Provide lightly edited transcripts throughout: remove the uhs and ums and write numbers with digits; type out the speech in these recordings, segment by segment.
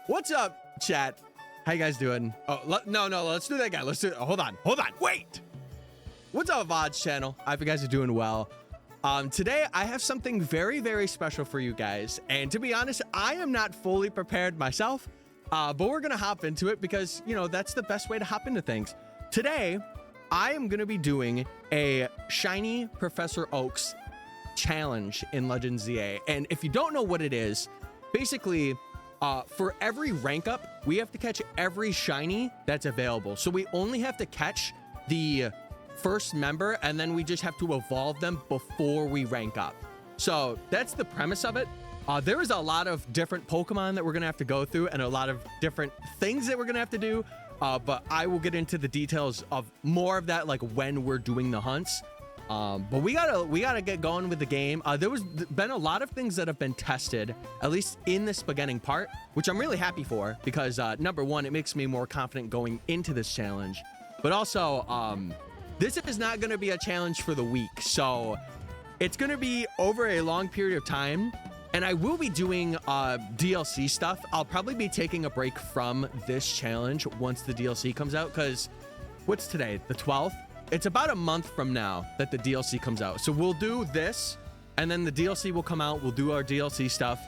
What's up, chat? How you guys doing? Oh, no, let's do that guy. Let's do it. Hold on, wait. What's up, VOD's channel? I hope you guys are doing well. Today, I have something very, very special for you guys. And to be honest, I am not fully prepared myself, but we're gonna hop into it because, you know, that's the best way to hop into things. Today, I am gonna be doing a shiny Professor Oaks challenge in Legends ZA. And if you don't know what it is, basically, for every rank up, we have to catch every shiny that's available. So we only have to catch the first member, and then we just have to evolve them before we rank up. So that's the premise of it. There is a lot of different Pokemon that we're gonna have to go through and a lot of different things that we're gonna have to do. But I will get into the details of more of that, like when we're doing the hunts. But we gotta get going with the game. There was been a lot of things that have been tested, at least in this beginning part, which I'm really happy for because number one, it makes me more confident going into this challenge. But also, this is not going to be a challenge for the week, so it's going to be over a long period of time, and I will be doing DLC stuff. I'll probably be taking a break from this challenge once the DLC comes out, because what's today, the 12th? It's about a month from now that the DLC comes out, so we'll do this, and then the DLC will come out, we'll do our DLC stuff,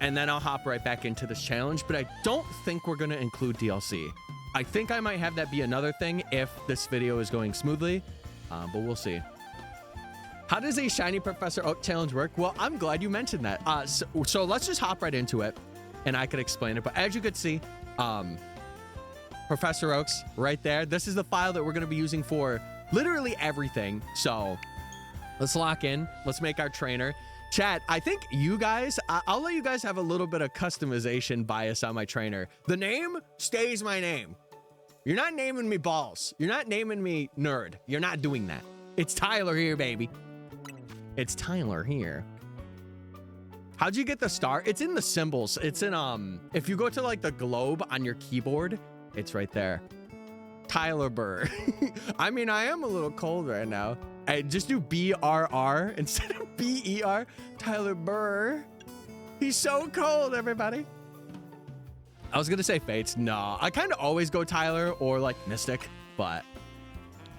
and then I'll hop right back into this challenge, but I don't think we're going to include DLC. I think I might have that be another thing if this video is going smoothly, but we'll see. How does a shiny Professor Oak challenge work? Well, I'm glad you mentioned that. So let's just hop right into it, and I could explain it. But as you could see, Professor Oaks right there. This is the file that we're going to be using for literally everything. So let's lock in. Let's make our trainer. Chat, I think you guys, I'll let you guys have a little bit of customization bias on my trainer. The name stays my name. You're not naming me Balls. You're not naming me Nerd. You're not doing that. It's Tyler here, baby. It's Tyler here. How'd you get the star? It's in the symbols. It's in, if you go to like the globe on your keyboard, it's right there. Tyler Burr. I mean, I am a little cold right now. I just do B-R-R instead of B-E-R. Tyler Burr. He's so cold, everybody. I was gonna say Fates. No, I kind of always go Tyler or like Mystic, but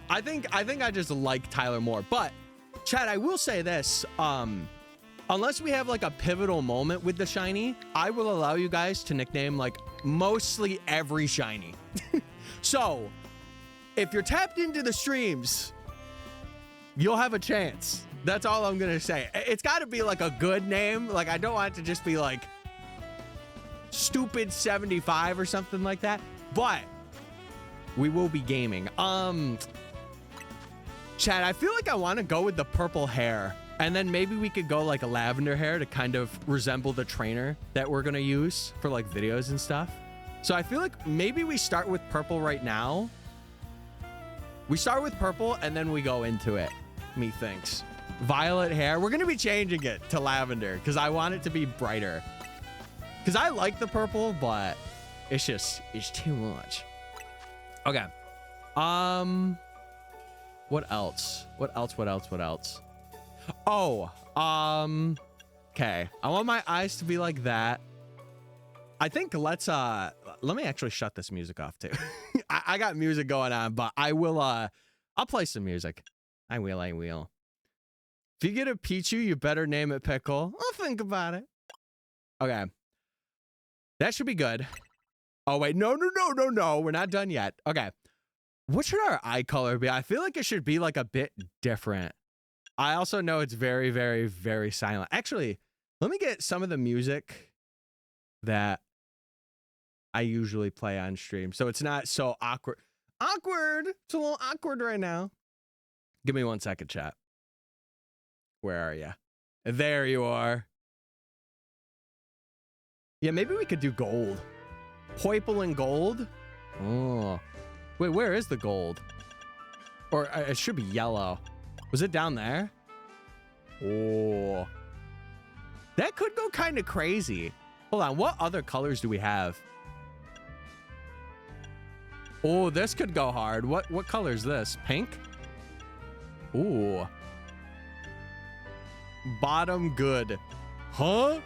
I think I just like Tyler more. But chat, I will say this, unless we have like a pivotal moment with the shiny, I will allow you guys to nickname like mostly every shiny. So if you're tapped into the streams, you'll have a chance. That's all I'm gonna say. It's got to be like a good name. Like, I don't want it to just be like Stupid 75 or something like that, but we will be gaming. Chat, I feel like I want to go with the purple hair, and then maybe we could go like a lavender hair to kind of resemble the trainer that we're gonna use for like videos and stuff. So I feel like maybe we start with purple right now. We start with purple and then we go into it. Methinks. Violet hair. We're gonna be changing it to lavender because I want it to be brighter. Because I like the purple, but it's too much. Okay. What else? Oh, okay. I want my eyes to be like that. I think let me actually shut this music off too. I got music going on, but I will, I'll play some music. I will. If you get a Pichu, you better name it Pickle. I'll think about it. Okay. That should be good. Oh, wait. No. We're not done yet. Okay. What should our eye color be? I feel like it should be like a bit different. I also know it's very, very, very silent. Actually, let me get some of the music that I usually play on stream, so it's not so awkward. It's a little awkward right now. Give me 1 second, chat. Where are you? There you are. Yeah, maybe we could do gold. Purple and gold. Oh, wait, where is the gold? Or it should be yellow. Was it down there? Oh, that could go kind of crazy. Hold on, what other colors do we have? Oh, this could go hard. What color is this? Pink? Ooh. Bottom good. Huh?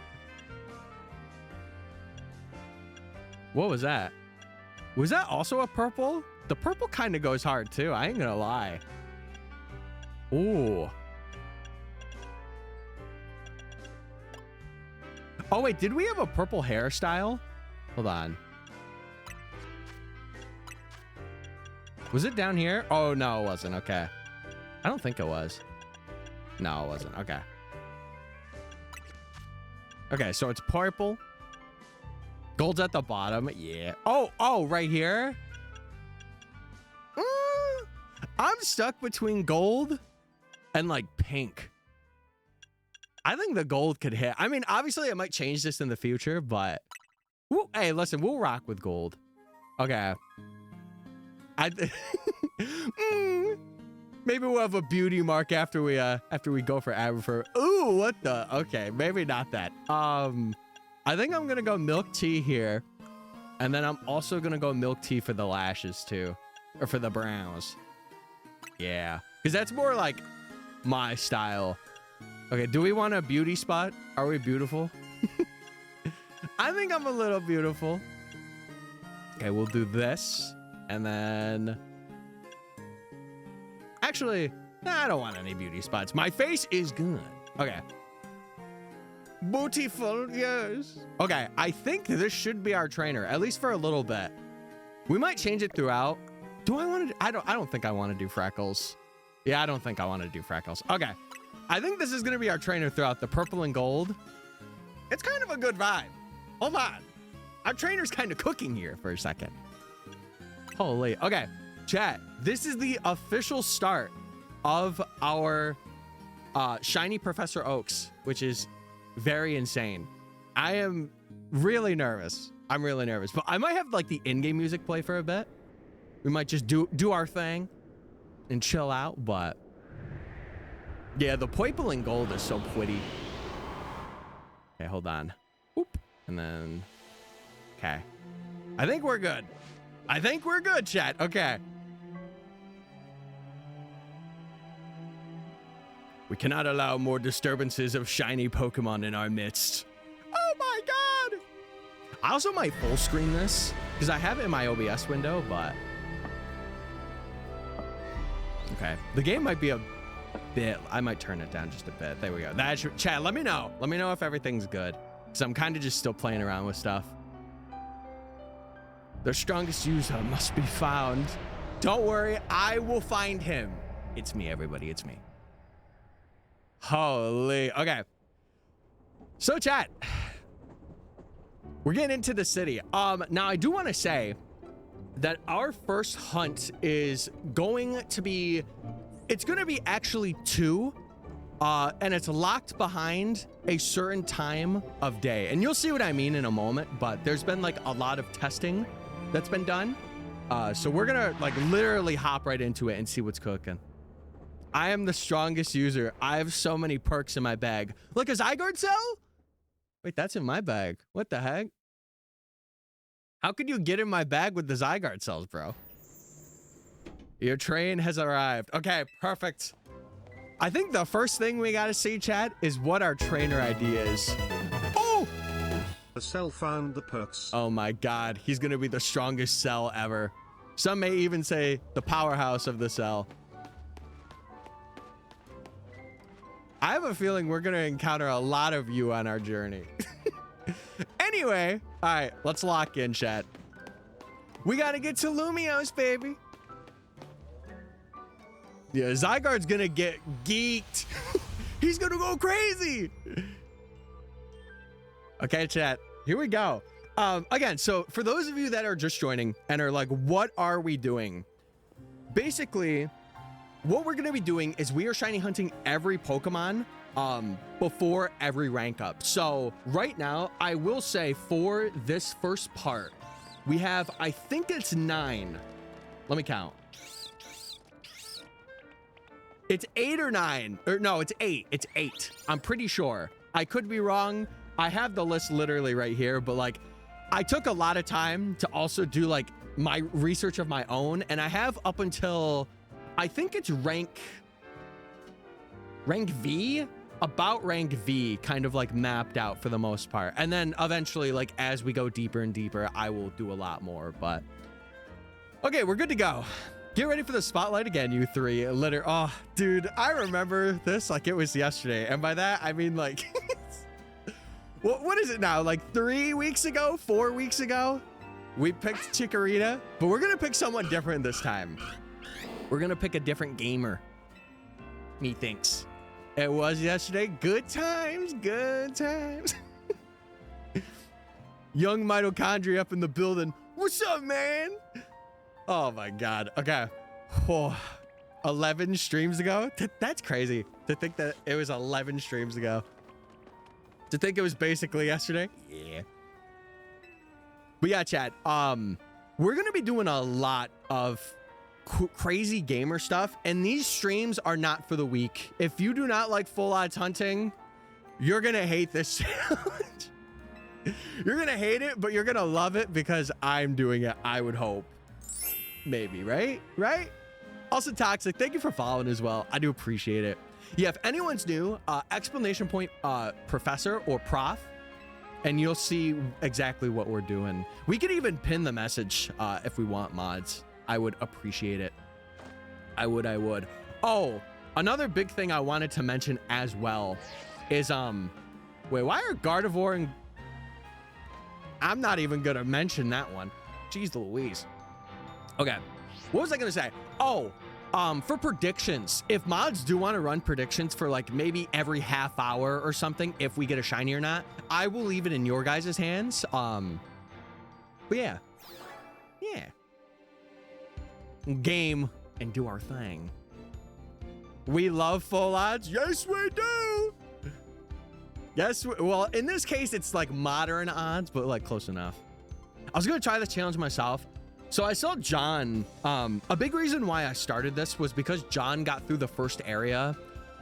What was that? Was that also a purple? The purple kind of goes hard too. I ain't gonna lie. Ooh. Oh wait, did we have a purple hairstyle? Hold on. Was it down here? Oh no, it wasn't. Okay. I don't think it was. No, it wasn't. Okay. Okay, so it's purple. Gold's at the bottom. Yeah. Oh, right here. I'm stuck between gold and like pink. I think the gold could hit. I mean, obviously I might change this in the future, but hey, listen, we'll rock with gold. Okay. Maybe we'll have a beauty mark after we go for Aberfer. Ooh, what the? Okay, maybe not that. I think I'm gonna go milk tea here, and then I'm also gonna go milk tea for the lashes too, or for the brows. Yeah, because that's more like my style. Okay, do we want a beauty spot? Are we beautiful? I think I'm a little beautiful. Okay, we'll do this, and then actually, nah, I don't want any beauty spots. My face is good. Okay. Beautiful, yes. Okay, I think this should be our trainer, at least for a little bit. We might change it throughout. Do I want to? I don't think I want to do freckles. Yeah, I don't think I want to do freckles. Okay, I think this is gonna be our trainer throughout the purple and gold. It's kind of a good vibe. Hold on, our trainer's kind of cooking here for a second. Holy. Okay, chat. This is the official start of our shiny Professor Oaks, which is very insane. I am really nervous. I'm really nervous, but I might have like the in-game music play for a bit. We might just do our thing and chill out, but yeah, the purple and gold is so pretty. Okay, hold on. Oop. And then, okay. I think we're good. I think we're good, chat. Okay. We cannot allow more disturbances of shiny Pokemon in our midst. Oh my god! I also might full screen this because I have it in my OBS window, but okay. The game might be a bit. I might turn it down just a bit. There we go. That's chat. Let me know. Let me know if everything's good, because I'm kind of just still playing around with stuff. The strongest user must be found. Don't worry, I will find him. It's me, everybody. It's me. Holy. Okay. So chat, we're getting into the city. Now I do want to say that our first hunt is going to be, it's going to be actually 2, and it's locked behind a certain time of day. And you'll see what I mean in a moment, but there's been like a lot of testing that's been done. So we're gonna like literally hop right into it and see what's cooking. I am the strongest user. I have so many perks in my bag. Look, a Zygarde cell? Wait, that's in my bag. What the heck? How could you get in my bag with the Zygarde cells, bro? Your train has arrived. Okay, perfect. I think the first thing we gotta see, chat, is what our trainer ID is. Oh! The cell found the perks. Oh my god, he's gonna be the strongest cell ever. Some may even say the powerhouse of the cell. I have a feeling we're gonna encounter a lot of you on our journey. Anyway, all right, let's lock in, chat. We gotta get to Lumiose, baby. Yeah, Zygarde's gonna get geeked. He's gonna go crazy. Okay, chat, here we go. Again, so for those of you that are just joining and are like, what are we doing? Basically, what we're gonna be doing is we are shiny hunting every Pokemon before every rank up. So right now, I will say for this first part, we have, I think it's 9. Let me count. It's 8 or 9, or no, it's 8. It's 8. I'm pretty sure. I could be wrong. I have the list literally right here, but like, I took a lot of time to also do like my research of my own, and I have up until, I think it's rank V about rank V kind of like mapped out for the most part. And then eventually, like as we go deeper and deeper, I will do a lot more, but okay, we're good to go. Get ready for the spotlight again, you three. Oh, dude, I remember this like it was yesterday. And by that, I mean like, what is it now? Like 3 weeks ago, 4 weeks ago, we picked Chikorita, but we're going to pick someone different this time. We're going to pick a different gamer. Methinks. It was yesterday. Good times, good times. Young mitochondria up in the building. What's up, man? Oh my God. Okay. Oh, 11 streams ago. That's crazy to think that it was 11 streams ago. To think it was basically yesterday. Yeah. But yeah, chat. We're gonna be doing a lot of crazy gamer stuff, and these streams are not for the weak. If you do not like full odds hunting, you're gonna hate this challenge. You're gonna hate it, but you're gonna love it because I'm doing it. I would hope. Maybe, right? Also, Toxic, thank you for following as well. I do appreciate it. Yeah, if anyone's new, exclamation point professor or prof, and you'll see exactly what we're doing. We could even pin the message if we want, mods. I would appreciate it. I would. Oh, another big thing I wanted to mention as well is wait, why are Gardevoir and I'm not even gonna mention that one. Jeez Louise. Okay, what was I gonna say? Oh, for predictions, if mods do want to run predictions for like maybe every half hour or something, if we get a shiny or not, I will leave it in your guys' hands. But yeah. Game and do our thing. We love full odds. Yes, we do. Yes, well, in this case, it's like modern odds, but like close enough. I was gonna try this challenge myself. So I saw John, a big reason why I started this was because John got through the first area.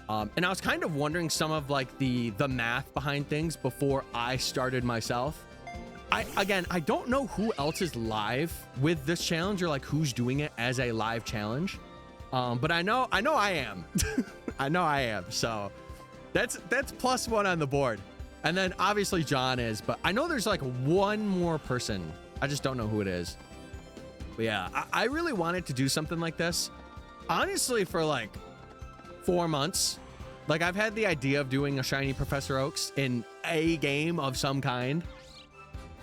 And I was kind of wondering some of like the math behind things before I started myself. I don't know who else is live with this challenge or like who's doing it as a live challenge. But I know I am. I know I am. So that's +1 on the board. And then obviously John is, but I know there's like one more person. I just don't know who it is. But yeah, I really wanted to do something like this, honestly, for like 4 months. Like I've had the idea of doing a shiny Professor Oaks in a game of some kind,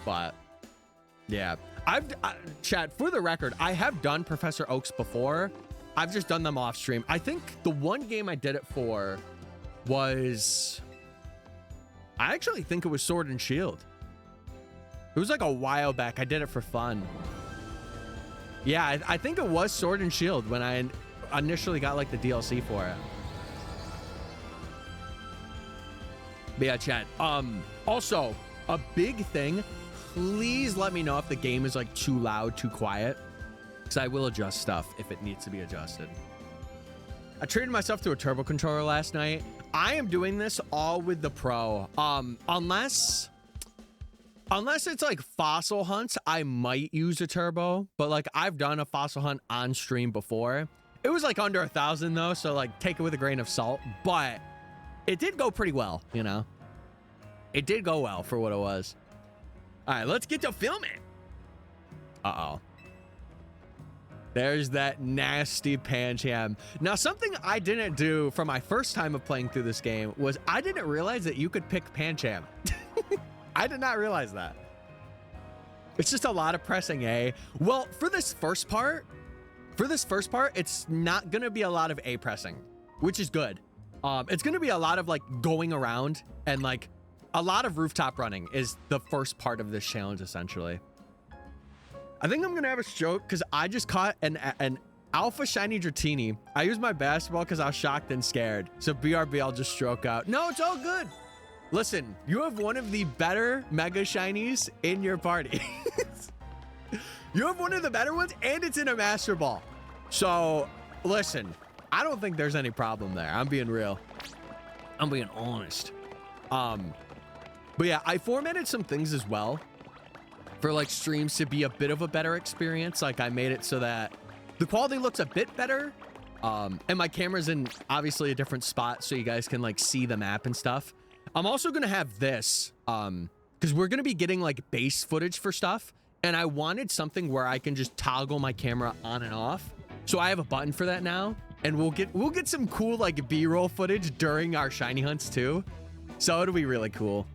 but yeah, chat, for the record, I have done Professor Oaks before. I've just done them off stream. I think the one game I did it for was, I actually think it was Sword and Shield. It was like a while back. I did it for fun. Yeah, I think it was Sword and Shield when I initially got like the DLC for it. But yeah, chat. Also, a big thing, please let me know if the game is like too loud, too quiet, because I will adjust stuff if it needs to be adjusted. I treated myself to a turbo controller last night. I am doing this all with the Pro. Unless it's like fossil hunts, I might use a turbo, but like I've done a fossil hunt on stream before. It was like under 1,000 though, so like take it with a grain of salt, but it did go pretty well, you know? It did go well for what it was. All right, let's get to filming. Uh-oh. There's that nasty Pancham. Now, something I didn't do for my first time of playing through this game was I didn't realize that you could pick Pancham. I did not realize that. It's just a lot of pressing A. Well, for this first part, it's not gonna be a lot of A pressing, which is good. It's gonna be a lot of like going around and like a lot of rooftop running is the first part of this challenge, essentially. I think I'm gonna have a stroke because I just caught an alpha shiny Dratini. I used my basketball because I was shocked and scared. So BRB, I'll just stroke out. No, it's all good. Listen, you have one of the better mega shinies in your party. You have one of the better ones, and it's in a Master Ball. So, listen, I don't think there's any problem there. I'm being real. I'm being honest. But yeah, I formatted some things as well for like streams to be a bit of a better experience. Like I made it so that the quality looks a bit better. And my camera's in obviously a different spot so you guys can like see the map and stuff. I'm also gonna have this because we're gonna be getting like base footage for stuff, and I wanted something where I can just toggle my camera on and off. So I have a button for that now, and we'll get some cool like B-roll footage during our shiny hunts too. So it'll be really cool.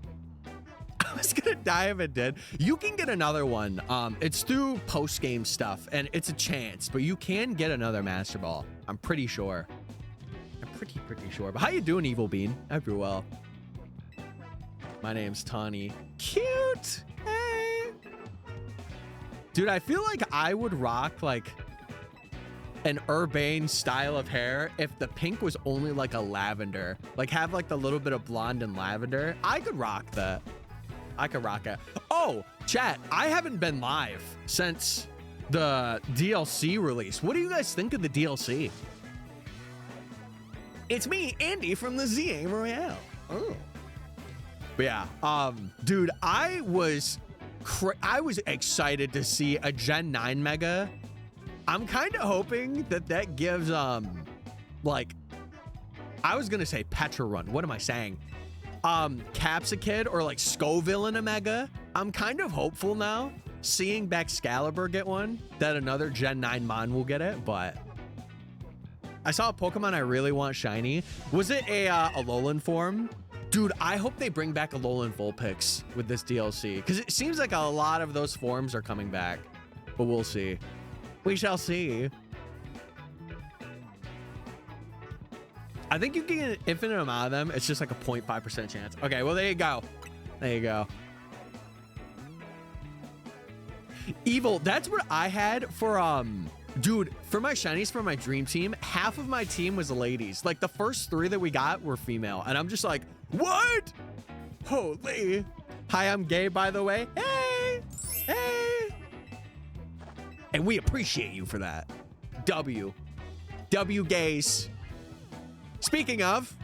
I was gonna die if it did. You can get another one. It's through post-game stuff, and it's a chance, but you can get another Master Ball. I'm pretty sure. I'm pretty sure. But how you doing, Evil Bean? I hope you're well. My name's Tawny. Cute. Hey. Dude, I feel like I would rock like an urbane style of hair if the pink was only like a lavender. Like have like the little bit of blonde and lavender. I could rock that. I could rock it. Oh, chat, I haven't been live since the DLC release. What do you guys think of the DLC? It's me, Andy, from the ZA Royale. Oh. But yeah, dude, I was excited to see a Gen 9 Mega. I'm kind of hoping that gives, like, I was going to say Petra Run. What am I saying? Capsicid or like Scoville in a Mega. I'm kind of hopeful now, seeing Baxcalibur get one, that another Gen 9 Mon will get it, but I saw a Pokemon I really want shiny. Was it a Alolan form? Dude, I hope they bring back Alolan Vulpix with this DLC, because it seems like a lot of those forms are coming back, but we'll see. We shall see. I think you can get an infinite amount of them. It's just like a 0.5% chance. Okay, well, there you go. There you go. Evil, that's what I had for, dude, for my shinies, for my dream team, half of my team was ladies. Like, the first 3 that we got were female. And I'm just like, what? Holy. Hi, I'm gay, by the way. Hey. Hey. And we appreciate you for that. W gays. Speaking of,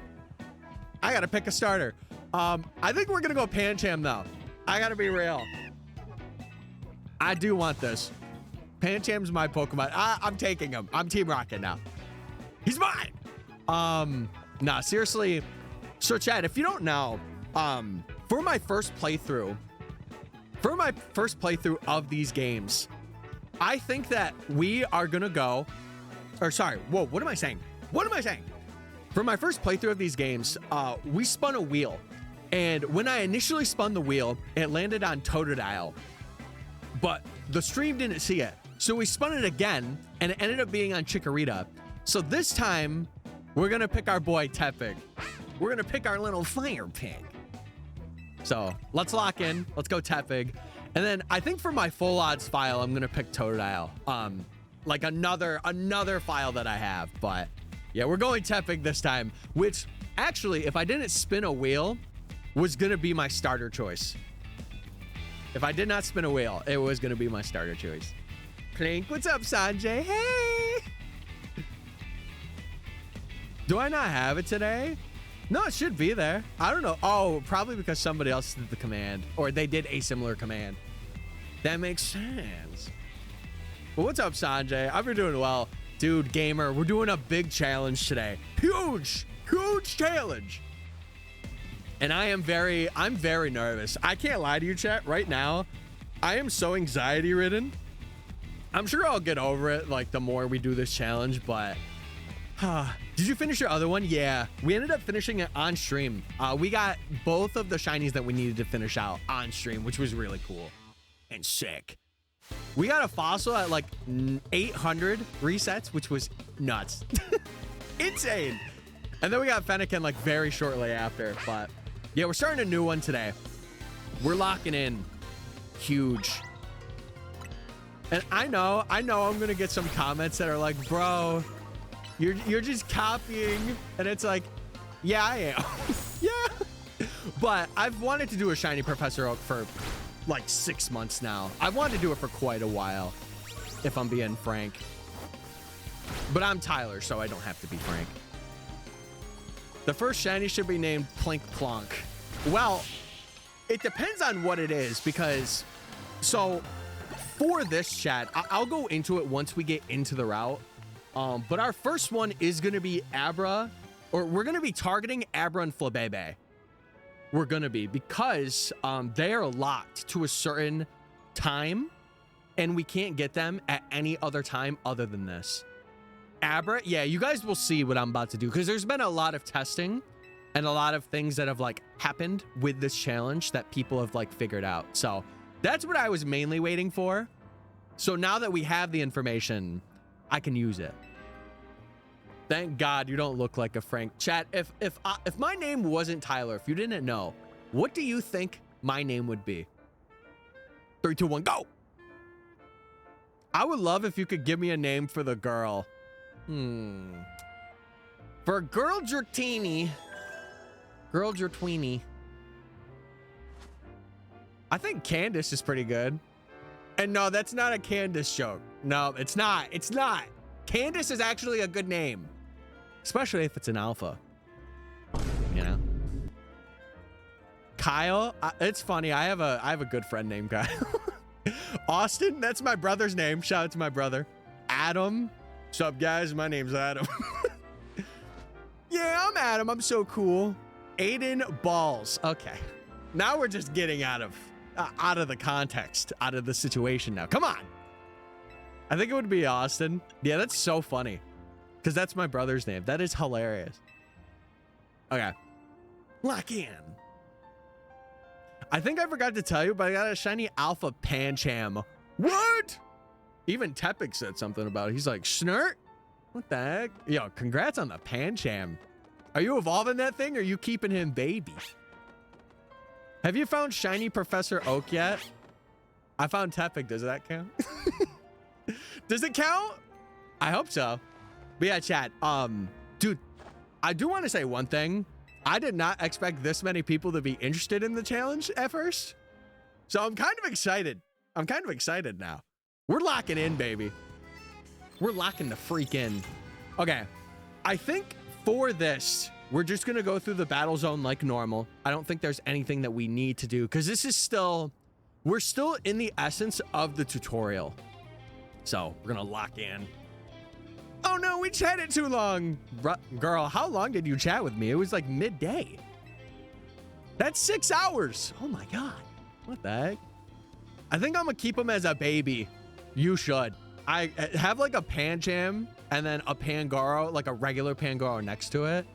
I gotta pick a starter. I think we're gonna go Pancham though. I gotta be real. I do want this. Pancham's my Pokemon. I'm taking him. I'm Team Rocket now. He's mine. Nah, seriously. So chat, if you don't know, for my first playthrough of these games, I think that we are gonna go, or sorry, whoa, what am I saying? What am I saying? For my first playthrough of these games, we spun a wheel. And when I initially spun the wheel, it landed on Totodile. But the stream didn't see it. So we spun it again, and it ended up being on Chikorita. So this time, we're going to pick our boy Tepig. We're going to pick our little fire pig. So let's lock in. Let's go Tepig. And then I think for my full odds file, I'm going to pick Totodile. Like another file that I have, but... yeah, we're going Tepig this time, which actually, if I didn't spin a wheel, was going to be my starter choice. If I did not spin a wheel, it was going to be my starter choice. Clink, what's up, Sanjay? Hey! Do I not have it today? No, it should be there. I don't know. Oh, probably because somebody else did the command, or they did a similar command. That makes sense. Well, what's up, Sanjay? I've been doing well. Dude, gamer, we're doing a big challenge today. Huge challenge. And I'm very nervous. I can't lie to you, chat. Right now, I am so anxiety ridden. I'm sure I'll get over it, like, the more we do this challenge, but... did you finish your other one? Yeah, we ended up finishing it on stream. We got both of the shinies that we needed to finish out on stream, which was really cool and sick. We got a fossil at like 800 resets, which was nuts. Insane. And then we got Fennekin like very shortly after. But yeah, we're starting a new one today. We're locking in. Huge. And I know I'm going to get some comments that are like, bro, you're just copying. And it's like, yeah, I am. Yeah. But I've wanted to do a shiny Professor Oak for like 6 months now. I've wanted to do it for quite a while, if I'm being frank. But I'm Tyler, so I don't have to be frank. The first shiny should be named Plink Plonk. Well, it depends on what it is, because so for this chat, I'll go into it once we get into the route. But our first one is going to be Abra, or we're going to be targeting Abra and Flabebe. We're going to be, because they are locked to a certain time, and we can't get them at any other time other than this. Abra, yeah, you guys will see what I'm about to do, because there's been a lot of testing and a lot of things that have like happened with this challenge that people have like figured out. So that's what I was mainly waiting for. So now that we have the information, I can use it. Thank God you don't look like a Frank. Chat, if my name wasn't Tyler, if you didn't know, what do you think my name would be? 3, 2, 1, go! I would love if you could give me a name for the girl. For Girl Dratini. Girl Dratweenie. I think Candace is pretty good. And no, that's not a Candace joke. No, it's not. It's not. Candace is actually a good name. Especially if it's an alpha. You know? Kyle, it's funny. I have a good friend named Kyle. Austin, that's my brother's name. Shout out to my brother. Adam. What's up, guys? My name's Adam. Yeah, I'm Adam. I'm so cool. Aiden Balls. Okay. Now we're just getting out of the context, out of the situation now. Come on. I think it would be Austin. Yeah, that's so funny. Because that's my brother's name. That is hilarious. Okay. Lock in. I think I forgot to tell you, but I got a shiny Alpha Pancham. What? Even Tepik said something about it. He's like, Snurt? What the heck? Yo, congrats on the Pancham. Are you evolving that thing or are you keeping him baby? Have you found shiny Professor Oak yet? I found Tepik. Does that count? Does it count? I hope so. But yeah, chat. Dude, I do want to say one thing. I did not expect this many people to be interested in the challenge at first. So I'm kind of excited. I'm kind of excited now. We're locking in, baby. We're locking the freak in. Okay. I think for this, we're just going to go through the battle zone like normal. I don't think there's anything that we need to do because this is still, we're still in the essence of the tutorial. So we're going to lock in. Oh no, we chatted too long. Girl, how long did you chat with me? It was like midday. That's 6 hours. Oh my God. What the heck? I think I'm going to keep him as a baby. You should. I have like a Pancham and then a Pangoro, like a regular Pangoro next to it.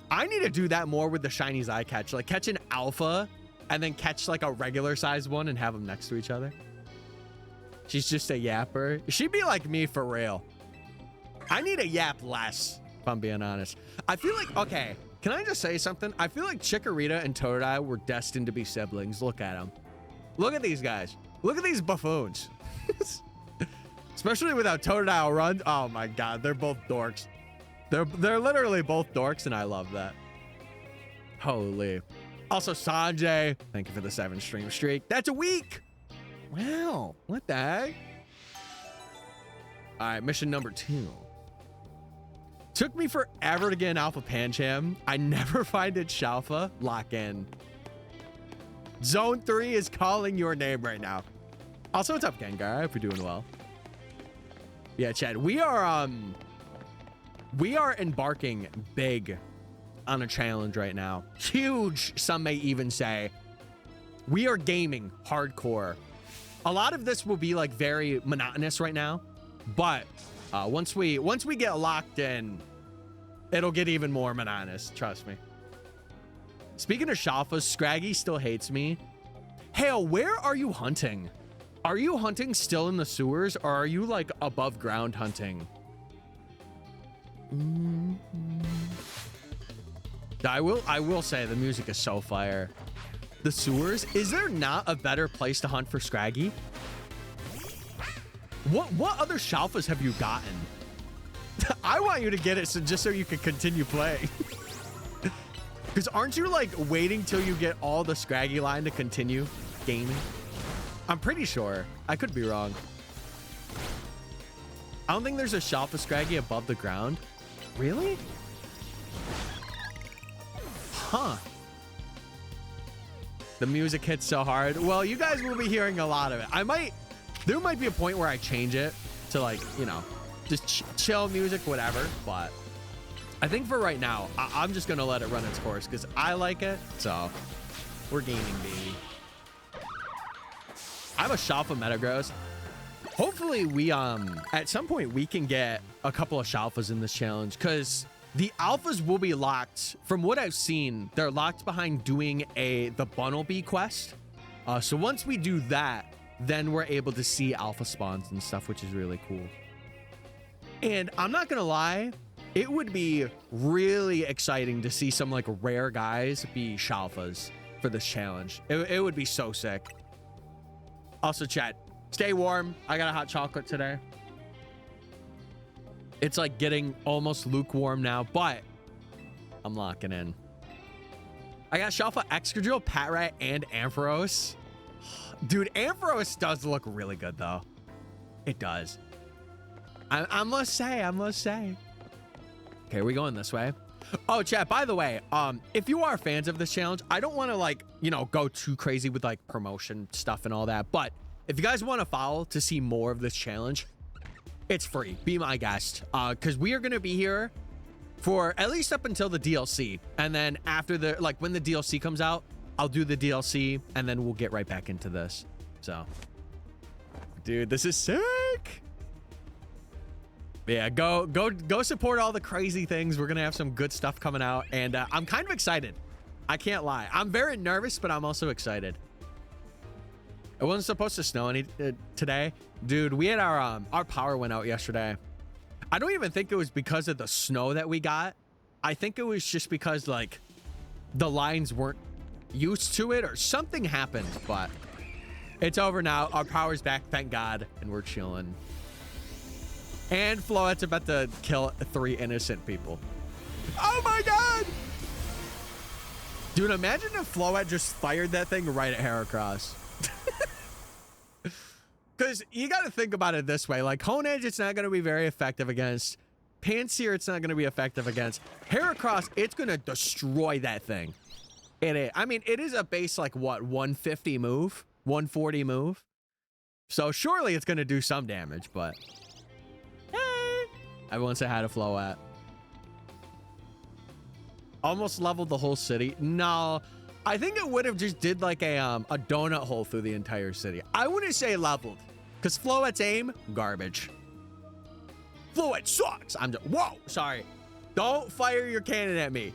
I need to do that more with the shinies I catch. Like catch an alpha and then catch like a regular size one and have them next to each other. She's just a yapper. She'd be like me for real. I need a yap less, if I'm being honest. I feel like, okay, can I just say something? I feel like Chikorita and Totodile were destined to be siblings. Look at them. Look at these guys. Look at these buffoons. Especially without Totodile run. Oh my God, they're both dorks. They're literally both dorks, and I love that. Holy. Also, Sanjay, thank you for the 7 stream streak. That's a week. Wow, what the heck? All right, mission number 2. Took me forever to get an Alpha Pancham. I never find it Shalfa. Lock in. Zone 3 is calling your name right now. Also, what's up, Gengar? I hope you're doing well. Yeah, Chad, we are embarking big on a challenge right now. Huge, some may even say. We are gaming hardcore. A lot of this will be like very monotonous right now, but once we get locked in, it'll get even more monotonous. Trust me. Speaking of Shalfas, Scraggy still hates me. Hale, where are you hunting? Are you hunting still in the sewers, or are you like above ground hunting? I will say the music is so fire. The sewers. Is there not a better place to hunt for Scraggy? What other Shalfas have you gotten? I want you to get it just so you can continue playing. Because aren't you like waiting till you get all the Scraggy line to continue gaming? I'm pretty sure. I could be wrong. I don't think there's a Shalfa Scraggy above the ground. Really? Huh. The music hits so hard. Well, you guys will be hearing a lot of it. There might be a point where I change it to like, you know, just chill music, whatever. But I think for right now, I'm just gonna let it run its course because I like it. So we're gaming, baby. I have a Shalfa Metagross. Hopefully we at some point we can get a couple of Shalfas in this challenge because the alphas will be locked. From what I've seen, they're locked behind doing the Bunnelby quest. So once we do that, then we're able to see alpha spawns and stuff, which is really cool. And I'm not gonna lie, it would be really exciting to see some like rare guys be Shalfas for this challenge. It would be so sick. Also, chat, stay warm. I got a hot chocolate today. It's like getting almost lukewarm now, but I'm locking in. I got Shalfa, Excadrill, Patrat, and Ampharos. Dude, Ampharos does look really good though. It does. I must say. Okay, we going this way. Oh, chat, by the way, if you are fans of this challenge, I don't want to like, you know, go too crazy with like promotion stuff and all that. But if you guys want to follow to see more of this challenge, it's free. Be my guest. Because we are going to be here for at least up until the DLC. And then after when the DLC comes out, I'll do the DLC and then we'll get right back into this. So, dude, this is sick. Yeah, go support all the crazy things. We're gonna have some good stuff coming out, and I'm kind of excited. I can't lie. I'm very nervous, but I'm also excited. It wasn't supposed to snow today, dude. We had our power went out yesterday. I don't even think it was because of the snow that we got. I think it was just because like the lines weren't used to it or something happened. But it's over now. Our power's back, thank God, and we're chilling. And Floette's about to kill 3 innocent people. Oh my God! Dude, imagine if Floette just fired that thing right at Heracross. Because you got to think about it this way. Like, Honedge, it's not going to be very effective against. Pansear, it's not going to be effective against. Heracross, it's going to destroy that thing. I mean, it is a base, like, what, 150 move? 140 move? So, surely it's going to do some damage, but... Everyone say hi to Floette. Almost leveled the whole city. No, I think it would have just did like a donut hole through the entire city. I wouldn't say leveled, because Floette's aim, garbage. Floette sucks. Whoa, sorry. Don't fire your cannon at me.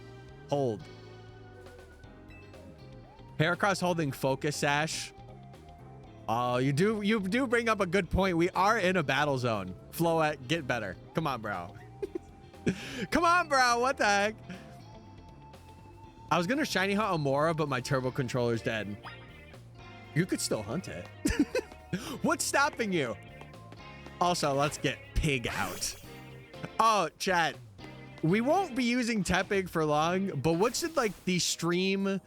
Hold. Heracross holding Focus Sash. Oh, you do bring up a good point. We are in a battle zone. Floette, get better. Come on, bro. Come on, bro. What the heck? I was gonna shiny hunt Amora, but my turbo controller's dead. You could still hunt it. What's stopping you? Also, let's get Pig out. Oh, chat. We won't be using Tepig for long, but what should like the stream?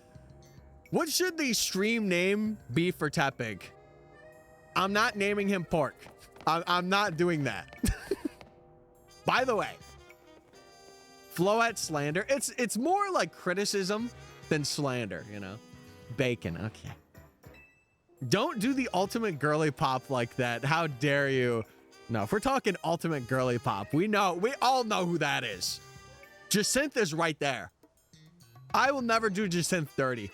What should the stream name be for Tepig? I'm not naming him Pork. I'm not doing that. By the way, Floette slander. It's more like criticism than slander, you know? Bacon. Okay. Don't do the ultimate girly pop like that. How dare you? No, if we're talking ultimate girly pop, we all know who that is. Jacinth is right there. I will never do Jacinth dirty.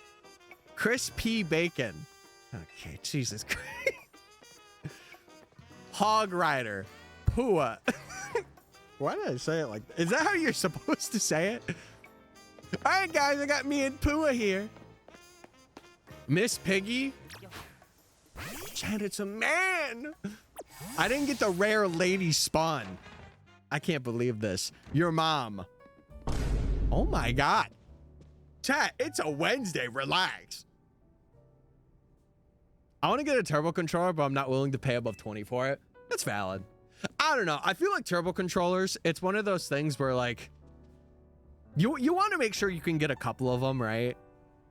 Chris P. Bacon. Okay, Jesus Christ. Hog Rider. Pua. Why did I say it like that? Is that how you're supposed to say it? All right, guys, I got me and Pua here. Miss Piggy. Chad, it's a man. I didn't get the rare lady spawn. I can't believe this. Your mom. Oh my God. Chat, it's a Wednesday. Relax. I want to get a turbo controller, but I'm not willing to pay above 20 for it. That's valid. I don't know. I feel like turbo controllers, it's one of those things where like you want to make sure you can get a couple of them, right?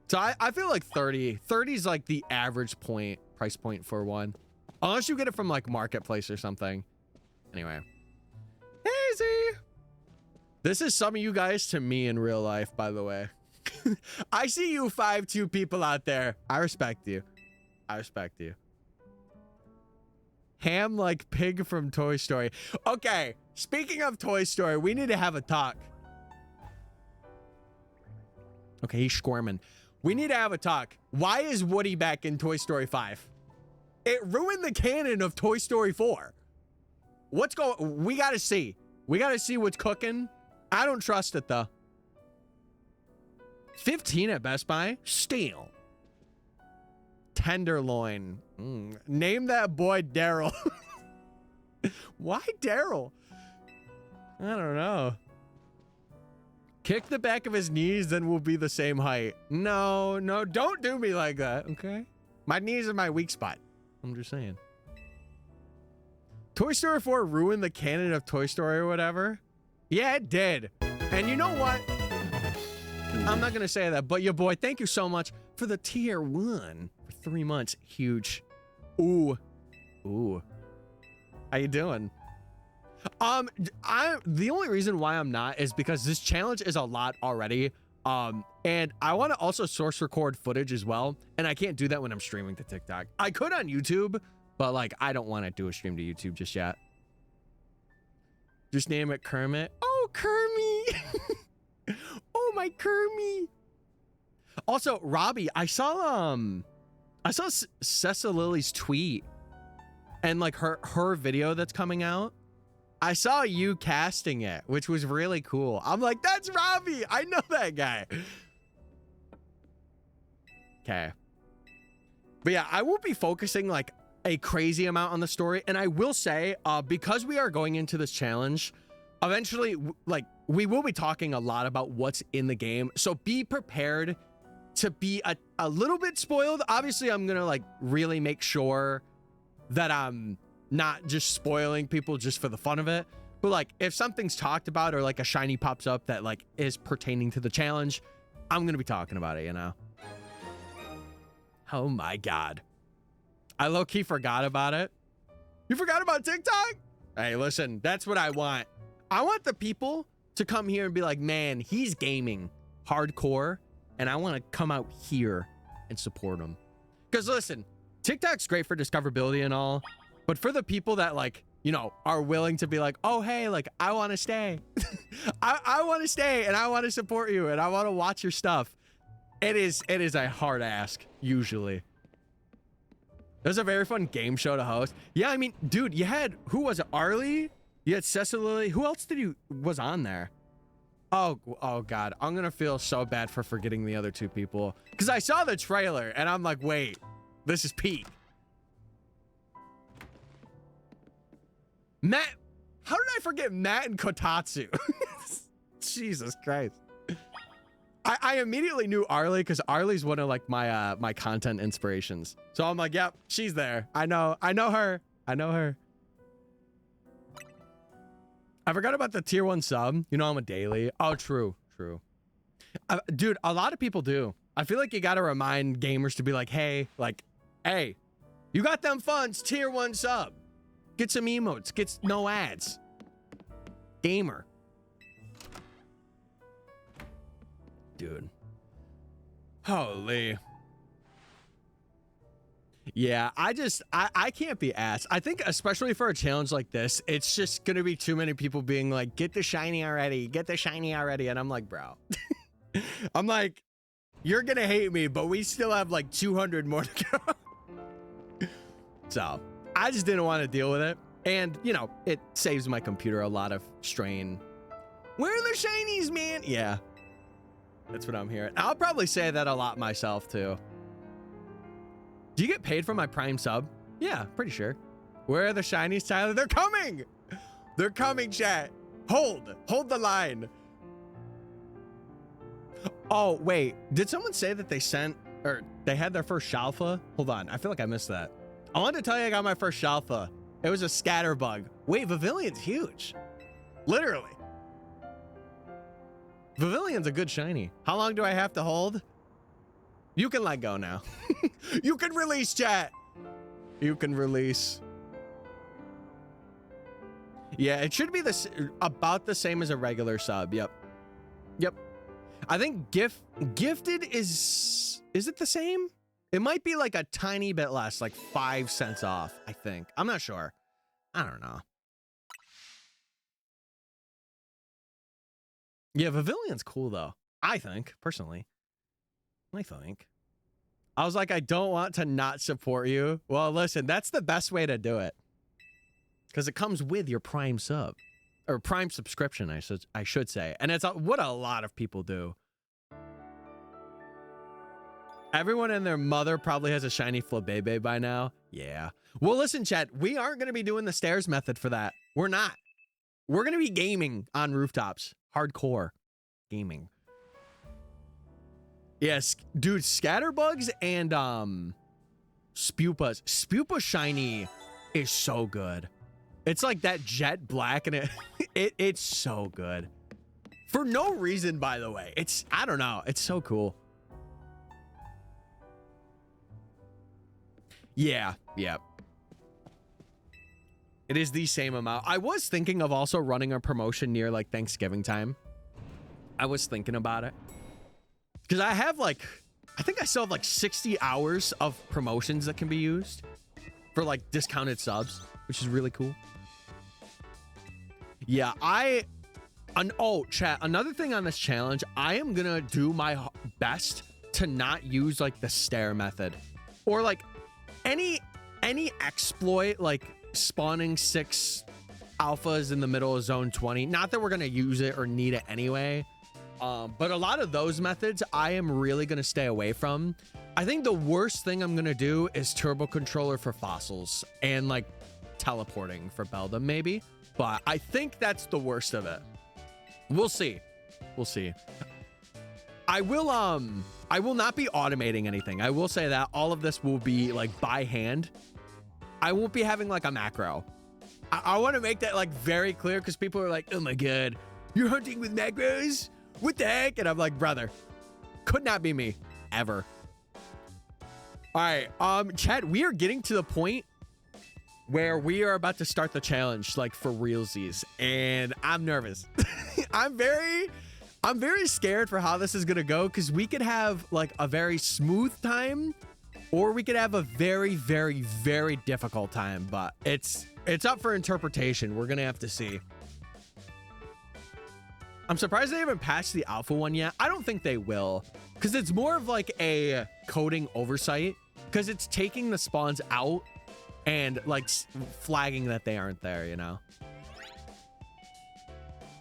So I feel like 30 is like the average price point for one. Unless you get it from like Marketplace or something. Anyway. Easy. This is some of you guys to me in real life, by the way. I see you 5'2" people out there. I respect you. I respect you. Ham like pig from Toy Story. Okay, speaking of Toy Story, we need to have a talk. Okay, he's squirming. We need to have a talk. Why is Woody back in Toy Story 5? It ruined the canon of Toy Story 4. What's going? We gotta see. We gotta see what's cooking. I don't trust it though. 15 at Best Buy? Steal. Tenderloin. Name that boy Daryl. Why Daryl? I don't know. Kick the back of his knees, then we'll be the same height. No, no, don't do me like that, okay? My knees are my weak spot. I'm just saying. Toy Story 4 ruined the canon of Toy Story or whatever? Yeah, it did. And you know what? I'm not gonna say that, but your boy, thank you so much for the tier 1 for 3 months. Huge. Ooh. Ooh. How you doing? The only reason why I'm not is because this challenge is a lot already. And I want to also source record footage as well. And I can't do that when I'm streaming to TikTok. I could on YouTube, but like, I don't want to do a stream to YouTube just yet. Just name it Kermit. Oh, Kermit. Oh, my Kermit. Also, Robbie, I saw Cessa Lily's tweet and like her video that's coming out. I saw you casting it, which was really cool. I'm like, that's Robbie. I know that guy. Okay. But yeah, I won't be focusing like a crazy amount on the story. And I will say, because we are going into this challenge, eventually, like, we will be talking a lot about what's in the game. So be prepared to be a little bit spoiled. Obviously, I'm going to like really make sure that I'm not just spoiling people just for the fun of it. But like, if something's talked about or like a shiny pops up that like is pertaining to the challenge, I'm going to be talking about it, you know? Oh my God. I low-key forgot about it. You forgot about TikTok? Hey, listen, that's what I want. I want the people to come here and be like, man, he's gaming hardcore, and I want to come out here and support him. Because listen, TikTok's great for discoverability and all, but for the people that like, you know, are willing to be like, oh, hey, like, I want to stay. I want to stay and I want to support you and I want to watch your stuff. It is a hard ask, usually. It was a very fun game show to host. Yeah, I mean, dude, you had, who was it? Arlie? You had Cecily. Who else was on there? Oh God. I'm going to feel so bad for forgetting the other two people. Because I saw the trailer and I'm like, wait, this is Pete. Matt. How did I forget Matt and Kotatsu? Jesus Christ. I immediately knew Arlie because Arlie's one of like my my content inspirations. So I'm like, yep, she's there. I know her. I know her. I forgot about the tier 1 sub. You know, I'm a daily. Oh, true. Dude, a lot of people do. I feel like you got to remind gamers to be like, hey, you got them funds, tier 1 sub. Get some emotes, get no ads. Gamer. Dude. Holy. Yeah, I can't be asked. I think especially for a challenge like this, it's just gonna be too many people being like, get the shiny already, get the shiny already. And I'm like, bro. I'm like, you're gonna hate me, but we still have like 200 more to go. So I just didn't want to deal with it. And, you know, it saves my computer a lot of strain. Where are the shinies, man? Yeah. That's what I'm hearing. I'll probably say that a lot myself, too. Do you get paid for my Prime sub? Yeah, pretty sure. Where are the shinies, Tyler? They're coming! They're coming, chat. Hold the line. Oh, wait. Did someone say that they sent, or they had their first Shalfa? Hold on. I feel like I missed that. I wanted to tell you I got my first Shalfa. It was a scatterbug. Wait, Pavillion's huge. Literally. Pavillion's a good shiny. How long do I have to hold? You can let go now. You can release, chat. You can release. Yeah, it should be about the same as a regular sub. Yep. I think gifted is it the same? It might be like a tiny bit less, like 5 cents off, I think. I'm not sure. I don't know. Yeah, Pavillion's cool though. I think, personally. I was like, I don't want to not support you. Well, listen, that's the best way to do it. Because it comes with your Prime sub. Or Prime subscription, I should say. And it's what a lot of people do. Everyone and their mother probably has a shiny Flabébé by now. Yeah. Well, listen, chat, we aren't going to be doing the stairs method for that. We're not. We're going to be gaming on rooftops. Hardcore gaming. Yes, dude, Scatterbugs and Spupas. Spupa shiny is so good. It's like that jet black and it's so good. For no reason, by the way. I don't know. It's so cool. Yeah, yeah. It is the same amount. I was thinking of also running a promotion near like Thanksgiving time. I was thinking about it. Because I have like, I think I still have like 60 hours of promotions that can be used for like discounted subs, which is really cool. Yeah, oh, chat, another thing on this challenge, I am gonna do my best to not use like the stair method or like any exploit like spawning 6 alphas in the middle of zone 20. Not that we're gonna use it or need it anyway. But a lot of those methods I am really going to stay away from. I think the worst thing I'm going to do is turbo controller for fossils and like teleporting for Beldum maybe. But I think that's the worst of it. We'll see. We'll see. I will not be automating anything. I will say that all of this will be like by hand. I won't be having like a macro. I want to make that like very clear because people are like, oh my God, you're hunting with macros? What the heck? And I'm like, brother, could not be me ever. All right, chat, we are getting to the point where we are about to start the challenge, like for realsies, and I'm nervous. I'm very scared for how this is gonna go because we could have like a very smooth time, or we could have a very, very, very difficult time. But it's up for interpretation. We're gonna have to see. I'm surprised they haven't patched the alpha one yet. I don't think they will, because it's more of like a coding oversight, because it's taking the spawns out and like flagging that they aren't there, you know?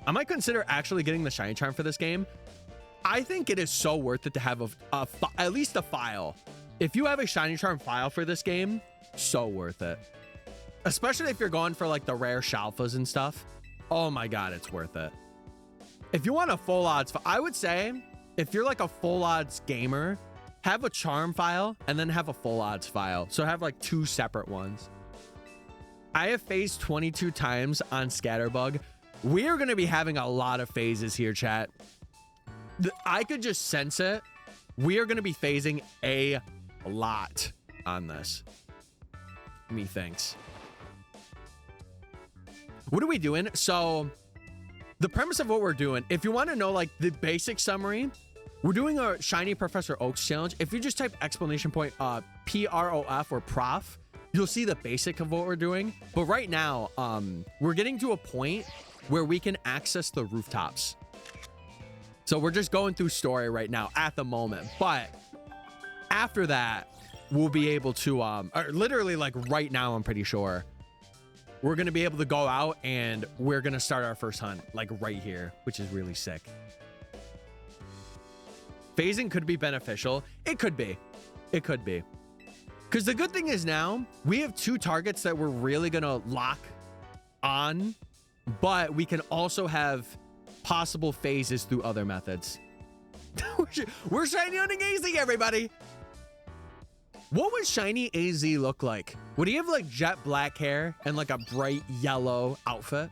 I might consider actually getting the shiny charm for this game. I think it is so worth it to have at least a file. If you have a shiny charm file for this game, so worth it. Especially if you're going for like the rare shalfas and stuff. Oh my God, it's worth it. If you want a full odds, I would say if you're like a full odds gamer, have a charm file and then have a full odds file. So have like 2 separate ones. I have phased 22 times on Scatterbug. We are going to be having a lot of phases here, chat. I could just sense it. We are going to be phasing a lot on this. Methinks. What are we doing? So the premise of what we're doing, if you want to know like the basic summary, we're doing a shiny Professor Oak's challenge. If you just type exclamation point PROF or prof, you'll see the basic of what we're doing. But right now, we're getting to a point where we can access the rooftops. So we're just going through story right now at the moment. But after that, we'll be able to, or literally like right now, I'm pretty sure, we're going to be able to go out and we're going to start our first hunt like right here, which is really sick. Phasing could be beneficial. It could be. It could be. Because the good thing is now we have 2 targets that we're really going to lock on, but we can also have possible phases through other methods. We're shiny hunting AZ, everybody. What would shiny AZ look like? Would he have like jet black hair and like a bright yellow outfit?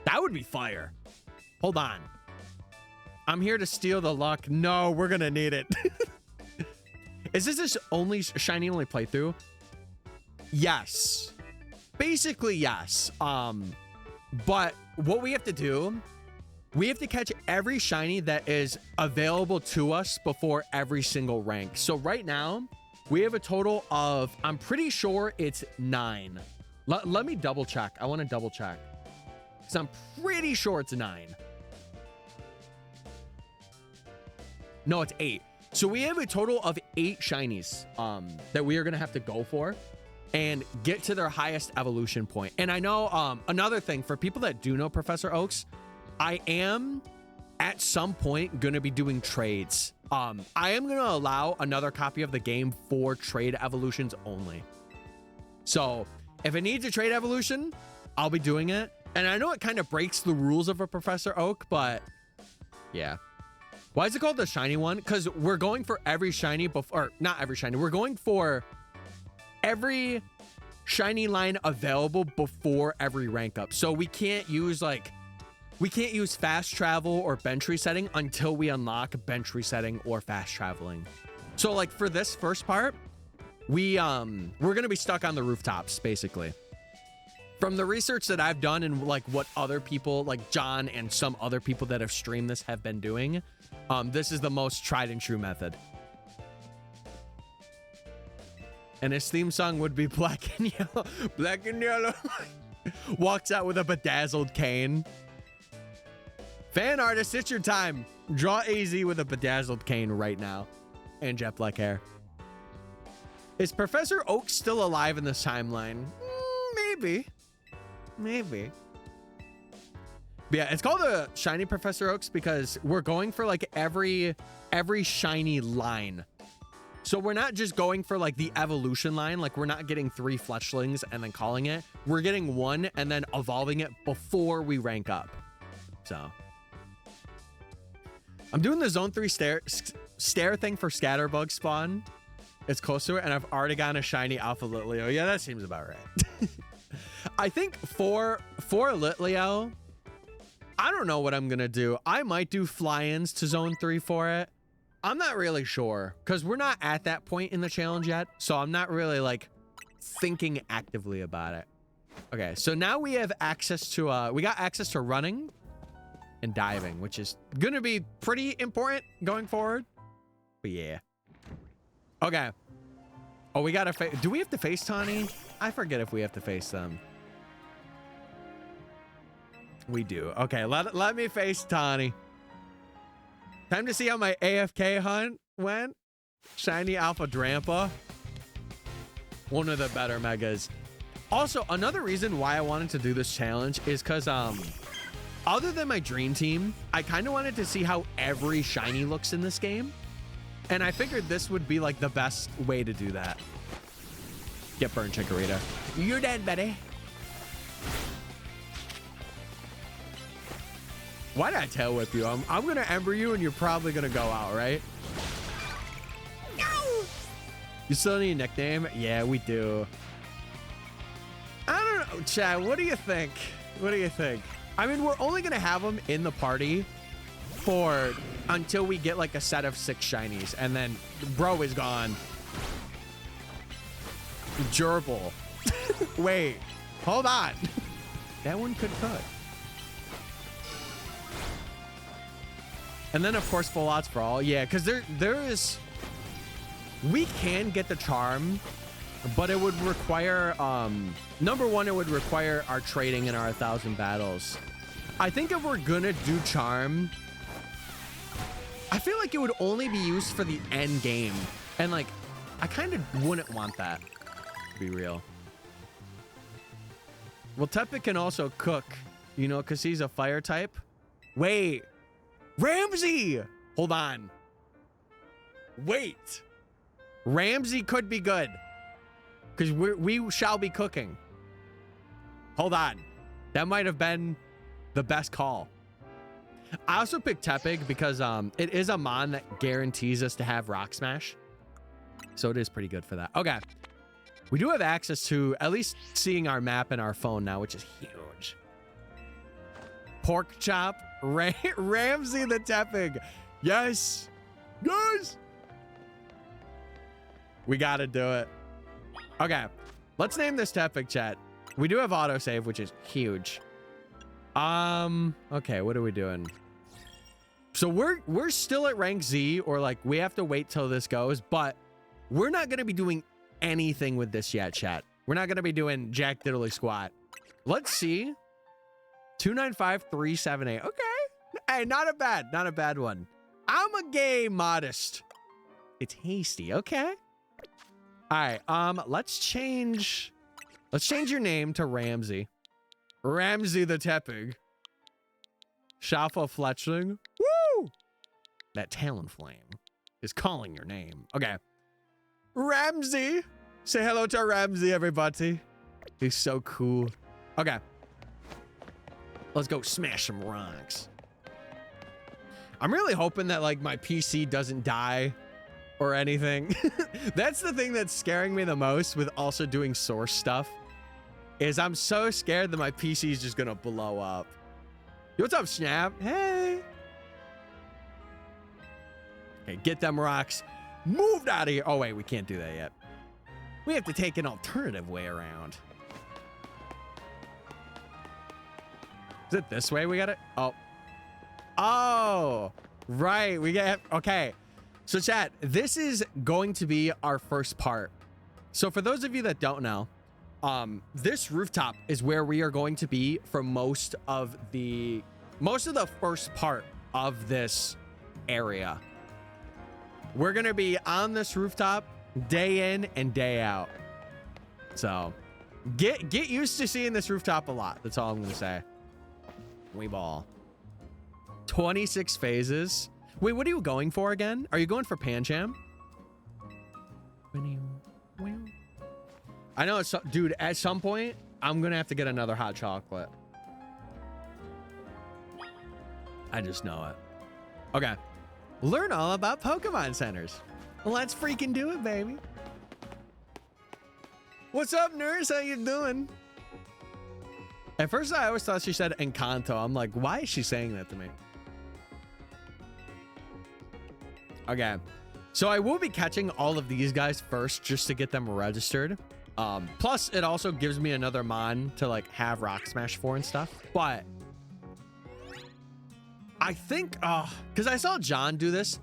That would be fire. Hold on. I'm here to steal the luck. No, we're gonna need it. Is this only shiny only playthrough? Yes. Basically, yes. But what we have to do, we have to catch every shiny that is available to us before every single rank. So right now, we have a total of, I'm pretty sure it's 9. Let me double check. I want to double check. Because I'm pretty sure it's 9. No, it's 8. So we have a total of 8 shinies that we are going to have to go for and get to their highest evolution point. And I know another thing for people that do know Professor Oaks, I am at some point going to be doing trades. I am going to allow another copy of the game for trade evolutions only. So if it needs a trade evolution, I'll be doing it. And I know it kind of breaks the rules of a Professor Oak, but yeah. Why is it called the shiny one? Because we're going for every shiny before, not every shiny. We're going for every shiny line available before every rank up. So we can't use fast travel or bench resetting until we unlock bench resetting or fast traveling. So like for this first part, we're going to be stuck on the rooftops basically. From the research that I've done and like what other people like John and some other people that have streamed this have been doing, this is the most tried and true method. And his theme song would be Black and Yellow. Black and Yellow. Walks out with a bedazzled cane. Fan artist, it's your time. Draw AZ with a bedazzled cane right now. And jet black hair. Is Professor Oak still alive in this timeline? Maybe. Maybe. But yeah, it's called a shiny Professor Oaks because we're going for like every shiny line. So we're not just going for like the evolution line. Like we're not getting 3 fletchlings and then calling it. We're getting 1 and then evolving it before we rank up. So I'm doing the zone 3 stare thing for Scatterbug spawn. It's close to it, and I've already gotten a shiny Alpha Litleo. Yeah, that seems about right. I think for Litleo, I don't know what I'm gonna do. I might do fly-ins to zone 3 for it. I'm not really sure because we're not at that point in the challenge yet, so I'm not really like thinking actively about it. Okay, so now we have access to we got access to running and diving, which is gonna be pretty important going forward. But yeah. Okay. Oh, we gotta face. Do we have to face Tawny? I forget if we have to face them. We do. Okay, let me face Tawny. Time to see how my AFK hunt went. Shiny Alpha Drampa. One of the better megas. Also, another reason why I wanted to do this challenge is because other than my dream team, I kind of wanted to see how every shiny looks in this game. And I figured this would be like the best way to do that. Get burned, Chikorita. You're dead, buddy. Why did I tail whip you? I'm gonna ember you and you're probably gonna go out, right? No! You still need a nickname? Yeah, we do. I don't know, Chad, what do you think? What do you think? I mean, we're only gonna have them in the party for until we get like a set of 6 shinies, and then bro is gone. Gerbil. Wait, hold on. That one could cut. And then of course full odds for all. Yeah, because there is, we can get the charm, but it would require number one, it would require our trading in our 1,000 battles. I think if we're gonna do charm, I feel like it would only be used for the end game. And like, I kind of wouldn't want that, to be real. Well, Tepa can also cook, you know, because he's a fire type. Wait, Ramsey! Hold on. Wait. Ramsey could be good. Because we shall be cooking. Hold on. That might have been the best call. I also picked Tepig because it is a mon that guarantees us to have Rock Smash. So it is pretty good for that. Okay. We do have access to at least seeing our map in our phone now, which is huge. Pork chop. Ramsey the Tepig. Yes. Yes. We got to do it. Okay. Let's name this Tepig, chat. We do have autosave, which is huge. Okay, what are we doing? So we're still at rank Z, or like we have to wait till this goes, but we're not going to be doing anything with this yet, chat. We're not going to be doing jack diddly squat. Let's see. 295378. Okay. Hey, not a bad one. I'm a gay modest. It's hasty. Okay. All right. Let's change your name to Ramsey. Ramsey the Tepig. Shafa Fletchling. Woo! That talon flame is calling your name. Okay. Ramsey. Say hello to Ramsey, everybody. He's so cool. Okay. Let's go smash some rocks. I'm really hoping that like my PC doesn't die or anything. That's the thing that's scaring me the most with also doing source stuff is I'm so scared that my PC is just gonna blow up. Yo, what's up, Snap? Hey. Okay, get them rocks. Moved out of here. Oh, wait, we can't do that yet. We have to take an alternative way around. Is it this way we got it? Oh. Oh, right. We get, okay. So chat, this is going to be our first part. So for those of you that don't know, this rooftop is where we are going to be for most of the first part of this area. We're going to be on this rooftop day in and day out. So get used to seeing this rooftop a lot. That's all I'm going to say. We ball. 26 phases. Wait, what are you going for again? Are you going for Pancham? I know it's, dude, at some point, I'm going to have to get another hot chocolate. I just know it. Okay. Learn all about Pokemon centers. Let's freaking do it, baby. What's up, nurse? How you doing? At first, I always thought she said Encanto. I'm like, why is she saying that to me? Okay. So I will be catching all of these guys first just to get them registered. Plus, it also gives me another mon to like have Rock Smash for and stuff. But I think, because I saw John do this,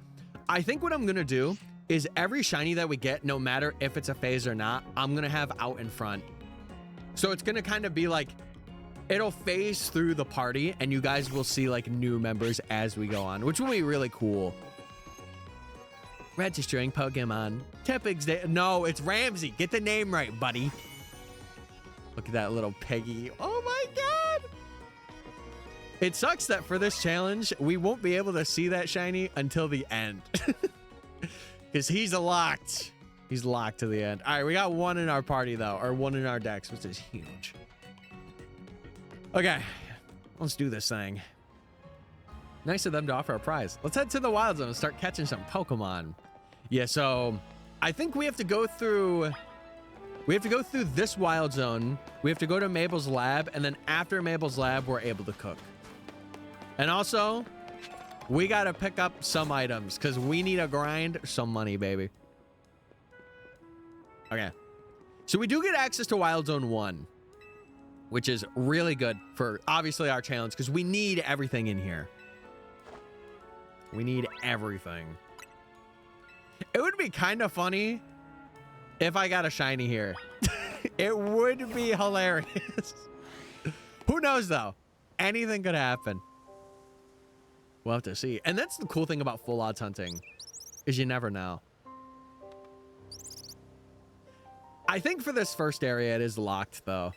I think what I'm going to do is every shiny that we get, no matter if it's a phase or not, I'm going to have out in front. So it's going to kind of be like, it'll phase through the party and you guys will see like new members as we go on, which will be really cool. Registering Pokemon. Tepig's Day. No, it's Ramsey. Get the name right, buddy. Look at that little piggy. Oh my God. It sucks that for this challenge, we won't be able to see that shiny until the end. Because he's locked. He's locked to the end. All right, we got one in our party, though. Or one in our decks, which is huge. Okay, let's do this thing. Nice of them to offer a prize. Let's head to the Wild Zone and start catching some Pokemon. Yeah, so I think we have to go through... We have to go through this Wild Zone. We have to go to Mabel's lab. And then after Mabel's lab, we're able to cook. And also, we got to pick up some items because we need to grind some money, baby. Okay. So we do get access to Wild Zone 1, which is really good for, obviously, our challenge because we need everything in here. We need everything. It would be kind of funny if I got a shiny here. It would be hilarious. Who knows, though? Anything could happen. We'll have to see. And that's the cool thing about full odds hunting, is you never know. I think for this first area, it is locked, though.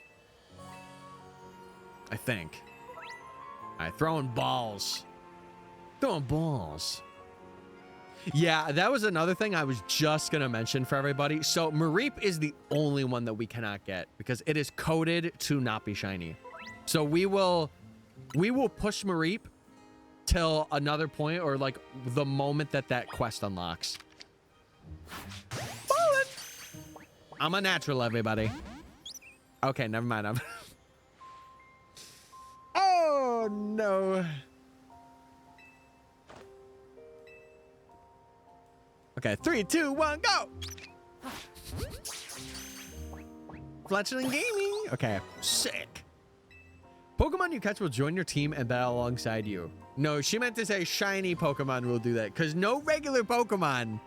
I think. All right, throwing balls. Throwing balls. Yeah, that was another thing I was just going to mention for everybody. So Mareep is the only one that we cannot get because it is coded to not be shiny. So we will push Mareep till another point or like the moment that quest unlocks. Fallen. I'm a natural, everybody. Okay, never mind. Oh, no. Okay, 3, 2, 1, go! Fletchling Gaming. Okay, sick. Pokemon you catch will join your team and battle alongside you. No, she meant to say shiny Pokemon will do that because no regular Pokemon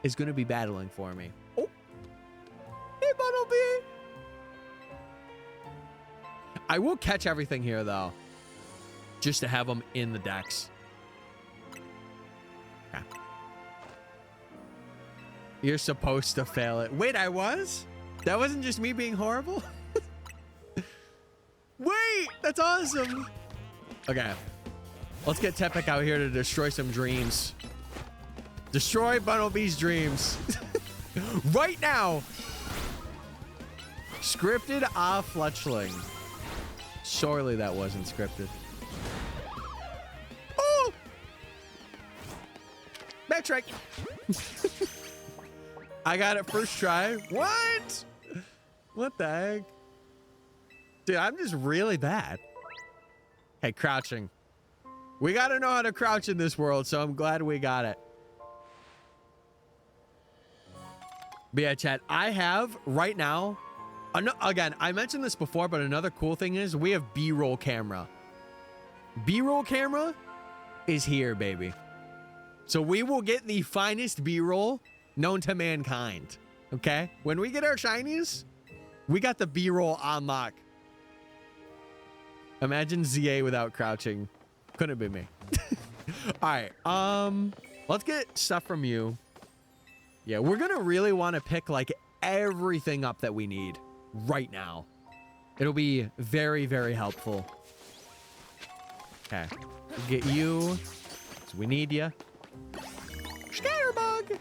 is going to be battling for me. Oh. Hey, Buttlebee. I will catch everything here though, just to have them in the decks. Okay. You're supposed to fail it. Wait, I was? That wasn't just me being horrible? Wait, that's awesome. Okay. Let's get Tepek out here to destroy some dreams. Destroy Bunnelby's dreams. Right now. Scripted Fletchling. Surely that wasn't scripted. Oh! Backtrack. I got it first try. What? What the heck? Dude, I'm just really bad. Hey, crouching. We got to know how to crouch in this world, so I'm glad we got it. But yeah, chat, I have right now, again, I mentioned this before, but another cool thing is we have B-roll camera. B-roll camera is here, baby. So we will get the finest B-roll known to mankind, okay? When we get our shinies, we got the B-roll on lock. Imagine ZA without crouching. Couldn't be me. All right, let's get stuff from you. Yeah, we're gonna really want to pick like everything up that we need right now. It'll be very, very helpful. Okay, get you. So we need you. Scatterbug.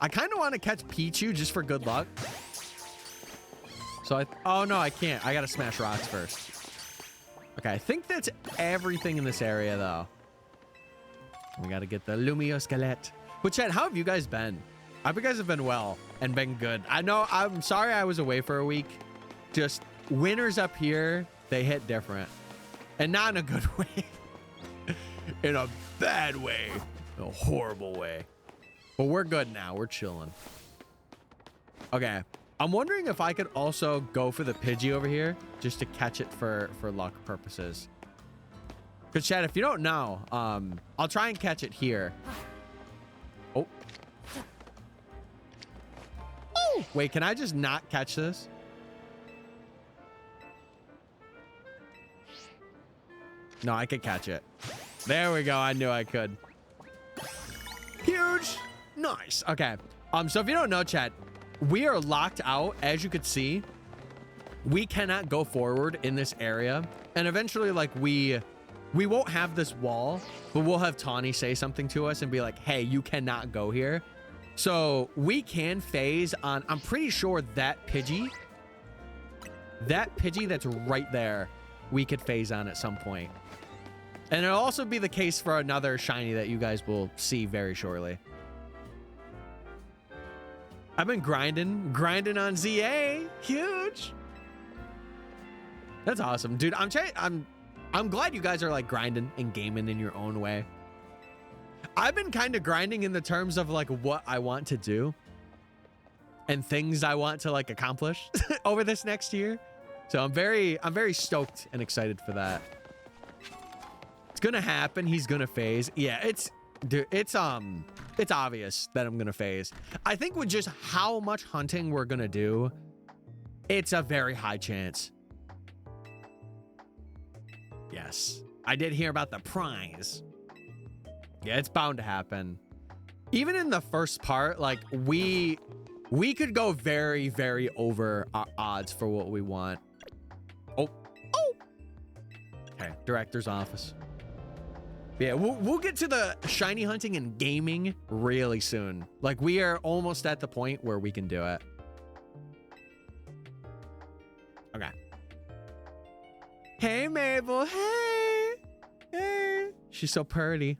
I kind of want to catch Pichu just for good luck. So oh no, I can't. I gotta smash rocks first. Okay, I think that's everything in this area though. We gotta get the Lumio Skelet. But chat, how have you guys been? I hope you guys have been well and been good. I know, I'm sorry I was away for a week. Just winters up here, they hit different. And not in a good way. In a bad way. A horrible way. But we're good now, we're chilling. Okay, I'm wondering if I could also go for the Pidgey over here just to catch it for luck purposes. Because chat, if you don't know, I'll try and catch it here. Oh. Oh! Wait, can I just not catch this? No, I could catch it. There we go. I knew I could. Huge. Nice. Okay. So if you don't know, chat, we are locked out. As you could see, we cannot go forward in this area. And eventually, like, we won't have this wall, but we'll have Tawny say something to us and be like, hey, you cannot go here. So we can phase on, I'm pretty sure that Pidgey that's right there, we could phase on at some point. And it'll also be the case for another shiny that you guys will see very shortly. I've been grinding on ZA. Huge. That's awesome, dude. I'm glad you guys are like grinding and gaming in your own way. I've been kind of grinding in the terms of like what I want to do and things I want to like accomplish over this next year. So I'm very stoked and excited for that. It's gonna happen. He's gonna phase. Yeah, it's obvious that I'm gonna phase. I think with just how much hunting we're gonna do, it's a very high chance. Yes, I did hear about the prize. Yeah, it's bound to happen. Even in the first part, like we could go very, very over our odds for what we want. Oh. Okay, director's office. Yeah, we'll get to the shiny hunting and gaming really soon. Like we are almost at the point where we can do it. Okay. Hey, Mabel. Hey. Hey. She's so pretty.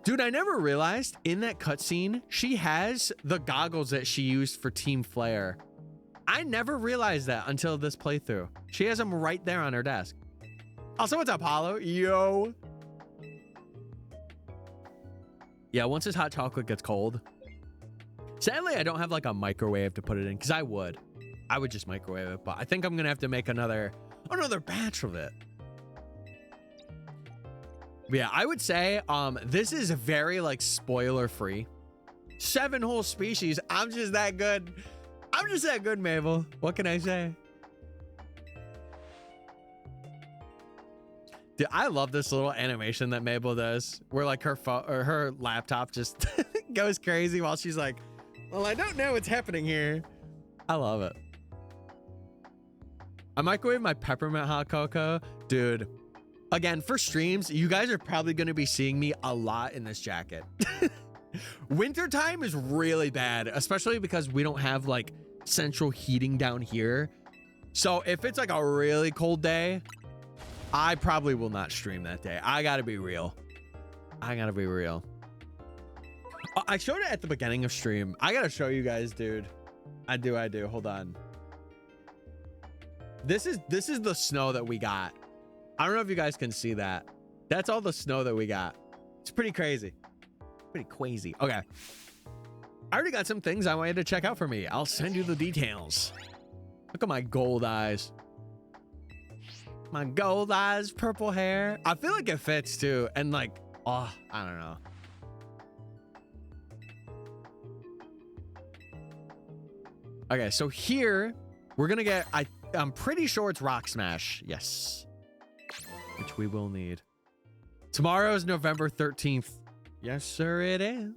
Dude, I never realized in that cutscene, she has the goggles that she used for Team Flare. I never realized that until this playthrough. She has them right there on her desk. Also, what's up, Hollow? Yo. Yeah, once this hot chocolate gets cold. Sadly, I don't have like a microwave to put it in because I would just microwave it, but I think I'm gonna have to make another batch of it. But yeah, I would say this is very like spoiler free. 7 whole species. I'm just that good. I'm just that good, Mabel. What can I say? Dude, I love this little animation that Mabel does, where like her phone or her laptop just goes crazy while she's like, "Well, I don't know what's happening here." I love it. I microwave my peppermint hot cocoa, dude. Again, for streams, you guys are probably going to be seeing me a lot in this jacket. Wintertime is really bad, especially because we don't have like central heating down here. So if it's like a really cold day, I probably will not stream that day. I gotta be real. I gotta be real. I showed it at the beginning of stream. I gotta show you guys, dude. I do. Hold on. This is the snow that we got. I don't know if you guys can see that. That's all the snow that we got. It's pretty crazy. Pretty crazy. Okay. I already got some things I wanted to check out for me. I'll send you the details. Look at my gold eyes. My gold eyes, purple hair. I feel like it fits too. And like, oh, I don't know. Okay, so here we're gonna get, I'm pretty sure it's Rock Smash. Yes. Which we will need. Tomorrow is November 13th. Yes, sir, it is.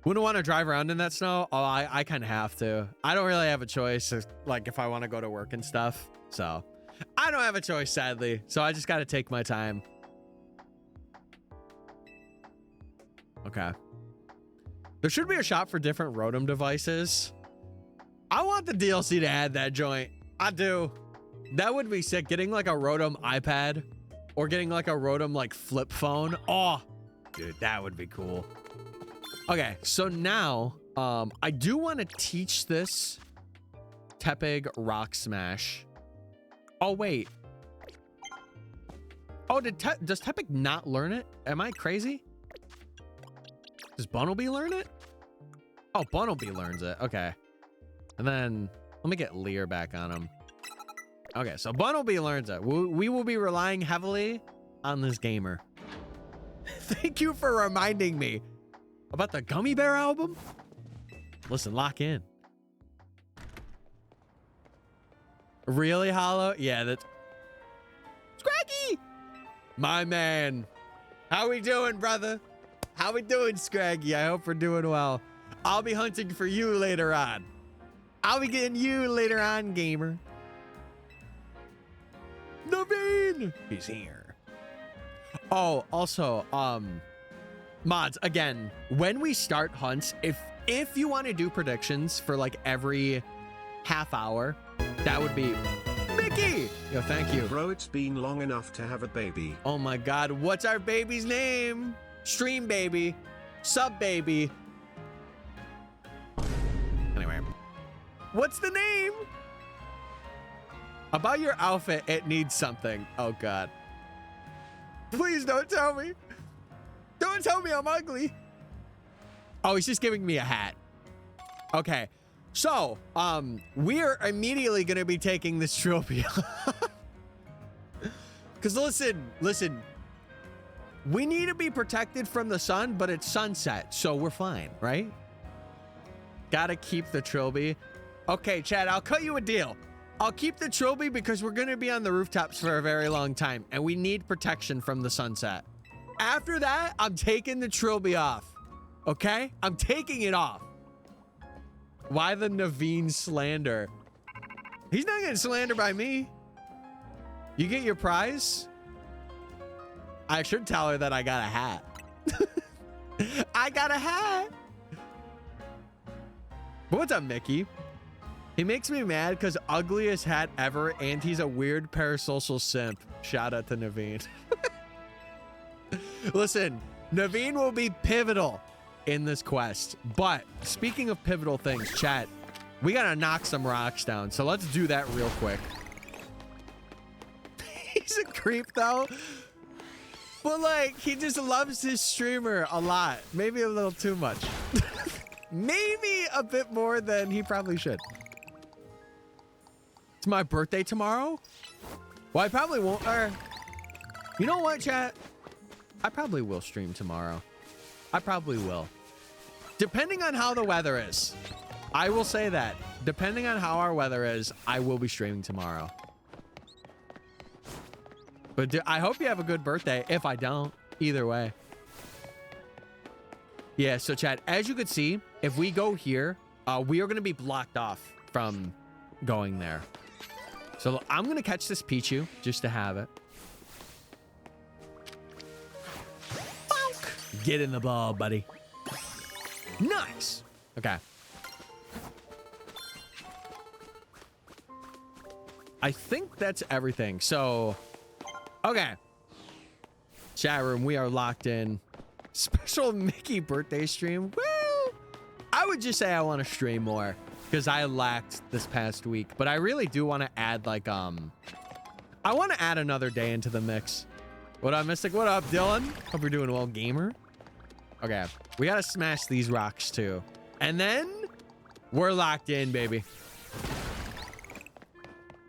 Wouldn't want to drive around in that snow. Oh, I kind of have to. I don't really have a choice, like if I want to go to work and stuff. So I don't have a choice, sadly. So I just got to take my time. Okay. There should be a shop for different Rotom devices. I want the DLC to add that joint. I do. That would be sick. Getting like a Rotom iPad or getting like a Rotom like flip phone. Oh, dude, that would be cool. Okay, so now I do want to teach this Tepig Rock Smash. Oh, wait. Oh, does Tepig not learn it? Am I crazy? Does Bunnelby learn it? Oh, Bunnelby learns it. Okay. And then let me get Leer back on him. Okay, so Bunnelby learns it. We will be relying heavily on this gamer. Thank you for reminding me about the Gummy Bear album. Listen, lock in. Really, Hollow? Yeah, that's... Scraggy! My man. How we doing, brother? How we doing, Scraggy? I hope we're doing well. I'll be hunting for you later on. I'll be getting you later on, gamer. Naveen! He's here. Oh, also, mods, again, when we start hunts, if you want to do predictions for like every half hour, that would be Mickey. Yo, thank you. Bro, it's been long enough to have a baby. Oh my God, what's our baby's name? Stream baby, sub baby. Anyway, what's the name? About your outfit, it needs something. Oh God. Please don't tell me. Don't tell me I'm ugly. Oh, he's just giving me a hat. Okay. So, we're immediately going to be taking this trophy. Because listen. We need to be protected from the sun, but it's sunset, so we're fine, right? Gotta keep the trilby. Okay, Chad, I'll cut you a deal. I'll keep the trilby because we're going to be on the rooftops for a very long time, and we need protection from the sunset. After that, I'm taking the trilby off. Okay? I'm taking it off. Why the Naveen slander? He's not getting slandered by me. You get your prize? I should tell her that I got a hat. I got a hat. But what's up, Mickey? He makes me mad because ugliest hat ever, and he's a weird parasocial simp. Shout out to Naveen. Listen, Naveen will be pivotal in this quest. But speaking of pivotal things, chat, we gotta knock some rocks down. So let's do that real quick. He's a creep though. But like, he just loves his streamer a lot. Maybe a little too much. Maybe a bit more than he probably should. It's my birthday tomorrow. Well, I probably won't. You know what, chat? I probably will stream tomorrow. I probably will. Depending on how the weather is. I will say that. Depending on how our weather is, I will be streaming tomorrow. But I hope you have a good birthday. If I don't, either way. Yeah, so chat, as you can see, if we go here, we are going to be blocked off from going there. So I'm going to catch this Pichu just to have it. Bonk. Get in the ball, buddy. Nice. Okay. I think that's everything. So, okay. Chat room, we are locked in. Special Mickey birthday stream. Well, I would just say I want to stream more because I lacked this past week, but I really do want to add like, I want to add another day into the mix. What up, Mystic? What up, Dylan? Hope you're doing well, gamer. Okay. We got to smash these rocks too. And then we're locked in, baby.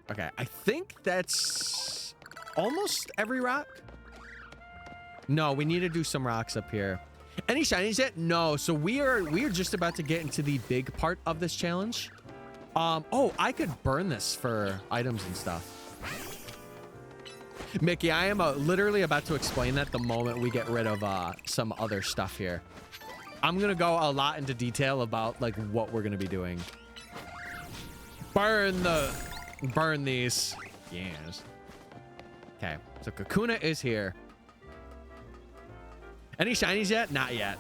Okay. I think that's almost every rock. No, we need to do some rocks up here. Any shinies yet? No. So we are just about to get into the big part of this challenge. Oh, I could burn this for items and stuff. Mickey, I am literally about to explain that the moment we get rid of some other stuff here. I'm gonna go a lot into detail about like what we're gonna be doing. Burn these. Yes. Okay. So Kakuna is here. Any shinies yet? Not yet.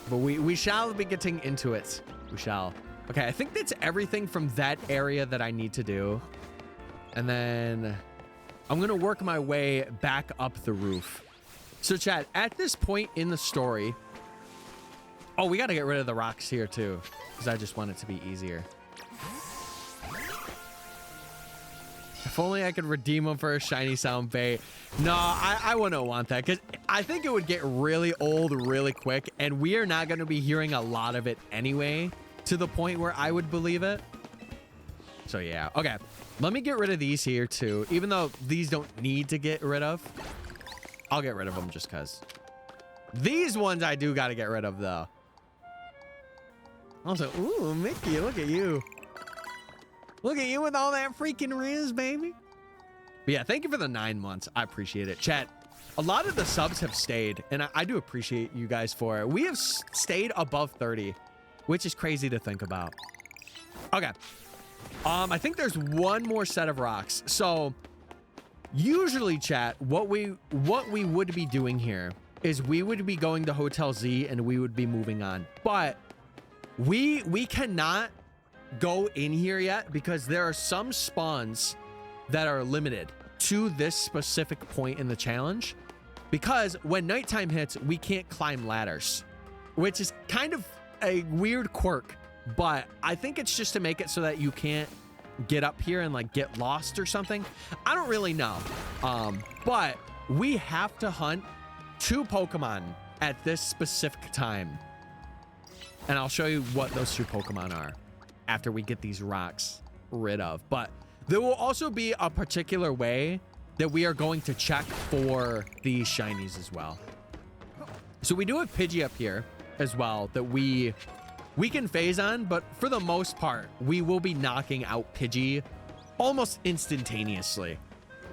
But we shall be getting into it. We shall. Okay, I think that's everything from that area that I need to do. And then I'm going to work my way back up the roof. So chat, at this point in the story... Oh, we got to get rid of the rocks here too. Because I just want it to be easier. If only I could redeem them for a shiny sound bait. No, I wouldn't want that because I think it would get really old really quick and we are not going to be hearing a lot of it anyway to the point where I would believe it. So yeah, okay. Let me get rid of these here too. Even though these don't need to get rid of, I'll get rid of them just because. These ones I do got to get rid of though. Also, ooh, Mickey, look at you. Look at you with all that freaking riz, baby. But yeah, thank you for the 9 months. I appreciate it. Chat, a lot of the subs have stayed, and I do appreciate you guys for it. We have stayed above 30, which is crazy to think about. Okay. I think there's one more set of rocks. So usually, chat, what we would be doing here is we would be going to Hotel Z and we would be moving on. But we cannot go in here yet because there are some spawns that are limited to this specific point in the challenge because when nighttime hits we can't climb ladders, which is kind of a weird quirk, but I think it's just to make it so that you can't get up here and like get lost or something. I don't really know, but we have to hunt 2 Pokemon at this specific time, and I'll show you what those 2 Pokemon are after we get these rocks rid of. But there will also be a particular way that we are going to check for these shinies as well. So we do have Pidgey up here as well that we can phase on, but for the most part, we will be knocking out Pidgey almost instantaneously.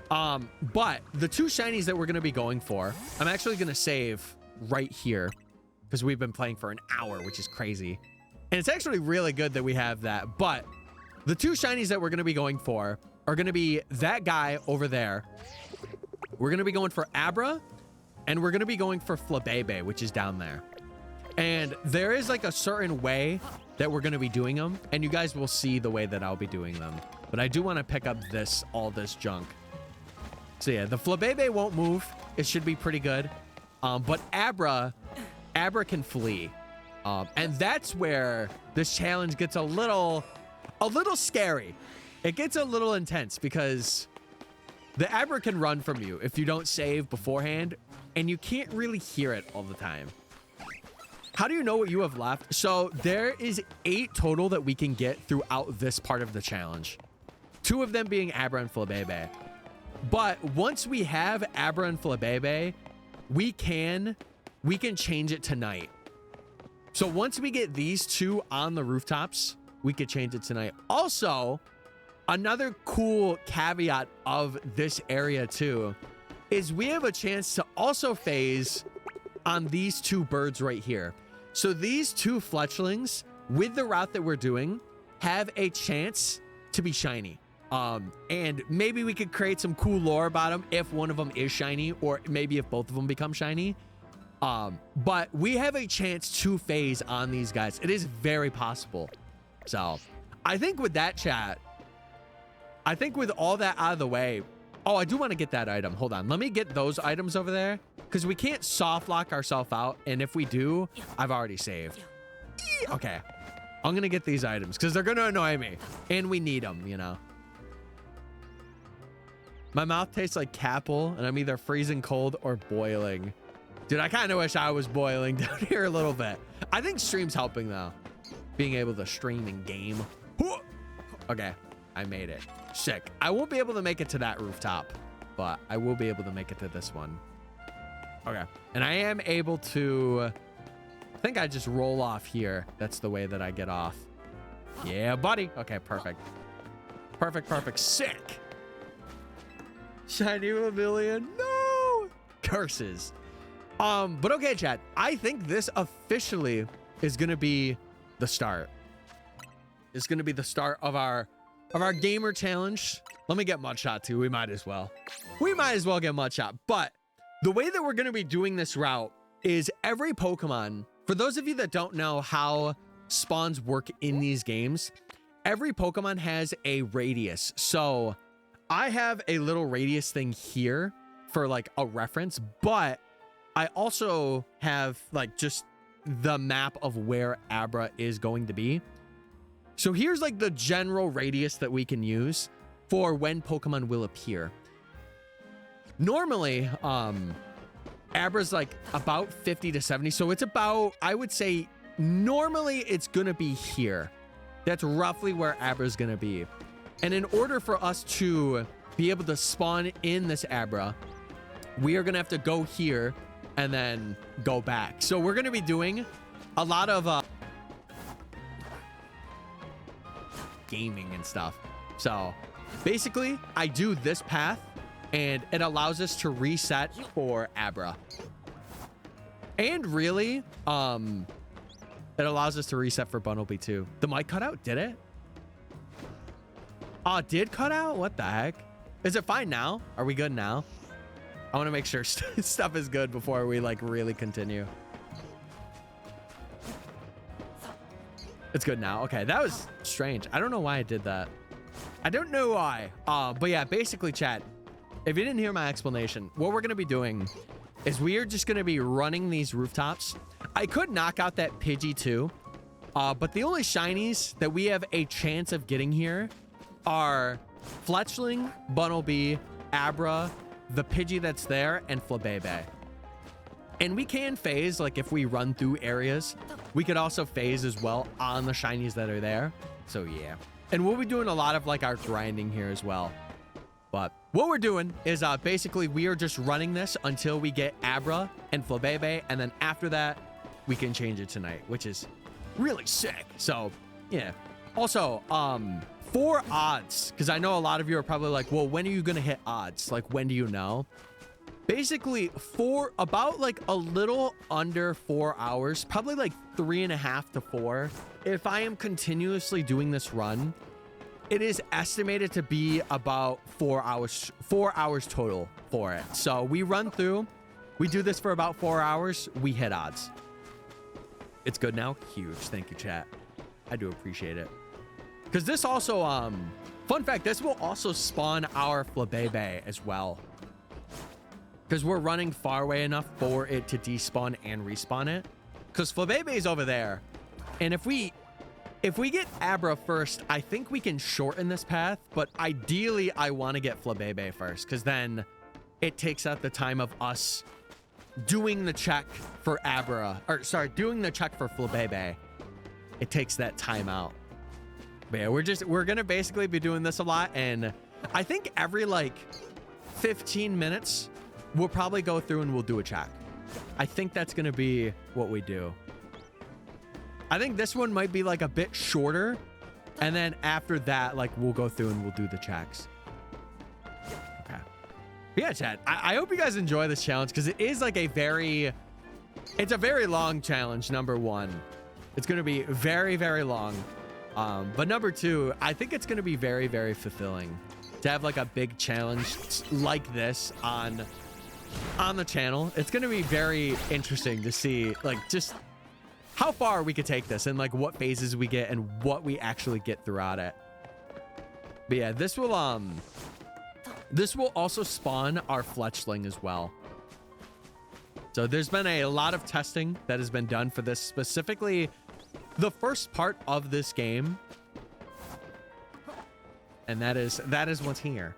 But the 2 shinies that we're going to be going for, I'm actually going to save right here because we've been playing for an hour, which is crazy. And it's actually really good that we have that. But the 2 shinies that we're going to be going for are going to be that guy over there. We're going to be going for Abra, and we're going to be going for Flabebe, which is down there. And there is like a certain way that we're going to be doing them, and you guys will see the way that I'll be doing them. But I do want to pick up all this junk. So yeah, the Flabebe won't move. It should be pretty good. But Abra can flee. And that's where this challenge gets a little scary. It gets a little intense because the Abra can run from you if you don't save beforehand, and you can't really hear it all the time. How do you know what you have left? So there is 8 total that we can get throughout this part of the challenge. 2 of them being Abra and Flabebe. But once we have Abra and Flabebe, we can change it tonight. So once we get these 2 on the rooftops, we could change it tonight. Also, another cool caveat of this area too is we have a chance to also phase on these two birds right here. So these two fletchlings with the route that we're doing have a chance to be shiny. And maybe we could create some cool lore about them if one of them is shiny, or maybe if both of them become shiny. But we have a chance to phase on these guys. It is very possible. So I think with that, chat, I think with all that out of the way, oh, I do want to get that item. Hold on. Let me get those items over there because we can't soft lock ourselves out. And if we do, I've already saved. Okay. I'm going to get these items because they're going to annoy me and we need them, you know. My mouth tastes like Capel and I'm either freezing cold or boiling. Dude, I kind of wish I was boiling down here a little bit. I think stream's helping though. Being able to stream in game. Okay, I made it. Sick. I won't be able to make it to that rooftop, but I will be able to make it to this one. Okay, and I am able to, I think I just roll off here. That's the way that I get off. Yeah, buddy. Okay, perfect. Perfect, perfect. Sick. Shiny Pavilion. No. Curses. But okay, chat. I think this officially is going to be the start. It's going to be the start of our gamer challenge. Let me get Mudshot too. We might as well. We might as well get Mudshot. But the way that we're going to be doing this route is every Pokemon, for those of you that don't know how spawns work in these games, every Pokemon has a radius. So I have a little radius thing here for like a reference, but I also have like just the map of where Abra is going to be. So here's like the general radius that we can use for when Pokemon will appear. Normally, Abra's like about 50 to 70. So it's about, I would say, normally it's going to be here. That's roughly where Abra's going to be. And in order for us to be able to spawn in this Abra, we are going to have to go here and then go back. So we're going to be doing a lot of gaming and stuff. So basically I do this path and it allows us to reset for Abra. And really, it allows us to reset for Bunnelby too. The mic cut out? Did it? Oh, it did cut out? What the heck? Is it fine now? Are we good now? I want to make sure stuff is good before we like really continue. It's good now. Okay, that was strange. I don't know why I did that. I don't know why. But yeah, basically, chat, if you didn't hear my explanation, what we're going to be doing is we are just going to be running these rooftops. I could knock out that Pidgey too, but the only shinies that we have a chance of getting here are Fletchling, Bunnelby, Abra, the Pidgey that's there, and Flabebe. And we can phase, like if we run through areas, we could also phase as well on the shinies that are there. So yeah. And we'll be doing a lot of like our grinding here as well. But what we're doing is basically we are just running this until we get Abra and Flabebe. And then after that, we can change it tonight, which is really sick. So yeah. Also, for odds, because I know a lot of you are probably like, well, when are you going to hit odds? Like, when do you know? Basically, for about like a little under 4 hours, probably like 3.5 to 4, if I am continuously doing this run, it is estimated to be about 4 hours total for it. So we run through, we do this for about 4 hours, we hit odds. It's good now. Huge. Thank you, chat. I do appreciate it. Because this also, fun fact, this will also spawn our Flabebe as well. Because we're running far away enough for it to despawn and respawn it. Because Flabebe is over there. And if we get Abra first, I think we can shorten this path. But ideally, I want to get Flabebe first. Because then it takes out the time of us doing the check for Abra. Or sorry, doing the check for Flabebe. It takes that time out. But yeah, we're going to basically be doing this a lot. And I think every like 15 minutes, we'll probably go through and we'll do a check. I think that's going to be what we do. I think this one might be like a bit shorter. And then after that, like we'll go through and we'll do the checks. Okay. But yeah, chat, I hope you guys enjoy this challenge because it is like it's a very long challenge. Number one, it's going to be very, very long. But number two, I think it's going to be very, very fulfilling to have like a big challenge like this on the channel. It's going to be very interesting to see like just how far we could take this and like what phases we get and what we actually get throughout it. But yeah, this will also spawn our fletchling as well. So there's been a lot of testing that has been done for this, specifically the first part of this game. And that is what's here.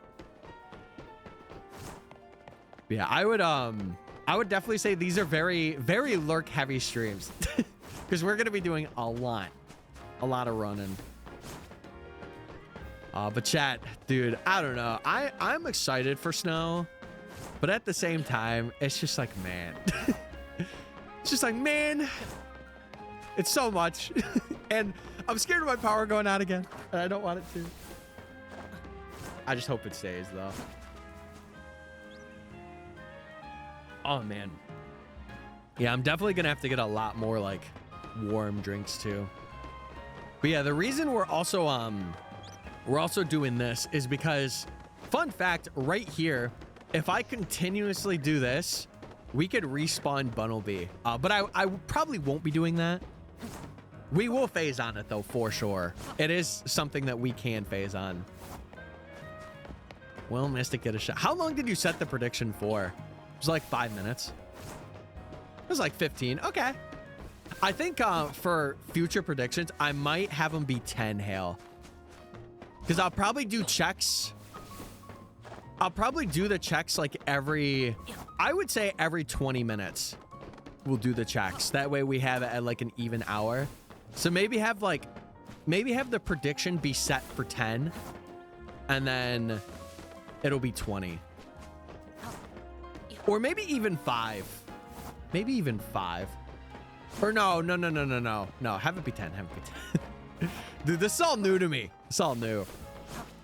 Yeah, I would definitely say these are very, very lurk heavy streams because we're going to be doing a lot of running. But chat, dude, I don't know. I'm excited for snow, but at the same time, it's just like, man, it's just like, man, it's so much. And I'm scared of my power going out again. And I don't want it to. I just hope it stays though. Oh man. Yeah, I'm definitely gonna have to get a lot more like warm drinks too. But yeah, the reason we're also doing this is because, fun fact right here, if I continuously do this, we could respawn Bunnelby. But I probably won't be doing that. We will phase on it though, for sure. It is something that we can phase on. Well, Mystic, get a shot. How long did you set the prediction for? It was like 5 minutes. It was like 15. Okay. I think for future predictions, I might have them be 10, Hale. Because I'll probably do checks. I'll probably do the checks like I would say every 20 minutes. We'll do the checks. That way we have it at like an even hour. So maybe have the prediction be set for 10. And then it'll be 20. Or maybe even 5. Maybe even 5. Or no. No, have it be 10. Have it be 10. Dude, this is all new to me. It's all new.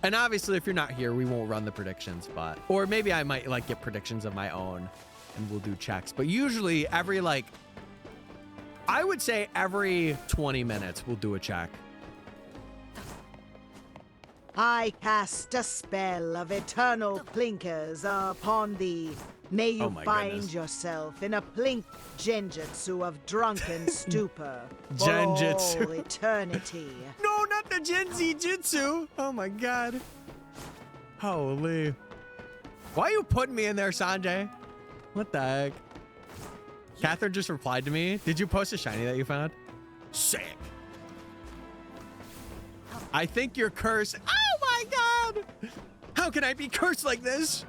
And obviously, if you're not here, we won't run the predictions, but... Or maybe I might, like, get predictions of my own, and we'll do checks. But usually, every, like... I would say every 20 minutes, we'll do a check. I cast a spell of eternal plinkers upon thee. May you find yourself in a plink genjutsu of drunken stupor for Genjutsu. all eternity. No, not the Gen Z Jutsu. Oh my god. Holy. Why are you putting me in there, Sanjay? What the heck? Catherine just replied to me. Did you post a shiny that you found? Sick. I think you're cursed. Oh my god. How can I be cursed like this?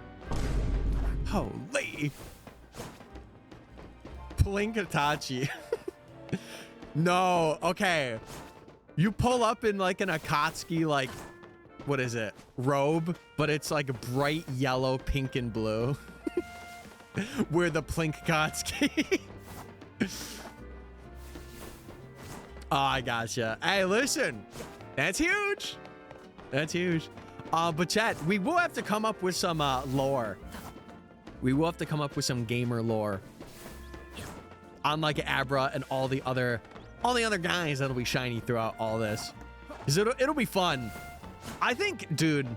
Holy. Plinkatachi. No. Okay. You pull up in like an Akatsuki, like, what is it? Robe, but it's like bright yellow, pink, and blue. We're the Plinkatsuki. Oh, I gotcha. Hey, listen. That's huge. That's huge. But chat, we will have to come up with some lore. We will have to come up with some gamer lore on like Abra and all the other guys that'll be shiny throughout all this. 'Cause it'll be fun. I think, dude,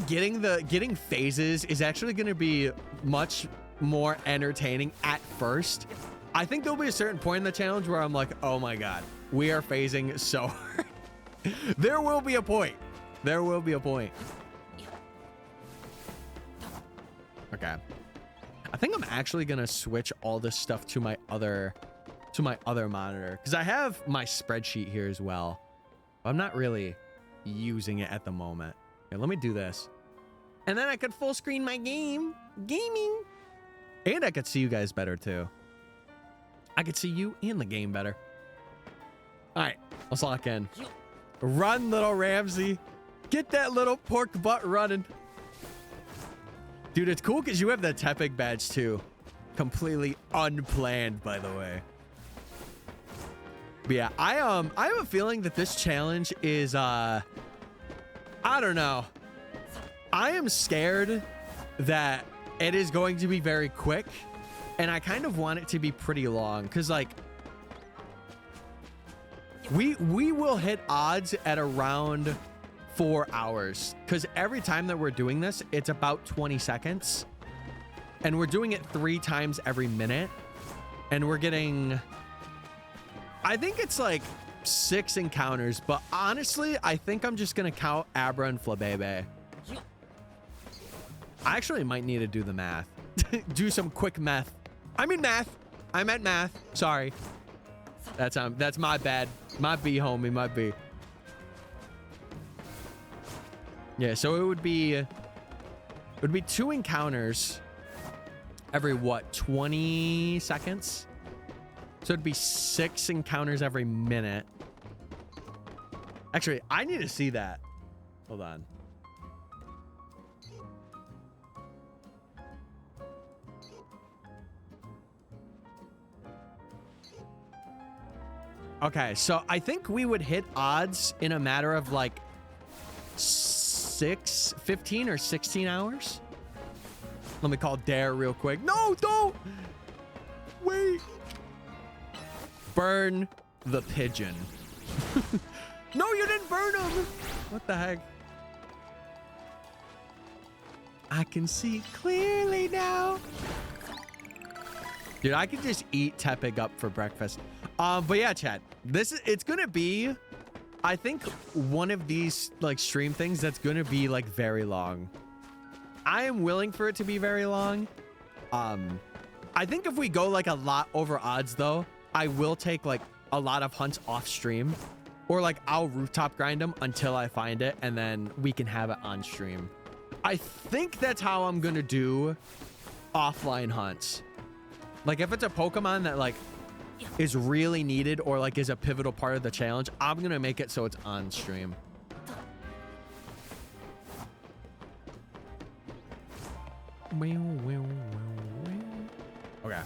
getting phases is actually going to be much more entertaining at first. I think there'll be a certain point in the challenge where I'm like, oh my god, we are phasing so hard. There will be a point. There will be a point. Okay. I think I'm actually gonna switch all this stuff to my other monitor because I have my spreadsheet here as well. I'm not really using it at the moment. Here, let me do this. And then I could full screen my gaming. And I could see you guys better too. I could see you in the game better. All right, let's lock in. Run, little Ramsey. Get that little pork butt running. Dude, it's cool because you have the Tepig badge too. Completely unplanned, by the way. But yeah, I have a feeling that this challenge is I don't know. I am scared that it is going to be very quick, and I kind of want it to be pretty long because like we will hit odds at around 4 hours because every time that we're doing this, it's about 20 seconds, and we're doing it 3 times every minute, and we're getting, I think it's like 6 encounters, but honestly, I think I'm just gonna count Abra and Flabebe. I actually might need to do the math. Do some quick math. I mean math. I meant math. Sorry. That's my bad. My B, homie. My B. Yeah, so it would be 2 encounters every what, 20 seconds? So it'd be 6 encounters every minute. Actually, I need to see that. Hold on. Okay, so I think we would hit odds in a matter of like 15 or 16 hours. Let me call Dare real quick. No, don't! Wait. Burn the pigeon. No, you didn't burn him! What the heck? I can see clearly now. Dude, I could just eat Tepig up for breakfast. But yeah, chat, it's gonna be, I think, one of these like stream things that's gonna be like very long. I am willing for it to be very long. I think if we go like a lot over odds though, I will take like a lot of hunts off stream, or like I'll rooftop grind them until I find it, and then we can have it on stream. I think that's how I'm gonna do offline hunts. Like if it's a Pokemon that like is really needed or like is a pivotal part of the challenge, I'm gonna make it so it's on stream. Okay.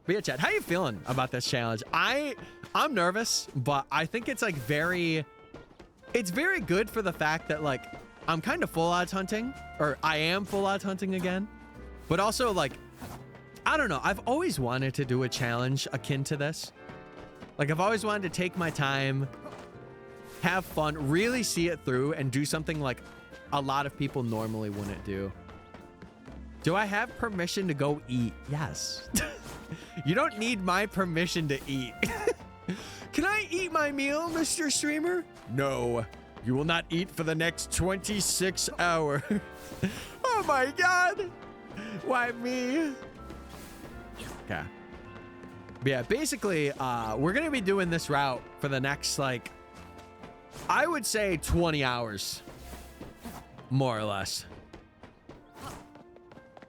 But yeah, chat, how you feeling about this challenge? I'm nervous, but I think it's like it's very good for the fact that like I'm kind of full odds hunting, or I am full odds hunting again, but also like, I don't know. I've always wanted to do a challenge akin to this. Like I've always wanted to take my time, have fun, really see it through, and do something like a lot of people normally wouldn't do. Do I have permission to go eat? Yes. You don't need my permission to eat. Can I eat my meal, Mr. Streamer? No. You will not eat for the next 26 hours. Oh my God. Why me? Okay. But yeah, basically, we're going to be doing this route for the next, like, I would say 20 hours. More or less.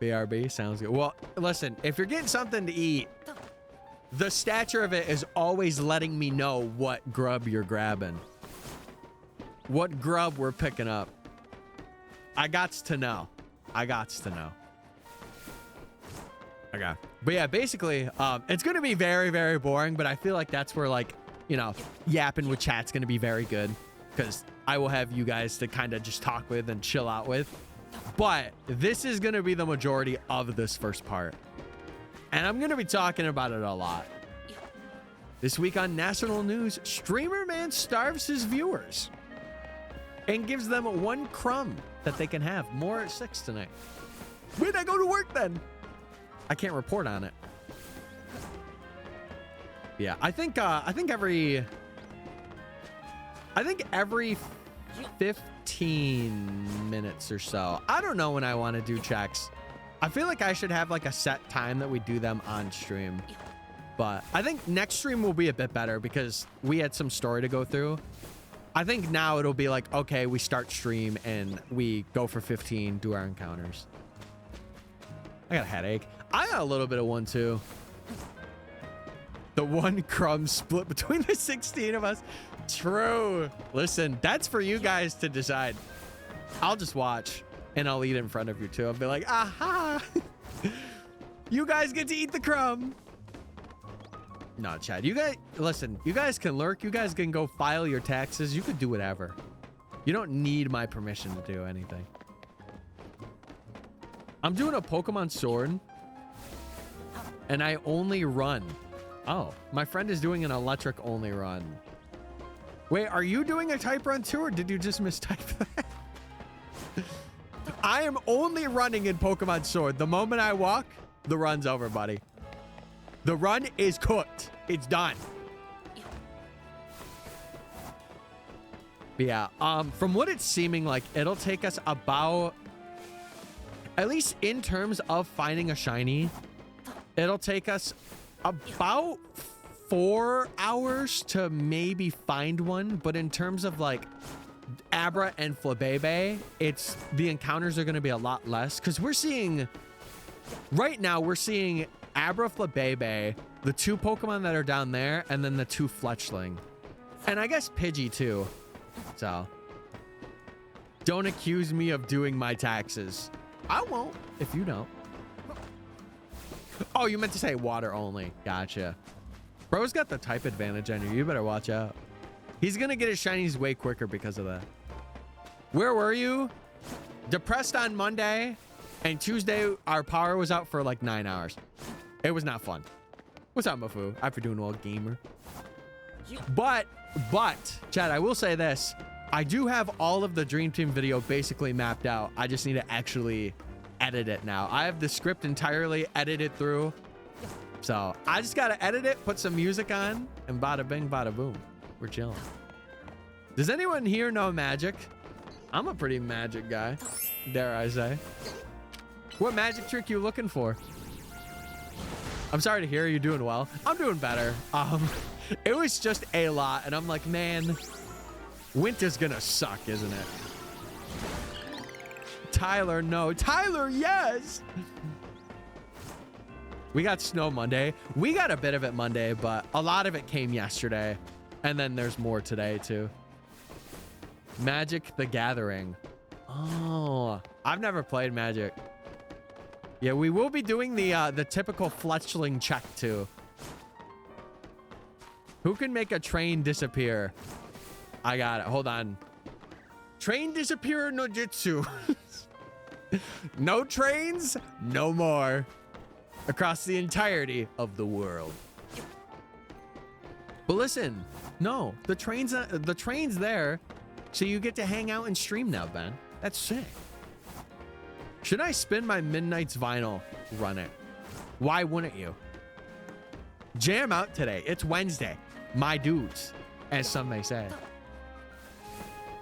BRB sounds good. Well, listen, if you're getting something to eat, the stature of it is always letting me know what grub you're grabbing. What grub we're picking up. I gots to know. I gots to know. Okay. But yeah, basically, it's going to be very, very boring, but I feel like that's where, like, you know, yapping with chat's going to be very good, because I will have you guys to kind of just talk with and chill out with. But this is going to be the majority of this first part, and I'm going to be talking about it a lot. This week on national news, streamer man starves his viewers and gives them 1 crumb that they can have. More at 6 tonight. Where'd I go to work then? I can't report on it. Yeah, I think every 15 minutes or so. I don't know when I want to do checks. I feel like I should have like a set time that we do them on stream. But I think next stream will be a bit better because we had some story to go through. I think now it'll be like, okay, we start stream and we go for 15, do our encounters. I got a headache. I got a little bit of one too. The 1 crumb split between the 16 of us. True. Listen, that's for you guys to decide. I'll just watch and I'll eat in front of you too. I'll be like, aha. You guys get to eat the crumb. No, Chad, you guys, listen, you guys can lurk. You guys can go file your taxes. You could do whatever. You don't need my permission to do anything. I'm doing a Pokemon Sword, and I only run. Oh, my friend is doing an electric only run. Wait, are you doing a type run too, or did you just mistype that? I am only running in Pokemon Sword. The moment I walk, the run's over, buddy. The run is cooked. It's done. But yeah, from what it's seeming like, it'll take us about, at least in terms of finding a shiny, it'll take us about 4 hours to maybe find one. But in terms of like Abra and Flabebe, it's, the encounters are going to be a lot less, because we're seeing, right now we're seeing Abra, Flabebe, the 2 Pokemon that are down there, and then the 2 Fletchling, and I guess Pidgey too. So don't accuse me of doing my taxes. I won't if you don't. Oh, you meant to say water only. Gotcha. Bro's got the type advantage on you. You better watch out. He's gonna get his shinies way quicker because of that. Where were you? Depressed on Monday, and Tuesday our power was out for like 9 hours. It was not fun. What's up, Mafu? I'm for doing well, gamer. But, Chad, I will say this. I do have all of the Dream Team video basically mapped out. I just need to actually edit it now. I have the script entirely edited through. So I just got to edit it, put some music on, and bada bing, bada boom. We're chilling. Does anyone here know magic? I'm a pretty magic guy, dare I say. What magic trick you looking for? I'm sorry to hear you're doing well. I'm doing better. It was just a lot, and I'm like, man, winter's gonna suck, isn't it? Tyler, no. Tyler, yes! We got snow Monday. We got a bit of it Monday, but a lot of it came yesterday. And then there's more today, too. Magic the Gathering. Oh, I've never played Magic. Yeah, we will be doing the typical Fletchling check, too. Who can make a train disappear? I got it. Hold on. Train disappear no jutsu. No trains, no more. Across the entirety of the world. But listen, no, the train's there, so you get to hang out and stream now, Ben. That's sick. Should I spin my Midnight's vinyl? Run it. Why wouldn't you? Jam out today. It's Wednesday. My dudes, as some may say.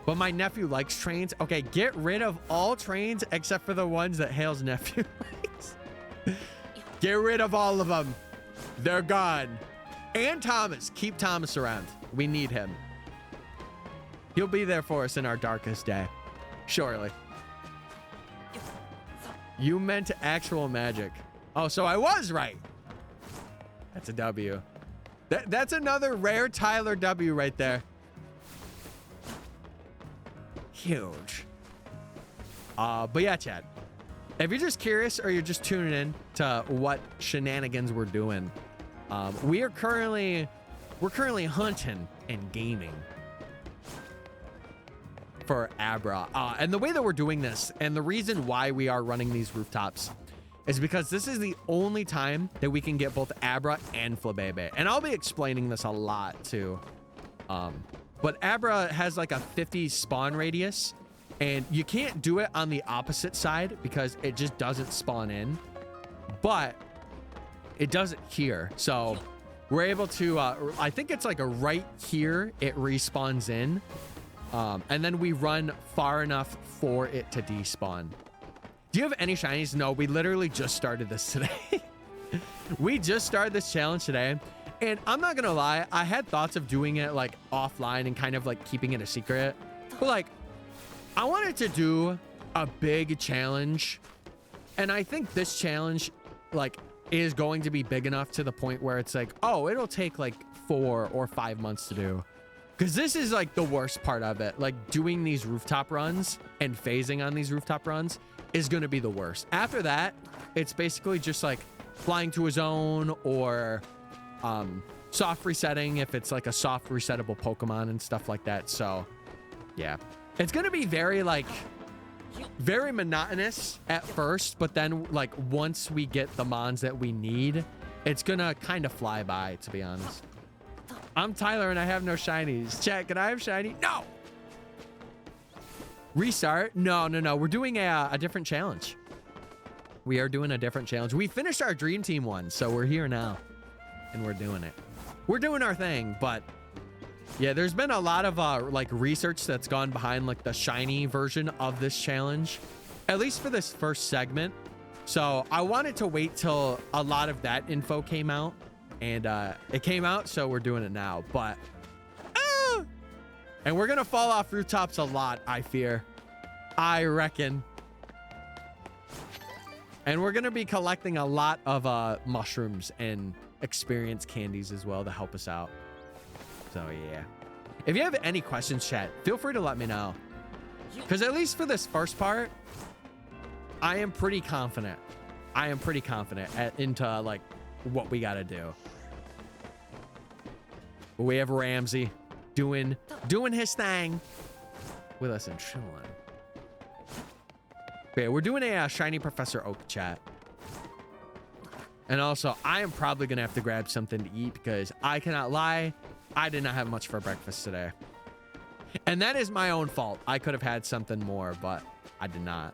But my nephew likes trains. Okay, get rid of all trains except for the ones that Hale's nephew likes. Get rid of all of them. They're gone. And Thomas. Keep Thomas around. We need him. He'll be there for us in our darkest day. Surely. You meant actual magic. Oh, so I was right. That's a W. That's another rare Tyler W right there. Huge. But yeah, Chad. If you're just curious or you're just tuning in to what shenanigans we're doing, we're currently hunting and gaming for Abra. And the way that we're doing this, and the reason why we are running these rooftops, is because this is the only time that we can get both Abra and Flabebe. And I'll be explaining this a lot too. But Abra has like a 50 spawn radius, and you can't do it on the opposite side because it just doesn't spawn in, but it does it here. So we're able to, I think it's like a right here, it respawns in. And then we run far enough for it to despawn. Do you have any shinies? No, we literally just started this today. We just started this challenge today. And I'm not gonna lie, I had thoughts of doing it like offline and kind of like keeping it a secret. But like, I wanted to do a big challenge. And I think this challenge like is going to be big enough to the point where it's like, oh, it'll take like 4 or 5 months to do. Because this is like the worst part of it. Like doing these rooftop runs and phasing on these rooftop runs is going to be the worst. After that, it's basically just like flying to a zone or soft resetting if it's like a soft resettable Pokemon and stuff like that. So yeah, it's going to be very like very monotonous at first, but then like once we get the mons that we need, it's gonna kind of fly by, to be honest. I'm Tyler and I have no shinies. Chat, can I have shiny? No. Restart? No. We're doing a different challenge. We are doing a different challenge. We finished our dream team one, so we're here now and we're doing it. We're doing our thing, but yeah, there's been a lot of like research that's gone behind like the shiny version of this challenge, at least for this first segment. So I wanted to wait till a lot of that info came out, and it came out, so we're doing it now. But and we're gonna fall off rooftops a lot, I fear. I reckon. And we're gonna be collecting a lot of mushrooms and experience candies as well to help us out. So yeah, if you have any questions, chat, feel free to let me know, because at least for this first part, I am pretty confident. Into like what we gotta do. We have Ramsey doing his thing with us and chilling. Okay, we're doing a shiny Professor Oak chat. And also, I am probably gonna have to grab something to eat because I cannot lie, I did not have much for breakfast today. And that is my own fault. I could have had something more, but I did not.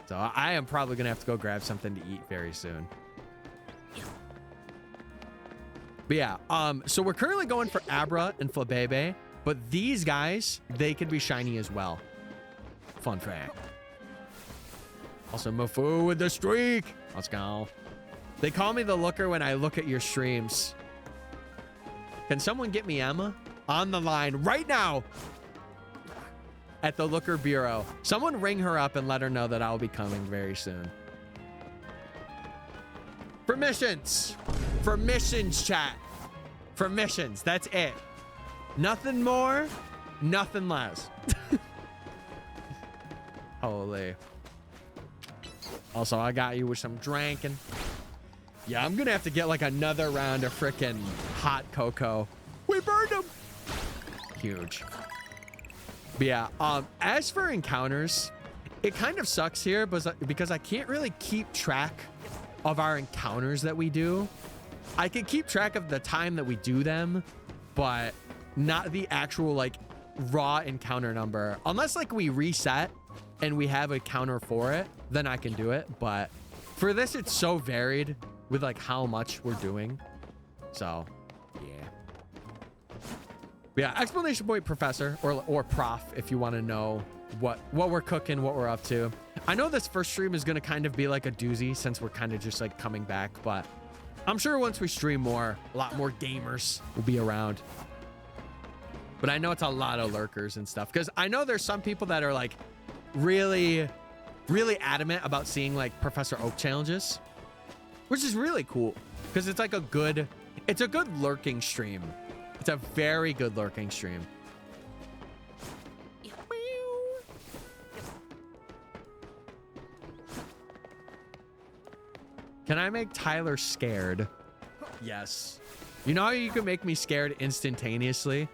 So I am probably gonna have to go grab something to eat very soon. But yeah, so we're currently going for Abra and Flabebe, but these guys, they could be shiny as well. Fun fact. Also, Mafu with the streak. Let's go. They call me the looker when I look at your streams. Can someone get me Emma on the line right now at the Looker Bureau? Someone ring her up and let her know that I'll be coming very soon. For missions. For missions, chat. For missions. That's it. Nothing more, nothing less. Holy. Also, I got you with some drinking. Yeah, I'm gonna have to get like another round of frickin' hot cocoa. We burned him. Huge. But yeah, as for encounters, it kind of sucks here because I can't really keep track of our encounters that we do. I can keep track of the time that we do them, but not the actual like raw encounter number. Unless like we reset and we have a counter for it, then I can do it. But for this, it's so varied with like how much we're doing. So yeah. Yeah, explanation point professor or prof if you want to know what we're cooking, what we're up to. I know this first stream is going to kind of be like a doozy since we're kind of just like coming back, but I'm sure once we stream more, a lot more gamers will be around. But I know it's a lot of lurkers and stuff because I know there's some people that are like really adamant about seeing like Professor Oak challenges, which is really cool because it's like it's a good lurking stream. It's a very good lurking stream. Can I make Tyler scared? Yes. You know how you can make me scared instantaneously?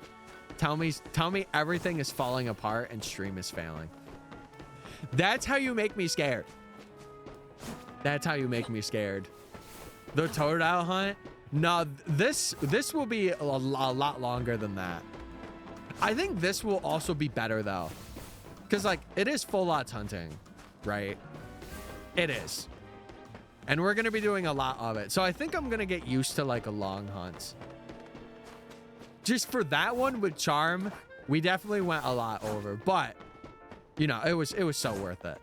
Tell me everything is falling apart and stream is failing. That's how you make me scared. That's how you make me scared. The Totodile hunt? No, this will be a lot longer than that. I think this will also be better though. Because like it is full lots hunting, right? It is. And we're going to be doing a lot of it. So I think I'm going to get used to like a long hunt. Just for that one with Charm, we definitely went a lot over. But, you know, it was so worth it.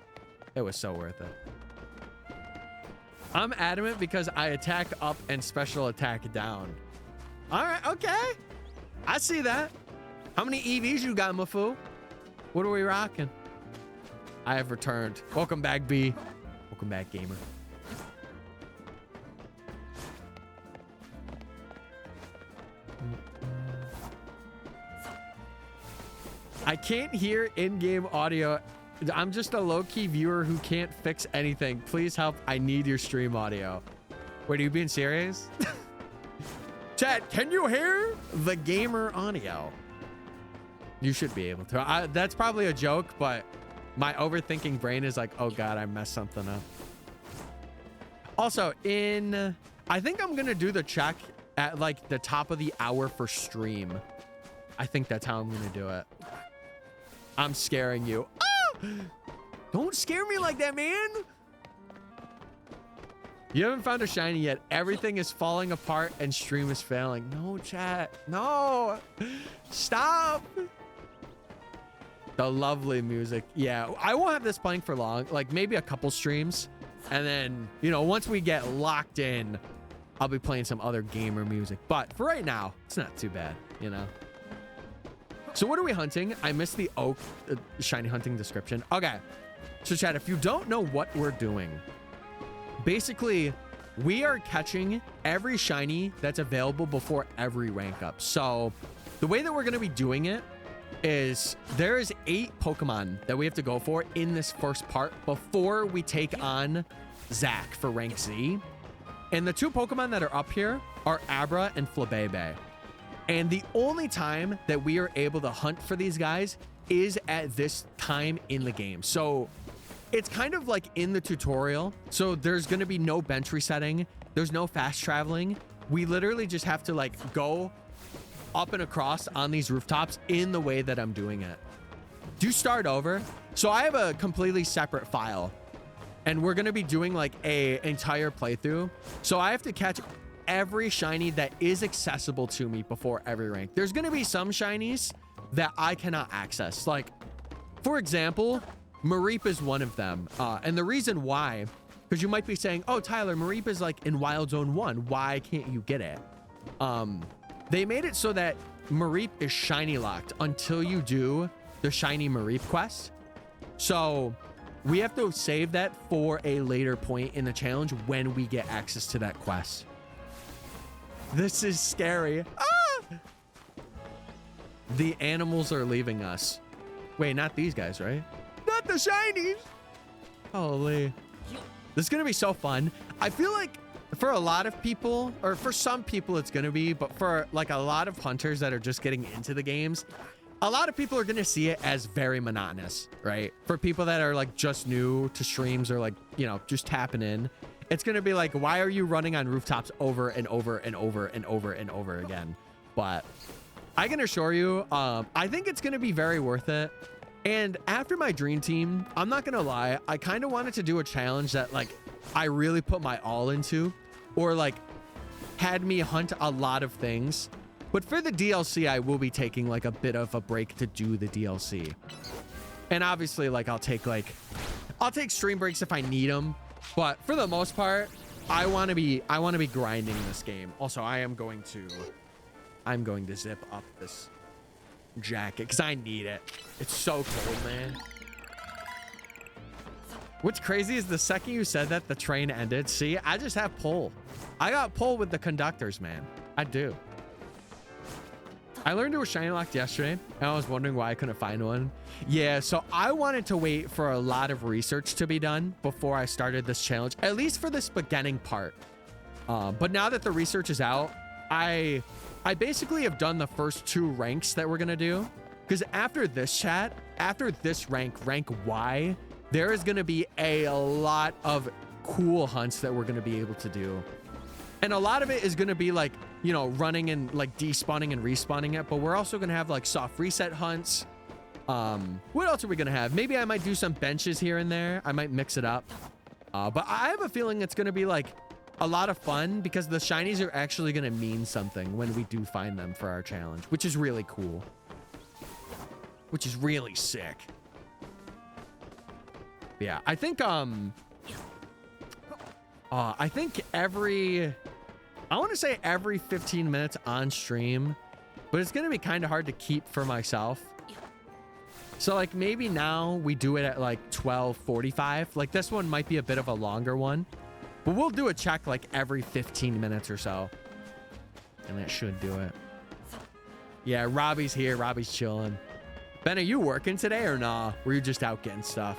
It was so worth it. I'm adamant because I attack up and special attack down. All right, okay. I see that. How many EVs you got, Mafu? What are we rocking? I have returned. Welcome back, B. Welcome back, gamer. I can't hear in-game audio. I'm just a low-key viewer who can't fix anything. Please help. I need your stream audio. Wait, are you being serious? Chat, can you hear the gamer audio? You should be able to. That's probably a joke, but My overthinking brain is like, oh God, I messed something up. Also, I think I'm gonna do the check at like the top of the hour for stream. I think that's how I'm gonna do it. I'm scaring you. Oh! Don't scare me like that, man. You haven't found a shiny yet. Everything is falling apart and stream is failing. No, chat. No. Stop. The lovely music. Yeah, I won't have this playing for long. Like maybe a couple streams. And then, you know, once we get locked in, I'll be playing some other gamer music. But for right now, it's not too bad, you know? So what are we hunting? I missed the oak shiny hunting description. Okay. So chat, if you don't know what we're doing, basically we are catching every shiny that's available before every rank up. So the way that we're going to be doing it is there is 8 Pokemon that we have to go for in this first part before we take on Zach for rank Z. And the 2 Pokemon that are up here are Abra and Flabebe. And the only time that we are able to hunt for these guys is at this time in the game. So it's kind of like in the tutorial. So there's going to be no bench resetting. There's no fast traveling. We literally just have to like go up and across on these rooftops in the way that I'm doing it. Do start over. So I have a completely separate file and we're going to be doing like a entire playthrough. So I have to catch every shiny that is accessible to me before every rank. There's going to be some shinies that I cannot access. Like, for example, Mareep is one of them. And the reason why, because you might be saying, oh, Tyler, Mareep is like in Wild Zone 1. Why can't you get it? They made it so that Mareep is shiny locked until you do the shiny Mareep quest. So we have to save that for a later point in the challenge when we get access to that quest. This is scary. Ah! The animals are leaving us. Wait, not these guys, right? Not the shinies. Holy. This is going to be so fun. I feel like for a lot of people, or for some people it's going to be, but for like a lot of hunters that are just getting into the games, a lot of people are going to see it as very monotonous, right? For people that are like just new to streams or like, you know, just tapping in, it's going to be like, why are you running on rooftops over and over and over and over and over again? But I can assure you, I think it's going to be very worth it. And after my dream team, I'm not going to lie, I kind of wanted to do a challenge that like I really put my all into, or like had me hunt a lot of things. But for the DLC, I will be taking like a bit of a break to do the DLC. And obviously like I'll take stream breaks if I need them. But for the most part, I want to be grinding this game. Also, I'm going to zip up this jacket because I need it. It's so cold, man. What's crazy is the second you said that, the train ended. See, I just have pull. I got pull with the conductors, man. I do. I learned it was shiny locked yesterday, and I was wondering why I couldn't find one. Yeah, so I wanted to wait for a lot of research to be done before I started this challenge, at least for this beginning part. But now that the research is out, I basically have done the first 2 ranks that we're gonna do. Because after this chat, after this rank Y, there is gonna be a lot of cool hunts that we're gonna be able to do. And a lot of it is going to be like, you know, running and like despawning and respawning it. But we're also going to have like soft reset hunts. What else are we going to have? Maybe I might do some benches here and there. I might mix it up. But I have a feeling it's going to be like a lot of fun because the shinies are actually going to mean something when we do find them for our challenge, which is really cool. Which is really sick. Yeah, I think I want to say every 15 minutes on stream, but it's going to be kind of hard to keep for myself. So like maybe now we do it at like 12:45. Like this one might be a bit of a longer one, but we'll do a check like every 15 minutes or so. And that should do it. Yeah, Robbie's here. Robbie's chilling. Ben, are you working today or nah? Were you just out getting stuff?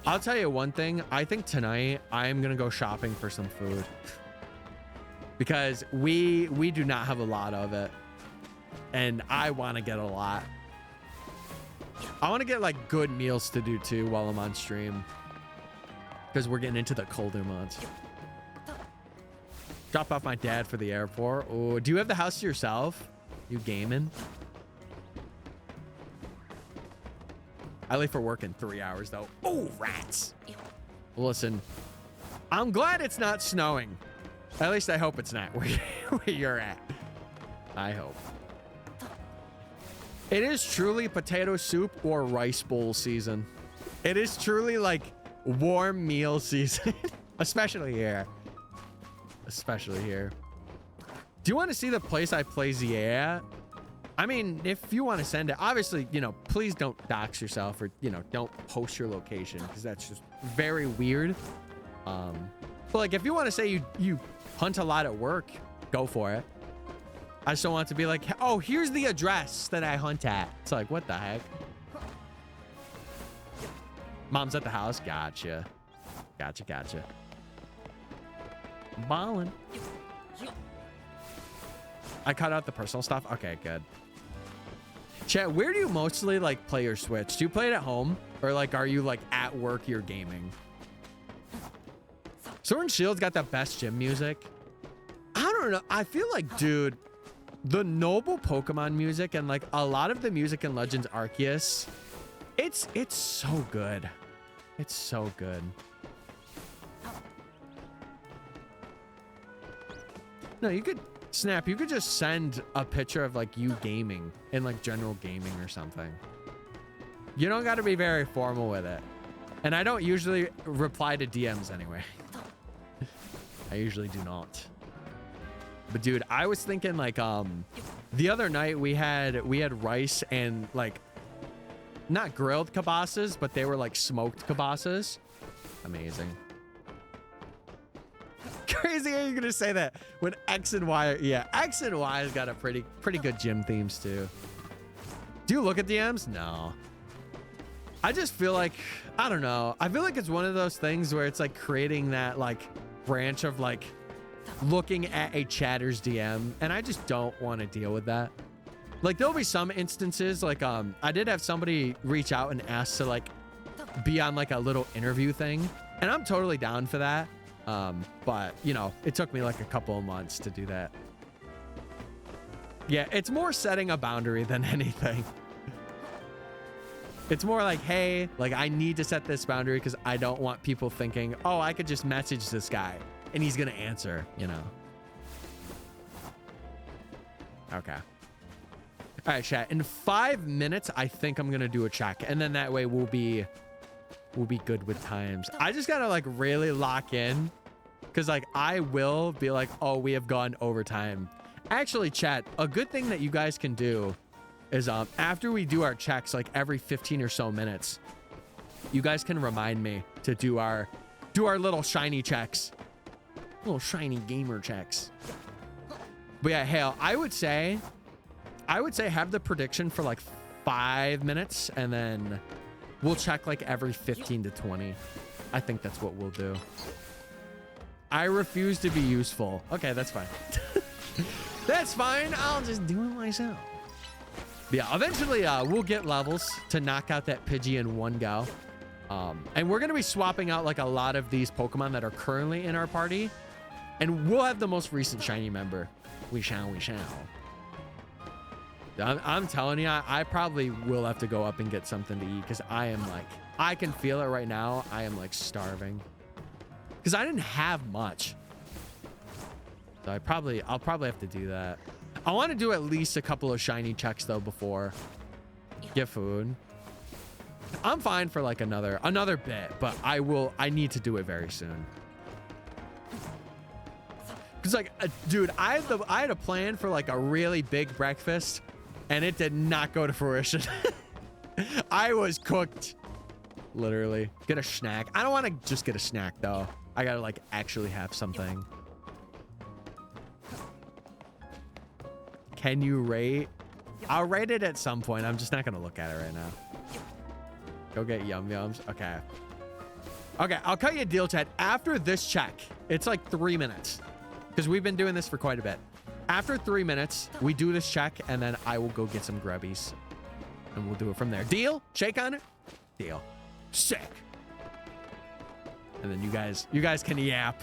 I'll tell you one thing. I think tonight I'm gonna go shopping for some food because we do not have a lot of it. and I want to get a lot. I want to get like good meals to do too while I'm on stream, because we're getting into the colder months. Drop off my dad for the airport. Oh, do you have the house to yourself? You gaming? I leave for work in 3 hours though. Oh, rats. Listen, I'm glad it's not snowing. At least I hope it's not where you're at. I hope. It is truly potato soup or rice bowl season. It is truly like warm meal season, especially here. Especially here. Do you want to see the place I play ZA at? I mean, if you want to send it, obviously, you know, please don't dox yourself, or, you know, don't post your location, because that's just very weird. But like, if you want to say you hunt a lot at work, go for it. I just don't want it to be like, oh, here's the address that I hunt at. It's like, what the heck? Mom's at the house. Gotcha. Gotcha. Ballin'. I cut out the personal stuff. Okay, good. Chat, where do you mostly like play your Switch? Do you play it at home, or like are you like at work you're gaming? Sword and Shield's got the best gym music. I don't know. I feel like, dude, the noble Pokemon music and like a lot of the music in Legends Arceus, it's so good. It's so good. No, you could Snap, you could just send a picture of like you gaming in like general gaming or something. You don't got to be very formal with it. And I don't usually reply to DMs anyway. I usually do not. But dude, I was thinking like the other night we had rice and like not grilled kibasas, but they were like smoked kibasas. Amazing. Crazy how you're gonna say that when X and Y yeah, X and Y has got a pretty good gym themes too. Do you look at DMs? No. I just feel like, I don't know. I feel like it's one of those things where it's like creating that like branch of like looking at a chatter's DM, and I just don't want to deal with that. Like there'll be some instances like I did have somebody reach out and ask to like be on like a little interview thing, and I'm totally down for that. But you know, it took me like a couple of months to do that. Yeah, it's more setting a boundary than anything. It's more like, hey, like I need to set this boundary because I don't want people thinking, oh, I could just message this guy and he's gonna answer, you know. Okay. All right, chat. In 5 minutes, I think I'm gonna do a check, and then that way we'll be good with times. I just gotta like really lock in, because like I will be like, oh, we have gone overtime. Actually, chat, a good thing that you guys can do is after we do our checks, like every 15 or so minutes, you guys can remind me to do our little shiny checks, little shiny gamer checks. But yeah, Hale, I would say have the prediction for like 5 minutes, and then we'll check like every 15 to 20. I think that's what we'll do. I refuse to be useful. Okay, that's fine. That's fine. I'll just do it myself. Yeah, eventually we'll get levels to knock out that Pidgey in one go. And we're going to be swapping out like a lot of these Pokemon that are currently in our party. And we'll have the most recent shiny member. We shall. I'm telling you, I probably will have to go up and get something to eat, because I am like, I can feel it right now. I am like starving. Because I didn't have much. So I'll probably have to do that. I want to do at least a couple of shiny checks though before get food. I'm fine for like another bit, but I need to do it very soon. Cause like, dude, I had a plan for like a really big breakfast, and it did not go to fruition. I was cooked, literally. Get a snack. I don't want to just get a snack though. I gotta like actually have something. Can you rate? I'll rate it at some point. I'm just not gonna look at it right now. Go get Yum Yums. Okay. Okay, I'll cut you a deal, chat. After this check, it's like 3 minutes, because we've been doing this for quite a bit. After 3 minutes, we do this check, and then I will go get some grubbies. And we'll do it from there. Deal? Shake on it? Deal. Sick. And then you guys can yap.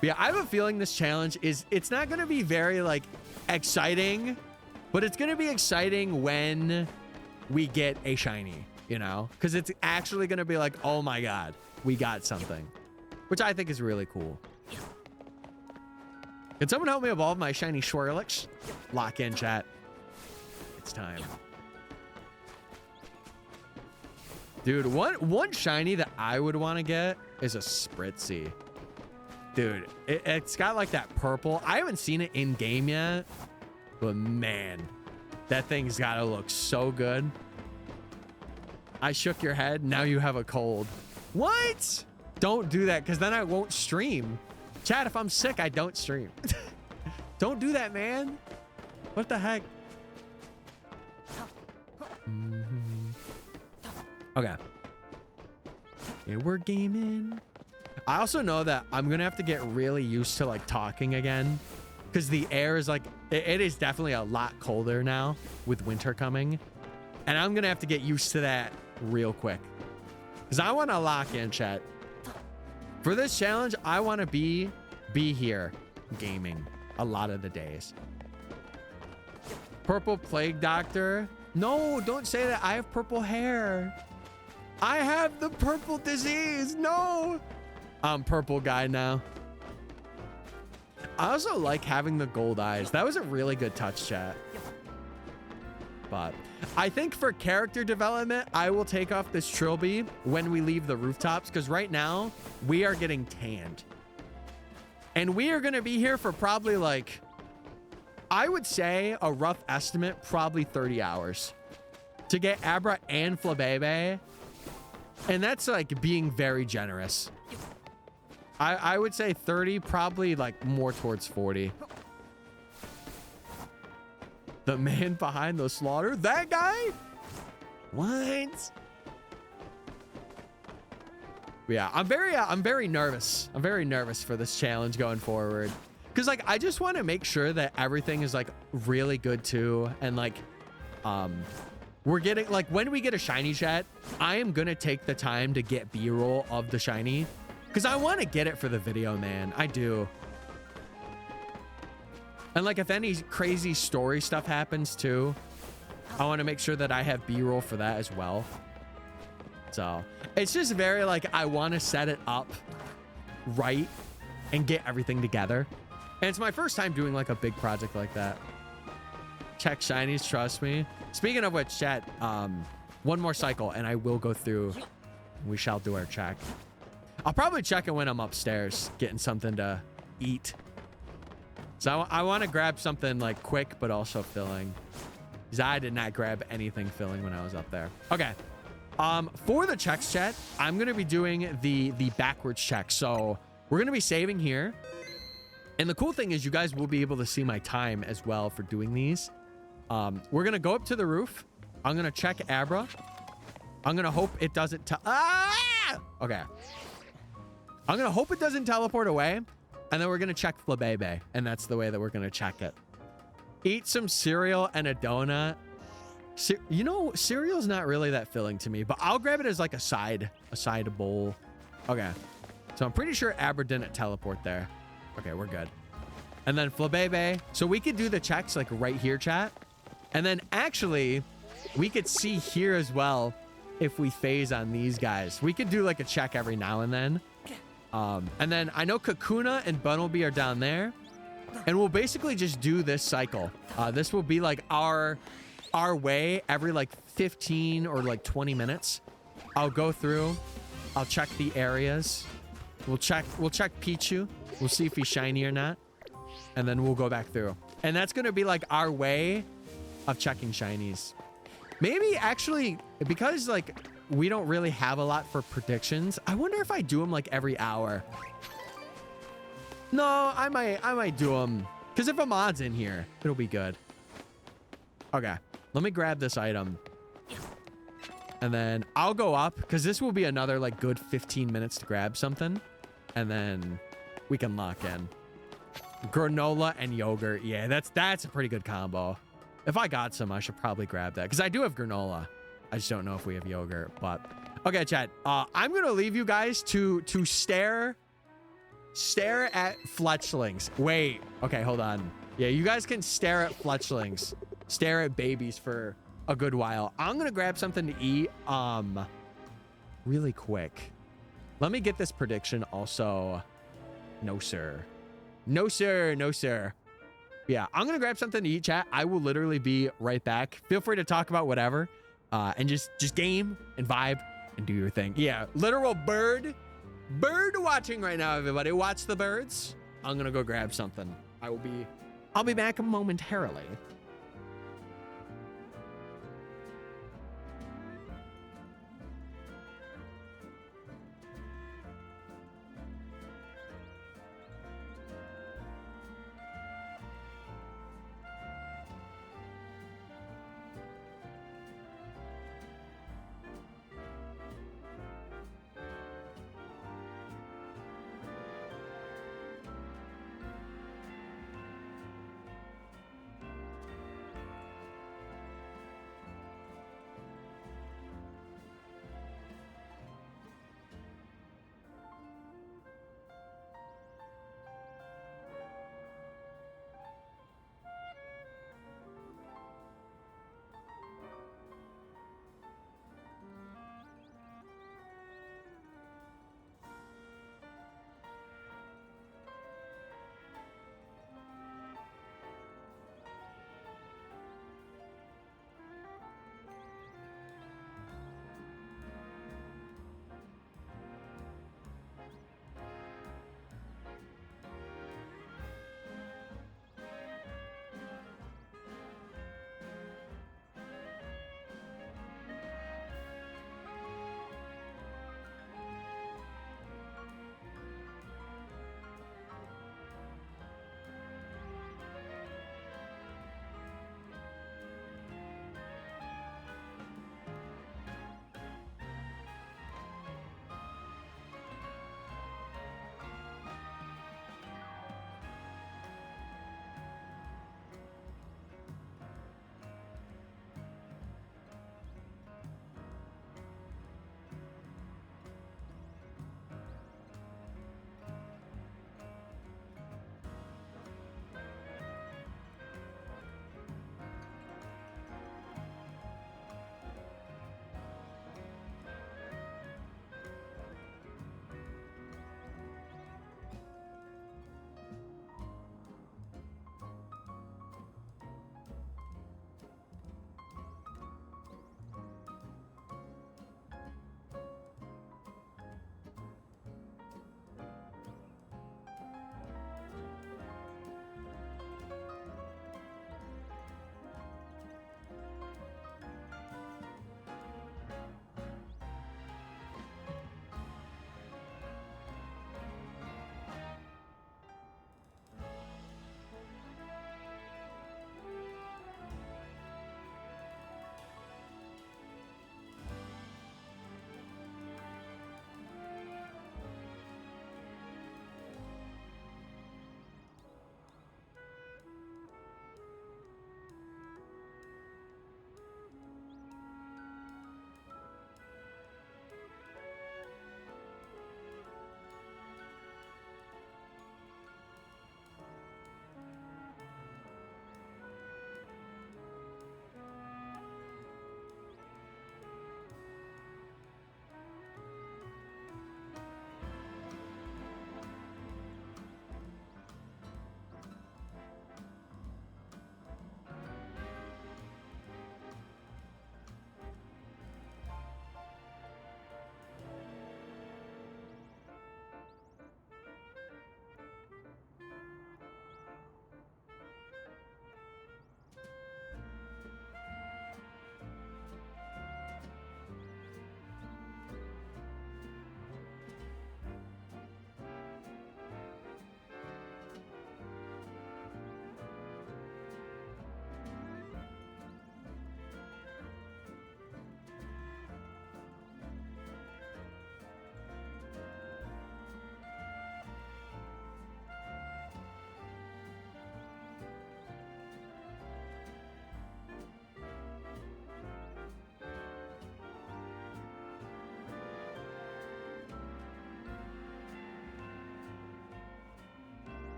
But yeah, I have a feeling this challenge it's not going to be very, like, exciting, but it's going to be exciting when we get a shiny, you know? Because it's actually going to be like, oh my God, we got something. Which I think is really cool. Can someone help me evolve my shiny Swirlix? Lock in, chat. It's time. Dude, one shiny that I would want to get is a Spritzy. Dude, it's got like that purple. I haven't seen it in game yet, but man, that thing's gotta look so good. I shook your head. Now you have a cold. What? Don't do that, because then I won't stream. Chat, if I'm sick, I don't stream. Don't do that, man. What the heck? Okay. Yeah, we're gaming. I also know that I'm gonna have to get really used to like talking again, because the air is like it is definitely a lot colder now with winter coming, and I'm gonna have to get used to that real quick, because I want to lock in, chat. For this challenge, I want to be here gaming a lot of the days. Purple plague doctor. No, don't say that. I have purple hair. I have the purple disease. No. I'm purple guy now. I also like having the gold eyes. That was a really good touch, chat. But I think for character development, I will take off this trilby when we leave the rooftops, because right now we are getting tanned. And we are going to be here for probably like, I would say a rough estimate, probably 30 hours to get Abra and Flabebe. And that's like being very generous. I would say 30, probably like more towards 40. The man behind the slaughter? That guy? What? Yeah, I'm very nervous. I'm very nervous for this challenge going forward. Cause like, I just want to make sure that everything is like really good too. And like, we're getting like, when we get a shiny, chat, I am going to take the time to get B-roll of the shiny. Cause I want to get it for the video, man. I do. And like, if any crazy story stuff happens too, I want to make sure that I have B-roll for that as well. So it's just very like, I want to set it up right and get everything together. And it's my first time doing like a big project like that. Check shinies, trust me. Speaking of which, chat, one more cycle and I will go through. We shall do our check. I'll probably check it when I'm upstairs getting something to eat. So I want to grab something like quick, but also filling. Because I did not grab anything filling when I was up there. Okay. For the checks, chat, I'm going to be doing the backwards check. So we're going to be saving here. And the cool thing is you guys will be able to see my time as well for doing these. We're going to go up to the roof. I'm going to check Abra. I'm going to hope it doesn't... Okay. I'm going to hope it doesn't teleport away. And then we're going to check Flabebe. And that's the way that we're going to check it. Eat some cereal and a donut. You know, cereal's not really that filling to me, but I'll grab it as like a side bowl. Okay. So I'm pretty sure Abra didn't teleport there. Okay, we're good. And then Flabebe. So we could do the checks like right here, chat. And then actually, we could see here as well if we phase on these guys. We could do like a check every now and then. And then I know Kakuna and Bunnelby are down there. And we'll basically just do this cycle. This will be like our way every like 15 or like 20 minutes. I'll go through. I'll check the areas. We'll check Pichu. We'll see if he's shiny or not. And then we'll go back through. And that's going to be like our way of checking shinies. Maybe actually, because like we don't really have a lot for predictions, I wonder if I do them like every hour. No, I might do them. Because if a mod's in here, it'll be good. Okay, let me grab this item. And then I'll go up, because this will be another like good 15 minutes to grab something. And then we can lock in. Granola and yogurt. Yeah, that's a pretty good combo. If I got some, I should probably grab that because I do have granola. I just don't know if we have yogurt. But okay, chat. I'm gonna leave you guys to stare at fletchlings. Wait. Okay, hold on. Yeah, you guys can stare at fletchlings, stare at babies for a good while. I'm gonna grab something to eat. Really quick. Let me get this prediction also. No, sir. No, sir. No, sir. Yeah, I'm going to grab something to eat, chat. I will literally be right back. Feel free to talk about whatever and just game and vibe and do your thing. Yeah, literal bird watching right now, everybody. Watch the birds. I'm going to go grab something. I'll be back momentarily.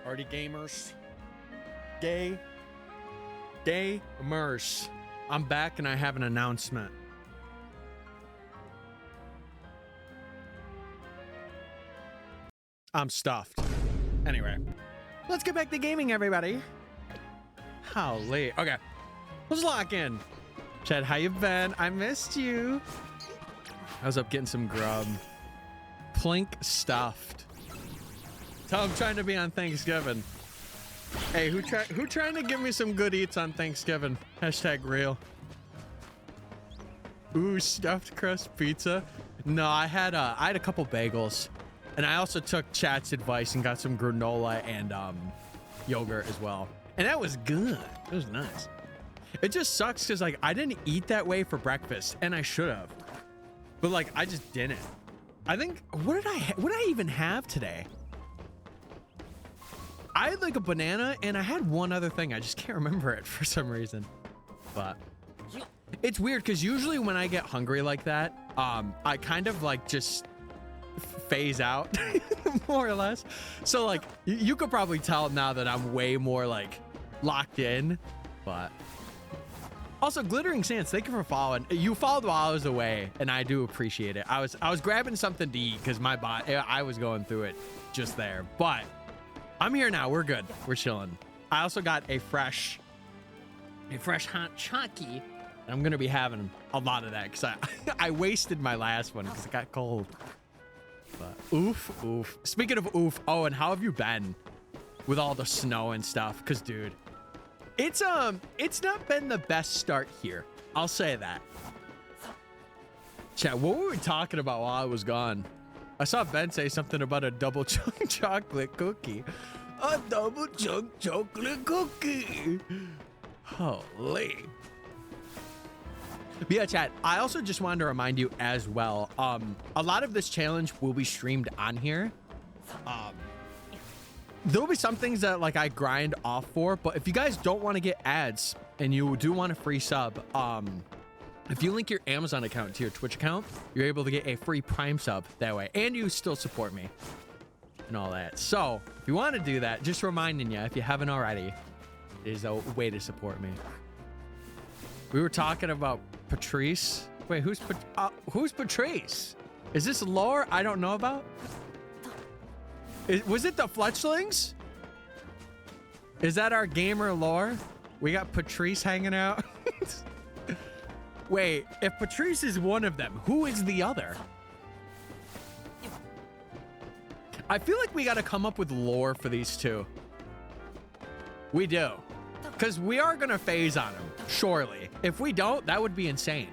Party gamers. Gamers. I'm back and I have an announcement. I'm stuffed. Anyway, let's get back to gaming, everybody. Holy. Okay, let's lock in. Chad, how you been? I missed you. I was up getting some grub. Plink stuffed. Tell him trying to be on Thanksgiving. Hey, who trying to give me some good eats on Thanksgiving? Hashtag real. Ooh, stuffed crust pizza. No, I had a couple bagels, and I also took Chat's advice and got some granola and yogurt as well, and that was good. It was nice. It just sucks because like I didn't eat that way for breakfast, and I should have, but like I just didn't. I think what did I even have today? I had like a banana and I had one other thing. I just can't remember it for some reason. But it's weird because usually when I get hungry like that, I kind of like just phase out more or less. So like you could probably tell now that I'm way more like locked in. But also, Glittering Sands, thank you for following. You followed while I was away, and I do appreciate it. I was grabbing something to eat because my body, I was going through it just there. But I'm here now. We're good. We're chilling. I also got a fresh hot Chucky. I'm gonna be having a lot of that because I wasted my last one because it got cold. But oof. Speaking of oof, oh, and how have you been with all the snow and stuff? Because dude, it's not been the best start here. I'll say that. Chat, what were we talking about while I was gone? I saw Ben say something about a double chunk chocolate cookie. A double chunk chocolate cookie. Holy. But yeah, chat, I also just wanted to remind you as well, a lot of this challenge will be streamed on here. There'll be some things that like I grind off for, but if you guys don't want to get ads and you do want a free sub, if you link your Amazon account to your Twitch account, you're able to get a free Prime sub that way, and you still support me and all that. So if you want to do that, just reminding you, if you haven't already, is a way to support me. We were talking about Patrice. Wait, who's Patrice? Is this lore I don't know about? Was it the Fletchlings? Is that our gamer lore? We got Patrice hanging out. Wait, if Patrice is one of them, who is the other? I feel like we got to come up with lore for these two. We do. Because we are going to phase on them, surely. If we don't, that would be insane.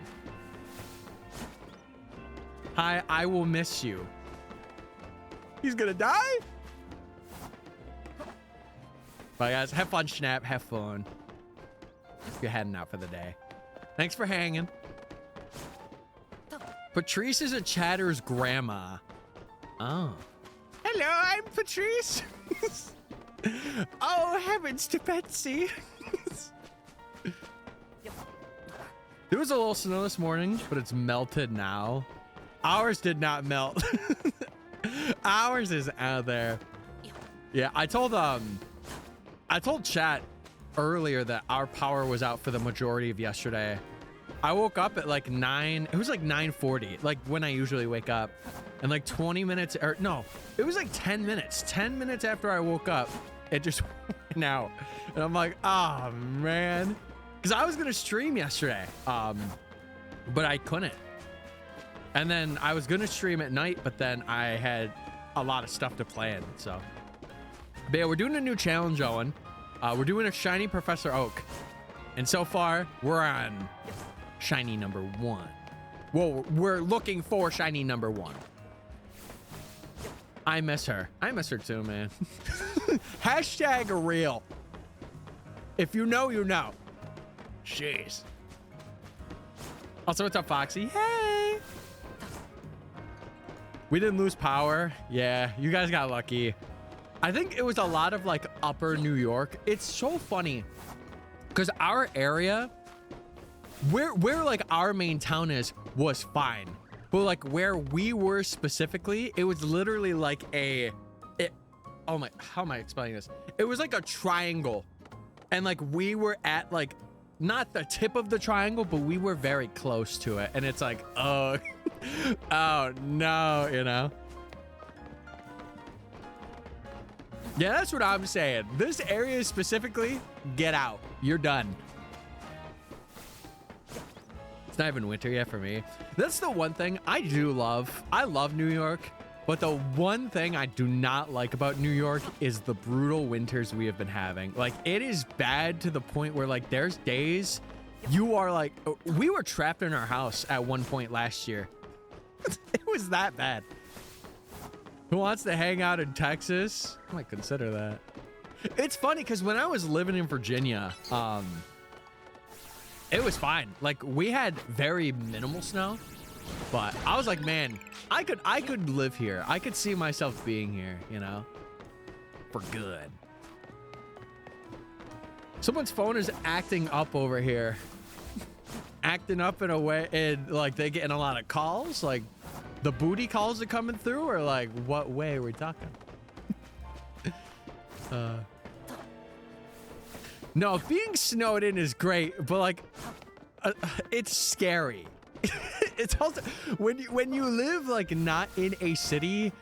Hi, I will miss you. He's gonna die? Bye, guys. Have fun, Schnapp. Have fun. You're heading out for the day. Thanks for hanging. Patrice is a chatter's grandma. Oh. Hello, I'm Patrice. Oh, heavens to Betsy. There was a little snow this morning, but it's melted now. Ours did not melt. Ours is out there. Yeah, I told chat earlier that our power was out for the majority of yesterday. I woke up at like 9, it was like 9:40, like when I usually wake up, and like 20 minutes, or no, it was like 10 minutes. 10 minutes after I woke up, it just went out. And I'm like, oh man. Because I was gonna stream yesterday, but I couldn't. And then I was gonna stream at night, but then I had a lot of stuff to plan, so. But yeah, we're doing a new challenge, Owen. We're doing a shiny Professor Oak. And so far, we're on shiny number 1. Well, we're looking for shiny number 1. I miss her. I miss her too, man. Hashtag real. If you know, you know. Jeez. Also, what's up, Foxy? Hey! We didn't lose power. Yeah, you guys got lucky. I think it was a lot of like upper New York. It's so funny because our area, where like our main town is, was fine. But like where we were specifically, it was literally like oh my, how am I explaining this? It was like a triangle, and like we were at like not the tip of the triangle, but we were very close to it, and it's like, oh, oh no, you know. Yeah, that's what I'm saying. This area specifically, get out. You're done. It's not even winter yet for me. That's the one thing I do love. I love New York, but the one thing I do not like about New York is the brutal winters we have been having. Like, it is bad to the point where, like, there's days you are like, we were trapped in our house at one point last year. It was that bad. Who wants to hang out in Texas? I might consider that. It's funny because when I was living in Virginia, it was fine. Like, we had very minimal snow, but I was like, man, I could live here. I could see myself being here, you know, for good. Someone's phone is acting up over here. Acting up in a way, and like they getting a lot of calls, like the booty calls are coming through, or like what way are we talking? No, being snowed in is great, but like it's scary. It's also when you live like not in a city,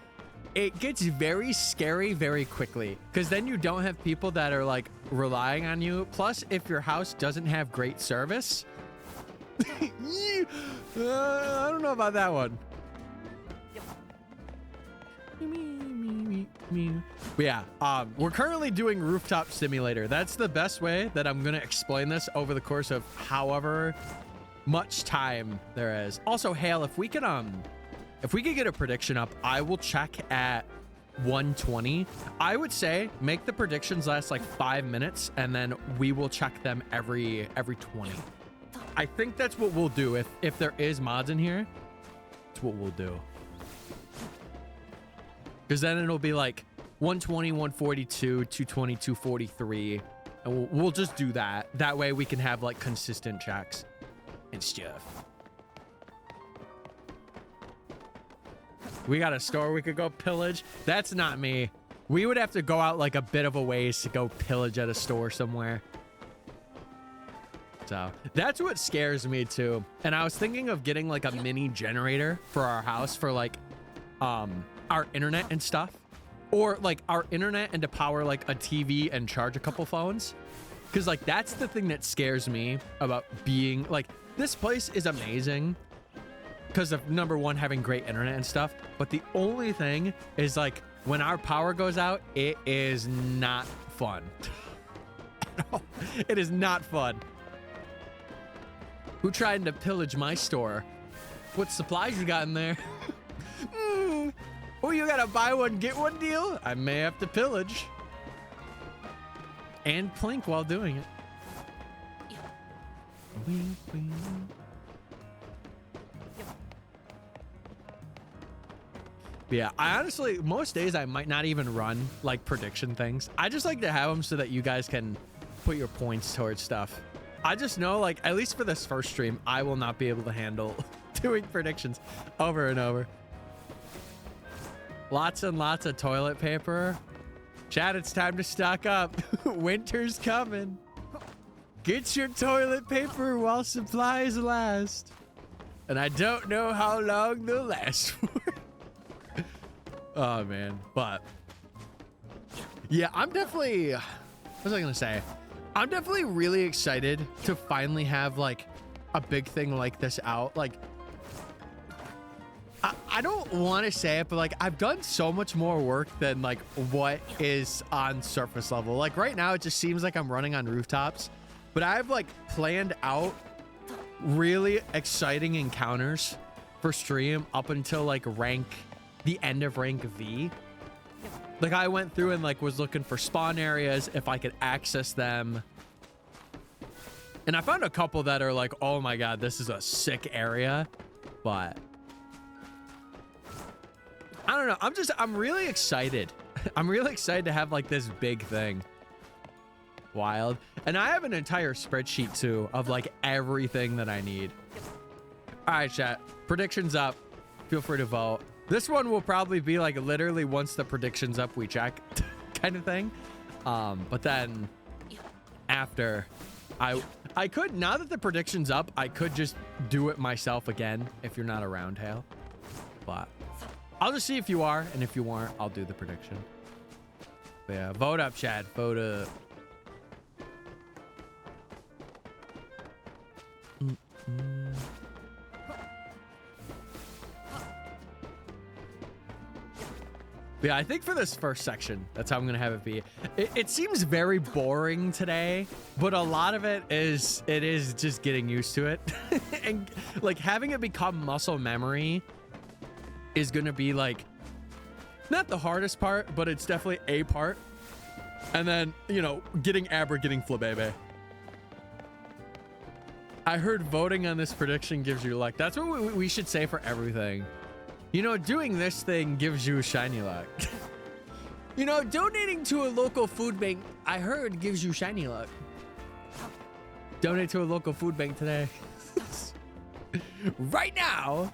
it gets very scary very quickly, because then you don't have people that are like relying on you. Plus, if your house doesn't have great service, I don't know about that one. But yeah, we're currently doing rooftop simulator. That's the best way that I'm gonna explain this over the course of however much time there is. Also, Hale, if we could get a prediction up, I will check at 120. I would say make the predictions last like 5 minutes, and then we will check them every 20. I think that's what we'll do. If there is mods in here, that's what we'll do. Because then it'll be like 120, 142, 220, 243. And we'll just do that. That way we can have like consistent checks and stuff. We got a store we could go pillage. That's not me. We would have to go out like a bit of a ways to go pillage at a store somewhere. So that's what scares me too. And I was thinking of getting like a mini generator for our house for like our internet and stuff, or like our internet and to power like a TV and charge a couple phones. Because like that's the thing that scares me about being like, this place is amazing because of number one, having great internet and stuff, but the only thing is like when our power goes out, it is not fun. It is not fun. Who tried to pillage my store? What supplies you got in there? Oh, you got a buy one, get one deal? I may have to pillage. And plink while doing it. Wing, wing. Yeah, I honestly, most days I might not even run like prediction things. I just like to have them so that you guys can put your points towards stuff. I just know, like, at least for this first stream, I will not be able to handle doing predictions over and over. Lots and lots of toilet paper. Chat, it's time to stock up. Winter's coming. Get your toilet paper while supplies last. And I don't know how long they'll last for. Oh, man. But, yeah, I'm definitely... What was I going to say? I'm definitely really excited to finally have, like, a big thing like this out. Like, I don't want to say it, but, like, I've done so much more work than, like, what is on surface level. Like, right now, it just seems like I'm running on rooftops. But I've, like, planned out really exciting encounters for stream up until, like, the end of rank V. Like, I went through and, like, was looking for spawn areas, if I could access them. And I found a couple that are like, oh my god, this is a sick area. But I don't know. I'm really excited. I'm really excited to have, like, this big thing. Wild. And I have an entire spreadsheet, too, of, like, everything that I need. All right, chat. Predictions up. Feel free to vote. This one will probably be like literally once the prediction's up, we check. kind of thing. But then after I could, now that the prediction's up, I could just do it myself again if you're not around, Hale. But I'll just see if you are, and if you aren't, I'll do the prediction. But yeah, vote up, Chad. Vote up. Yeah, I think for this first section, that's how I'm gonna have it be. It seems very boring today, but a lot of it is just getting used to it. And like having it become muscle memory is gonna be like not the hardest part, but it's definitely a part. And then, you know, getting Aber, getting Flabebe. I heard voting on this prediction gives you luck. That's what we should say for everything. You know, doing this thing gives you shiny luck. You know, donating to a local food bank, I heard, gives you shiny luck. Donate to a local food bank today. Right now.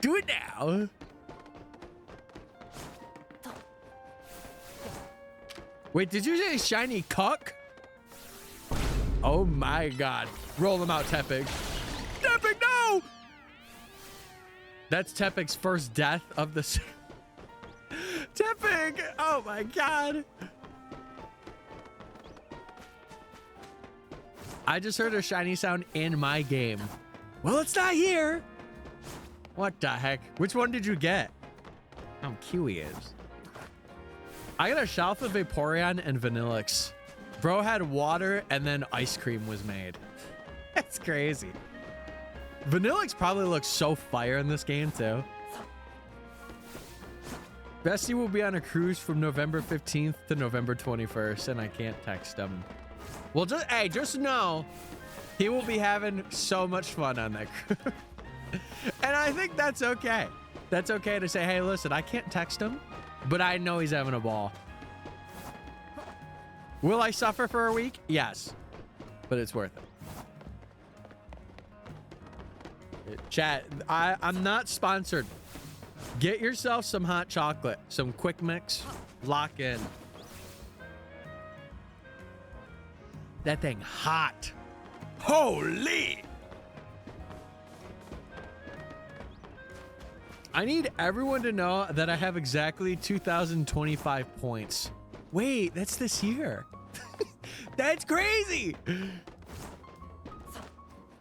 Do it now. Wait, did you say shiny cuck? Oh my god. Roll them out, Tepig. Tepig, no! That's Tepig's first death of the... Tepig! Oh my god. I just heard a shiny sound in my game. Well, it's not here. What the heck? Which one did you get? I'm curious. I got a shelf of Vaporeon and Vanillix. Bro had water and then ice cream was made. That's crazy. Vanillix probably looks so fire in this game too. Bestie will be on a cruise from November 15th to November 21st, and I can't text him. Well, just know he will be having so much fun on that cruise. And I think that's okay. That's okay to say, hey, listen, I can't text him, but I know he's having a ball. Will I suffer for a week? Yes, but it's worth it. Chat, I'm not sponsored. Get yourself some hot chocolate, some quick mix, lock in. That thing hot. Holy! I need everyone to know that I have exactly 2,025 points. Wait, that's this year. That's crazy.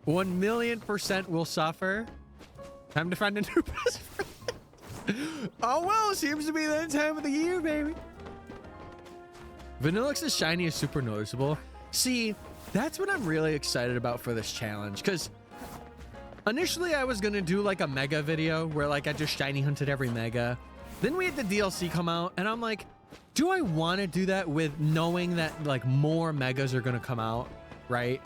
1,000,000% will suffer. Time to find a new best friend. Oh, well, seems to be that time of the year, baby. Vanillix's shiny is super noticeable. See, that's what I'm really excited about for this challenge, because initially I was gonna do like a mega video where like I just shiny hunted every mega. Then we had the DLC come out and I'm like, do I want to do that with knowing that like more megas are gonna come out, right?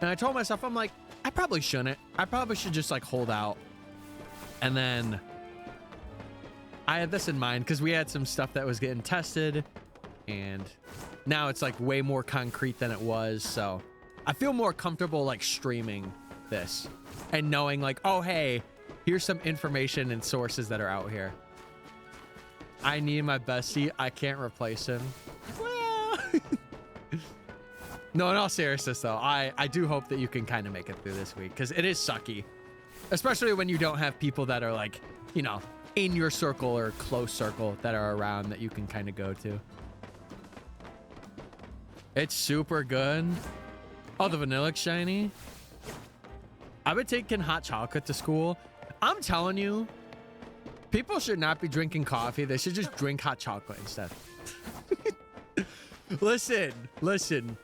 And I told myself, I'm like, I probably shouldn't. I probably should just like hold out. And then I had this in mind because we had some stuff that was getting tested and now it's like way more concrete than it was. So I feel more comfortable like streaming this and knowing like, oh, hey, here's some information and sources that are out here. I need my bestie. I can't replace him. Well, no, in all seriousness though, I do hope that you can kind of make it through this week because it is sucky, especially when you don't have people that are like, you know, in your circle or close circle that are around that you can kind of go to. It's super good. Oh, the Vanillix shiny. I've been taking hot chocolate to school. I'm telling you, people should not be drinking coffee. They should just drink hot chocolate instead. Listen.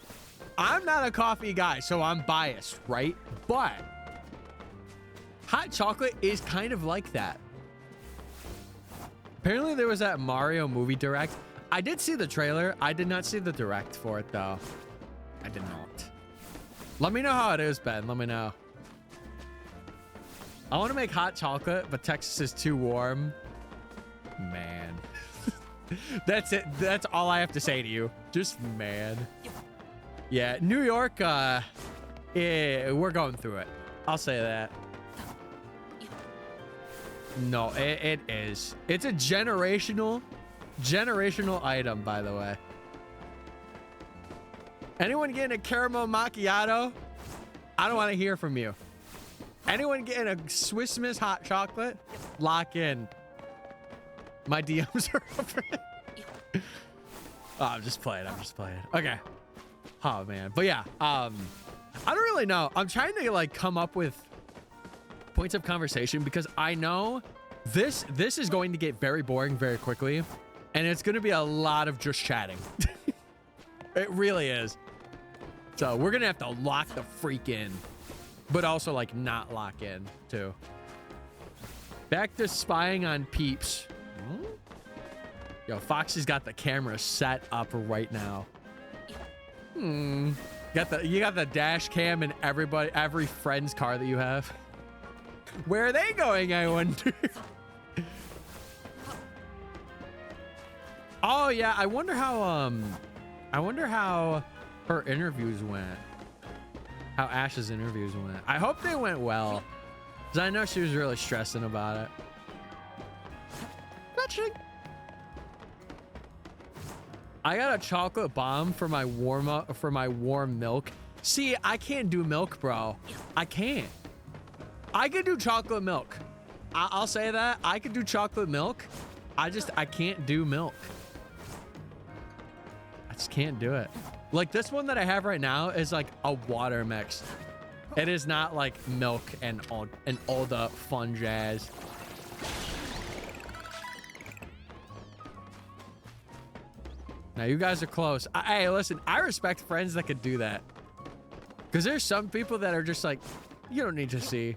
I'm not a coffee guy, so I'm biased, right? But hot chocolate is kind of like that. Apparently there was that Mario movie direct. I did see the trailer. I did not see the direct for it though. I did not. Let me know how it is, Ben. Let me know. I want to make hot chocolate, but Texas is too warm. Man. That's it. That's all I have to say to you. Just man. Yeah, New York, yeah, we're going through it. I'll say that. No, it is. It's a generational Generational item, by the way. Anyone getting a caramel macchiato? I don't want to hear from you. Anyone getting a Swiss Miss hot chocolate? Lock in. My DMs are open. Oh, I'm just playing. Okay. Oh man. But yeah, I don't really know. I'm trying to like come up with points of conversation because I know this is going to get very boring very quickly, and it's going to be a lot of just chatting. It really is. So we're gonna have to lock the freak in, but also like not lock in too. Back to spying on peeps. Yo, Foxy's got the camera set up right now. You got the dash cam in every friend's car that you have. Where are they going, I wonder? Oh yeah, I wonder how her interviews went. How Ash's interviews went. I hope they went well, because I know she was really stressing about it. I got a chocolate bomb for my warm milk. See, I can't do milk, bro. I can't. I could do chocolate milk. I'll say that. I could do chocolate milk. I can't do milk. I just can't do it. Like this one that I have right now is like a water mix. It is not like milk and all the fun jazz. Now you guys are close. Hey, listen, I respect friends that could do that. Because there's some people that are just like, you don't need to see.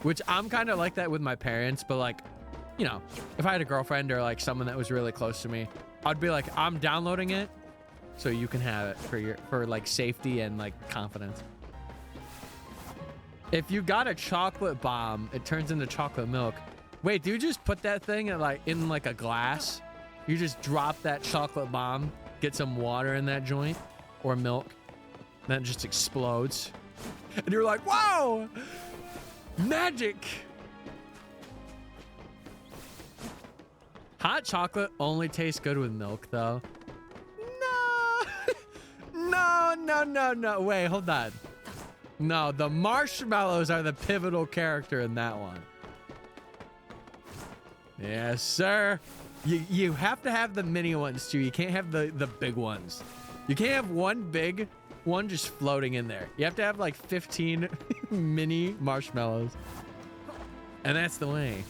Which I'm kind of like that with my parents, but like, you know, if I had a girlfriend or like someone that was really close to me, I'd be like, I'm downloading it so you can have it for like safety and like confidence. If you got a chocolate bomb, it turns into chocolate milk. Wait, do you just put that thing in like a glass? You just drop that chocolate bomb, get some water in that joint or milk, then it just explodes. And you're like, wow, magic. Hot chocolate only tastes good with milk though. No. Wait, hold on. No, the marshmallows are the pivotal character in that one. Yes, sir. You have to have the mini ones too. You can't have the big ones. You can't have one big one just floating in there. You have to have like 15 mini marshmallows. And that's the way.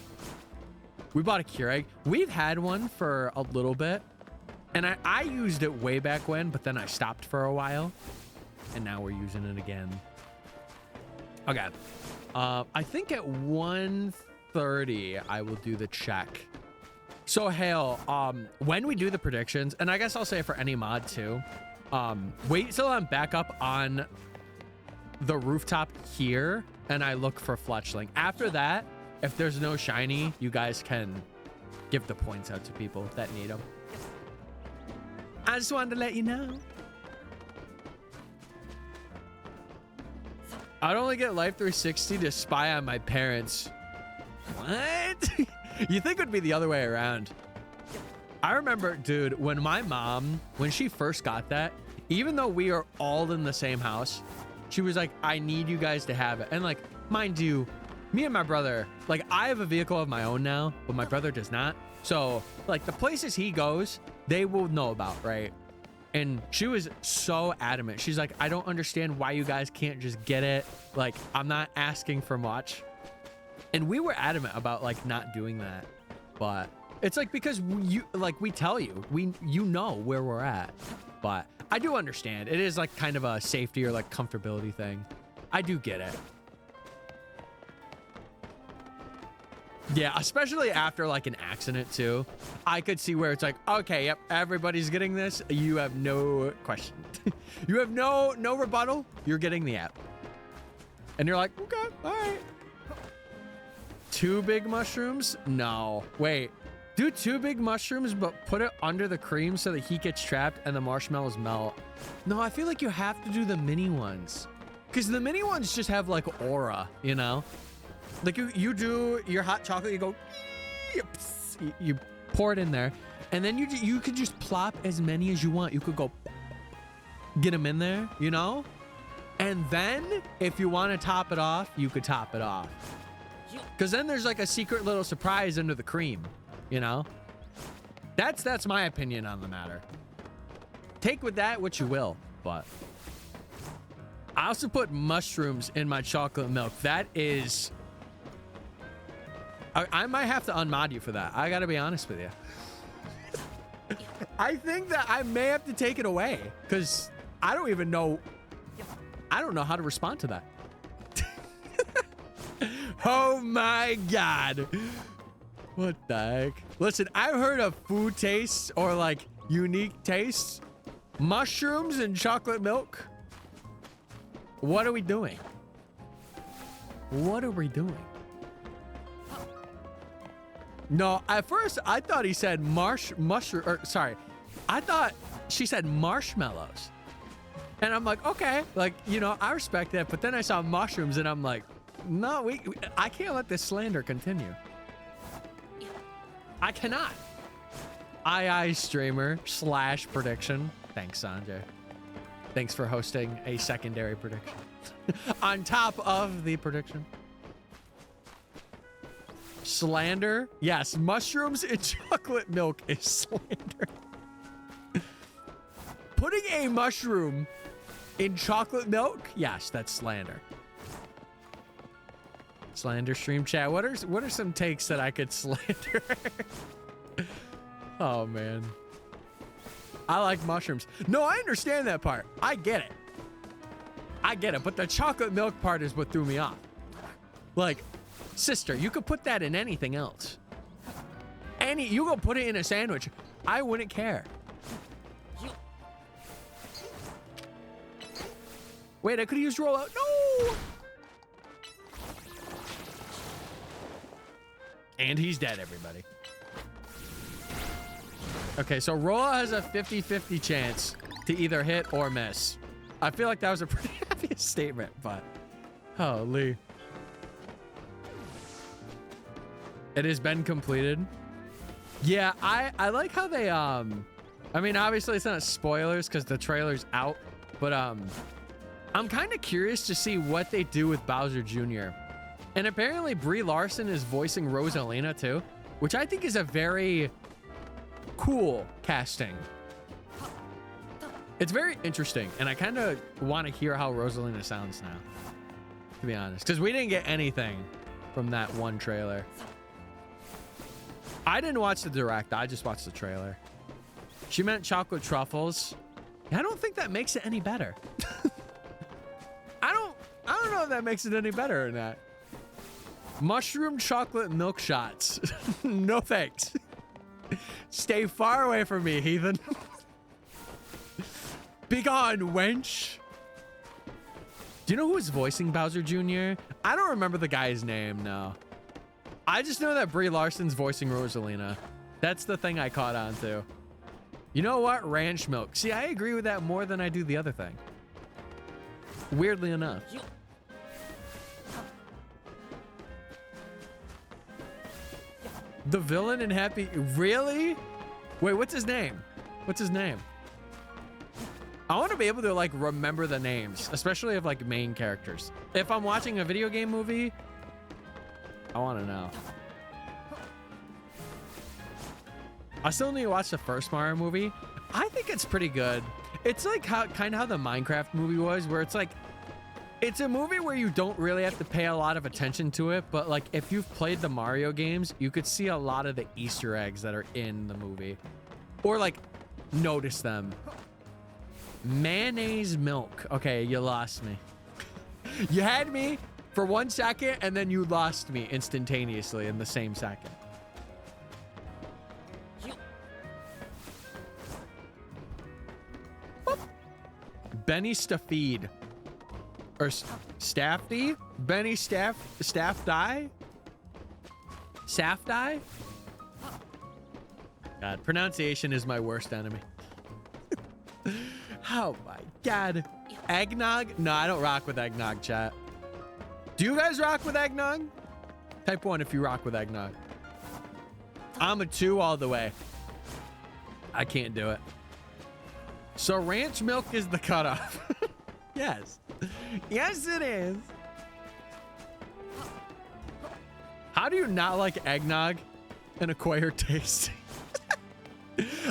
We bought a Keurig. We've had one for a little bit. And I used it way back when, but then I stopped for a while. And now we're using it again. Okay. I think at 1:30 I will do the check. So Hale, when we do the predictions, and I guess I'll say for any mod too, wait till I'm back up on the rooftop here and I look for Fletchling. After that, if there's no shiny, you guys can give the points out to people that need them. I just wanted to let you know. I'd only get Life 360 to spy on my parents. What? You think it would be the other way around. I remember, dude, when my mom, when she first got that, even though we are all in the same house, she was like, I need you guys to have it. And like, mind you, me and my brother, like I have a vehicle of my own now, but my brother does not. So like the places he goes, they will know about, right? And she was so adamant. She's like, I don't understand why you guys can't just get it. Like, I'm not asking for much. And we were adamant about like not doing that. But it's like, because we tell you, you know where we're at. But I do understand. It is like kind of a safety or like comfortability thing. I do get it. Yeah, especially after like an accident too. I could see where it's like, okay, yep, everybody's getting this. You have no question. You have no rebuttal. You're getting the app. And you're like, okay, all right. 2 big mushrooms? No. Wait. Do 2 big mushrooms, but put it under the cream so the heat gets trapped and the marshmallows melt. No, I feel like you have to do the mini ones. Because the mini ones just have like aura, you know? Like you do your hot chocolate, you go, you pour it in there, And then you could just plop as many as you want. You could go get them in there, you know? And then if you want to top it off, you could top it off. Because then there's like a secret little surprise under the cream, you know? That's my opinion on the matter. Take with that what you will, but I also put mushrooms in my chocolate milk. That is, I might have to unmod you for that. I gotta be honest with you. I think that I may have to take it away because I don't even know. I don't know how to respond to that. Oh my God. What the heck? Listen, I've heard of food tastes or like unique tastes. Mushrooms and chocolate milk. What are we doing? What are we doing? No, at first I thought he said I thought she said marshmallows. And I'm like, okay, like, you know, I respect that. But then I saw mushrooms and I'm like, no, I can't let this slander continue. I cannot. II streamer / prediction. Thanks, Sanjay. Thanks for hosting a secondary prediction. On top of the prediction. Slander? Yes, mushrooms and chocolate milk is slander. Putting a mushroom in chocolate milk? Yes, that's slander. Slander stream chat. What are some takes that I could slander? Oh man. I like mushrooms. No, I understand that part. I get it. I get it, but the chocolate milk part is what threw me off. Like, sister, you could put that in anything else. You go put it in a sandwich. I wouldn't care. Wait, I could use rollout. No! And he's dead, everybody. Okay, so Rolla has a 50-50 chance to either hit or miss. I feel like that was a pretty obvious statement, but holy. It has been completed. Yeah, I like how they I mean, obviously it's not spoilers because the trailer's out, but I'm kind of curious to see what they do with Bowser Jr. And apparently Brie Larson is voicing Rosalina too, which I think is a very cool casting. It's very interesting, and I kind of want to hear how Rosalina sounds now, to be honest, because we didn't get anything from that one trailer. I didn't watch the direct, I just watched the trailer. She meant chocolate truffles. I don't think that makes it any better. I don't know if that makes it any better or not. Mushroom chocolate milk shots. No thanks. Stay far away from me, heathen. Be gone, wench. Do you know who is voicing Bowser Jr.? I don't remember the guy's name, no. I just know that Brie Larson's voicing Rosalina. That's the thing I caught on to. You know what? Ranch milk. See, I agree with that more than I do the other thing. Weirdly enough. The villain in Happy... Really? Wait, what's his name? What's his name? I want to be able to, like, remember the names, especially of, like, main characters. If I'm watching a video game movie, I want to know. I still need to watch the first Mario movie. I think it's pretty good. It's like kind of how the Minecraft movie was, where it's like, it's a movie where you don't really have to pay a lot of attention to it, but like if you've played the Mario games, you could see a lot of the Easter eggs that are in the movie, or like notice them. Mayonnaise milk. Okay, you lost me. You had me for 1 second and then you lost me instantaneously in the same second. Benny Staffeed. Or Staffy? Benny Staff Die? Safdie? God, pronunciation is my worst enemy. Oh my God. Eggnog? No, I don't rock with eggnog, chat. Do you guys rock with eggnog? Type 1 if you rock with eggnog. I'm a 2 all the way. I can't do it. So ranch milk is the cutoff. Yes. Yes, it is. How do you not like eggnog and acquire taste?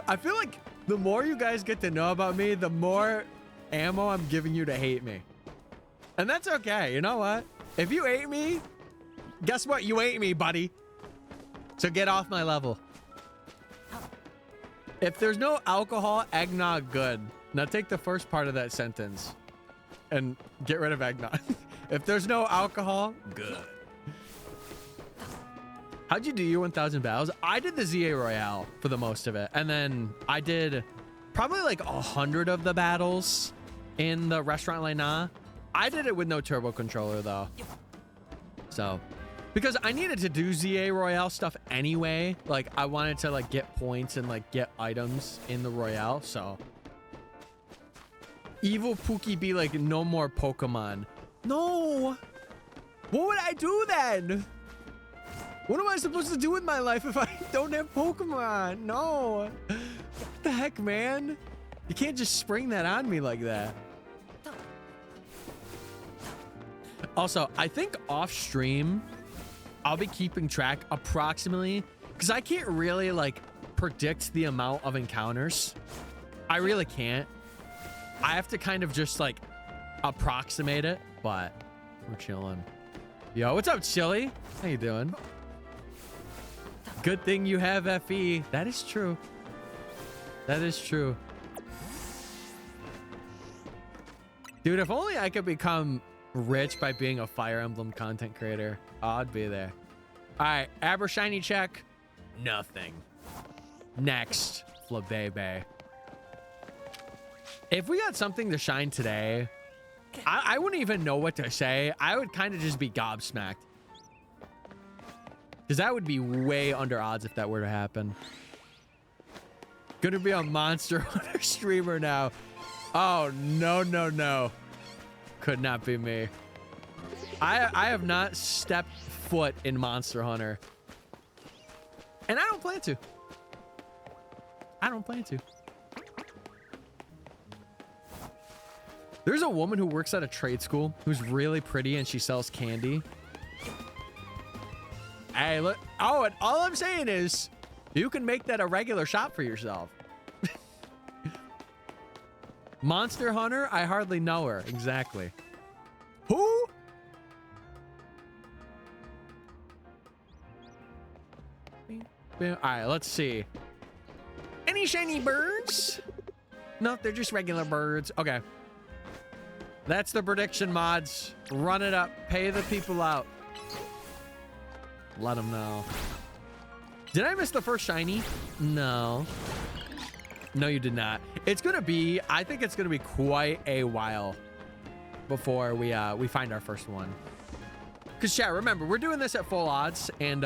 I feel like the more you guys get to know about me, the more ammo I'm giving you to hate me. And that's okay. You know what? If you hate me, guess what? You hate me, buddy. So get off my level. If there's no alcohol, eggnog good. Now take the first part of that sentence and get rid of eggnog. If there's no alcohol, good. How'd you do your 1,000 battles? I did the ZA Royale for the most of it. And then I did probably like 100 of the battles in the Restaurant Lena. I did it with no turbo controller though. So, because I needed to do ZA Royale stuff anyway. Like I wanted to like get points and like get items in the Royale. So, Evil Pookie be like, no more Pokemon. No. What would I do then? What am I supposed to do with my life if I don't have Pokemon? No. What the heck, man? You can't just spring that on me like that. Also, I think off stream, I'll be keeping track approximately, because I can't really like predict the amount of encounters. I really can't. I have to kind of just like approximate it, but we're chilling. Yo, what's up, Chili? How you doing? Good thing you have FE. That is true. That is true. Dude, if only I could become rich by being a Fire Emblem content creator. Oh, I'd be there. All right, Aber Shiny check. Nothing. Next, Flabebe. If we got something to shine today, I wouldn't even know what to say. I would kind of just be gobsmacked. Because that would be way under odds if that were to happen. Gonna be a Monster Hunter streamer now. Oh, no, no, no. Could not be me. I have not stepped foot in Monster Hunter. And I don't plan to. I don't plan to. There's a woman who works at a trade school who's really pretty and she sells candy. Hey, look. Oh, and all I'm saying is you can make that a regular shop for yourself. Monster Hunter? I hardly know her. Exactly. Who? All right, let's see. Any shiny birds? No, they're just regular birds. Okay. That's the prediction, mods. Run it up. Pay the people out. Let them know. Did I miss the first shiny? No. No, you did not. It's gonna be, I think it's gonna be quite a while before we find our first one. Because chat, remember, we're doing this at full odds, and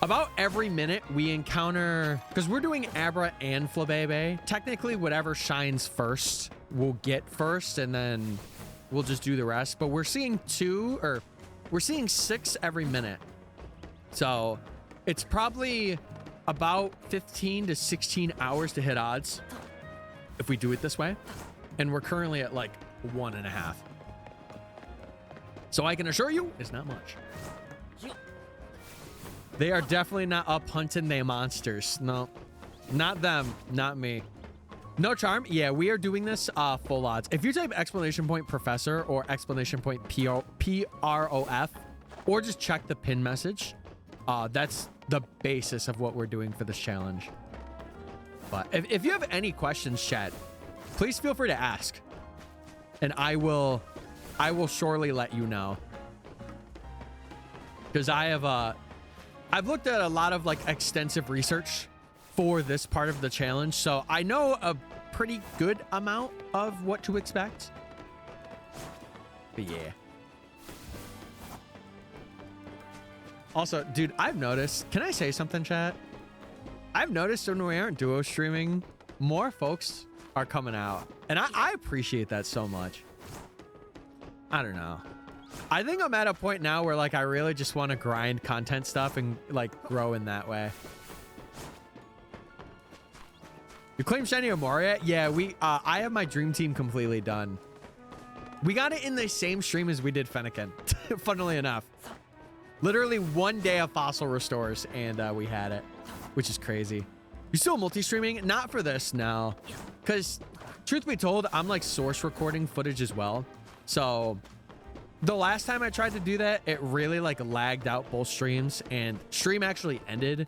about every minute we encounter, because we're doing Abra and Flabebe, technically whatever shines first we'll get first, and then we'll just do the rest. But we're seeing 6 every minute. So it's probably about 15 to 16 hours to hit odds if we do it this way. And we're currently at like 1.5. So I can assure you it's not much. They are definitely not up hunting they monsters. No, not them, not me. No charm. Yeah, we are doing this full odds. If you type !professor or !PROF, or just check the pin message, that's the basis of what we're doing for this challenge. But if you have any questions, chat, please feel free to ask, and I will surely let you know. Because I've looked at a lot of like extensive research for this part of the challenge, so I know a pretty good amount of what to expect. But yeah. Also, dude, I've noticed, can I say something, chat? I've noticed when we aren't duo streaming, more folks are coming out, and I appreciate that so much. I don't know. I think I'm at a point now where like I really just want to grind content stuff and like grow in that way. You claim Shiny Omori yet? Yeah, I have my dream team completely done. We got it in the same stream as we did Fennekin, funnily enough. Literally 1 day of fossil restores, and we had it, which is crazy. You still multi-streaming? Not for this, no. Because, truth be told, I'm like source recording footage as well. So, the last time I tried to do that, it really like lagged out both streams, and stream actually ended.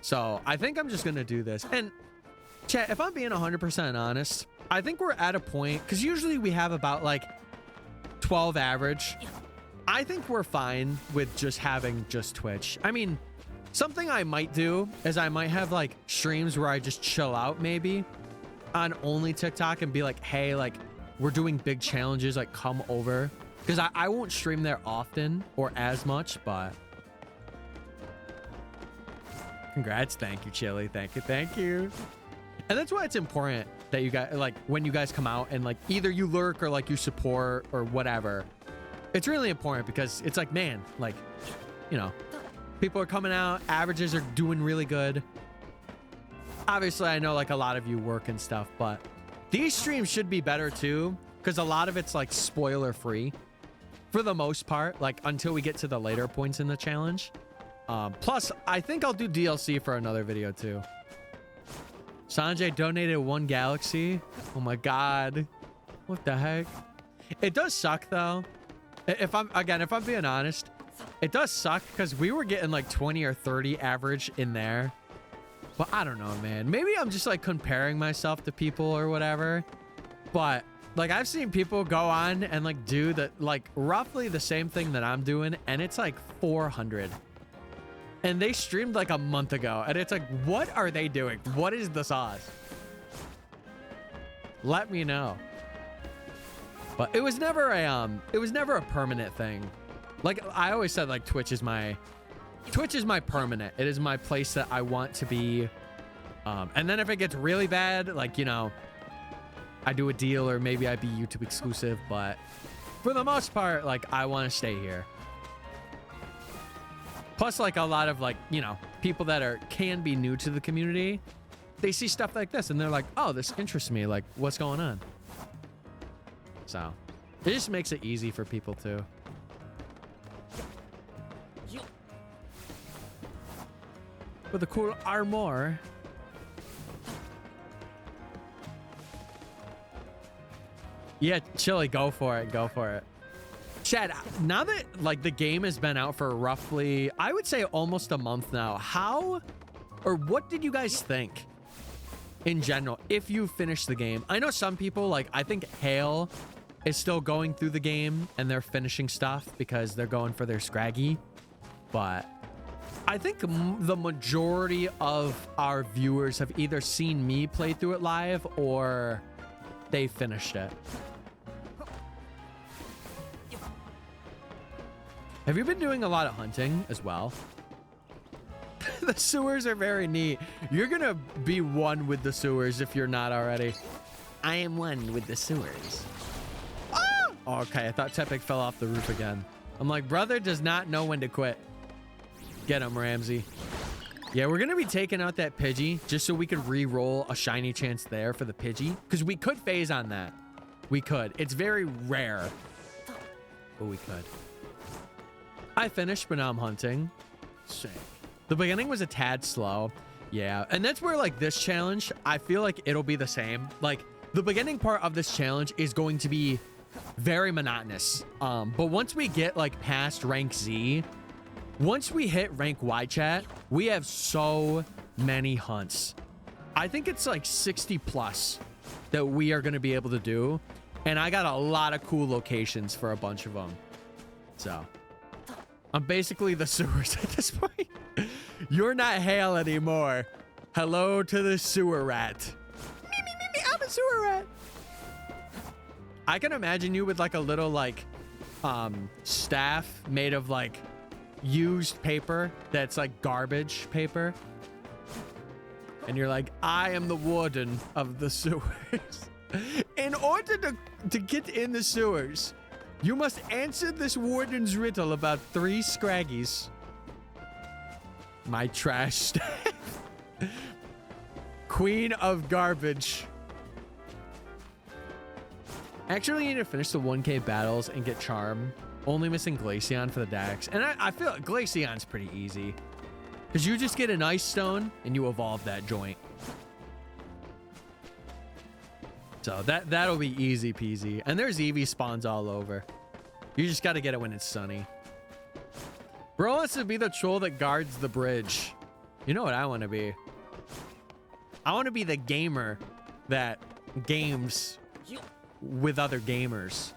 So, I think I'm just going to do this. And, chat, if I'm being 100% honest, I think we're at a point, because usually we have about like 12 average. I think we're fine with just having just Twitch. I mean, something I might do is I might have like streams where I just chill out maybe on only TikTok and be like, hey, like we're doing big challenges, like come over. Because I won't stream there often or as much, but congrats. Thank you, Chili. Thank you. Thank you. And that's why it's important that you guys, like when you guys come out and like either you lurk or like you support or whatever. It's really important because it's like, man, like, you know, people are coming out, averages are doing really good. Obviously, I know like a lot of you work and stuff, but these streams should be better too, because a lot of it's like spoiler free for the most part, like until we get to the later points in the challenge. Plus, I think I'll do DLC for another video too. Sanjay donated 1 galaxy. Oh my God. What the heck? It does suck though. If I'm being honest, it does suck because we were getting like 20 or 30 average in there. But I don't know, man. Maybe I'm just like comparing myself to people or whatever. But like I've seen people go on and like do the like roughly the same thing that I'm doing, and it's like 400. And they streamed like a month ago, and it's like, what are they doing? What is the sauce? Let me know. But it was never a permanent thing. Like I always said, like Twitch is my permanent. It is my place that I want to be. And then if it gets really bad, like, you know, I do a deal or maybe I be YouTube exclusive, but for the most part, like I want to stay here. Plus, like a lot of like, you know, people that can be new to the community, they see stuff like this and they're like, oh, this interests me. Like, what's going on? So it just makes it easy for people too. With a cool armor. Yeah, Chili, go for it. Go for it. Chad, now that like the game has been out for roughly, I would say almost a month now, how or what did you guys think in general if you finished the game? I know some people, like I think Hale is still going through the game and they're finishing stuff because they're going for their Scraggy, but I think the majority of our viewers have either seen me play through it live or they finished it. Have you been doing a lot of hunting as well? The sewers are very neat. You're gonna be one with the sewers if you're not already. I am one with the sewers. Oh! Okay, I thought Tepik fell off the roof again. I'm like, brother does not know when to quit. Get him, Ramsey. Yeah, we're gonna be taking out that Pidgey just so we could re-roll a shiny chance there for the Pidgey, because we could phase on that. We could. It's very rare, but we could. I finished, but now I'm hunting. Sick. The beginning was a tad slow. Yeah, and that's where like this challenge, I feel like it'll be the same. Like the beginning part of this challenge is going to be very monotonous. But once we get like past rank Z, once we hit rank Y, chat, we have so many hunts. I think it's like 60 plus that we are going to be able to do. And I got a lot of cool locations for a bunch of them. So I'm basically the sewers at this point. You're not Hale anymore. Hello to the sewer rat. Me, I'm a sewer rat. I can imagine you with like a little like staff made of like used paper that's like garbage paper. And you're like, I am the warden of the sewers. In order to get in the sewers, you must answer this warden's riddle about 3 Scraggies. My trash staff. Queen of garbage. Actually, you need to finish the 1K battles and get Charm. Only missing Glaceon for the Dex. And I feel like Glaceon's pretty easy. Because you just get an Ice Stone and you evolve that joint. So that'll be easy peasy. And there's Eevee spawns all over. You just got to get it when it's sunny. Bro wants to be the troll that guards the bridge. You know what I want to be? I want to be the gamer that games with other gamers.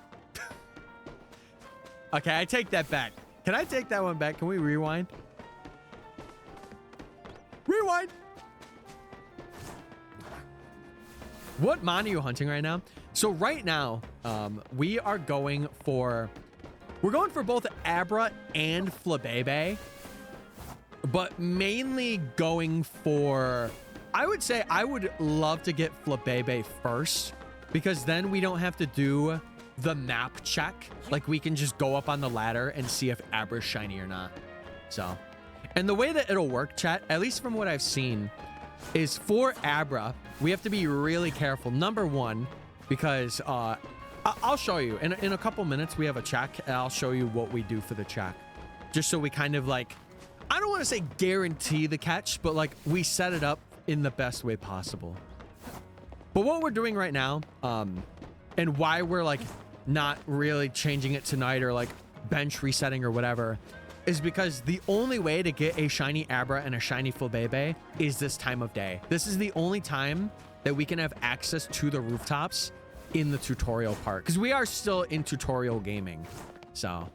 Okay, I take that back. Can I take that one back? Can we rewind? Rewind. What mon are you hunting right now? So right now, we're going for both Abra and Flabebe, but mainly going for, I would say I would love to get Flabebe first, because then we don't have to do the map check. Like, we can just go up on the ladder and see if Abra's shiny or not. So, and the way that it'll work, chat, at least from what I've seen, is for Abra, we have to be really careful. Number one, because I'll show you in a couple minutes. We have a check, and I'll show you what we do for the check, just so we kind of like, I don't want to say guarantee the catch, but like we set it up in the best way possible. But what we're doing right now, and why we're like not really changing it tonight or like bench resetting or whatever, is because the only way to get a shiny Abra and a shiny Flabebe is this time of day. This is the only time that we can have access to the rooftops in the tutorial part, because we are still in tutorial gaming. So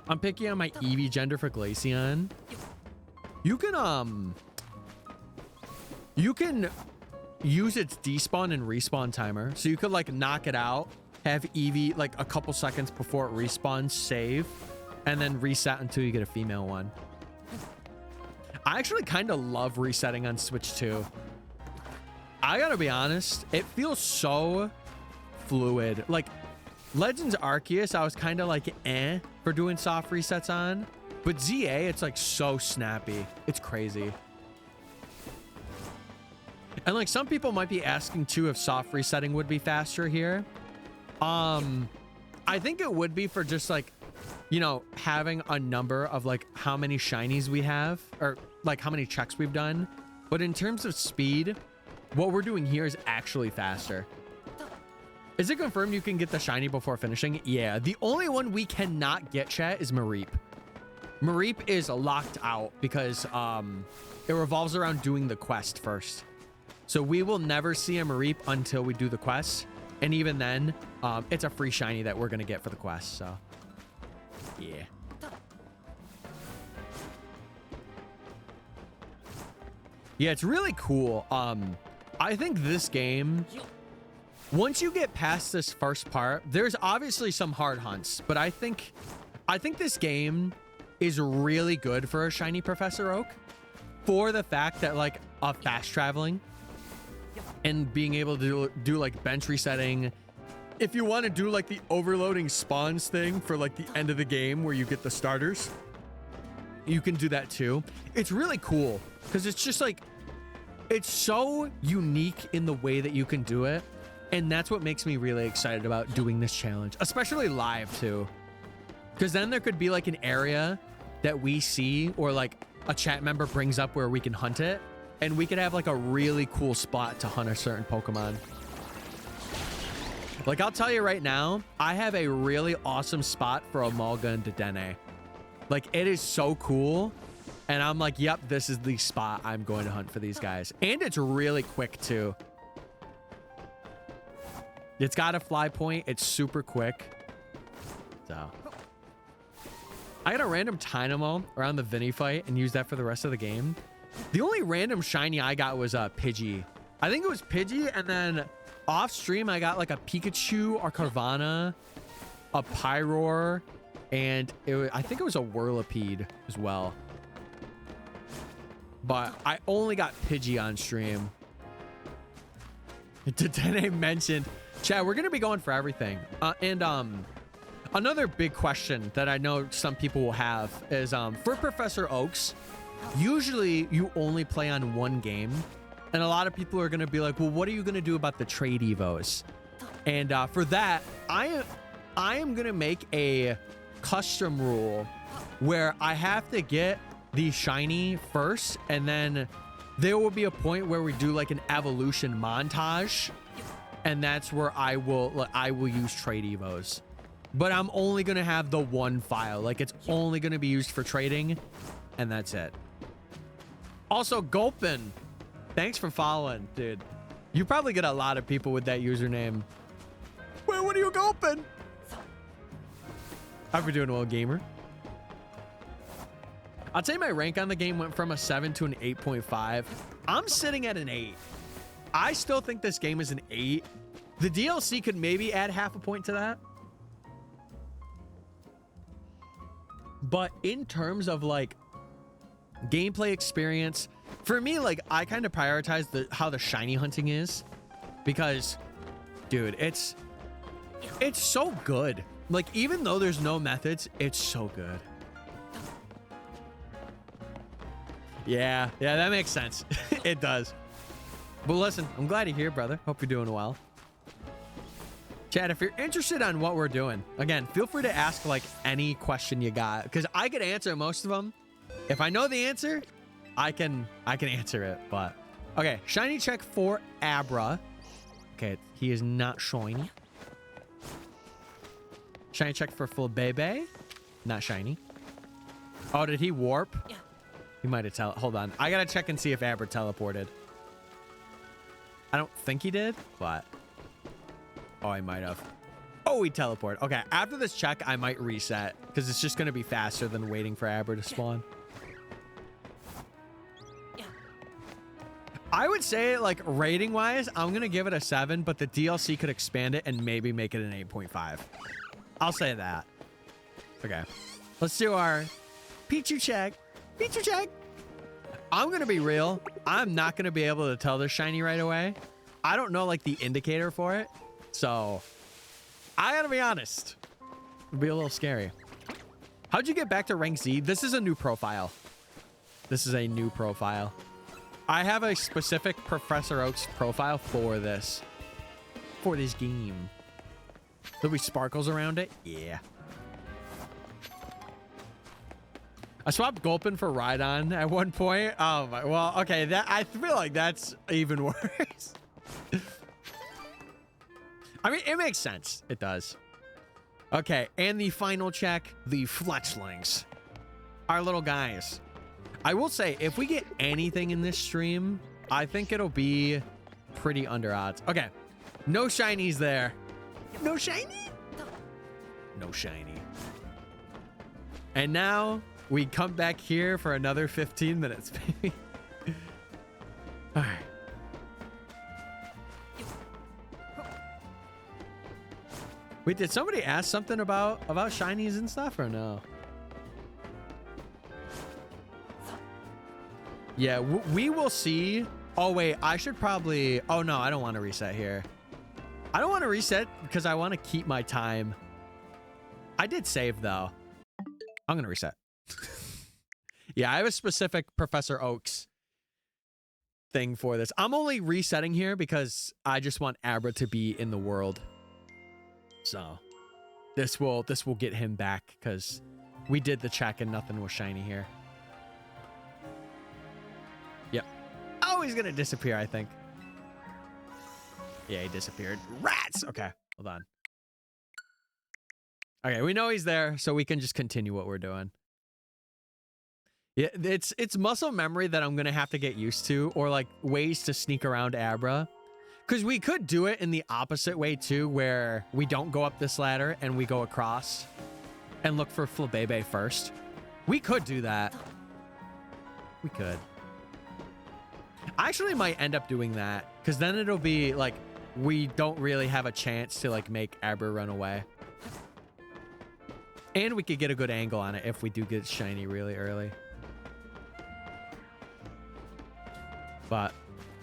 I'm picking on my Eevee gender for Glaceon. You can use its despawn and respawn timer, so you could like knock it out, have Eevee like a couple seconds before it respawns, save, and then reset until you get a female one. I actually kind of love resetting on Switch 2. I gotta be honest, it feels so fluid. Like Legends Arceus, I was kind of like for doing soft resets on, but ZA, it's like so snappy. It's crazy. And like some people might be asking too if soft resetting would be faster here. I think it would be for just like, you know, having a number of like how many shinies we have, or like how many checks we've done. But in terms of speed, what we're doing here is actually faster. Is it confirmed you can get the shiny before finishing? Yeah, the only one we cannot get, chat, is Mareep. Mareep is locked out because it revolves around doing the quest first. So we will never see a Mareep until we do the quest. And even then, it's a free shiny that we're going to get for the quest. So, yeah. Yeah, it's really cool. I think this game, once you get past this first part, there's obviously some hard hunts, but I think this game is really good for a shiny Professor Oak, for the fact that like fast traveling and being able to do like bench resetting. If you want to do like the overloading spawns thing for like the end of the game where you get the starters, you can do that too. It's really cool because it's just like, it's so unique in the way that you can do it. And that's what makes me really excited about doing this challenge, especially live too. Because then there could be like an area that we see, or like a chat member brings up where we can hunt it, and we could have like a really cool spot to hunt a certain Pokemon. Like, I'll tell you right now, I have a really awesome spot for a Mulga and Dedenne. Like, it is so cool. And I'm like, yep, this is the spot I'm going to hunt for these guys. And it's really quick too. It's got a fly point. It's super quick. So I got a random Tynamo around the Vinny fight and use that for the rest of the game. The only random shiny I got was a Pidgey. I think it was Pidgey, and then off stream I got like a Pikachu or Carvana, a Pyroar, and I think it was a Whirlipede as well. But I only got Pidgey on stream. Dedenne mentioned, Chad, we're gonna be going for everything. Another big question that I know some people will have is for Professor Oaks, usually you only play on one game. And a lot of people are going to be like, well, what are you going to do about the trade evos? And for that, I am going to make a custom rule where I have to get the shiny first, and then there will be a point where we do like an evolution montage, and that's where I will use trade evos. But I'm only going to have the one file. Like, it's only going to be used for trading, and that's it. Also, Gulpin, thanks for following, dude. You probably get a lot of people with that username. Wait, what are you gulping? How are we doing, well, gamer? I'd say my rank on the game went from a 7 to an 8.5. I'm sitting at an 8. I still think this game is an 8. The DLC could maybe add half a point to that. But in terms of like gameplay experience, for me, like, I kind of prioritize how the shiny hunting is, because, dude, it's so good. Like, even though there's no methods, it's so good. Yeah, that makes sense. It does. But listen, I'm glad you're here, brother. Hope you're doing well. Chad, if you're interested on what we're doing, again, feel free to ask like any question you got, because I could answer most of them. If I know the answer, I can answer it. But okay, shiny check for Abra. Okay, he is not shiny. Shiny check for Flabebe. Not shiny. Oh, did he warp? Yeah. He might have hold on. I gotta check and see if Abra teleported. I don't think he did, but oh, he might have. Oh, he teleported. Okay, after this check, I might reset, because it's just gonna be faster than waiting for Abra to spawn. I would say, like, rating wise, I'm gonna give it a 7, but the DLC could expand it and maybe make it an 8.5. I'll say that. Okay, let's do our Pichu check. Pichu check. I'm gonna be real. I'm not gonna be able to tell this shiny right away. I don't know, like, the indicator for it, so I gotta be honest. It'd be a little scary. How'd you get back to rank Z? This is a new profile. This is a new profile. I have a specific Professor Oak's profile for this game. There'll be sparkles around it. Yeah. I swapped Gulpin for Rhydon at one point. Oh my, well, okay, that I feel like that's even worse. I mean, it makes sense. It does. Okay, and the final check, the Fletchlings. Our little guys. I will say, if we get anything in this stream, I think it'll be pretty under odds. Okay, no shinies there. No shiny? No shiny. And now we come back here for another 15 minutes, baby. All right. Wait, did somebody ask something about shinies and stuff or no? Yeah, we will see. Oh, wait, I should probably... Oh, no, I don't want to reset here. I don't want to reset because I want to keep my time. I did save, though. I'm going to reset. Yeah, I have a specific Professor Oak's thing for this. I'm only resetting here because I just want Abra to be in the world. So this will get him back because we did the check and nothing was shiny here. Yep. Oh, he's gonna disappear, I think. Yeah, he disappeared. Rats! Okay, hold on. Okay, we know he's there, so we can just continue what we're doing. Yeah, it's muscle memory that I'm gonna have to get used to, or like ways to sneak around Abra. Because we could do it in the opposite way too, where we don't go up this ladder and we go across and look for Flabebe first. We could do that. We could. I actually might end up doing that, because then it'll be like we don't really have a chance to like make Abra run away. And we could get a good angle on it if we do get shiny really early. But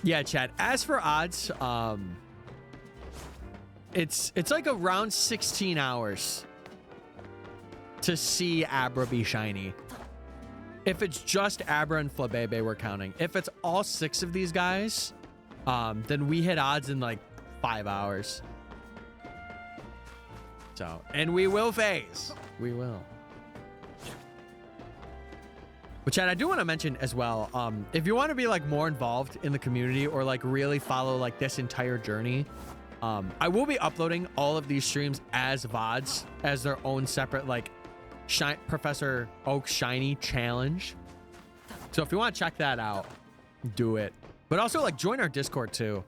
yeah, Chad, as for odds, it's like around 16 hours to see Abra be shiny. If it's just Abra and Flabebe we're counting. If it's all 6 of these guys, then we hit odds in like 5 hours. So, and we will phase. We will. But Chad, I do want to mention as well, if you want to be like more involved in the community or like really follow like this entire journey, I will be uploading all of these streams as VODs, as their own separate like Professor Oak's Shiny Challenge. So if you want to check that out, do it. But also like join our Discord too,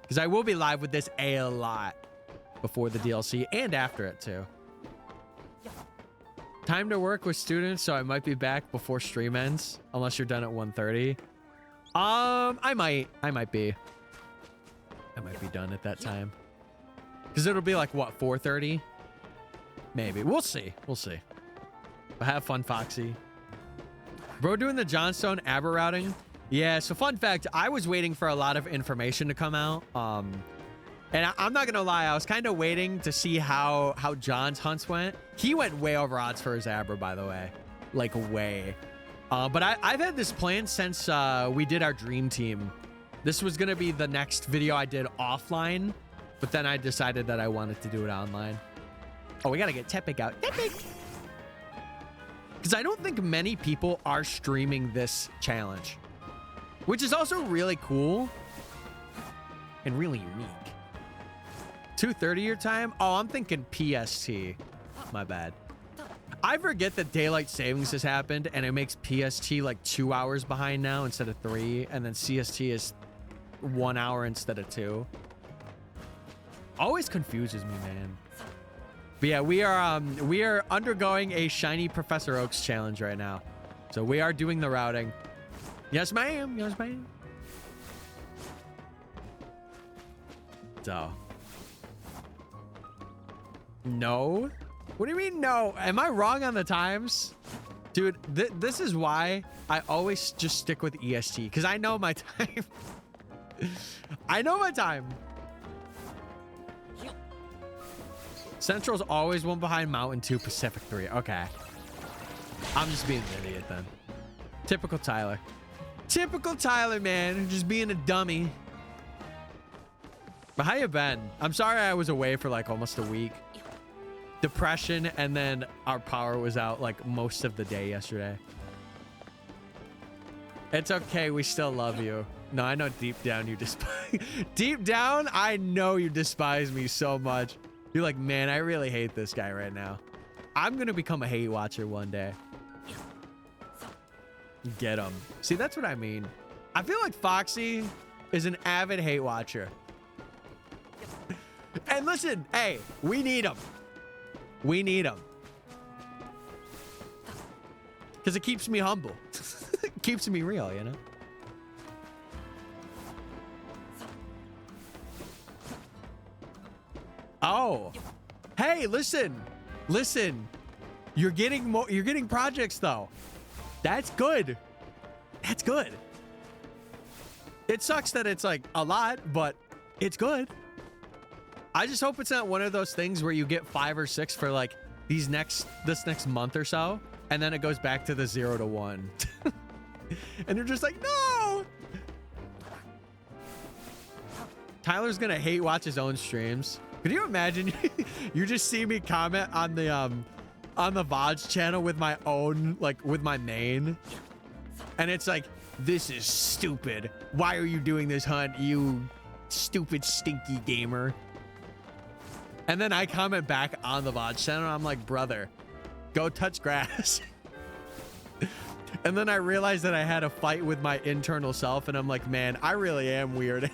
because I will be live with this a lot before the DLC and after it too. Time to work with students, so I might be back before stream ends, unless you're done at 1:30. I might be done at that time, because it'll be like what, 4:30 maybe. We'll see. But have fun, Foxy. Bro doing the Johnstone Abra routing. Yeah, so fun fact, I was waiting for a lot of information to come out, and I'm not gonna lie, I was kind of waiting to see how John's hunts went. He went way over odds for his Abra, by the way, like way. But I've had this plan since we did our dream team. This was gonna be the next video I did offline, but then I decided that I wanted to do it online. Oh, we gotta get Tepig out. Tepig! Because I don't think many people are streaming this challenge, which is also really cool and really unique. 2:30 your time? Oh, I'm thinking PST. My bad. I forget that daylight savings has happened and it makes PST like 2 hours behind now instead of 3, and then CST is 1 hour instead of 2. Always confuses me, man. But yeah, we are undergoing a Shiny Professor Oaks challenge right now. So we are doing the routing. Yes, ma'am. Yes, ma'am. So. No? What do you mean no? Am I wrong on the times? Dude, this is why I always just stick with EST, because I know my time. I know my time. Central's always 1 behind, Mountain 2, Pacific 3. Okay. I'm just being an idiot then. Typical Tyler. Typical Tyler, man. Just being a dummy. But how you been? I'm sorry I was away for like almost a week. Depression, and then our power was out like most of the day yesterday. It's okay. We still love you. No, I know deep down you despise. Deep down, I know you despise me so much. You're like, man, I really hate this guy right now. I'm gonna become a hate watcher one day. Get him. See, that's what I mean. I feel like Foxy is an avid hate watcher. And listen, hey, we need him. We need him. Because it keeps me humble. It keeps me real, you know? Oh. Hey, listen. Listen. You're getting projects though. That's good. That's good. It sucks that it's like a lot, but it's good. I just hope it's not one of those things where you get 5 or 6 for like this next month or so, and then it goes back to the 0 to 1. And you're just like, no. Tyler's gonna hate watch his own streams. Could you imagine? You just see me comment on the VODs channel with my own, like with my main, and it's like, this is stupid. Why are you doing this hunt, you stupid stinky gamer? And then I comment back on the VOD channel. I'm like, brother, go touch grass. And then I realized that I had a fight with my internal self, and I'm like, man, I really am weird.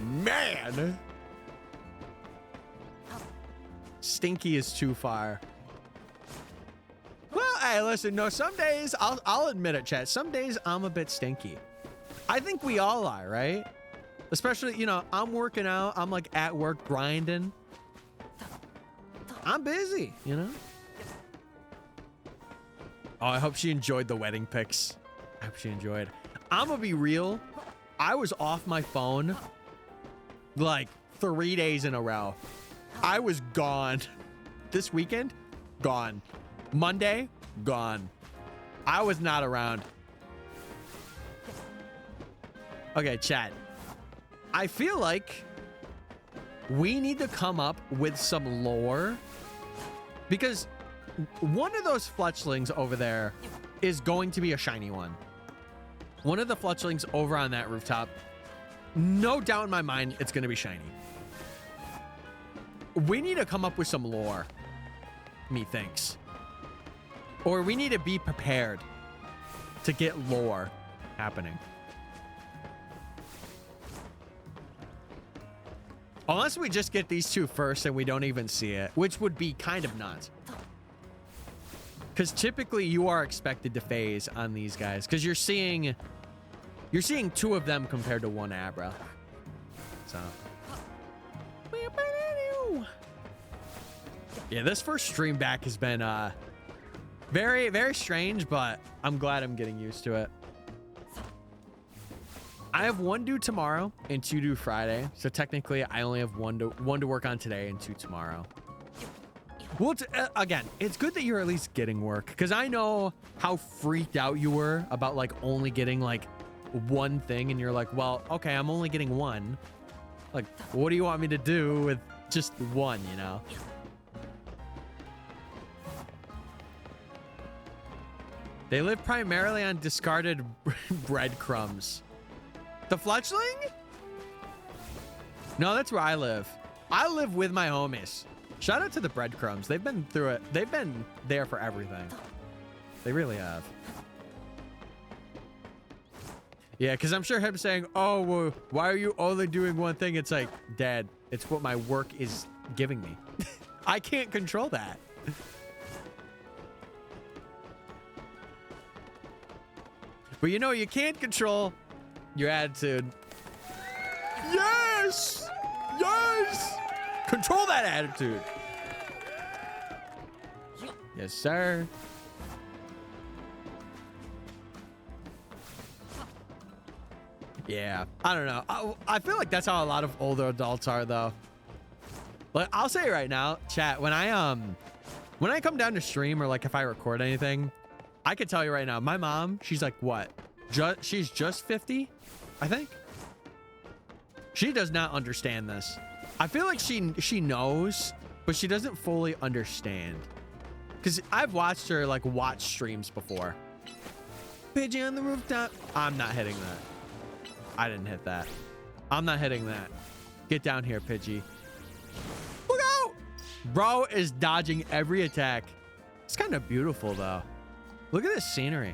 Man. Stinky is too far. Well, hey, listen, no, some days, I'll admit it, chat. Some days I'm a bit stinky. I think we all are, right? Especially, you know, I'm working out. I'm like at work grinding. I'm busy, you know? Oh, I hope she enjoyed the wedding pics. I hope she enjoyed. I'm gonna be real. I was off my phone like 3 days in a row. I was gone. This weekend, gone. Monday, gone. I was not around. Okay, chat. I feel like we need to come up with some lore because one of those fletchlings over there is going to be a shiny one. One of the fletchlings over on that rooftop, no doubt in my mind, it's going to be shiny. We need to come up with some lore, methinks. Or we need to be prepared to get lore happening. Unless we just get these two first and we don't even see it, which would be kind of nuts. Because typically you are expected to phase on these guys. Because you're seeing two of them compared to one Abra. So. Yeah, this first stream back has been very, very strange, but I'm glad I'm getting used to it. I have one due tomorrow and two due Friday. So technically I only have one to work on today and two tomorrow. Well, again, it's good that you're at least getting work because I know how freaked out you were about like only getting like one thing and you're like, well, okay, I'm only getting one. Like, what do you want me to do with just one, you know? They live primarily on discarded breadcrumbs. The fletchling? No, that's where I live. I live with my homies. Shout out to the breadcrumbs. They've been through it. They've been there for everything. They really have. Yeah, because I'm sure him saying, oh, well, why are you only doing one thing? It's like, Dad, it's what my work is giving me. I can't control that. But you know, you can't control your attitude. Yes! Yes! Control that attitude. Yes, sir. Yeah, I don't know. I feel like that's how a lot of older adults are, though. But I'll say right now, chat, when I come down to stream or like if I record anything, I could tell you right now, my mom, she's like, what? She's just 50, I think. She does not understand this. I feel like she knows, but she doesn't fully understand. Because I've watched her like watch streams before. Pidgey on the rooftop. I'm not hitting that. I didn't hit that. I'm not hitting that. Get down here, Pidgey. Look out! Bro is dodging every attack. It's kind of beautiful, though. Look at this scenery.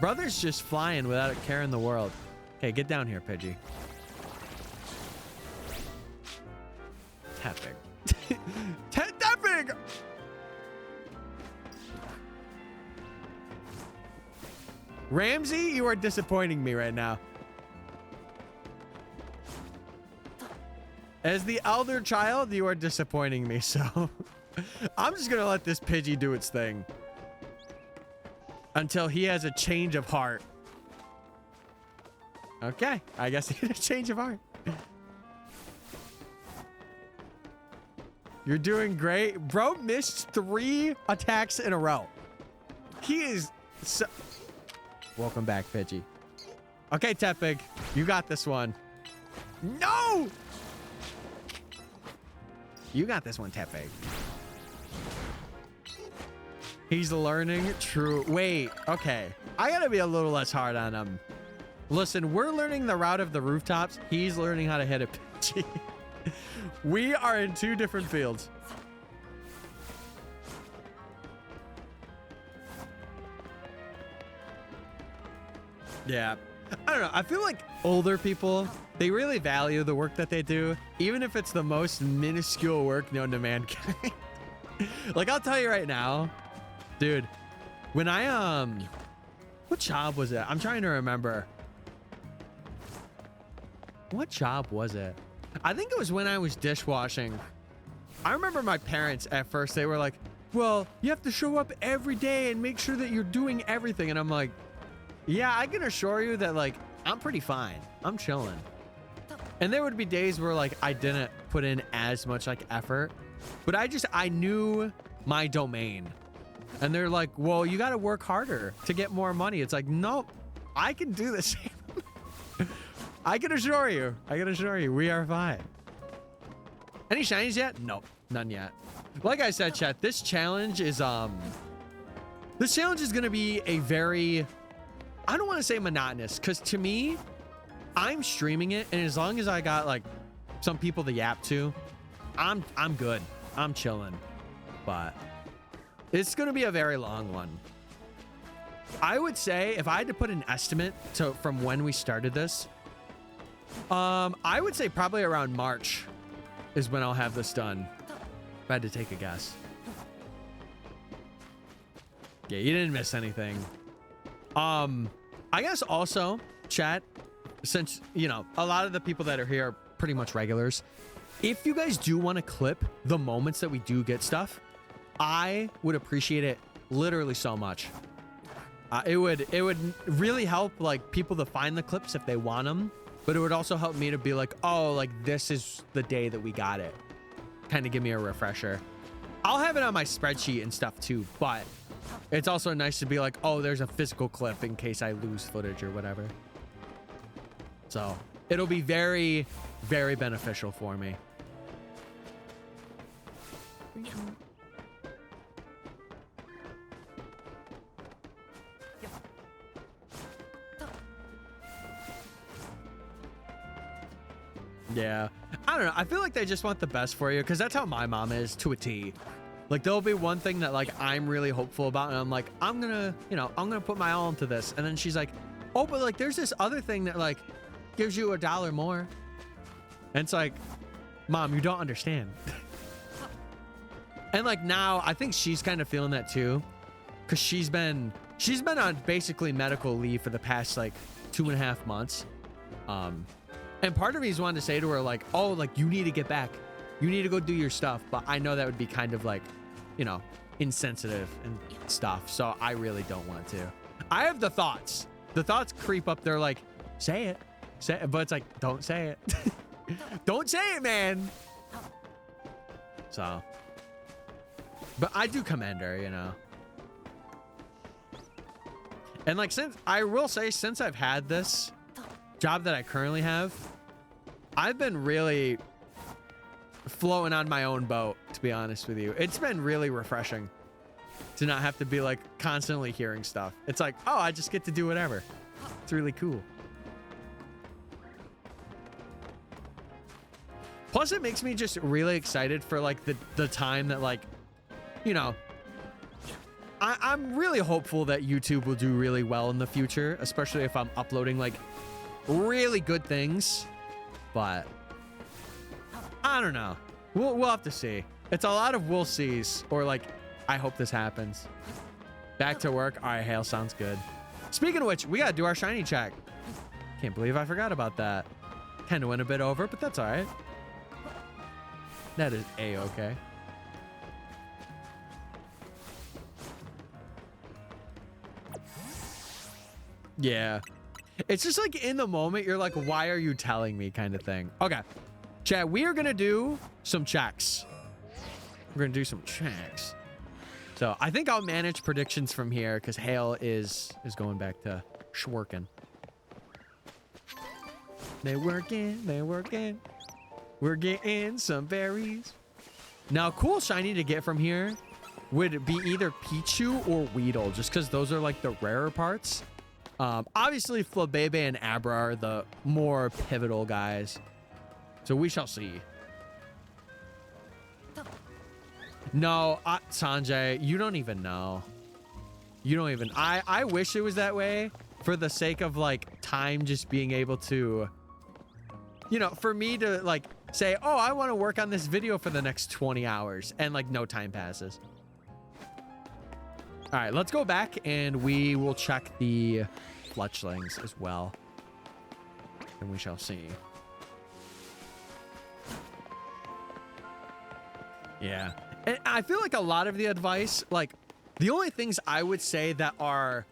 Brother's just flying without a care in the world. Okay, get down here, Pidgey. Tapping. Tapping! Ramsey, you are disappointing me right now. As the elder child, you are disappointing me, so I'm just gonna let this Pidgey do its thing until he has a change of heart. Okay, I guess he had a change of heart. You're doing great. Bro missed 3 attacks in a row. He is so... Welcome back, Pidgey. Okay, Tepig, you got this one. No! You got this one, Tepig. He's learning true. Wait, okay. I gotta be a little less hard on him. Listen, we're learning the route of the rooftops. He's learning how to hit a Pidgey. We are in 2 different fields. Yeah. I don't know. I feel like older people, they really value the work that they do, even if it's the most minuscule work known to mankind. Like, I'll tell you right now, dude, when I, what job was it? I'm trying to remember. What job was it? I think it was when I was dishwashing. I remember my parents at first, they were like, well, you have to show up every day and make sure that you're doing everything. And I'm like, yeah, I can assure you that, like, I'm pretty fine. I'm chilling. And there would be days where, like, I didn't put in as much, like, effort. But I knew my domain. And they're like, well, you got to work harder to get more money. It's like, nope, I can do the same. I can assure you, we are fine. Any shinies yet? Nope, none yet. Like I said, chat, this challenge is gonna be a very, I don't want to say monotonous, because to me, I'm streaming it, and as long as I got like some people to yap to, I'm good. I'm chilling. But it's gonna be a very long one. I would say if I had to put an estimate from when we started this, I would say probably around March is when I'll have this done. If I had to take a guess. Yeah, you didn't miss anything. I guess also, chat, since, you know, a lot of the people that are here are pretty much regulars, if you guys do want to clip the moments that we do get stuff, I would appreciate it literally so much. It would really help like people to find the clips if they want them, but it would also help me to be like, oh, like this is the day that we got it. Kind of give me a refresher. I'll have it on my spreadsheet and stuff too, but it's also nice to be like, oh, there's a physical clip in case I lose footage or whatever. So it'll be very, very beneficial for me. Yeah, I don't know. I feel like they just want the best for you because that's how my mom is to a T. Like there'll be one thing that like I'm really hopeful about and I'm like, I'm gonna put my all into this. And then she's like, oh, but like there's this other thing that like gives you $1 more. And it's like, Mom, you don't understand. And like now I think she's kind of feeling that too. Cause she's been on basically medical leave for the past like 2.5 months. And part of me is wanting to say to her like, oh, like you need to get back. You need to go do your stuff. But I know that would be kind of like, you know, insensitive and stuff. So I really don't want to. I have the thoughts. The thoughts creep up. They're like, say it. Say it. But it's like, don't say it. Don't say it, man. So. But I do commend her, you know. And like, since I've had this job that I currently have, I've been really floating on my own boat, to be honest with you. It's been really refreshing to not have to be like constantly hearing stuff. It's like, oh, I just get to do whatever. It's really cool. Plus it makes me just really excited for like the time that like, you know, I'm really hopeful that YouTube will do really well in the future, especially if I'm uploading like really good things. But I don't know. We'll have to see. It's a lot of we'll sees, or like, I hope this happens. Back to work. All right, Hale, sounds good. Speaking of which, we gotta do our shiny check. Can't believe I forgot about that. Kind of went a bit over, but that's all right. That is A-okay. Yeah. It's just like in the moment, you're like, why are you telling me kind of thing. Okay. Chat, we are going to do some checks. We're going to do some checks. So I think I'll manage predictions from here because Hale is going back to schworking. They're working. We're getting some berries. Now, cool shiny to get from here would be either Pichu or Weedle, just because those are like the rarer parts. Obviously, Flabebe and Abra are the more pivotal guys. So we shall see. No, Sanjay, you don't even know. You don't even... I wish it was that way for the sake of, like, time just being able to... You know, for me to, like, say, oh, I want to work on this video for the next 20 hours. And, like, no time passes. All right, let's go back and we will check the fletchlings as well. And we shall see. Yeah. And I feel like a lot of the advice, like, the only things I would say that are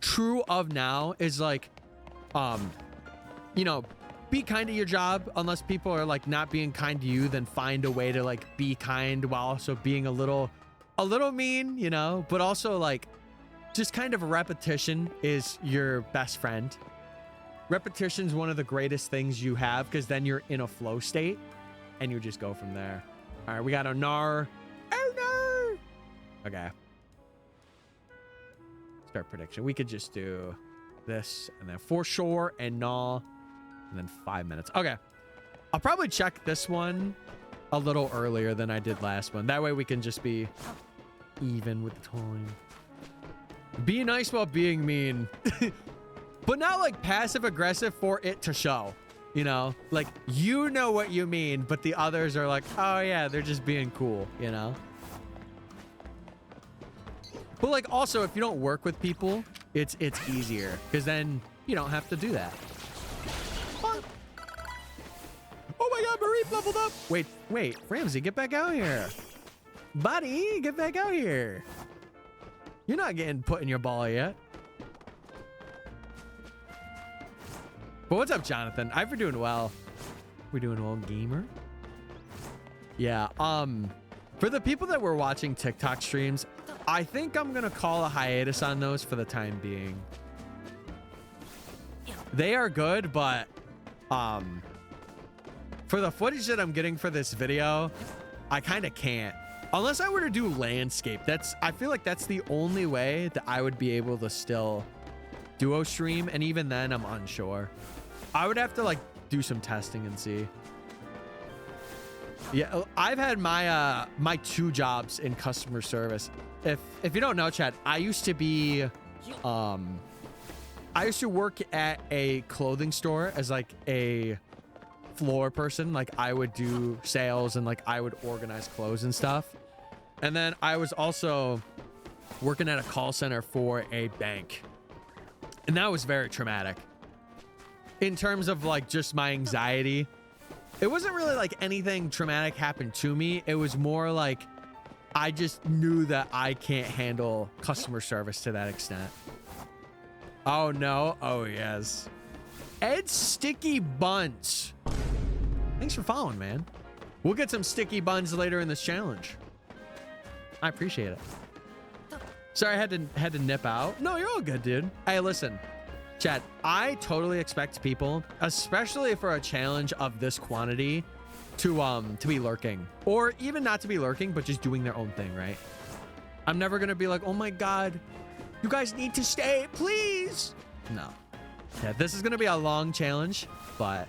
true of now is, like, you know, be kind to your job. Unless people are, like, not being kind to you, then find a way to, like, be kind while also being a little a little mean, you know, but also like just kind of repetition is your best friend. Repetition is one of the greatest things you have because then you're in a flow state and you just go from there. All right, we got a Gnar. Oh no. Okay. Start prediction. We could just do this and then for sure and Gnaw and then 5 minutes. Okay. I'll probably check this one a little earlier than I did last one. That way we can just be even with the time. Be nice while being mean. But not like passive aggressive for it to show, you know, like, you know what you mean, but the others are like, oh yeah, they're just being cool, you know? But like, also, if you don't work with people, it's easier because then you don't have to do that. Oh my God, Marie leveled up. Wait, Ramsey, get back out here. Buddy, get back out here. You're not getting put in your ball yet. But what's up, Jonathan? I've been doing well. We're doing well, gamer. Yeah, for the people that were watching TikTok streams, I think I'm gonna call a hiatus on those for the time being. They are good, but for the footage that I'm getting for this video, I kind of can't. Unless I were to do landscape. I feel like that's the only way that I would be able to still duo stream, and even then I'm unsure. I would have to like do some testing and see. Yeah, I've had my my 2 jobs in customer service. If you don't know, chat, I used to be I used to work at a clothing store as like a floor person. Like I would do sales and like I would organize clothes and stuff. And then I was also working at a call center for a bank. And that was very traumatic. In terms of like just my anxiety, it wasn't really like anything traumatic happened to me. It was more like I just knew that I can't handle customer service to that extent. Oh no. Oh yes. Ed Sticky Buns. Thanks for following, man. We'll get some sticky buns later in this challenge. I appreciate it. Sorry, I had to nip out. No, you're all good, dude. Hey, listen. Chat, I totally expect people, especially for a challenge of this quantity, to be lurking. Or even not to be lurking, but just doing their own thing, right? I'm never gonna be like, oh my God, you guys need to stay, please. No. Yeah, this is gonna be a long challenge, but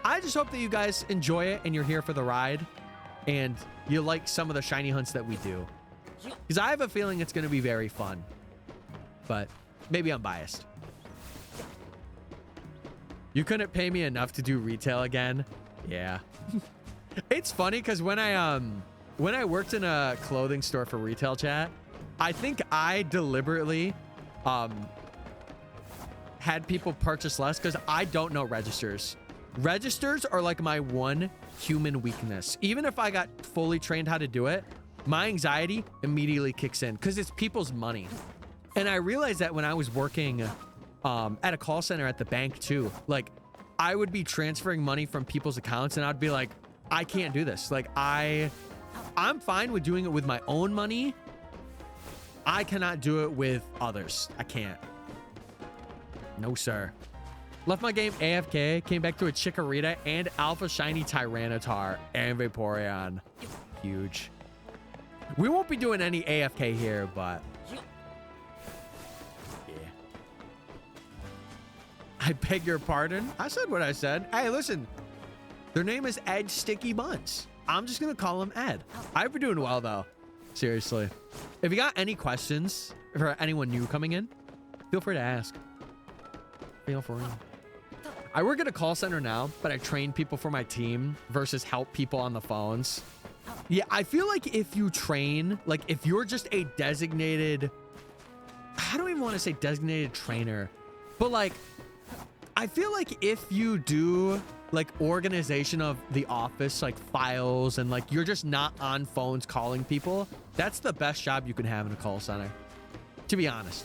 I just hope that you guys enjoy it and you're here for the ride and you like some of the shiny hunts that we do. Because I have a feeling it's gonna be very fun, but maybe I'm biased. You couldn't pay me enough to do retail again. Yeah. It's funny because when I worked in a clothing store for retail, chat, I think I deliberately had people purchase less because I don't know registers. Registers are like my one human weakness. Even if I got fully trained how to do it, my anxiety immediately kicks in because it's people's money. And I realized that when I was working at a call center at the bank too, like I would be transferring money from people's accounts and I'd be like, I can't do this. Like I'm fine with doing it with my own money. I cannot do it with others. I can't. No, sir. Left my game AFK, came back to a Chikorita and Alpha Shiny Tyranitar and Vaporeon. Huge. We won't be doing any AFK here, but I beg your pardon. I said what I said. Hey, listen. Their name is Ed Sticky Buns. I'm just going to call him Ed. I've been doing well, though. Seriously. If you got any questions for anyone new coming in, feel free to ask. Feel free. I work at a call center now, but I train people for my team versus help people on the phones. Yeah, I feel like if you train, like if you're just a designated, I don't even want to say designated trainer, but like, I feel like if you do like organization of the office, like files and like you're just not on phones calling people, that's the best job you can have in a call center, to be honest.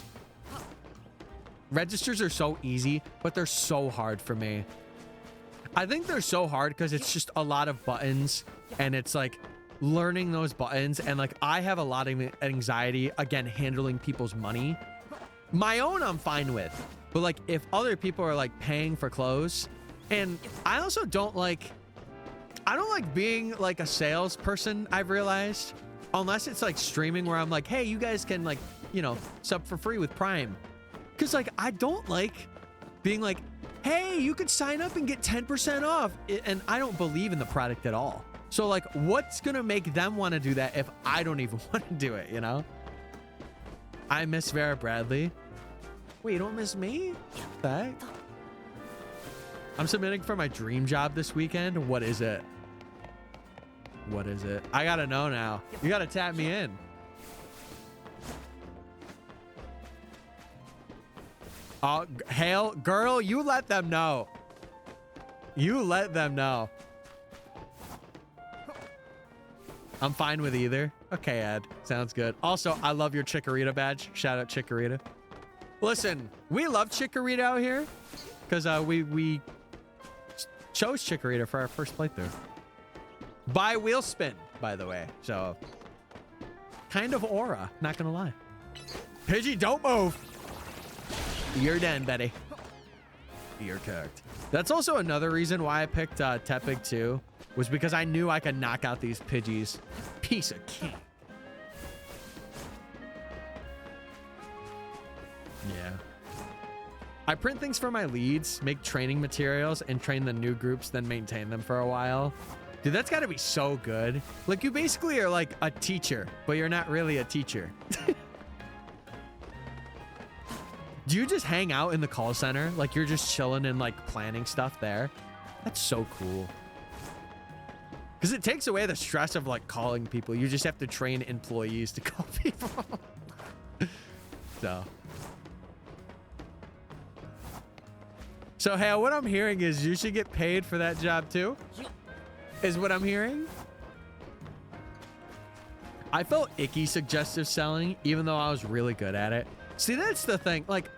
Registers are so easy, but they're so hard for me. I think they're so hard because it's just a lot of buttons and it's like learning those buttons, and like I have a lot of anxiety again handling people's money. My own I'm fine with, but like if other people are like paying for clothes, and I also don't like being like a salesperson, I've realized, unless it's like streaming where I'm like, hey, you guys can like, you know, sub for free with Prime. Cause like I don't like being like, hey, you could sign up and get 10% off. And I don't believe in the product at all. So like, what's gonna make them want to do that if I don't even want to do it, you know? I miss Vera Bradley. Wait, you don't miss me? What? I'm submitting for my dream job this weekend. What is it? What is it? I gotta know now. You gotta tap me in. Oh, Hale, girl, you let them know. You let them know. I'm fine with either. Okay, Ed. Sounds good. Also, I love your Chikorita badge. Shout out Chikorita. Listen, we love Chikorita out here because we chose Chikorita for our first playthrough. By wheel spin, by the way. So, kind of aura, not gonna lie. Pidgey, don't move. You're done, Betty. You're cooked. That's also another reason why I picked Tepig too, was because I knew I could knock out these Pidgeys. Piece of cake. Yeah. I print things for my leads, make training materials, and train the new groups, then maintain them for a while. Dude, that's got to be so good. Like, you basically are like a teacher, but you're not really a teacher. Do you just hang out in the call center? Like, you're just chilling and like planning stuff there? That's so cool. Because it takes away the stress of like calling people. You just have to train employees to call people. So, hey, what I'm hearing is you should get paid for that job too? Is what I'm hearing? I felt icky suggestive selling, even though I was really good at it. See, that's the thing. Like,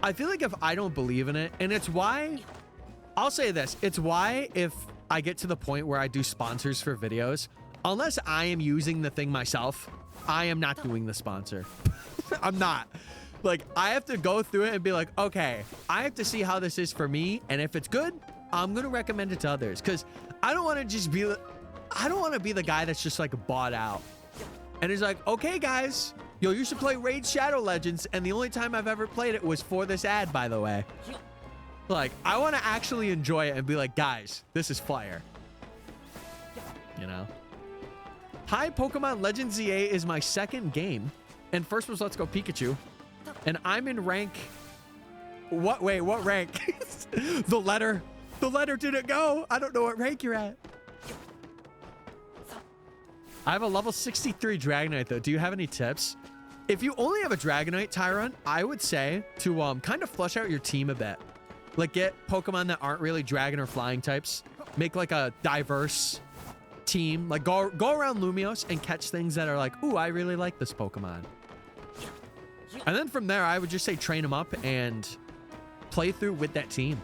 I feel like if I don't believe in it, and it's why, I'll say this, it's why if I get to the point where I do sponsors for videos, unless I am using the thing myself, I am not doing the sponsor. I'm not. Like, I have to go through it and be like, okay, I have to see how this is for me, and if it's good, I'm gonna recommend it to others, because I don't want to just be, I don't want to be the guy that's just like bought out. And he's like, okay, guys, yo, you should play Raid Shadow Legends. And the only time I've ever played it was for this ad, by the way. Like, I want to actually enjoy it and be like, guys, this is fire. You know? Hi, Pokemon Legends ZA is my second game. And first was Let's Go Pikachu. And I'm in rank... What? Wait, what rank? The letter didn't go. I don't know what rank you're at. I have a level 63 Dragonite, though. Do you have any tips? If you only have a Dragonite, Tyron, I would say to kind of flesh out your team a bit. Like, get Pokemon that aren't really Dragon or Flying types. Make, like, a diverse team. Like, go around Lumios and catch things that are like, ooh, I really like this Pokemon. And then from there, I would just say train them up and play through with that team.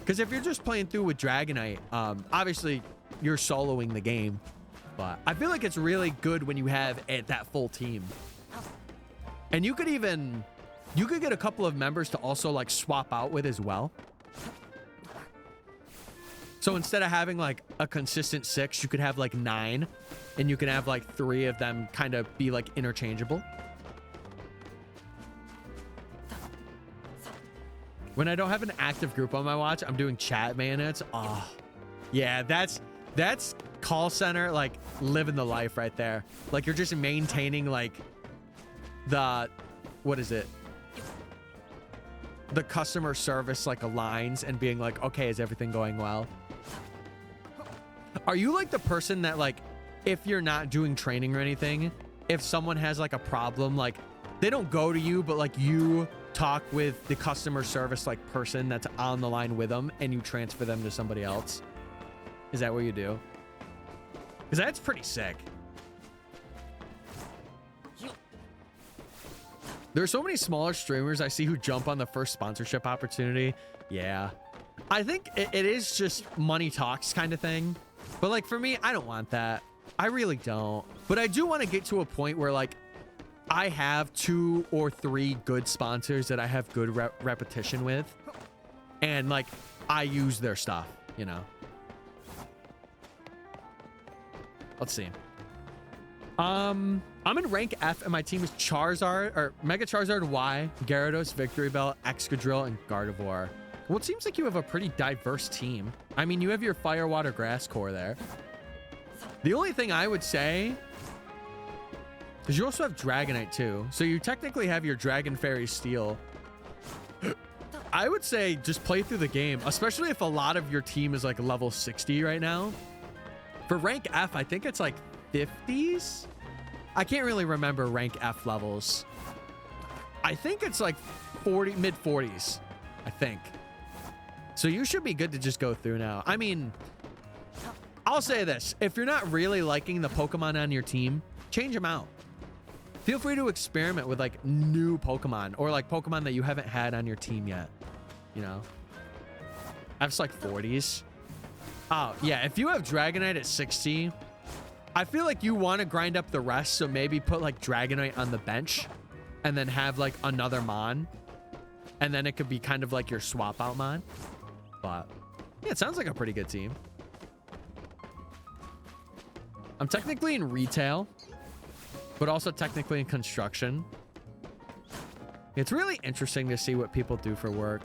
Because if you're just playing through with Dragonite, obviously you're soloing the game. But I feel like it's really good when you have that full team. And you could get a couple of members to also like swap out with as well. So instead of having like a consistent 6, you could have like 9, and you can have like 3 of them kind of be like interchangeable. When I don't have an active group on my watch, I'm doing chat bayonets. Oh, yeah, that's call center, like living the life right there. Like you're just maintaining like the, what is it? The customer service like lines and being like, okay, is everything going well? Are you like the person that like, if you're not doing training or anything, if someone has like a problem, like they don't go to you, but like you talk with the customer service like person that's on the line with them and you transfer them to somebody else? Is that what you do? Because that's pretty sick. There's so many smaller streamers I see who jump on the first sponsorship opportunity. Yeah. I think it is just money talks kind of thing. But like for me, I don't want that. I really don't. But I do want to get to a point where like I have 2 or 3 good sponsors that I have good repetition with. And like I use their stuff, you know. Let's see. I'm in rank F and my team is Charizard or Mega Charizard Y, Gyarados, Victory Bell, Excadrill, and Gardevoir. Well, it seems like you have a pretty diverse team. I mean, you have your Fire, Water, Grass core there. The only thing I would say is you also have Dragonite too. So you technically have your Dragon Fairy Steel. I would say just play through the game, especially if a lot of your team is like level 60 right now. For rank F, I think it's like 50s. I can't really remember rank F levels. I think it's like 40, mid 40s, I think. So you should be good to just go through now. I mean, I'll say this. If you're not really liking the Pokemon on your team, change them out. Feel free to experiment with like new Pokemon or like Pokemon that you haven't had on your team yet. You know, F's like 40s. Oh, yeah. If you have Dragonite at 60, I feel like you want to grind up the rest. So maybe put like Dragonite on the bench and then have like another Mon. And then it could be kind of like your swap out Mon. But yeah, it sounds like a pretty good team. I'm technically in retail, but also technically in construction. It's really interesting to see what people do for work.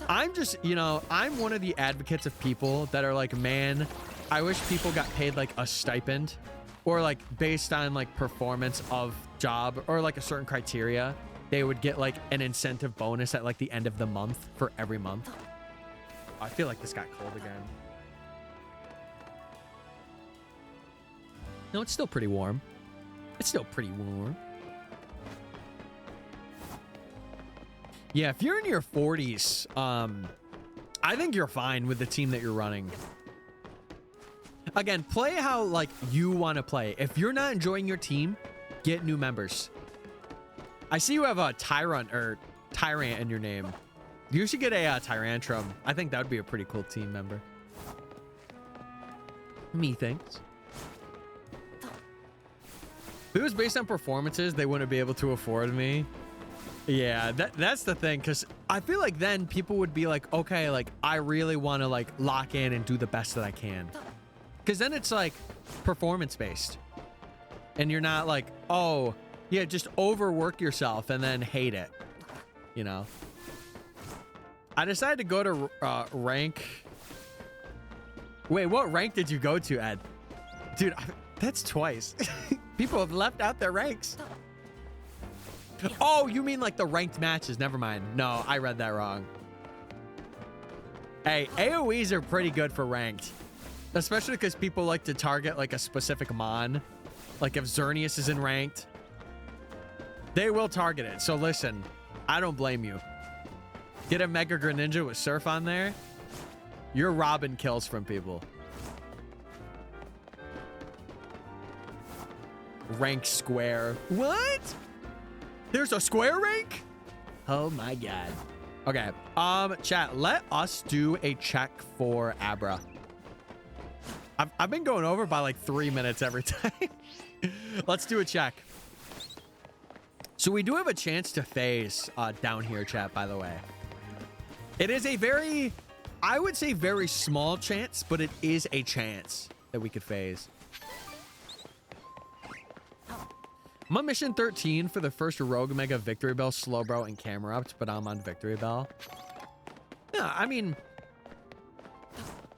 I'm just, you know, I'm one of the advocates of people that are like, man, I wish people got paid like a stipend or like based on like performance of job or like a certain criteria. They would get like an incentive bonus at like the end of the month for every month. I feel like this got cold again. No, it's still pretty warm. It's still pretty warm. Yeah, if you're in your 40s, I think you're fine with the team that you're running. Again, play how like you want to play. If you're not enjoying your team, get new members. I see you have a Tyrant in your name. You should get a Tyrantrum. I think that would be a pretty cool team member. Methinks. If it was based on performances, they wouldn't be able to afford me. Yeah, that's the thing, because I feel like then people would be like, okay, like I really want to like lock in and do the best that I can. Because then it's like performance based. And you're not like, oh, yeah, just overwork yourself and then hate it. You know? I decided to go to rank. Wait, what rank did you go to, Ed? Dude, that's twice. People have left out their ranks. Oh, you mean like the ranked matches? Never mind. No, I read that wrong. Hey, AoEs are pretty good for ranked. Especially because people like to target like a specific Mon. Like if Xerneas is in ranked, they will target it. So listen, I don't blame you. Get a Mega Greninja with Surf on there. You're robbing kills from people. Rank square. What? There's a square rank? Oh my god. Okay. Chat, let us do a check for Abra. I've been going over by like 3 minutes every time. Let's do a check. So we do have a chance to phase down here, chat, by the way. It is a very, I would say very small chance, but it is a chance that we could phase. I'm on mission 13 for the first Rogue Mega Victory Bell, Slowbro, and Camerupt, but I'm on Victory Bell. Yeah, I mean,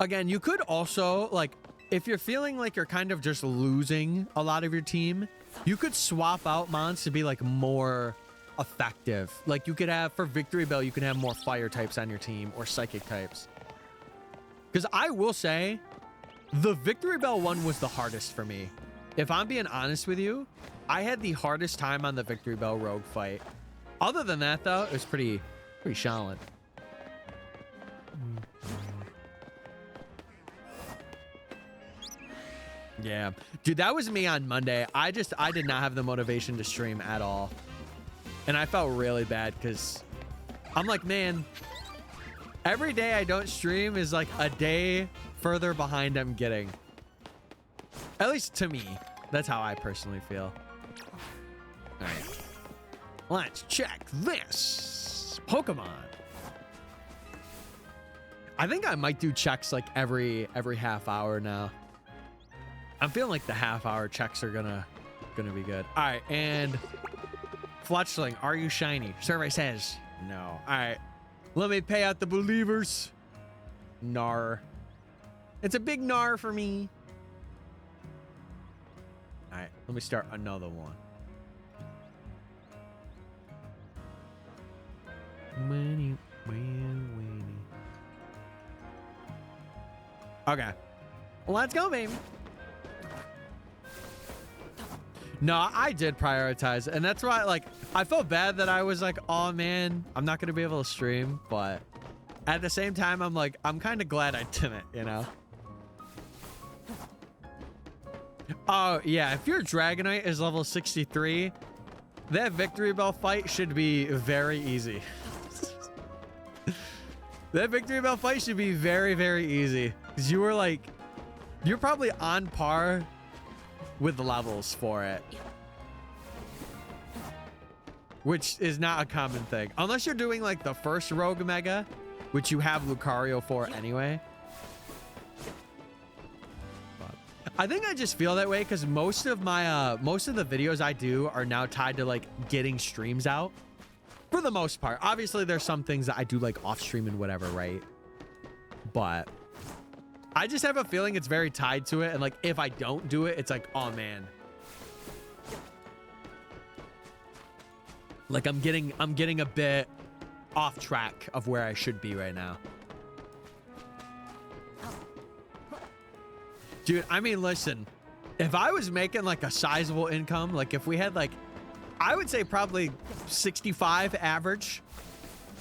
again, you could also, like, if you're feeling like you're kind of just losing a lot of your team, you could swap out Mons to be, like, more effective. Like, you could have, for Victory Bell, you can have more Fire types on your team or Psychic types. Because I will say, the Victory Bell one was the hardest for me. If I'm being honest with you, I had the hardest time on the Victory Bell Rogue fight. Other than that, though, it was pretty solid. Yeah. Dude, that was me on Monday. I did not have the motivation to stream at all. And I felt really bad because I'm like, man, every day I don't stream is like a day further behind I'm getting. At least to me. That's how I personally feel. All right. Let's check this. Pokemon. I think I might do checks like every half hour now. I'm feeling like the half-hour checks are gonna be good. All right, and Fletchling, are you shiny? Survey says no. All right, let me pay out the believers. Nar. It's a big nar for me. All right, let me start another one. Okay, let's go, baby. No, I did prioritize, and that's why, like, I felt bad that I was like, oh man, I'm not gonna be able to stream, but at the same time, I'm like, I'm kind of glad I didn't, you know? Oh yeah, if your Dragonite is level 63, that Victory Bell fight should be very easy. That Victory Bell fight should be very, very easy, because you were like, you're probably on par with the levels for it, which is not a common thing unless you're doing like the first Rogue Mega, which you have Lucario for anyway. But I think I just feel that way because most of the videos I do are now tied to like getting streams out for the most part. Obviously there's some things that I do like off stream and whatever, right? But I just have a feeling it's very tied to it, and like if I don't do it, it's like, oh man, like I'm getting a bit off track of where I should be right now. Dude, I mean, listen, if I was making like a sizable income, like if we had like, I would say probably 65 average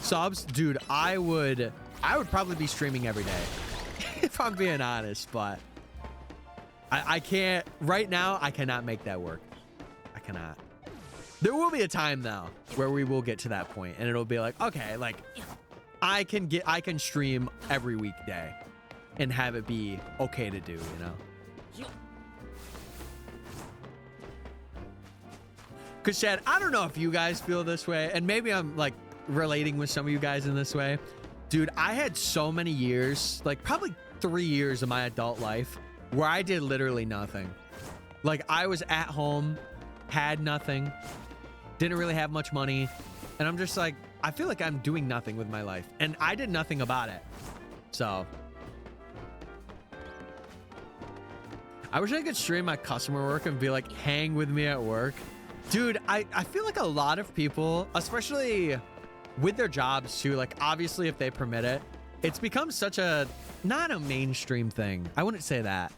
subs, dude, I would probably be streaming every day. If I'm being honest, but I can't right now. I cannot make that work. I cannot. There will be a time though where we will get to that point, and it'll be like, okay, like I can stream every weekday and have it be okay to do, you know? Because Chad, I don't know if you guys feel this way, and maybe I'm like relating with some of you guys in this way. Dude, I had so many years, like probably 3 years of my adult life where I did literally nothing. Like I was at home, had nothing, didn't really have much money. And I'm just like, I feel like I'm doing nothing with my life, and I did nothing about it. So I wish I could stream my customer work and be like, hang with me at work. Dude, I feel like a lot of people, especially with their jobs too, like obviously if they permit it, it's become such a, not a mainstream thing. I wouldn't say that.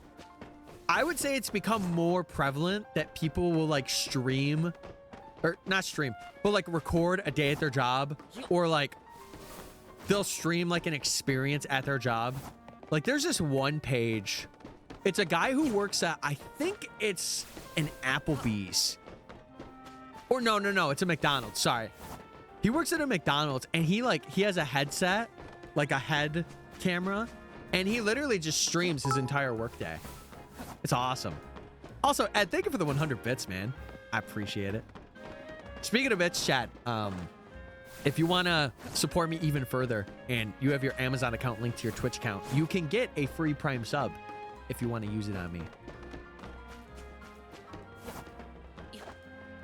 I would say it's become more prevalent that people will like stream, or not stream, but like record a day at their job, or like they'll stream like an experience at their job. Like there's this one page. It's a guy who works at, I think it's an Applebee's. Or no, it's a McDonald's, sorry. He works at a McDonald's, and he has a headset, like a head camera, and he literally just streams his entire workday. It's awesome. Also, Ed, thank you for the 100 bits, man. I appreciate it. Speaking of bits, chat, if you want to support me even further and you have your Amazon account linked to your Twitch account, you can get a free Prime sub if you want to use it on me.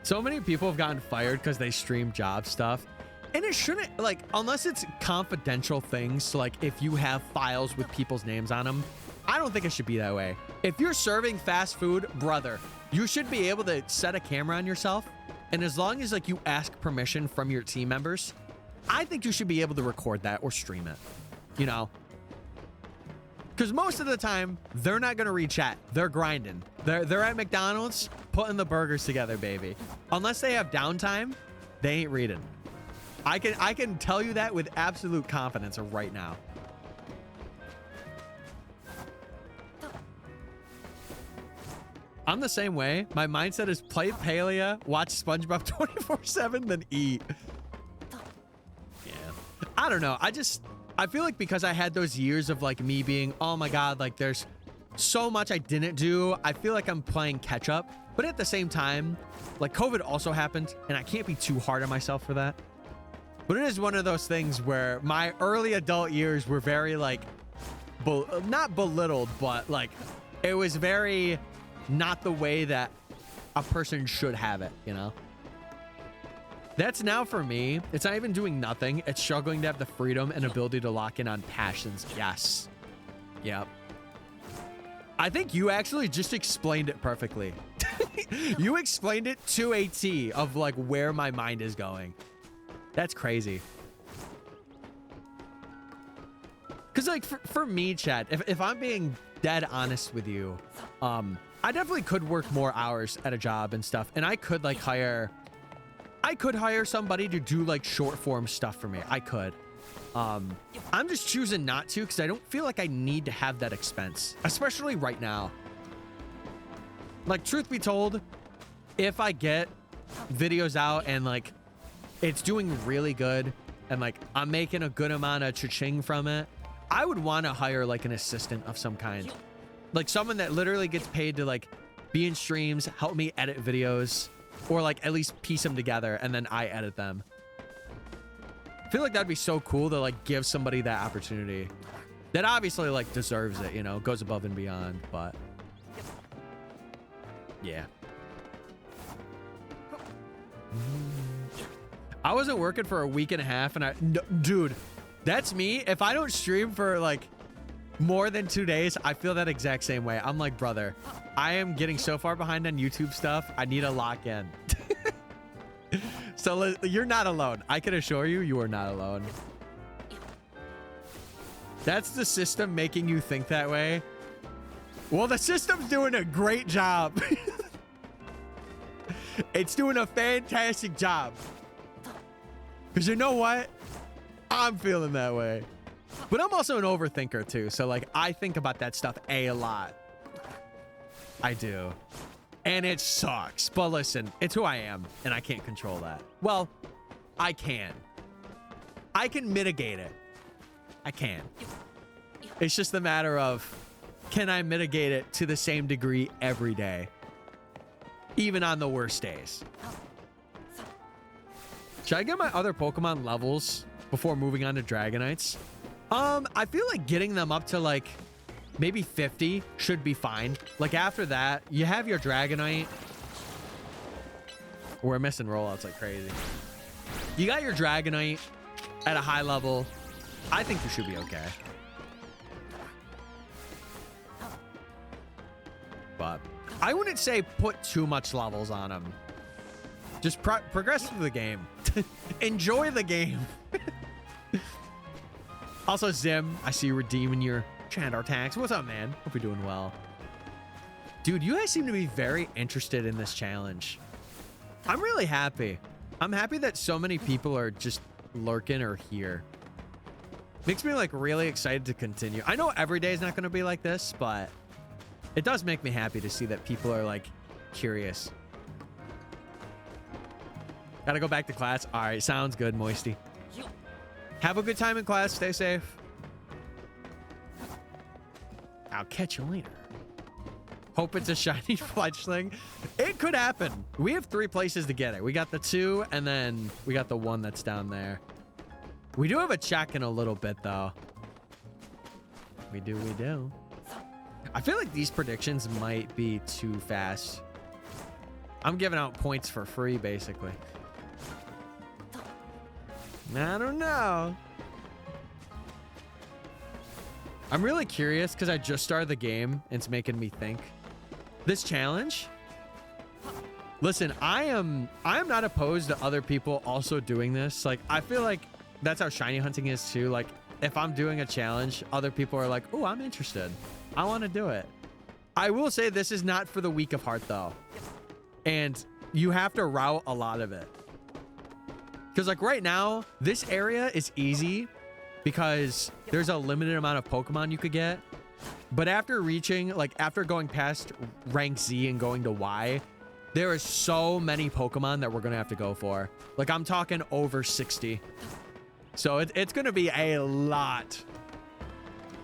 So many people have gotten fired because they stream job stuff. And it shouldn't, like, unless it's confidential things, so like if you have files with people's names on them, I don't think it should be that way. If you're serving fast food, brother, you should be able to set a camera on yourself. And as long as like you ask permission from your team members, I think you should be able to record that or stream it, you know? Because most of the time, they're not going to read chat. They're grinding. They're at McDonald's putting the burgers together, baby. Unless they have downtime, they ain't reading. I can tell you that with absolute confidence right now. I'm the same way. My mindset is play Palia, watch SpongeBob 24/7, then eat. Yeah. I don't know. I feel like because I had those years of like me being, oh my God, like there's so much I didn't do. I feel like I'm playing catch up, but at the same time, like COVID also happened and I can't be too hard on myself for that. But it is one of those things where my early adult years were very like, not belittled, but like it was very not the way that a person should have it, you know? That's now for me. It's not even doing nothing. It's struggling to have the freedom and ability to lock in on passions. Yes. Yep. I think you actually just explained it perfectly. You explained it to a T of like where my mind is going. That's crazy. Because like for me, chat, if I'm being dead honest with you, I definitely could work more hours at a job and stuff. And I could like hire somebody to do like short form stuff for me. I could. I'm just choosing not to because I don't feel like I need to have that expense, especially right now. Like, truth be told, if I get videos out and like it's doing really good and like I'm making a good amount of cha-ching from it, I would want to hire like an assistant of some kind, like someone that literally gets paid to like be in streams, help me edit videos, or like at least piece them together and then I edit them. I feel like that'd be so cool to like give somebody that opportunity that obviously like deserves it, you know, goes above and beyond, but yeah. I wasn't working for a week and a half and dude, that's me. If I don't stream for like more than 2 days, I feel that exact same way. I'm like, brother, I am getting so far behind on YouTube stuff. I need to lock in. So you're not alone. I can assure you, you are not alone. That's the system making you think that way. Well, the system's doing a great job. It's doing a fantastic job. Because you know what? I'm feeling that way. But I'm also an overthinker too. So like I think about that stuff a lot. I do. And it sucks. But listen, it's who I am and I can't control that. Well, I can. I can mitigate it. I can. It's just a matter of, can I mitigate it to the same degree every day? Even on the worst days. Should I get my other Pokemon levels before moving on to Dragonites? I feel like getting them up to like maybe 50 should be fine. Like after that, you have your Dragonite. We're missing rollouts like crazy. You got your Dragonite at a high level. I think you should be okay. But I wouldn't say put too much levels on them. Just progress through the game. Enjoy the game. Also, Zim, I see you redeeming your Chandar tax. What's up, man? Hope you're doing well. Dude, you guys seem to be very interested in this challenge. I'm really happy. I'm happy that so many people are just lurking or here. Makes me like really excited to continue. I know every day is not going to be like this, but it does make me happy to see that people are like curious. Gotta go back to class. All right, sounds good, Moisty. Have a good time in class. Stay safe. I'll catch you later. Hope it's a shiny fledgling. It could happen. We have 3 places to get it. We got the 2, and then we got the 1 that's down there. We do have a check in a little bit, though. We do. I feel like these predictions might be too fast. I'm giving out points for free, basically. I don't know. I'm really curious because I just started the game and it's making me think. This challenge? Listen, I am not opposed to other people also doing this. Like, I feel like that's how shiny hunting is too. Like, if I'm doing a challenge, other people are like, oh, I'm interested. I want to do it. I will say this is not for the weak of heart, though. And you have to route a lot of it. Because like right now, this area is easy because there's a limited amount of Pokemon you could get. But after reaching, like after going past rank Z and going to Y, there is so many Pokemon that we're going to have to go for. Like I'm talking over 60. So it's going to be a lot.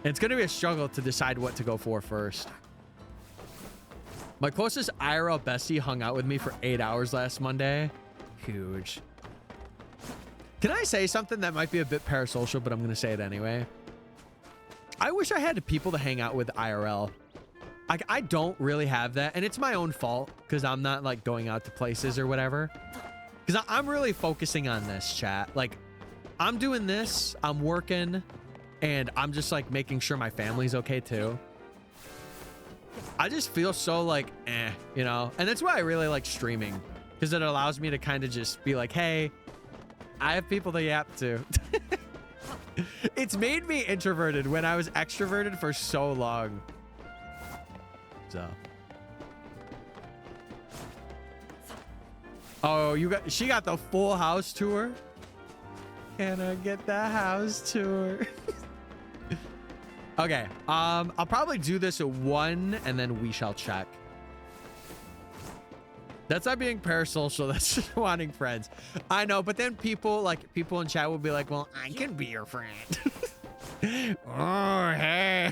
It's going to be a struggle to decide what to go for first. My closest IRL bestie hung out with me for 8 hours last Monday. Huge. Can I say something that might be a bit parasocial, but I'm going to say it anyway? I wish I had people to hang out with IRL. I don't really have that, and it's my own fault because I'm not like going out to places or whatever. Because I'm really focusing on this, chat. Like, I'm doing this, I'm working, and I'm just like making sure my family's okay too. I just feel so like, you know? And that's why I really like streaming, because it allows me to kind of just be like, hey, I have people to yap to. It's made me introverted when I was extroverted for so long. So. Oh, she got the full house tour. Can I get the house tour? Okay, I'll probably do this at 1 and then we shall check. That's not being parasocial, that's just wanting friends. I know, but then people in chat will be like, well, I can be your friend. Oh, hey.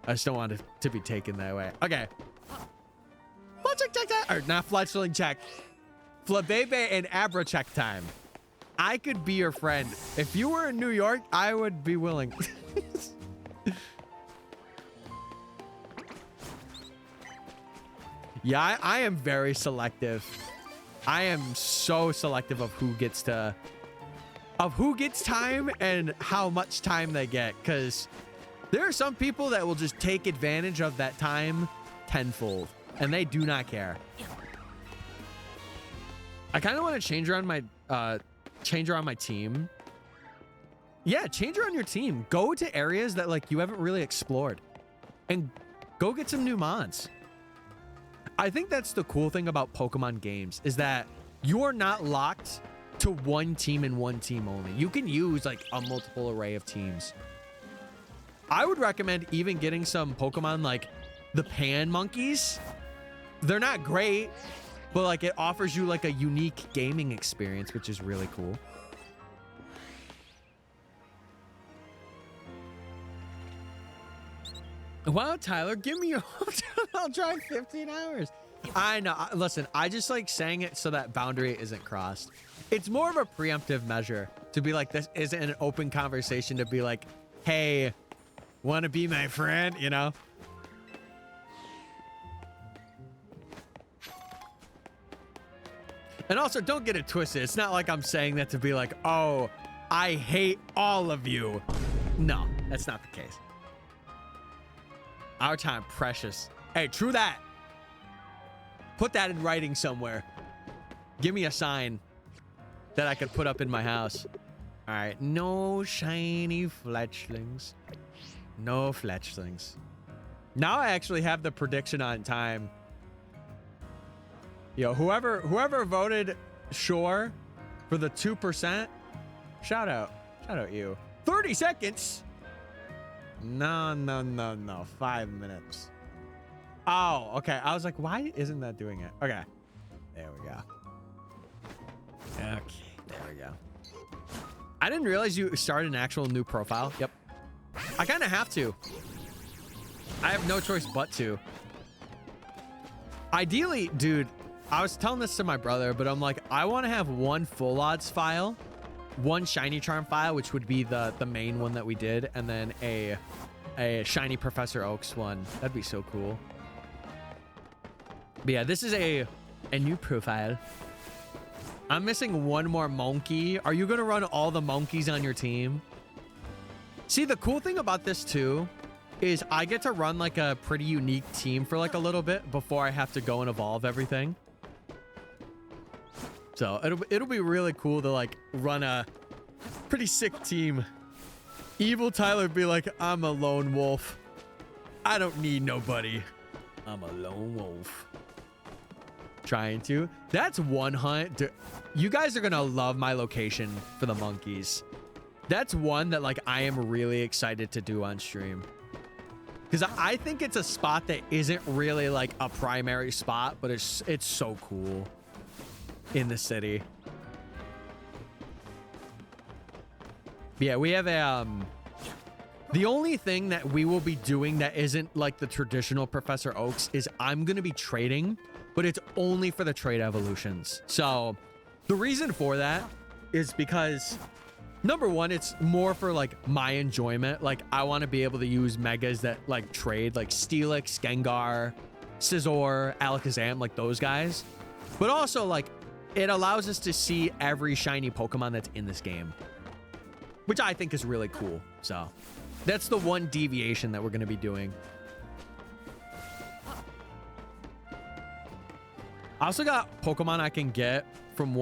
I just don't want it to be taken that way. Okay. Check. Or not fletchling check. Flabebe and Abra check time. I could be your friend. If you were in New York, I would be willing. Yeah, I am very selective. I am so selective of who gets time and how much time they get. Because there are some people that will just take advantage of that time tenfold. And they do not care. I kind of want to change around my team. Yeah, change around your team. Go to areas that like you haven't really explored. And go get some new mods. I think that's the cool thing about Pokemon games is that you're not locked to one team and one team only. You can use like a multiple array of teams. I would recommend even getting some Pokemon like the Pan Monkeys. They're not great, but like it offers you like a unique gaming experience, which is really cool. Wow, Tyler, give me your I'll drive 15 hours. I know. Listen, I just like saying it so that boundary isn't crossed. It's more of a preemptive measure to be like, this isn't an open conversation to be like, hey, want to be my friend, you know? And also, don't get it twisted. It's not like I'm saying that to be like, oh, I hate all of you. No, that's not the case. Our time, precious. Hey, true that. Put that in writing somewhere. Give me a sign that I could put up in my house. All right, no shiny fletchlings. No fletchlings. Now I actually have the prediction on time. Yo, whoever voted sure for the 2%, shout out you. 30 seconds. No. 5 minutes. Oh, okay. I was like, why isn't that doing it? Okay. There we go. Okay, there we go. I didn't realize you started an actual new profile. Yep. I kind of have to. I have no choice but to. Ideally, dude, I was telling this to my brother, but I'm like, I want to have one full odds file, one shiny charm file, which would be the main one that we did, and then a shiny Professor Oaks one. That'd be so cool. But yeah, this is a new profile. I'm missing one more monkey. Are you going to run all the monkeys on your team? See, the cool thing about this too is I get to run like a pretty unique team for like a little bit before I have to go and evolve everything. So it'll be really cool to like run a pretty sick team. Evil Tyler be like, I'm a lone wolf. I don't need nobody. I'm a lone wolf. Trying to. That's one hunt. You guys are gonna love my location for the monkeys. That's one that like I am really excited to do on stream. Because I think it's a spot that isn't really like a primary spot, but it's so cool in the city. Yeah, we have a the only thing that we will be doing that isn't like the traditional Professor Oaks is I'm going to be trading, but it's only for the trade evolutions. So the reason for that is because number one, it's more for like my enjoyment. Like I want to be able to use megas that like trade, like Steelix, Gengar, Scizor, Alakazam, like those guys. But also like it allows us to see every shiny Pokemon that's in this game, which I think is really cool. So that's the one deviation that we're going to be doing. I also got Pokemon I can get from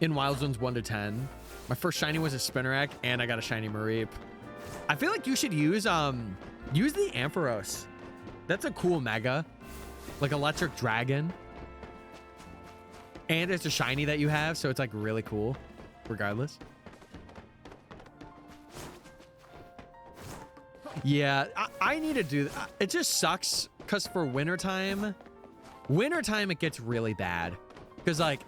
in Wild Zones 1 to 10. My first shiny was a Spinarak, and I got a shiny Mareep. I feel like you should use the Ampharos. That's a cool mega, like Electric Dragon. And it's a shiny that you have, so it's like really cool, regardless. Yeah, I need to do that. It just sucks because for wintertime it gets really bad. Because like,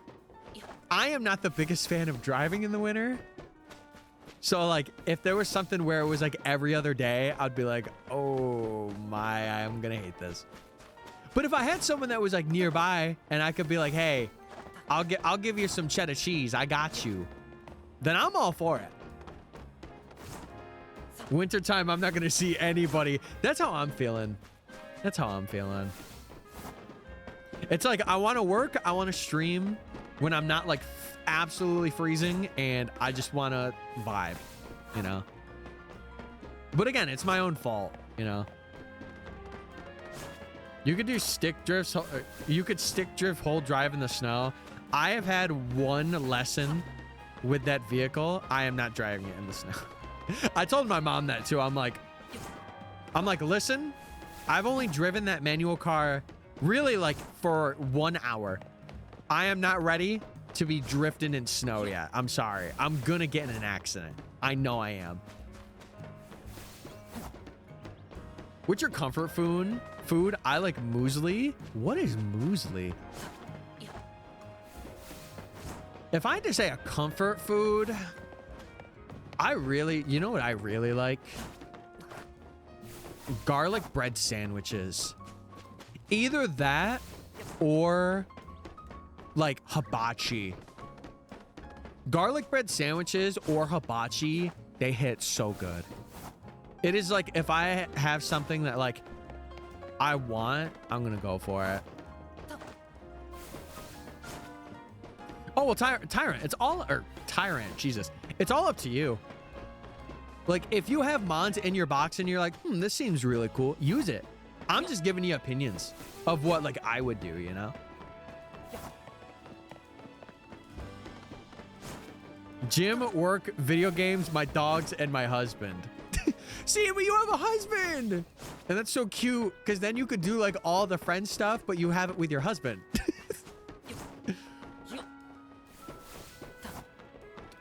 I am not the biggest fan of driving in the winter. So like, if there was something where it was like every other day, I'd be like, oh my, I'm gonna hate this. But if I had someone that was like nearby and I could be like, hey, I'll give you some cheddar cheese, I got you, then I'm all for it. Wintertime, I'm not gonna see anybody. That's how I'm feeling. That's how I'm feeling. It's like I want to work, I want to stream when I'm not like absolutely freezing, and I just want to vibe, you know. But again, it's my own fault, you know. You could do stick drifts. You could stick drift whole drive in the snow. I have had one lesson with that vehicle. I am not driving it in the snow. I told my mom that too. I'm like, listen, I've only driven that manual car really like for 1 hour. I am not ready to be drifting in snow yet. I'm sorry. I'm gonna get in an accident. I know I am. What's your comfort food? I like muesli. What is muesli? If I had to say a comfort food, you know what I really like? Garlic bread sandwiches. Either that or like hibachi. Garlic bread sandwiches or hibachi, they hit so good. It is like if I have something that like I want, I'm gonna go for it. Oh well, Tyrant. It's all Tyrant. Jesus, it's all up to you. Like if you have mons in your box and you're like, this seems really cool, use it. I'm just giving you opinions of what like I would do, you know. Gym, work, video games, my dogs, and my husband. See, but you have a husband, and that's so cute because then you could do like all the friend stuff, but you have it with your husband.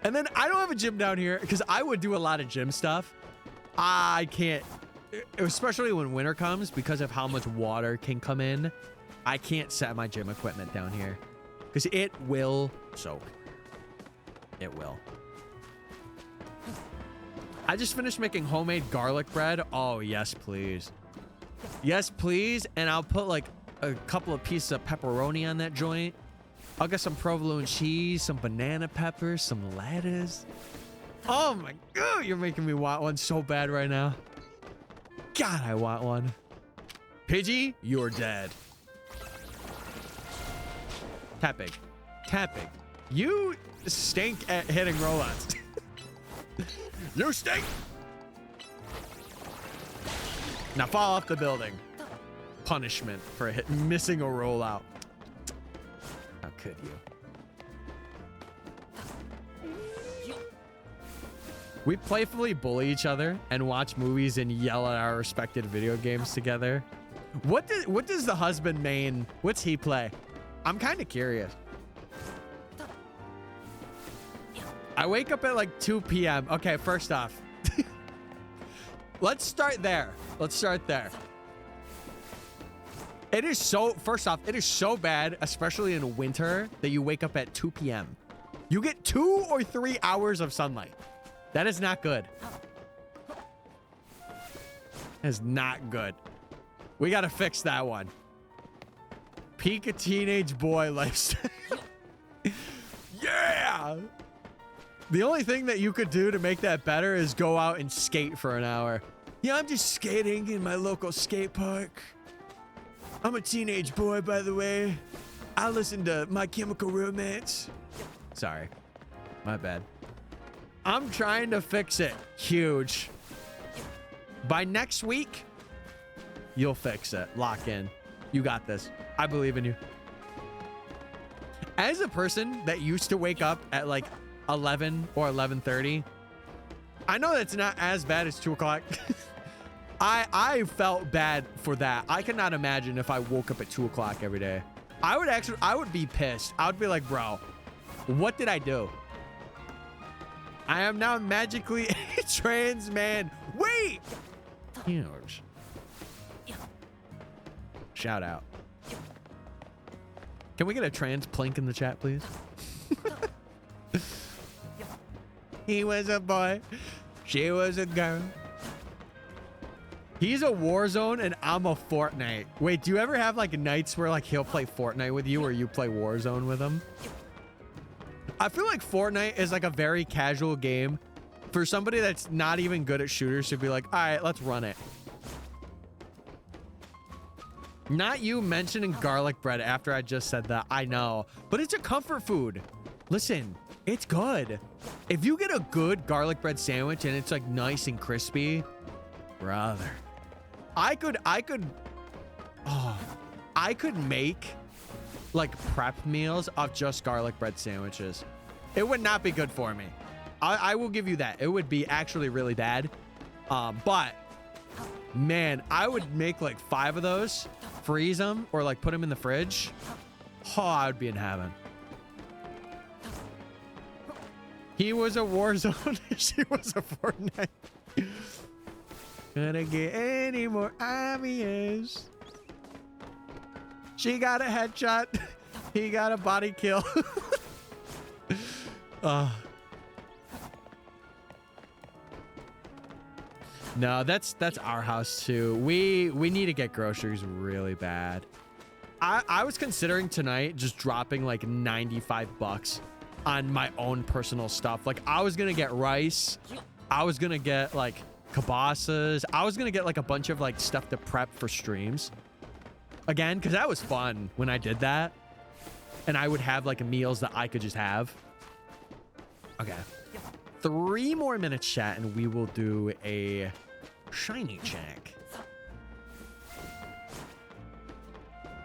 And then I don't have a gym down here because I would do a lot of gym stuff. I can't, especially when winter comes, because of how much water can come in. I can't set my gym equipment down here because it will soak. It will. I just finished making homemade garlic bread. Oh, yes, please. Yes, please. And I'll put like a couple of pieces of pepperoni on that joint. I'll get some provolone cheese, some banana peppers, some lettuce. Oh my God, you're making me want one so bad right now. God, I want one. Pidgey, you're dead. Tapping. Tapping. You stink at hitting rollouts. You stink. Now fall off the building. Punishment for missing a rollout. How could you? We playfully bully each other and watch movies and yell at our respected video games together. What does the husband main? What's he play? I'm kind of curious. I wake up at like 2 p.m. Okay, first off, let's start there. Let's start there. It is so, first off, it is so bad, especially in winter, that you wake up at 2 p.m. You get 2 or 3 hours of sunlight. That is not good. That is not good. We got to fix that one. Peak a teenage boy lifestyle. Yeah. The only thing that you could do to make that better is go out and skate for an hour. Yeah, I'm just skating in my local skate park. I'm a teenage boy, by the way. I listen to My Chemical Romance. Sorry. My bad. I'm trying to fix it. Huge. By next week, you'll fix it. Lock in. You got this. I believe in you. As a person that used to wake up at like 11 or 11:30, I know that's not as bad as 2 o'clock. I felt bad for that. I cannot imagine if I woke up at 2 o'clock every day. I would be pissed. I would be like, bro, what did I do? I am now magically a trans man. Wait! Huge. Shout out. Can we get a trans plink in the chat, please? He was a boy. She was a girl. He's a Warzone and I'm a Fortnite. Wait, do you ever have like nights where like he'll play Fortnite with you or you play Warzone with him? I feel like Fortnite is like a very casual game for somebody that's not even good at shooters to be like, all right, let's run it. Not you mentioning garlic bread after I just said that. I know, but it's a comfort food. Listen, it's good. If you get a good garlic bread sandwich and it's like nice and crispy, brother, I could make like prep meals of just garlic bread sandwiches. It would not be good for me. I will give you that. It would be actually really bad. But man, I would make like 5 of those, freeze them, or like put them in the fridge. Oh, I would be in heaven. He was a Warzone. She was a Fortnite. Gonna get any more obvious. She got a headshot. He got a body kill. No, that's our house too. We need to get groceries really bad. I was considering tonight just dropping like $95 on my own personal stuff. Like I was gonna get rice. I was gonna get like kibasas. I was gonna get like a bunch of like stuff to prep for streams. Again, because that was fun when I did that. And I would have like meals that I could just have. Okay. 3 more minutes, chat, and we will do a shiny check.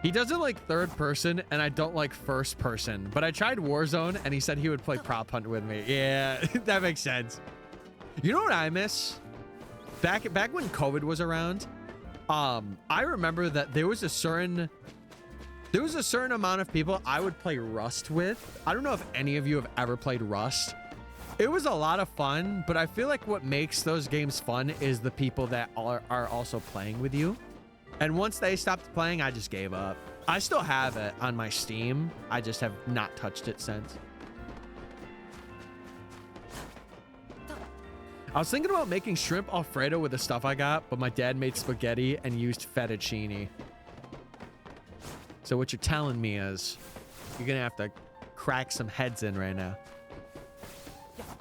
He doesn't like third person, and I don't like first person. But I tried Warzone, and he said he would play prop hunt with me. Yeah, that makes sense. You know what I miss? Back when COVID was around, I remember that there was a certain amount of people I would play Rust with. I don't know if any of you have ever played Rust. It was a lot of fun, but I feel like what makes those games fun is the people that are also playing with you. And once they stopped playing, I just gave up. I still have it on my Steam. I just have not touched it since. I was thinking about making shrimp Alfredo with the stuff I got, but my dad made spaghetti and used fettuccine. So what you're telling me is you're going to have to crack some heads in right now.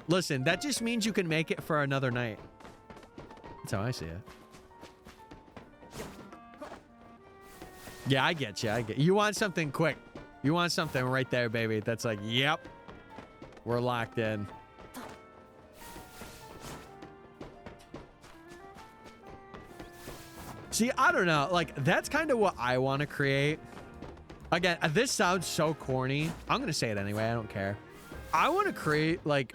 Listen, that just means you can make it for another night. That's how I see it. Yeah, I get you. You want something quick. You want something right there, baby. That's like, yep. We're locked in. See, I don't know. Like, that's kind of what I want to create. Again, this sounds so corny. I'm going to say it anyway. I don't care. I want to create, like,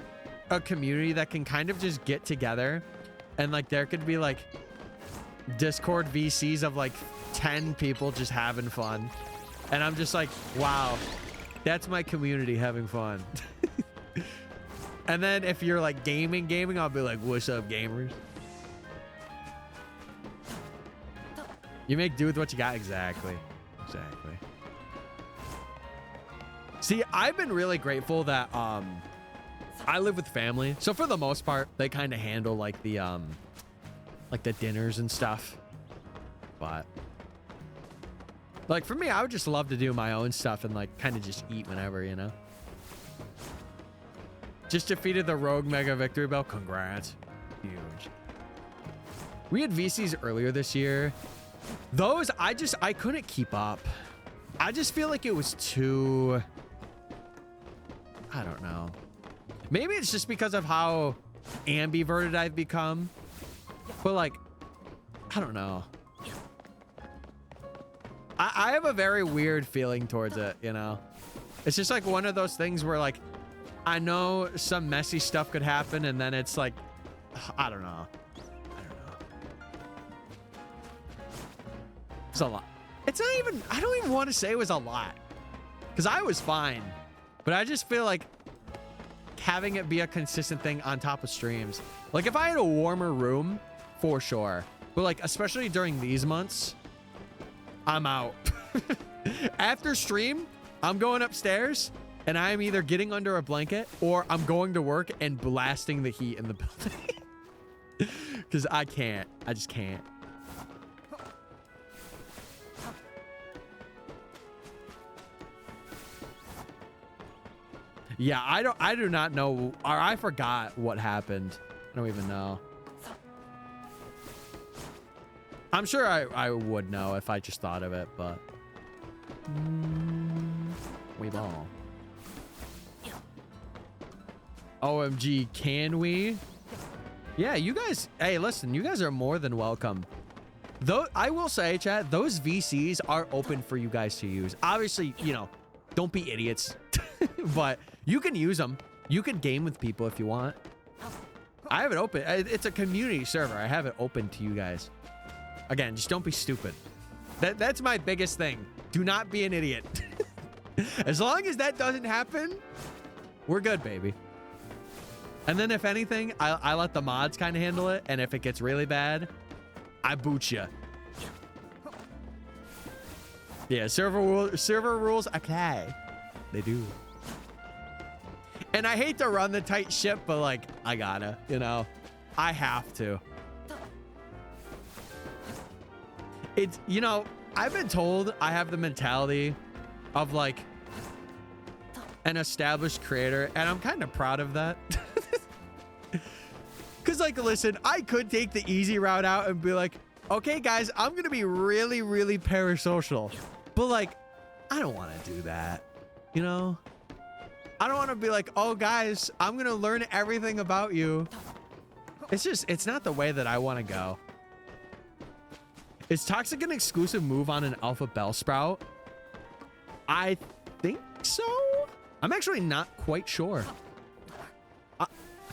a community that can kind of just get together. And, like, there could be, like, Discord VCs of, like, 10 people just having fun. And I'm just like, wow, that's my community having fun. And then if you're, like, gaming, I'll be like, what's up, gamers? You make do with what you got. Exactly. See, I've been really grateful that I live with family. So for the most part, they kind of handle like the dinners and stuff. But like for me, I would just love to do my own stuff and like kind of just eat whenever, you know. Just defeated the Rogue Mega Victory Bell. Congrats. Huge. We had VCs earlier this year. Those, I couldn't keep up. I just feel like it was too, I don't know. Maybe it's just because of how ambiverted I've become. But like, I don't know. I have a very weird feeling towards it, you know? It's just like one of those things where like, I know some messy stuff could happen and then it's like, I don't know. It's a lot. It's not even, I don't even want to say it was a lot. Because I was fine. But I just feel like having it be a consistent thing on top of streams. Like if I had a warmer room, for sure. But like, especially during these months, I'm out. After stream, I'm going upstairs and I'm either getting under a blanket or I'm going to work and blasting the heat in the building. Because I can't. I just can't. Yeah, I do not know, or I forgot what happened. I don't even know. I'm sure I would know if I just thought of it, but we ball. OMG, can we? Yeah, you guys, hey, listen, you guys are more than welcome. Though I will say, chat, those VCs are open for you guys to use. Obviously, you know, don't be idiots, but you can use them. You can game with people if you want. I have it open. It's a community server. I have it open to you guys. Again, just don't be stupid. That's my biggest thing. Do not be an idiot. As long as that doesn't happen, we're good, baby. And then if anything, I let the mods kind of handle it. And if it gets really bad, I boot you. Yeah, server rules apply. They do. And I hate to run the tight ship, but like, I gotta, you know, I have to. It's, you know, I've been told I have the mentality of like an established creator, and I'm kind of proud of that. Because like, listen, I could take the easy route out and be like, okay, guys, I'm going to be really, really parasocial. But like, I don't want to do that, you know? I don't want to be like, oh, guys, I'm going to learn everything about you. It's just, it's not the way that I want to go. Is Toxic an exclusive move on an Alpha Bellsprout? I think so. I'm actually not quite sure.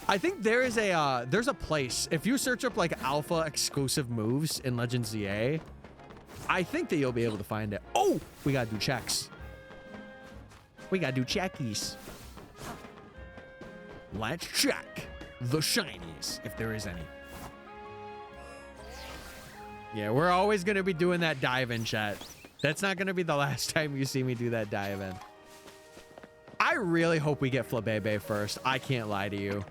I think there is a there's a place. If you search up like Alpha exclusive moves in Legends ZA, I think that you'll be able to find it. Oh, we gotta do checks. We gotta do checkies. Let's check the shinies, if there is any. Yeah, we're always gonna be doing that dive in, chat. That's not gonna be the last time you see me do that dive in. I really hope we get Flabebe first. I can't lie to you.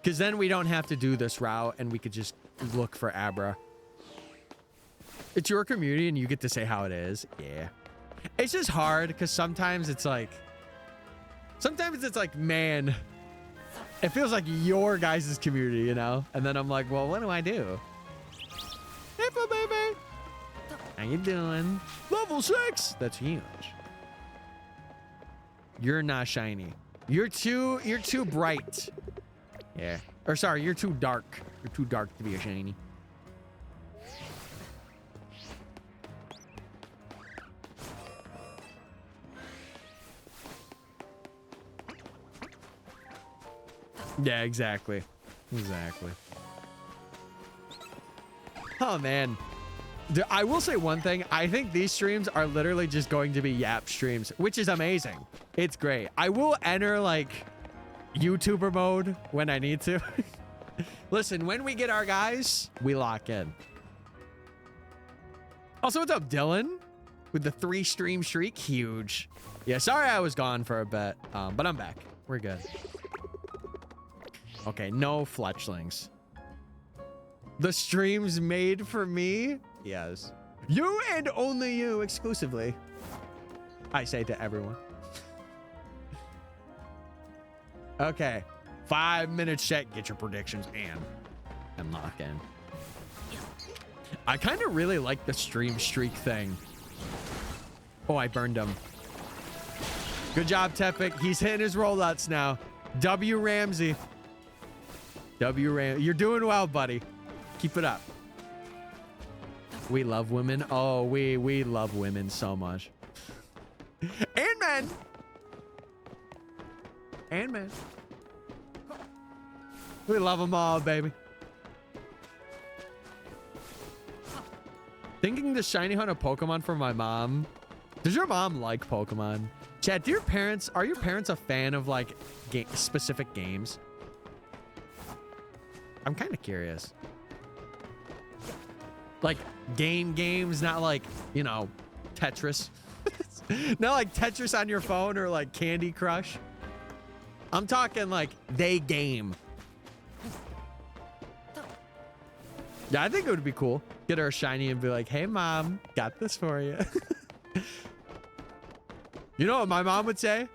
Because then we don't have to do this route and we could just look for Abra. It's your community and you get to say how it is. Yeah. It's just hard because sometimes it's like, man, it feels like your guys' community, you know? And then I'm like, well, what do I do? Hey, baby. How you doing? Level 6. That's huge. You're not shiny. You're too bright. Yeah. Or sorry, you're too dark. You're too dark to be a shiny. Yeah, exactly. Exactly. Oh, man. I will say one thing. I think these streams are literally just going to be Yap streams, which is amazing. It's great. I will enter, like, YouTuber mode when I need to. Listen, when we get our guys, we lock in. Also, what's up, Dylan? With the 3-stream streak. Huge. Yeah, sorry I was gone for a bit, but I'm back. We're good. Okay, no fletchlings. The stream's made for me? Yes. You and only you exclusively. I say to everyone. Okay. 5 minutes check. Get your predictions and lock in. I kind of really like the stream streak thing. Oh, I burned him. Good job, Tepic. He's hitting his rollouts now. W Ramsey. W Ram. You're doing well, buddy. Keep it up. We love women. Oh, we love women so much. And men. And men. We love them all, baby. Thinking the shiny hunt a Pokemon for my mom. Does your mom like Pokemon? Chat, are your parents a fan of like specific games? I'm kind of curious. Like games, not like, you know, Tetris. Not like Tetris on your phone or like Candy Crush. I'm talking like they game. Yeah, I think it would be cool. Get her a shiny and be like, hey, mom, got this for you. You know what my mom would say?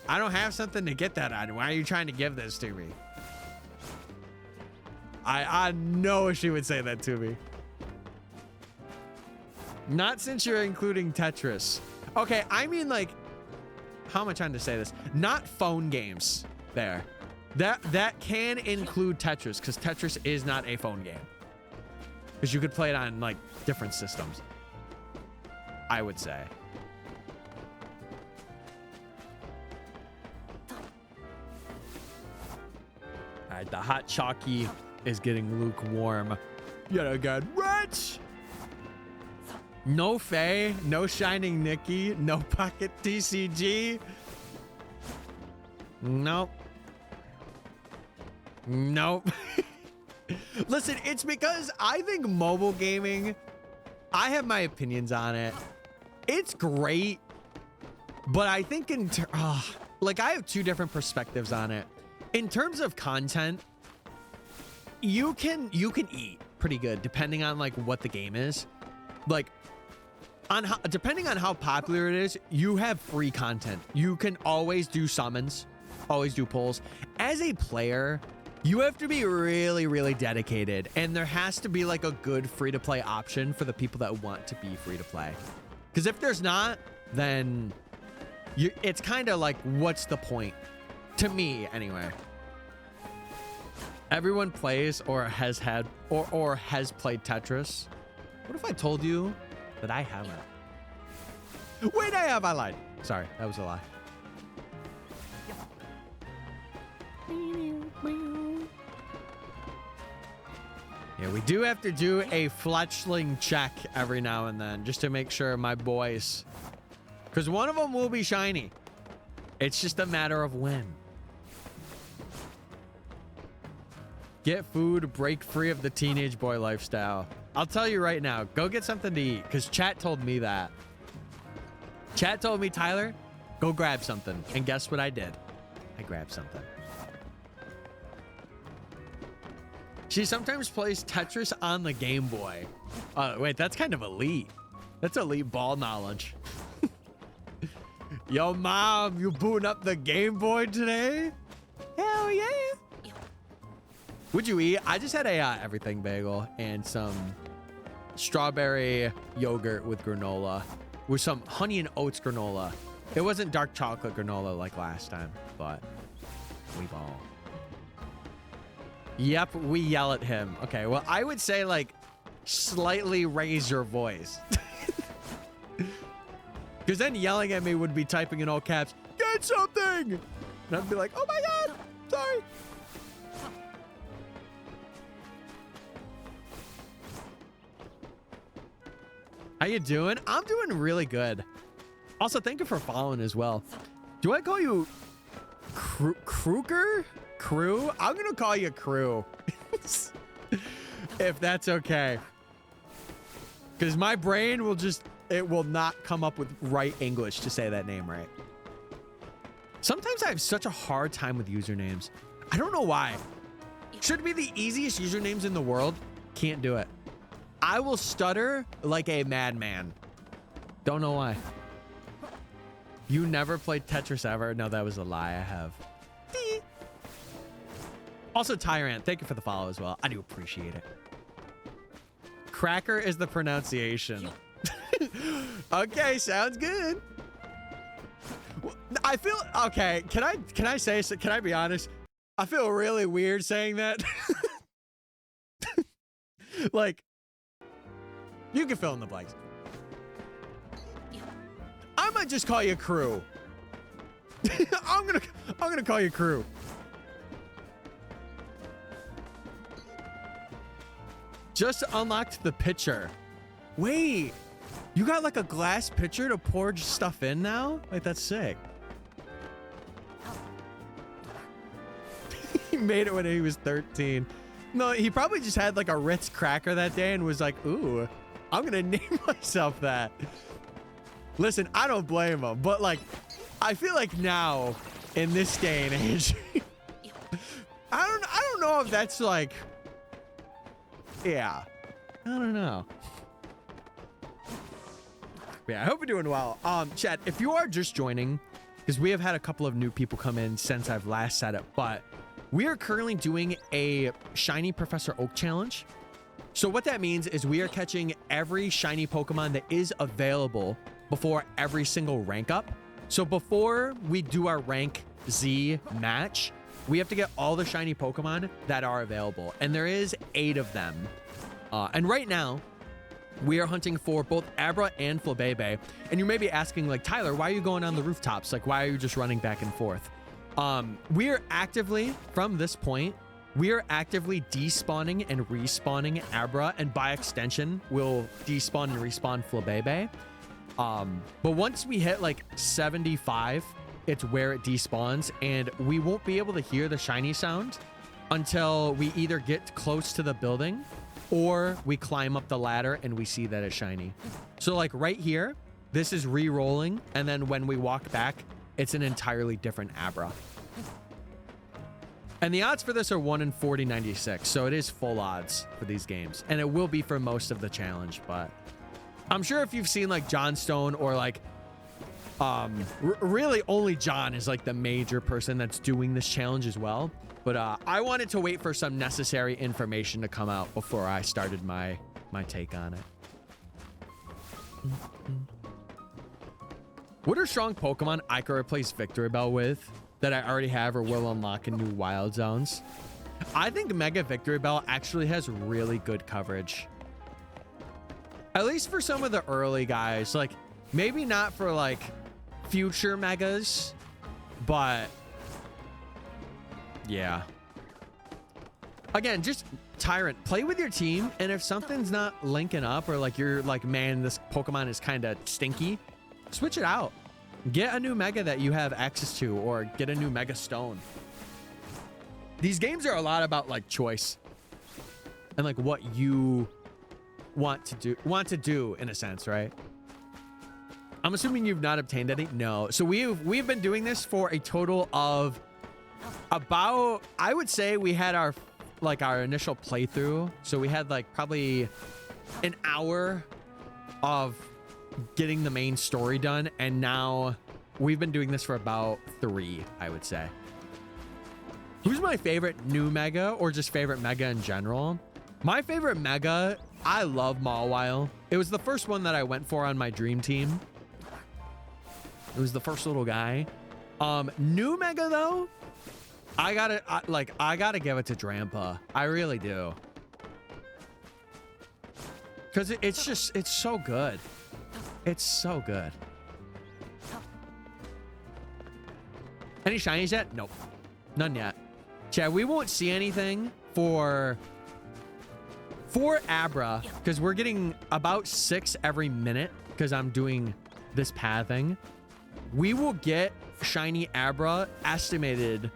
I don't have something to get that on. Why are you trying to give this to me? I know she would say that to me. Not since you're including Tetris. Okay, I mean like, how am I trying to say this? Not phone games there. That can include Tetris because Tetris is not a phone game. Because you could play it on like different systems. I would say. All right, the hot chalky is getting lukewarm. Yet again, Rich! No Faye, no Shining Nikki, no Pocket TCG. Nope. Nope. Listen, it's because I think mobile gaming, I have my opinions on it. It's great, but I think like I have two different perspectives on it. In terms of content, you can eat pretty good depending on like what the game is. Like depending on how popular it is, you have free content. You can always do summons, always do pulls. As a player, you have to be really, really dedicated, and there has to be like a good free-to-play option for the people that want to be free-to-play. Because if there's not, then it's kind of like, what's the point? To me, anyway. Everyone plays or has had or has played Tetris. What if I told you that I haven't? Wait, I have. I lied. Sorry, that was a lie. Yeah, we do have to do a fletchling check every now and then just to make sure my boys, because one of them will be shiny. It's just a matter of when. Get food, break free of the teenage boy lifestyle. I'll tell you right now, go get something to eat, because chat told me that. Chat told me, Tyler, go grab something. And guess what I did? I grabbed something. She sometimes plays Tetris on the Game Boy. Wait, that's kind of elite. That's elite ball knowledge. Yo, mom, you booting up the Game Boy today? Hell yeah. What'd you eat? I just had a everything bagel and some strawberry yogurt with granola, with some honey and oats granola. It wasn't dark chocolate granola like last time, but we ball. Yep, we yell at him. Okay, well, I would say like slightly raise your voice. Because then yelling at me would be typing in all caps, get something! And I'd be like, oh my God, sorry. How you doing? I'm doing really good. Also, thank you for following as well. Do I call you Kruger? Crew? I'm gonna call you Crew. If that's okay. Because my brain will just it will not come up with right English to say that name right. Sometimes I have such a hard time with usernames. I don't know why. Should be the easiest usernames in the world. Can't do it. I will stutter like a madman. Don't know why. You never played Tetris ever? No, that was a lie. I have. Also, Tyrant, thank you for the follow as well. I do appreciate it. Cracker is the pronunciation. Okay, sounds good. I feel okay. Can I say? Can I be honest? I feel really weird saying that. Like, you can fill in the blanks. I might just call you Crew. I'm gonna call you Crew. Just unlocked the pitcher. Wait, you got like a glass pitcher to pour stuff in now? Like, that's sick. He made it when he was 13. No, he probably just had like a Ritz cracker that day and was like, ooh, I'm gonna name myself that. Listen, I don't blame him, but like, I feel like now in this day and age, I don't know if that's like, yeah, I don't know. Yeah, I hope you're doing well. Chat, if you are just joining, because we have had a couple of new people come in since I've last said it, but we are currently doing a shiny Professor Oak challenge. So what that means is we are catching every shiny Pokemon that is available before every single rank up. So before we do our rank Z match, we have to get all the shiny Pokemon that are available. And there is 8 of them. And right now, we are hunting for both Abra and Flabébé. And you may be asking, like, Tyler, why are you going on the rooftops? Like, why are you just running back and forth? We are actively, from this point, we are actively despawning and respawning Abra, and by extension, we'll despawn and respawn Flabébé. But once we hit like 75, it's where it despawns, and we won't be able to hear the shiny sound until we either get close to the building or we climb up the ladder and we see that it's shiny. So like right here, this is re-rolling, and then when we walk back, it's an entirely different Abra. And the odds for this are 1 in 4096, so it is full odds for these games. And it will be for most of the challenge, but I'm sure if you've seen like John Stone or like, really only John is like the major person that's doing this challenge as well. But I wanted to wait for some necessary information to come out before I started my take on it. What are strong Pokemon I could replace Victory Bell with that I already have or will unlock in new wild zones? I think Mega Victory Bell actually has really good coverage. At least for some of the early guys. Like, maybe not for like future megas, but yeah. Again, just Tyrant, play with your team, and if something's not linking up or like you're like, man, this Pokemon is kind of stinky, switch it out. Get a new Mega that you have access to, or get a new Mega Stone. These games are a lot about like choice and like what you want to do in a sense, right? I'm assuming you've not obtained any. No. So we've been doing this for a total of about, I would say we had our initial playthrough. So we had like probably an hour of getting the main story done, and now we've been doing this for about 3, I would say. Who's my favorite new Mega, or just favorite Mega in general? My favorite Mega, I love Mawile. It was the first one that I went for on my dream team. It was the first little guy. New Mega though, I gotta give it to Drampa. I really do. Cause it's so good. It's so good. Any shinies yet? Nope. None yet. Chad, we won't see anything for Abra, because we're getting about 6 every minute because I'm doing this pathing. We will get shiny Abra estimated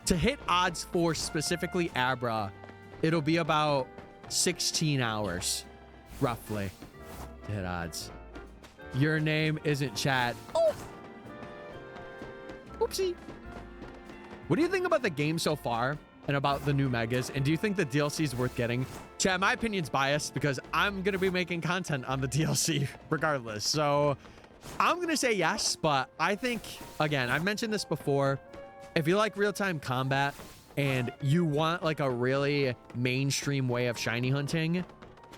to hit odds for specifically Abra. It'll be about 16 hours roughly to hit odds. Your name isn't chat. Oh. Oopsie. What do you think about the game so far and about the new megas? And do you think the DLC is worth getting? Chat, my opinion's biased because I'm going to be making content on the DLC regardless. So I'm going to say yes, but I think, again, I've mentioned this before. If you like real-time combat and you want like a really mainstream way of shiny hunting,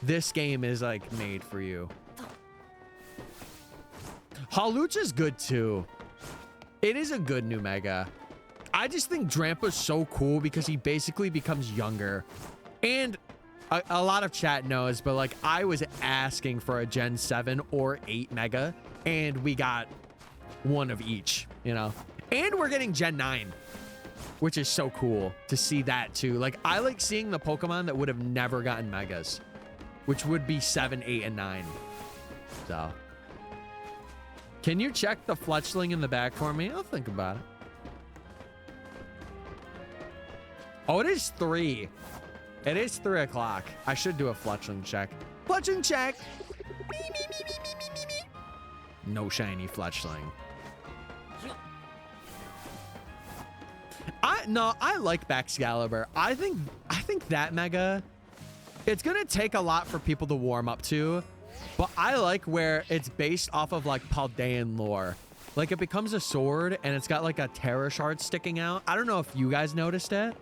this game is like made for you. Halucha's good too. It is a good new mega. I just think Drampa's so cool because he basically becomes younger. And a lot of chat knows, but like I was asking for a Gen 7 or 8 mega and we got one of each, you know? And we're getting Gen 9, which is so cool to see that too. Like I like seeing the Pokemon that would have never gotten megas, which would be 7, 8, and 9. So can you check the Fletchling in the back for me? I'll think about it. Oh, it is 3. It is 3 o'clock. I should do a Fletchling check. Fletchling check. No shiny Fletchling. I like Baxcalibur. I think that mega, it's gonna take a lot for people to warm up to, but I like where it's based off of like Paldean lore. Like it becomes a sword and it's got like a Terra shard sticking out. I don't know if you guys noticed it.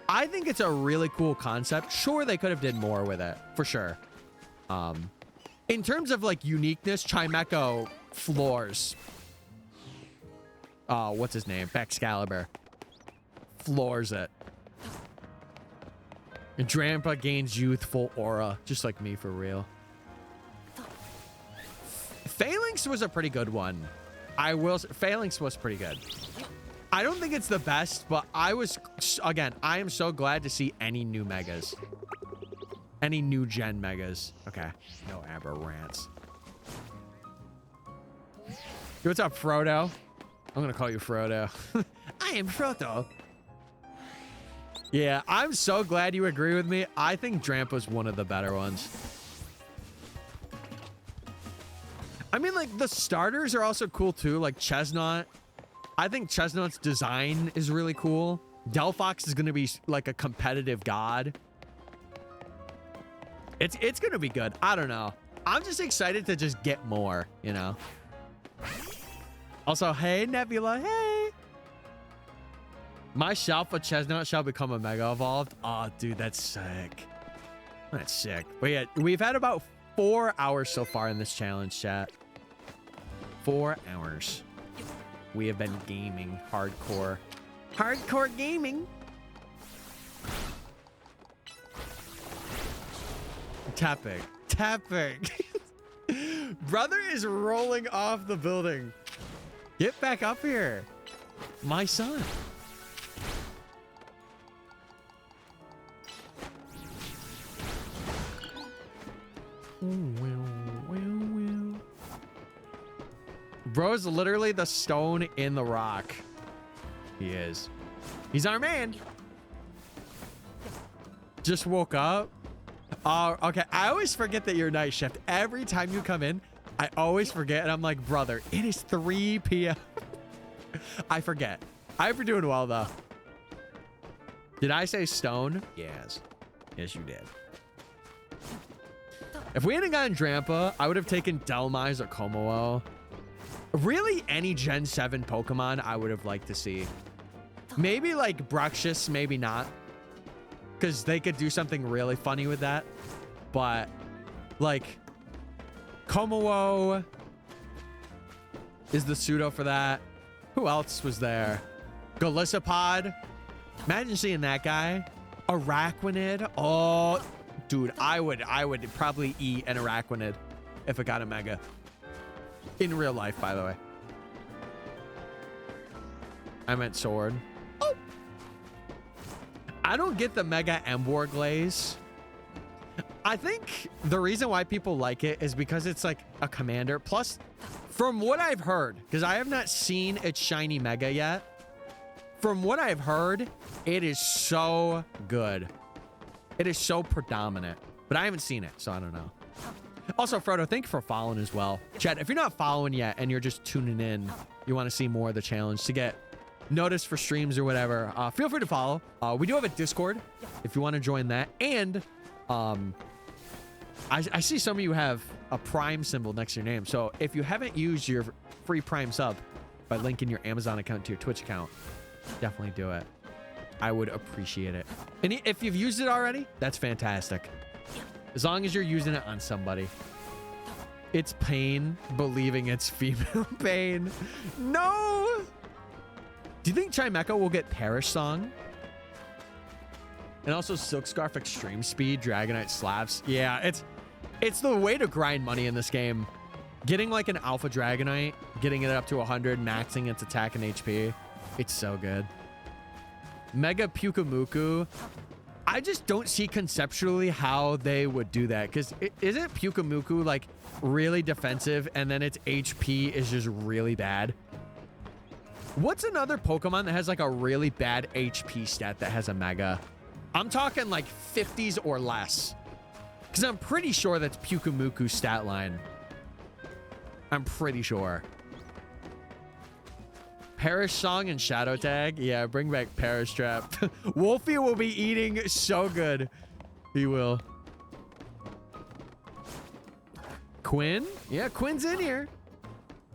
I think it's a really cool concept. Sure, they could have did more with it, for sure. In terms of like uniqueness, Chimecho floors. Oh, what's his name? Baxcalibur. Floors it. And Drampa gains youthful aura, just like me for real. Phalanx was a pretty good one. Phalanx was pretty good. I don't think it's the best, but I am so glad to see any new megas. Any new gen megas. Okay. No Aberrants. What's up, Frodo? I'm gonna call you Frodo. I am Frodo. Yeah, I'm so glad you agree with me. I think Drampa's one of the better ones. I mean, like, the starters are also cool, too. Like, Chestnut. I think Chestnut's design is really cool. Delphox is going to be, like, a competitive god. It's going to be good. I don't know. I'm just excited to just get more, you know? Also, hey, Nebula, hey! My Shalfa Chestnut shall become a Mega Evolved. Oh, dude, that's sick. That's sick. But yeah, we've had about 4 hours so far in this challenge, chat. 4 hours. We have been gaming hardcore. Hardcore gaming. Tapping. Tapping. Brother is rolling off the building. Get back up here. My son. Bro's literally the stone in the rock. He is. He's our man. Just woke up. Oh, okay. I always forget that you're night shift. Every time you come in, I always forget. And I'm like, brother, it is 3 p.m. I forget. I hope you're doing well, though. Did I say stone? Yes. Yes, you did. If we hadn't gotten Drampa, I would have taken Delmise or Komodo. Really, any Gen 7 Pokemon I would have liked to see. Maybe like Bruxish, maybe not. Because they could do something really funny with that. But like Komodo is the pseudo for that. Who else was there? Golisopod. Imagine seeing that guy. Araquanid. Oh, dude, I would probably eat an Araquanid if it got a Mega. In real life, by the way. I meant sword. Oh. I don't get the Mega Emboar Glaze. I think the reason why people like it is because it's like a commander. Plus, from what I've heard, because I have not seen its shiny Mega yet. From what I've heard, it is so good. It is so predominant. But I haven't seen it, so I don't know. Also, Frodo, thank you for following as well. Chat, if you're not following yet and you're just tuning in, you want to see more of the challenge to get notice for streams or whatever, feel free to follow. We do have a Discord if you want to join that. And I see some of you have a Prime symbol next to your name. So if you haven't used your free Prime sub by linking your Amazon account to your Twitch account, definitely do it. I would appreciate it. And if you've used it already, that's fantastic. As long as you're using it on somebody. It's pain believing it's female pain. No! Do you think Chimecha will get Perish Song? And also Silk Scarf Extreme Speed, Dragonite Slaps. Yeah, it's the way to grind money in this game. Getting like an Alpha Dragonite, getting it up to 100, maxing its attack and HP. It's so good. Mega Pyukamuku. I just don't see conceptually how they would do that. Because isn't Pyukamuku like really defensive and then its HP is just really bad? What's another Pokemon that has like a really bad HP stat that has a Mega? I'm talking like 50s or less. Because I'm pretty sure that's Pyukamuku's stat line. I'm pretty sure. Perish Song and Shadow Tag. Yeah, bring back Perish Trap. Wolfie will be eating so good. He will. Quinn? Yeah, Quinn's in here.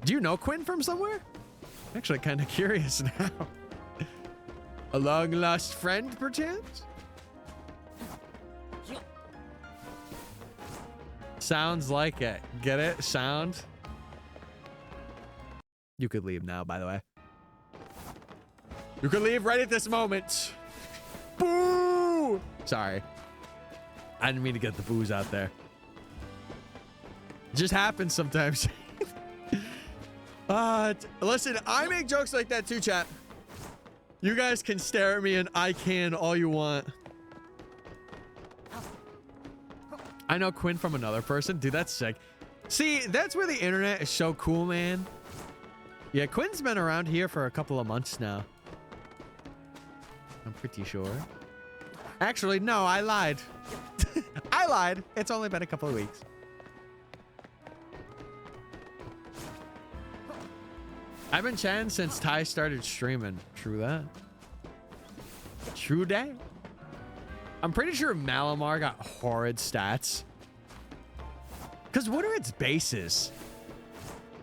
Do you know Quinn from somewhere? I'm actually kind of curious now. A long lost friend, perchance? Sounds like it. Get it? Sound? You could leave now, by the way. You could leave right at this moment. Boo! Sorry. I didn't mean to get the boos out there. It just happens sometimes. Listen, I make jokes like that too, chat. You guys can stare at me and I can all you want. I know Quinn from another person. Dude, that's sick. See, that's where the internet is so cool, man. Yeah, Quinn's been around here for a couple of months now. I'm pretty sure. Actually, no, I lied. I lied. It's only been a couple of weeks. I've been chatting since Ty started streaming. True that. True that. I'm pretty sure Malamar got horrid stats. Because what are its bases?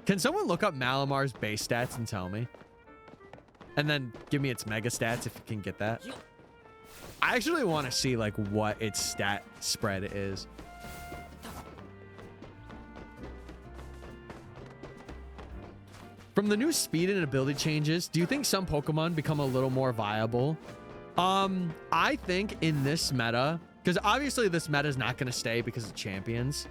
Can someone look up Malamar's base stats and tell me? And then give me its mega stats if you can get that. I actually want to see like what its stat spread is. From the new speed and ability changes, do you think some Pokemon become a little more viable? I think in this meta, because obviously this meta is not going to stay because of champions.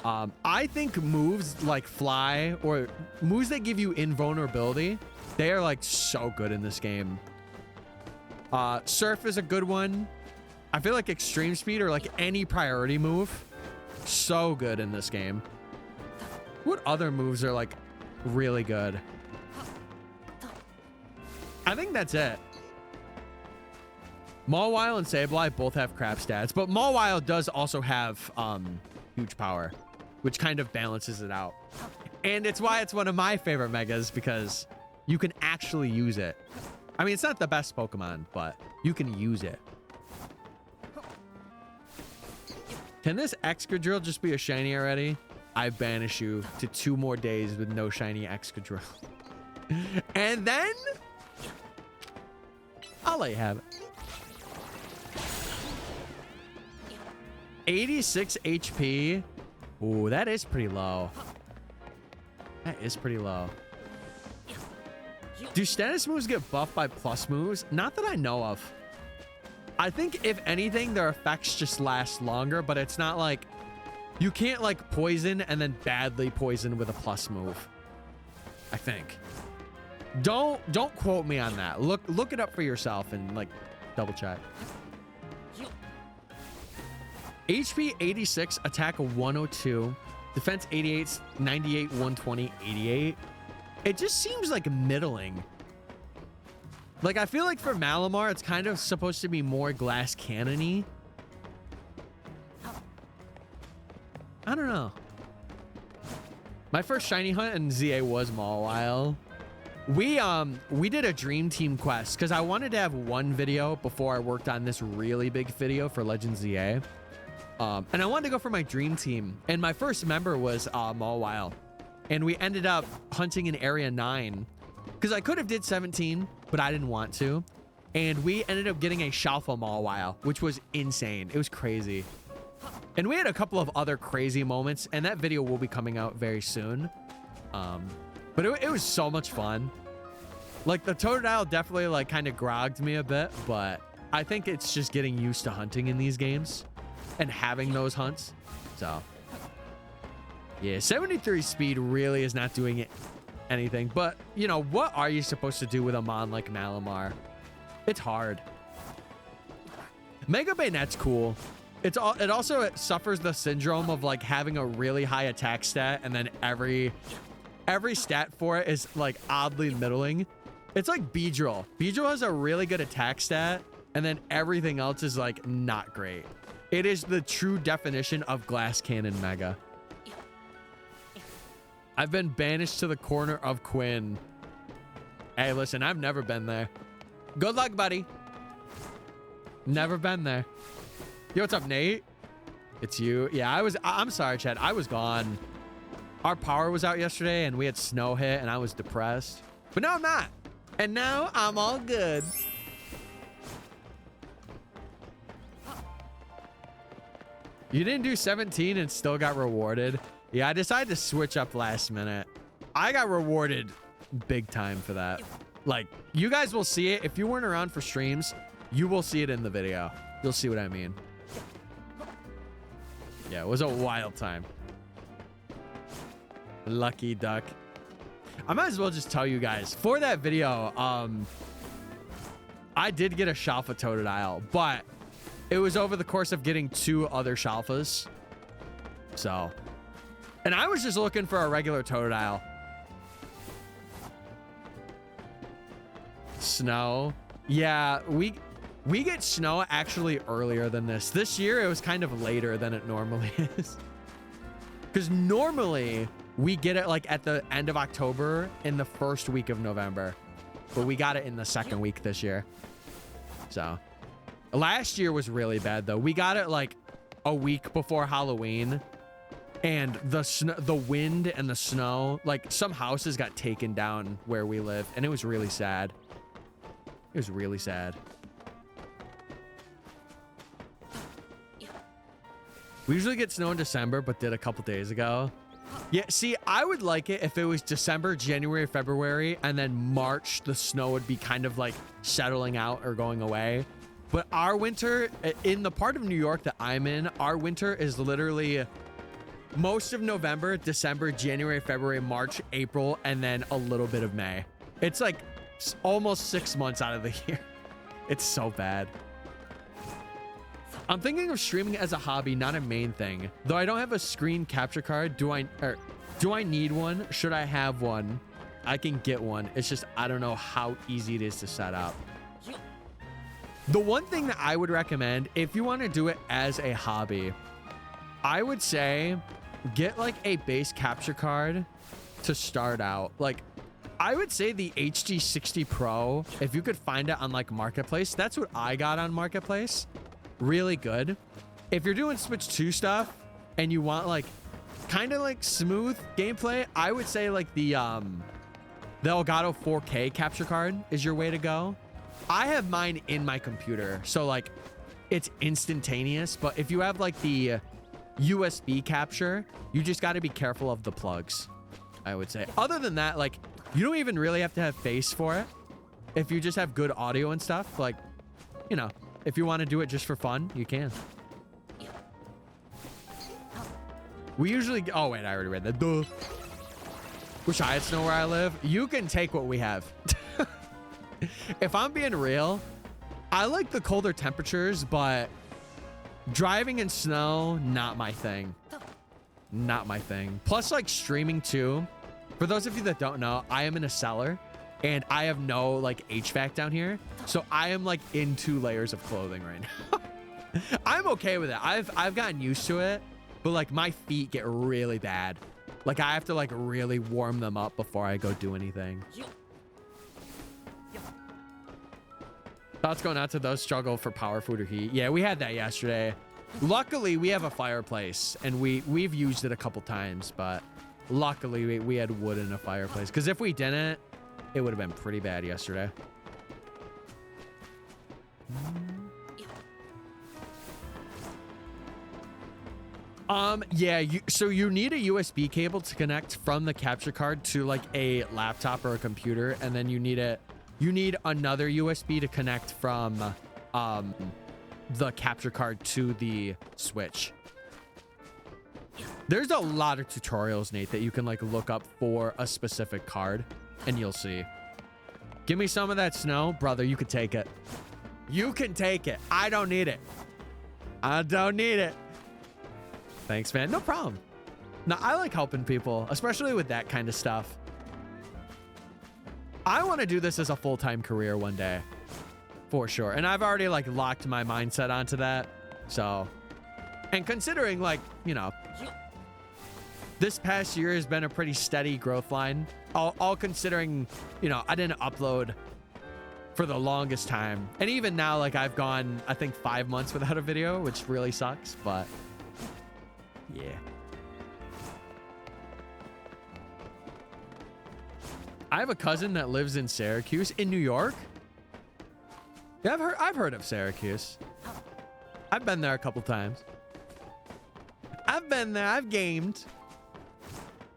I think moves like Fly or moves that give you invulnerability, they are like so good in this game. Surf is a good one. I feel like Extreme Speed or like any priority move, so good in this game. What other moves are like really good? I think that's it. Mawile and Sableye both have crap stats, but Mawile does also have huge power, which kind of balances it out. And it's why it's one of my favorite megas, because you can actually use it. I mean, it's not the best Pokemon, but you can use it. Can this Excadrill just be a shiny already? I banish you to 2 more days with no shiny Excadrill. And then I'll let you have it. 86 HP. Ooh, that is pretty low. That is pretty low. Do status moves get buffed by plus moves? Not that I know of. I think if anything, their effects just last longer, but it's not like you can't like poison and then badly poison with a plus move. I think. Don't quote me on that. Look it up for yourself and like double check. HP 86, attack 102, defense 88, 98, 120, 88. It just seems like middling. Like, I feel like for Malamar, it's kind of supposed to be more glass cannon-y. I don't know. My first shiny hunt in ZA was Mawile. We did a dream team quest because I wanted to have one video before I worked on this really big video for Legends ZA. And I wanted to go for my dream team. And my first member was Mawile. And we ended up hunting in area 9 because I could have did 17, but I didn't want to. And we ended up getting a Shalfa Mawile, which was insane. It was crazy. And we had a couple of other crazy moments, and that video will be coming out very soon. But it was so much fun. Like, the Totodile definitely, like, kind of grogged me a bit, but I think it's just getting used to hunting in these games and having those hunts. So, yeah, 73 speed really is not doing anything. But, you know, what are you supposed to do with a mon like Malamar? It's hard. Mega Bayonet's cool. It also suffers the syndrome of, like, having a really high attack stat, and then every stat for it is, like, oddly middling. It's like Beedrill. Beedrill has a really good attack stat, and then everything else is, like, not great. It is the true definition of Glass Cannon Mega. I've been banished to the corner of Quinn. Hey, listen, I've never been there. Good luck, buddy. Never been there. Yo, what's up, Nate? It's you. Yeah, I'm sorry, Chad. I was gone. Our power was out yesterday, and we had snow hit, and I was depressed. But now I'm not. And now I'm all good. You didn't do 17 and still got rewarded. Yeah, I decided to switch up last minute. I got rewarded big time for that. Like, you guys will see it. If you weren't around for streams, you will see it in the video. You'll see what I mean. Yeah, it was a wild time. Lucky duck. I might as well just tell you guys, for that video, I did get a Shalfa Totodile, but it was over the course of getting 2 other Shalfas. So, and I was just looking for a regular Totodile. Snow. Yeah, we get snow actually earlier than this. This year, it was kind of later than it normally is. Because normally, we get it like at the end of October in the first week of November. But we got it in the second week this year. So, last year was really bad, though. We got it like a week before Halloween. And the wind and the snow, like some houses got taken down where we live. And it was really sad. It was really sad. We usually get snow in December, but did a couple days ago. Yeah, see, I would like it if it was December, January, February, and then March, the snow would be kind of like settling out or going away. But our winter, in the part of New York that I'm in, our winter is literally most of November, December, January, February, March, April, and then a little bit of May. It's like almost 6 months out of the year. It's so bad. I'm thinking of streaming as a hobby, not a main thing. Though I don't have a screen capture card, do I need one? Should I have one? I can get one. It's just I don't know how easy it is to set up. The one thing that I would recommend, if you want to do it as a hobby, I would say get like a base capture card to start out. Like, I would say the HD60 Pro, if you could find it on like Marketplace, that's what I got on Marketplace. Really good. If you're doing Switch 2 stuff and you want like kind of like smooth gameplay, I would say like the Elgato 4K capture card is your way to go. I have mine in my computer, so like it's instantaneous, but if you have like the USB capture, you just got to be careful of the plugs, I would say. Other than that, like you don't even really have to have face for it. If you just have good audio and stuff, like, you know, if you want to do it just for fun, you can. We usually... Oh, wait, I already read that. Duh. Wish I had snow where I live. You can take what we have. If I'm being real, I like the colder temperatures, but driving in snow, not my thing. Not my thing. Plus, like, streaming, too. For those of you that don't know, I am in a cellar. And I have no like HVAC down here. So I am like in 2 layers of clothing right now. I'm okay with it. I've gotten used to it, but like my feet get really bad Like I have to like really warm them up before I go do anything. Thoughts going out to those struggle for power, food, or heat. Yeah, we had that yesterday. Luckily, we have a fireplace, and we've used it a couple times, but luckily we had wood in a fireplace. Because if we didn't, it would have been pretty bad yesterday. Yeah, so you need a USB cable to connect from the capture card to like a laptop or a computer, and then you need another USB to connect from the capture card to the Switch. There's a lot of tutorials, Nate, that you can like look up for a specific card, and you'll see. Give me some of that snow, brother. You can take it. You can take it. I don't need it. I don't need it. Thanks, man. No problem. No, I like helping people, especially with that kind of stuff. I want to do this as a full-time career one day, for sure. And I've already like locked my mindset onto that. So, and considering like, you know, this past year has been a pretty steady growth line. All considering, you know, I didn't upload for the longest time. And even now, like I've gone, I think 5 months without a video, which really sucks, but yeah. I have a cousin that lives in Syracuse, in New York. Yeah, I've heard of Syracuse. I've been there a couple times. I've been there. I've gamed.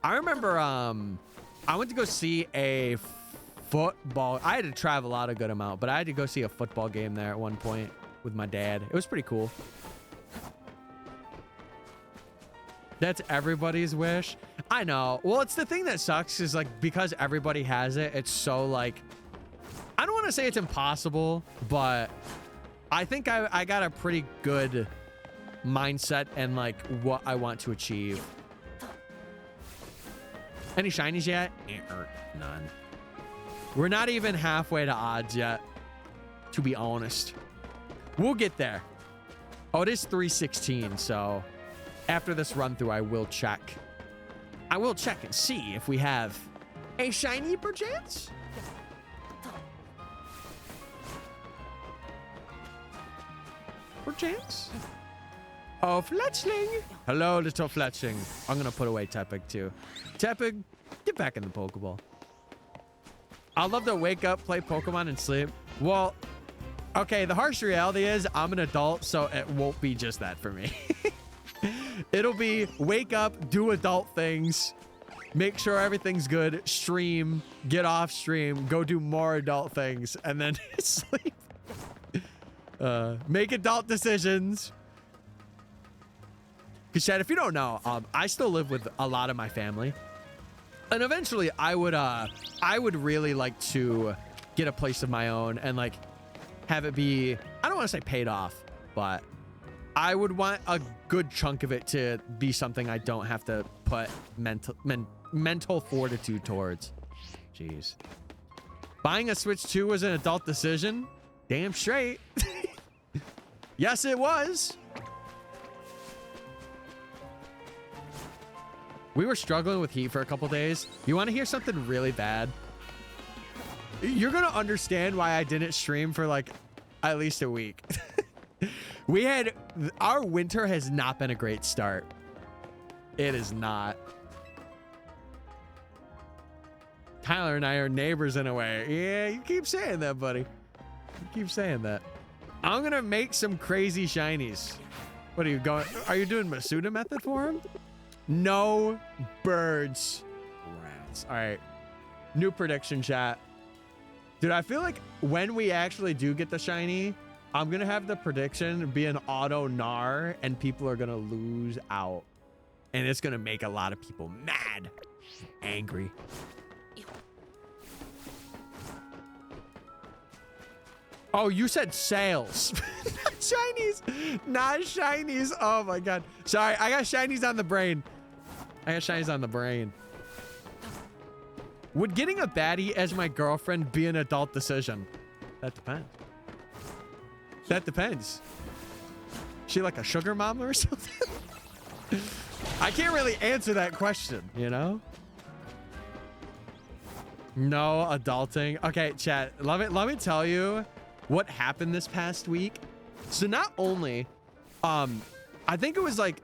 I remember I went to go see a football. I had to travel out a good amount, but I had to go see a football game there at one point with my dad. It was pretty cool. That's everybody's wish. I know. Well, it's the thing that sucks is like because everybody has it, it's so like, I don't want to say it's impossible, but I think I got a pretty good mindset and like what I want to achieve. Any shinies yet? None. We're not even halfway to odds yet, to be honest. We'll get there. Oh, it is 316, so after this run through, I will check. I will check and see if we have a shiny perchance. Perchance? Oh, Fletchling. Hello, little Fletchling. I'm going to put away Tepig too. Tepig, get back in the Pokeball. I'd love to wake up, play Pokemon, and sleep. Well, okay, the harsh reality is I'm an adult, so it won't be just that for me. It'll be wake up, do adult things, make sure everything's good, stream, get off stream, go do more adult things, and then sleep. Make adult decisions. Because, Chad, if you don't know, I still live with a lot of my family. And eventually I would really like to get a place of my own and like have it be, I don't want to say paid off, but I would want a good chunk of it to be something I don't have to put mental fortitude towards. Jeez. Buying a Switch 2 was an adult decision? Damn straight. Yes, it was. We were struggling with heat for a couple days. You want to hear something really bad? You're going to understand why I didn't stream for like at least a week. Our winter has not been a great start. It is not. Tyler and I are neighbors in a way. Yeah, you keep saying that, buddy. You keep saying that. I'm going to make some crazy shinies. What are you going? Are you doing Masuda method for him? No birds. Rats. All right. New prediction, chat. Dude, I feel like when we actually do get the shiny, I'm going to have the prediction be an auto gnar and people are going to lose out. And it's going to make a lot of people mad. Angry. Oh, you said sales. Not shinies. Not shinies. Oh my God. Sorry, I got shinies on the brain. Would getting a baddie as my girlfriend be an adult decision? That depends. That depends. She like a sugar mama or something? I can't really answer that question, you know? No adulting. Okay, chat, let me tell you what happened this past week. So not only, I think it was like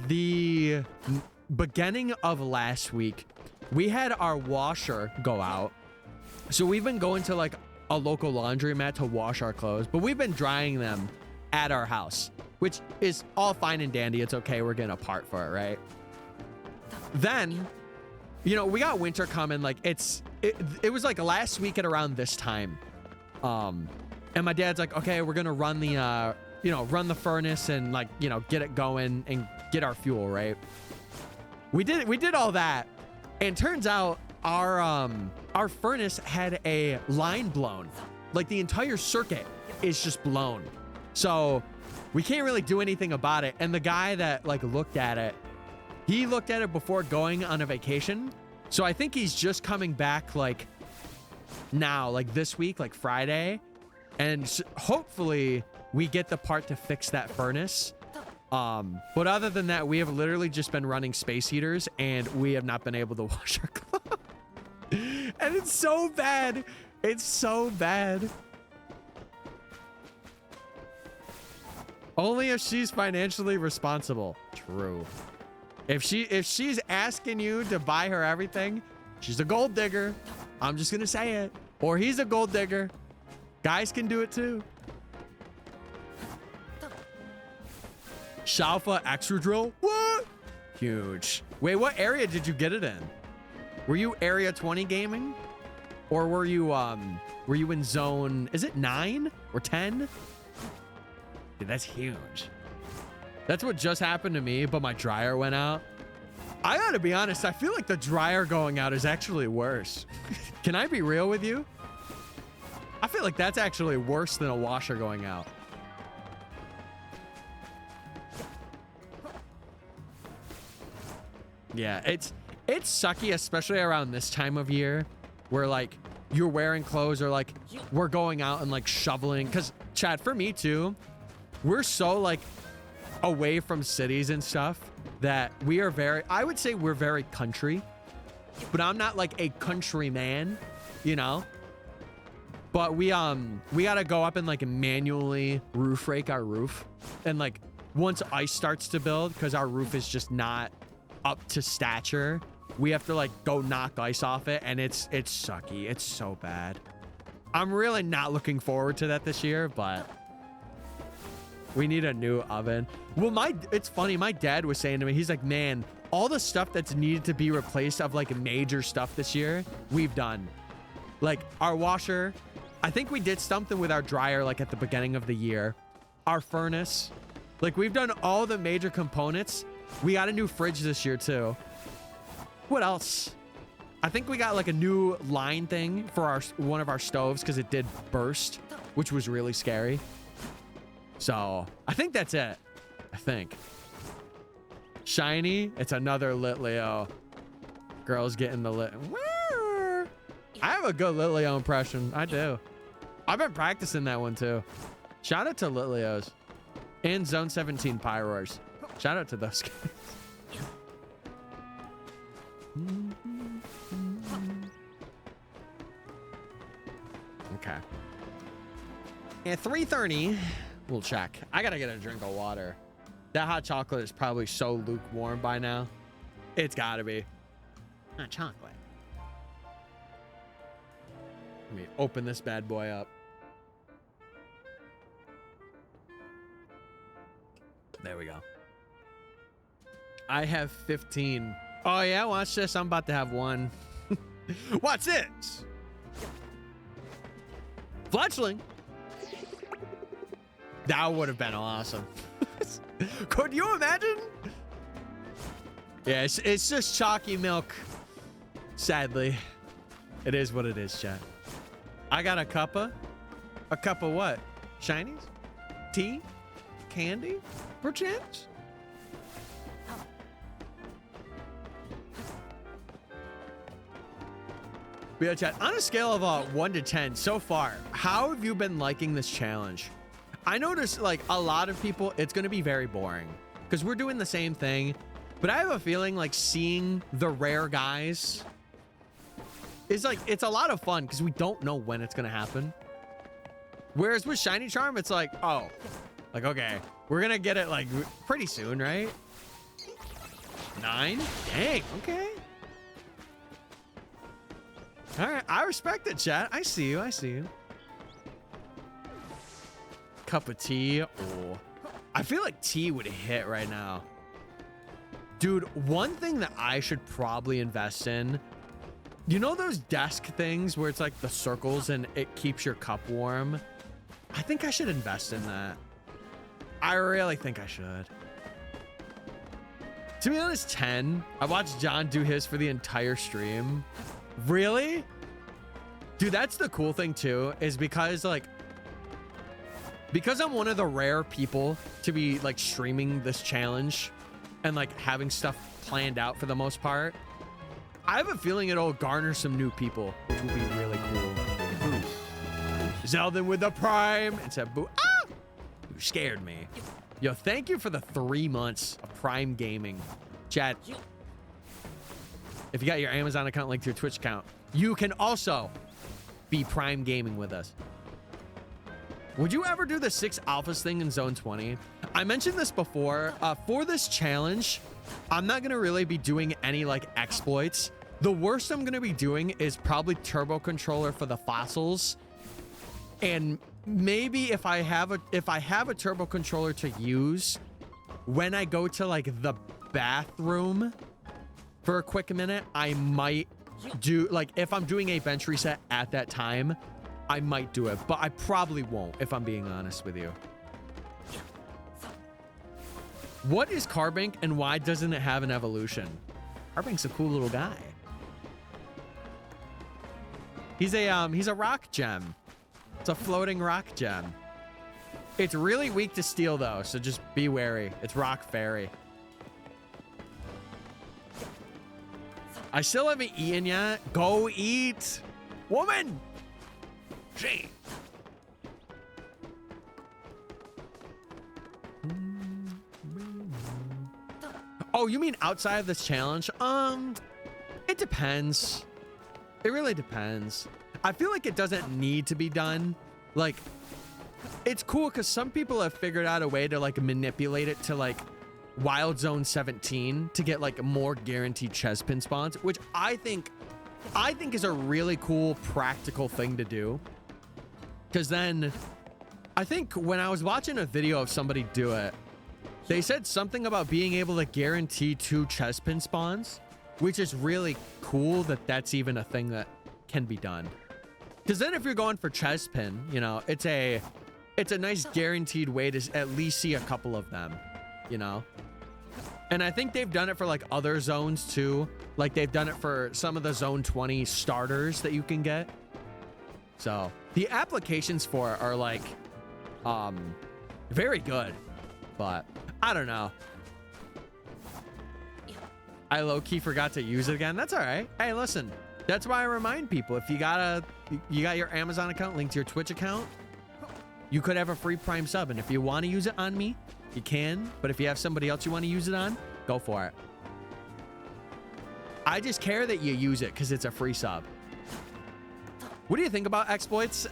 the beginning of last week, we had our washer go out. So we've been going to like a local laundromat to wash our clothes, but we've been drying them at our house, which is all fine and dandy. It's okay. We're getting a part for it, right? Then, you know, we got winter coming. Like it was like last week at around this time. And my dad's like, okay, we're going to run the, run the furnace and like, get it going and get our fuel, right? We did all that. And turns out our furnace had a line blown. Like the entire circuit is just blown. So we can't really do anything about it. And the guy that like looked at it, he looked at it before going on a vacation. So I think he's just coming back like now, like this week, like Friday. And hopefully we get the part to fix that furnace. But other than that, we have literally just been running space heaters and we have not been able to wash our clothes. And it's so bad. It's so bad. Only if she's financially responsible. True. If she's asking you to buy her everything, she's a gold digger. I'm just gonna say it. Or he's a gold digger. Guys can do it too. Shalfa extra drill? What? Huge. Wait, what area did you get it in? Were you area 20 gaming? Or were you in zone, is it 9 or 10? Dude, that's huge. That's what just happened to me, but my dryer went out. I gotta be honest, I feel like the dryer going out is actually worse. Can I be real with you? I feel like that's actually worse than a washer going out. Yeah, it's sucky, especially around this time of year where like you're wearing clothes or like we're going out and like shoveling. Cause Chad, for me too, we're so like away from cities and stuff that we are I would say we're very country, but I'm not like a country man, you know? But we gotta go up and like manually roof rake our roof. And like once ice starts to build, cause our roof is just not up to stature, we have to like go knock ice off it, and it's sucky. It's so bad. I'm really not looking forward to that this year, but we need a new oven. Well, it's funny, my dad was saying to me, he's like, man, all the stuff that's needed to be replaced of like major stuff this year, we've done. Like our washer, I think we did something with our dryer like at the beginning of the year. Our furnace, like we've done all the major components. We got a new fridge this year too. What else? I think we got like a new line thing for one of our stoves because it did burst, which was really scary. So I think that's it. I think. Shiny, it's another lit Leo. Girls getting the lit. I have a good lit Leo impression. I do. I've been practicing that one too. Shout out to lit Leos and Zone 17 Pyroars. Shout out to those guys. Okay. At 3:30, we'll check. I gotta get a drink of water. That hot chocolate is probably so lukewarm by now. It's gotta be. Hot chocolate. Let me open this bad boy up. There we go. I have 15. Oh yeah, watch this. I'm about to have one. Watch this. Fletchling. That would have been awesome. Could you imagine? Yeah, it's just chalky milk. Sadly. It is what it is, chat. I got a cuppa. A cup of what? Shinies? Tea? Candy? Perchance? But yeah, chat, on a scale of 1 to 10 so far, how have you been liking this challenge? I noticed like a lot of people, it's going to be very boring because we're doing the same thing. But I have a feeling like seeing the rare guys is like, it's a lot of fun because we don't know when it's going to happen. Whereas with Shiny Charm, it's like, oh, like, okay, we're going to get it like pretty soon, right? 9? Dang, okay. All right, I respect it, chat. I see you, I see you. Cup of tea. Oh, I feel like tea would hit right now. Dude, one thing that I should probably invest in, you know those desk things where it's like the circles and it keeps your cup warm? I think I should invest in that. I really think I should. To be honest, 10. I watched John do his for the entire stream. Really? Dude, that's the cool thing too, is because I'm one of the rare people to be like streaming this challenge and like having stuff planned out for the most part. I have a feeling it'll garner some new people, which will be really cool. Boo. Zeldin with the prime. It's a boo. Ah! You scared me. Yo, thank you for the 3 months of Prime Gaming. Chat, if you got your Amazon account linked to your Twitch account, you can also be Prime Gaming with us. Would you ever do the 6 alphas thing in Zone 20? I mentioned this before. For this challenge, I'm not going to really be doing any like exploits. The worst I'm going to be doing is probably turbo controller for the fossils. And maybe if I have a turbo controller to use when I go to like the bathroom for a quick minute, I might do like, if I'm doing a bench reset at that time, I might do it, but I probably won't if I'm being honest with you. What is Carbank and why doesn't it have an evolution? Carbank's a cool little guy. He's a rock gem. It's a floating rock gem. It's really weak to steel though, so just be wary. It's rock fairy. I still haven't eaten yet. Go eat, woman. She. Oh, you mean outside of this challenge? It depends. It really depends. I feel like it doesn't need to be done. Like, it's cool because some people have figured out a way to like manipulate it to like Wild Zone 17 to get like more guaranteed Chespin spawns, which I think is a really cool practical thing to do. Because then I think when I was watching a video of somebody do it, they said something about being able to guarantee 2 Chespin spawns, which is really cool that that's even a thing that can be done. Because then if you're going for Chespin, you know, it's a nice guaranteed way to at least see a couple of them, you know? And I think they've done it for like other zones too. Like they've done it for some of the Zone 20 starters that you can get. So the applications for it are like, very good, but I don't know. I low-key forgot to use it again. That's all right. Hey, listen, that's why I remind people, if you got your Amazon account linked to your Twitch account, you could have a free Prime sub. And if you want to use it on me, you can. But if you have somebody else you want to use it on, go for it. I just care that you use it because it's a free sub. What do you think about exploits?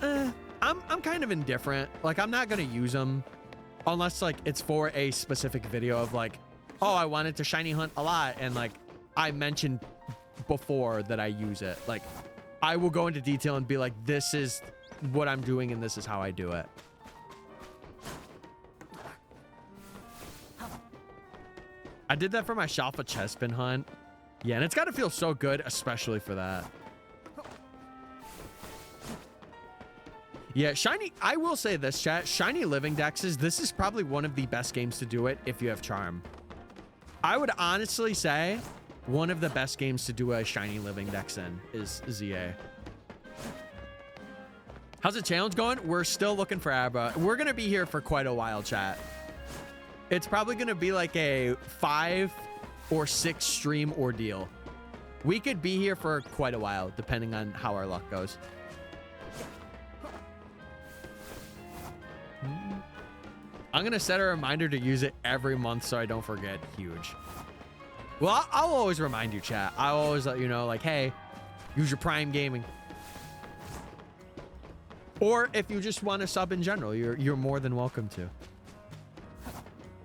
I'm kind of indifferent. Like, I'm not going to use them unless like it's for a specific video of like, oh, I wanted to shiny hunt a lot. And like I mentioned before that I use it. Like I will go into detail and be like, this is what I'm doing and this is how I do it. I did that for my Shalfa Chespin hunt. Yeah, and it's got to feel so good, especially for that. Yeah, Shiny, I will say this, chat. Shiny Living Dexes, this is probably one of the best games to do it if you have Charm. I would honestly say one of the best games to do a Shiny Living Dex in is ZA. How's the challenge going? We're still looking for Abra. We're going to be here for quite a while, chat. It's probably going to be like a 5 or 6 stream ordeal. We could be here for quite a while, depending on how our luck goes. I'm going to set a reminder to use it every month so I don't forget. Huge. Well, I'll always remind you, chat. I'll always let you know, like, hey, use your Prime Gaming. Or if you just want to sub in general, you're more than welcome to.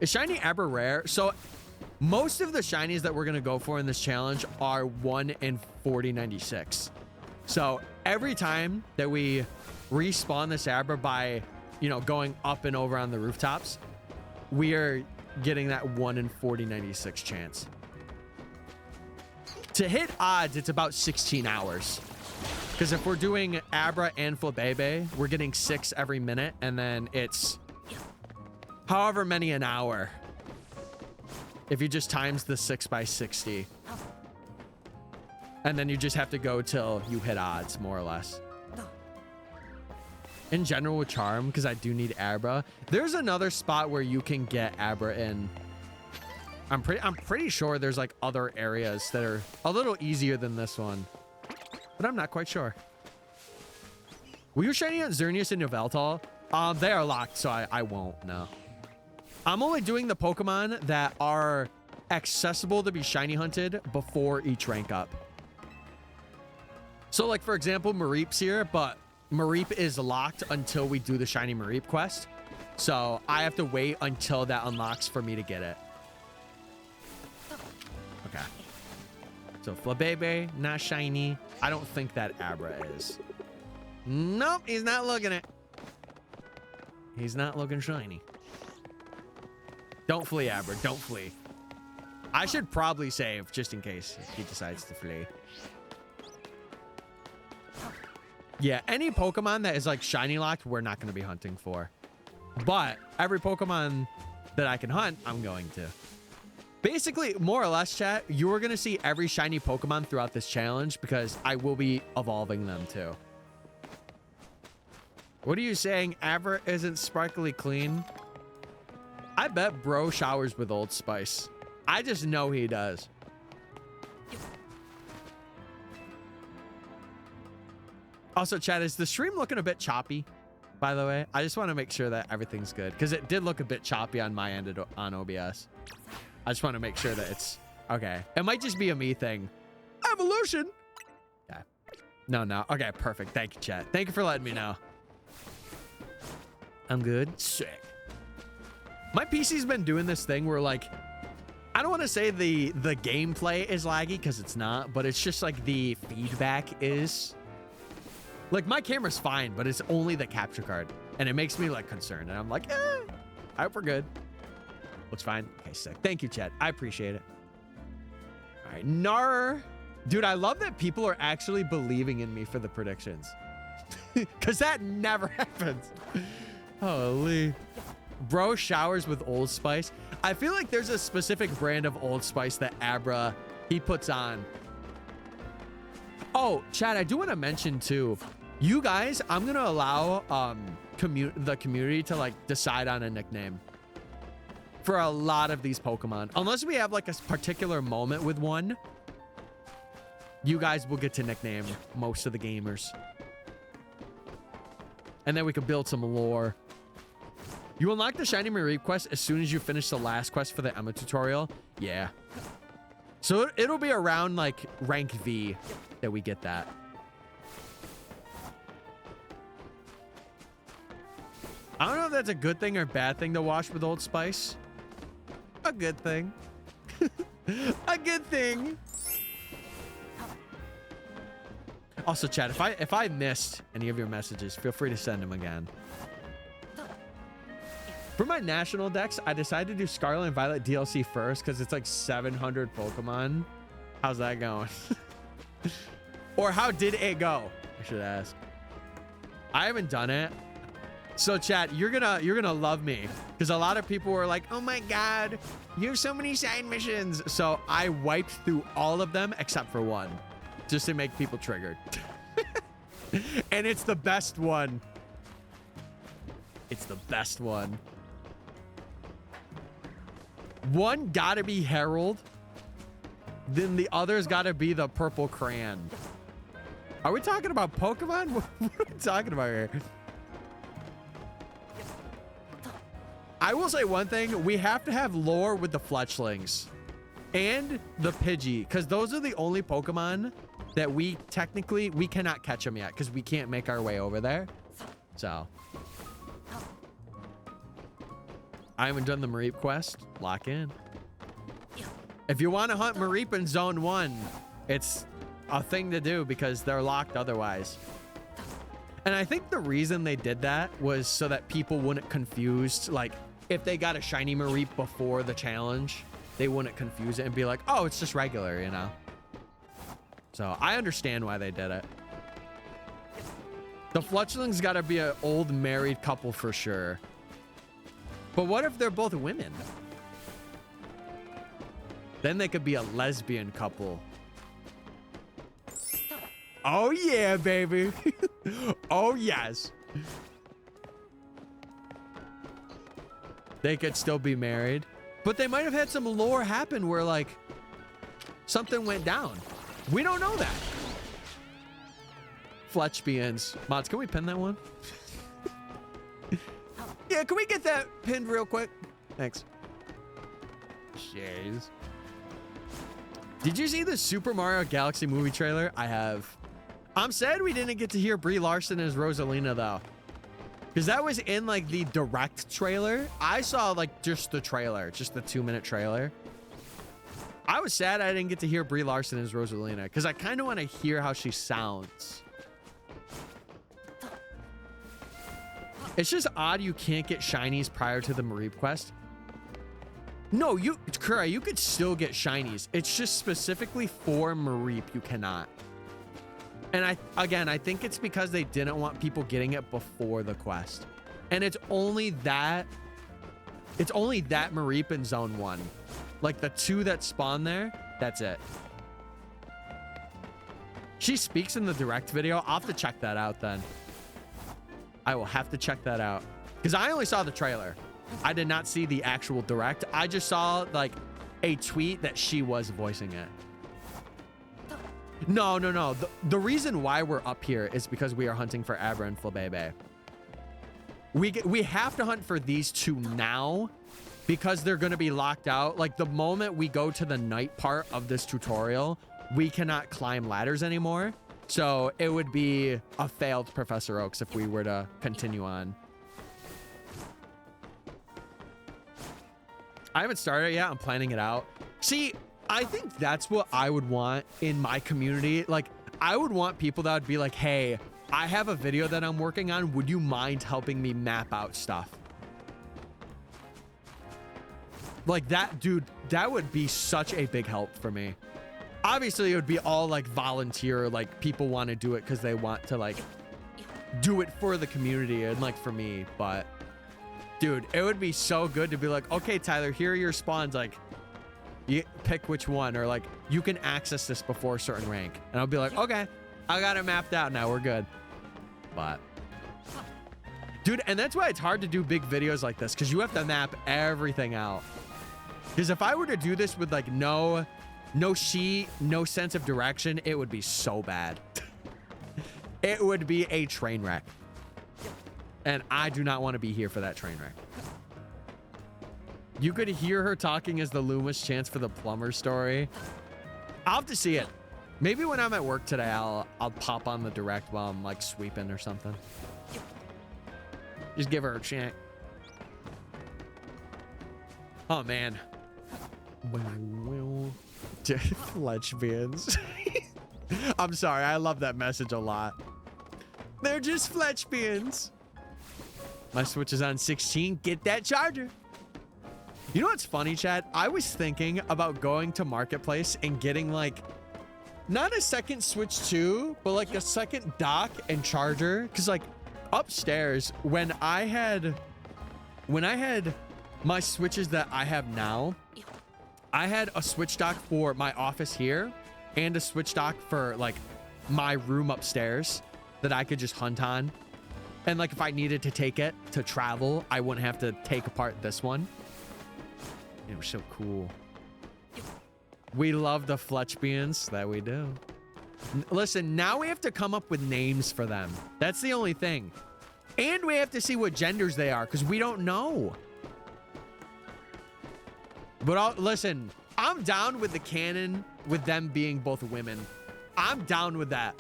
Is shiny Abra rare? So most of the shinies that we're going to go for in this challenge are 1 in 4096. So every time that we respawn this Abra by, you know, going up and over on the rooftops, we are getting that 1 in 4096 chance. To hit odds, it's about 16 hours. Because if we're doing Abra and Flabebe, we're getting 6 every minute, and then it's however many an hour. If you just times the 6 by 60. And then you just have to go till you hit odds, more or less. In general with Charm, because I do need Abra. There's another spot where you can get Abra in. I'm pretty sure there's like other areas that are a little easier than this one. But I'm not quite sure. Were you shiny on Xerneas and Yveltal? They are locked, so I won't, no. I'm only doing the Pokemon that are accessible to be shiny hunted before each rank up. So like, for example, Mareep's here, but Mareep is locked until we do the shiny Mareep quest. So I have to wait until that unlocks for me to get it. Okay. So Flabebe, not shiny. I don't think that Abra is. Nope, he's not looking it. He's not looking shiny. Don't flee, Abra. Don't flee. I should probably save just in case he decides to flee. Yeah, any Pokemon that is like shiny locked, we're not going to be hunting for. But every Pokemon that I can hunt, I'm going to. Basically, more or less, chat, you are going to see every shiny Pokemon throughout this challenge because I will be evolving them too. What are you saying? Abra isn't sparkly clean? I bet bro showers with Old Spice. I just know he does. Also, chat, is the stream looking a bit choppy, by the way? I just want to make sure that everything's good because it did look a bit choppy on my end on OBS. I just want to make sure that it's okay. It might just be a me thing. Evolution. Yeah. No. Okay, perfect. Thank you, chat. Thank you for letting me know. I'm good. Sick. My PC's been doing this thing where, like, I don't want to say the gameplay is laggy because it's not, but it's just like the feedback is. Like, my camera's fine, but it's only the capture card, and it makes me like concerned. And I'm like, I hope we're good. Looks fine. Okay, sick. Thank you, chat. I appreciate it. All right, Nar. Dude, I love that people are actually believing in me for the predictions. Because that never happens. Holy. Bro showers with Old Spice. I feel like there's a specific brand of Old Spice that Abra, he puts on. Oh, chat, I do want to mention, too. You guys, I'm going to allow the community to, like, decide on a nickname for a lot of these Pokemon. Unless we have like a particular moment with one, you guys will get to nickname most of the gamers. And then we can build some lore. You unlock the shiny Mareep quest as soon as you finish the last quest for the Emma tutorial. Yeah. So it'll be around like rank V that we get that. I don't know if that's a good thing or bad thing to wash with Old Spice. A good thing. A good thing. Also, chat, if I missed any of your messages, feel free to send them again. For my national decks, I decided to do Scarlet and Violet DLC first because it's like 700 Pokemon. How's that going? Or how did it go? I should ask. I haven't done it. So chat, you're gonna love me because a lot of people were like, oh my god, you have so many side missions. So I wiped through all of them except for one just to make people triggered. And it's the best one. It's the best one. One gotta be Herald. Then the other's gotta be the purple crayon. Are we talking about Pokemon? What are we talking about here? I will say one thing. We have to have lore with the fletchlings And the Pidgey, because those are the only Pokemon that we cannot catch them yet because we can't make our way over there. So I haven't done the Mareep quest. Lock in. If you want to hunt Mareep in Zone 1, it's a thing to do because they're locked otherwise. And I think the reason they did that was so that people wouldn't confuse, like, if they got a shiny Mareep before the challenge, they wouldn't confuse it and be like, oh, it's just regular, you know? So I understand why they did it. The Fletchling's got to be an old married couple for sure. But what if they're both women? Then they could be a lesbian couple. Oh yeah, baby. Oh yes. They could still be married, but they might have had some lore happen where like something went down. We don't know that. Fletchbians. Mods, can we pin that one? Yeah, can we get that pinned real quick? Thanks. Jeez. Did you see the Super Mario Galaxy movie trailer? I have. I'm sad we didn't get to hear Brie Larson as Rosalina though, because that was in like the direct trailer. I saw like just the trailer, just the 2-minute trailer. I was sad I didn't get to hear Brie Larson as Rosalina because I kind of want to hear how she sounds. It's just odd you can't get shinies prior to the Mareep quest. No, Kura, you could still get shinies. It's just specifically for Mareep you cannot. And I think it's because they didn't want people getting it before the quest. And it's only that Mareep in Zone 1. Like the 2 that spawn there, that's it. She speaks in the direct video. I'll have to check that out then. I will have to check that out. Because I only saw the trailer. I did not see the actual direct. I just saw like a tweet that she was voicing it. No. The reason why we're up here is because we are hunting for Abra and Flabebe. We have to hunt for these 2 now because they're going to be locked out. Like the moment we go to the night part of this tutorial, we cannot climb ladders anymore. So it would be a failed Professor Oaks if we were to continue on. I haven't started yet. I'm planning it out. See, I think that's what I would want in my community. Like, I would want people that would be like, hey, I have a video that I'm working on. Would you mind helping me map out stuff? Like that, dude, that would be such a big help for me. Obviously, it would be all like volunteer, like people want to do it because they want to like do it for the community and like for me. But dude, it would be so good to be like, okay, Tyler, here are your spawns. Like, you pick which one, or like you can access this before a certain rank. And I'll be like, okay, I got it mapped out now. We're good. But dude, and that's why it's hard to do big videos like this, because you have to map everything out. Because if I were to do this with like no sheet, no sense of direction, it would be so bad. It would be a train wreck. And I do not want to be here for that train wreck. You could hear her talking as the Loomis chants for the plumber story. I'll have to see it. Maybe when I'm at work today, I'll pop on the direct while I'm like sweeping or something. Just give her a chant. Oh man. Fletchbians. I'm sorry, I love that message a lot. They're just Fletchbians. My Switch is on 16. Get that charger. You know what's funny, chat? I was thinking about going to Marketplace and getting like, not a second Switch 2, but like a second dock and charger. Because like upstairs, when I had my Switches that I have now, I had a Switch dock for my office here and a Switch dock for like my room upstairs that I could just hunt on. And like if I needed to take it to travel, I wouldn't have to take apart this one. It was so cool. We love the Fletchbians. That we do. Listen, now we have to come up with names for them. That's the only thing. And we have to see what genders they are, because we don't know. But listen, I'm down with the canon with them being both women. I'm down with that.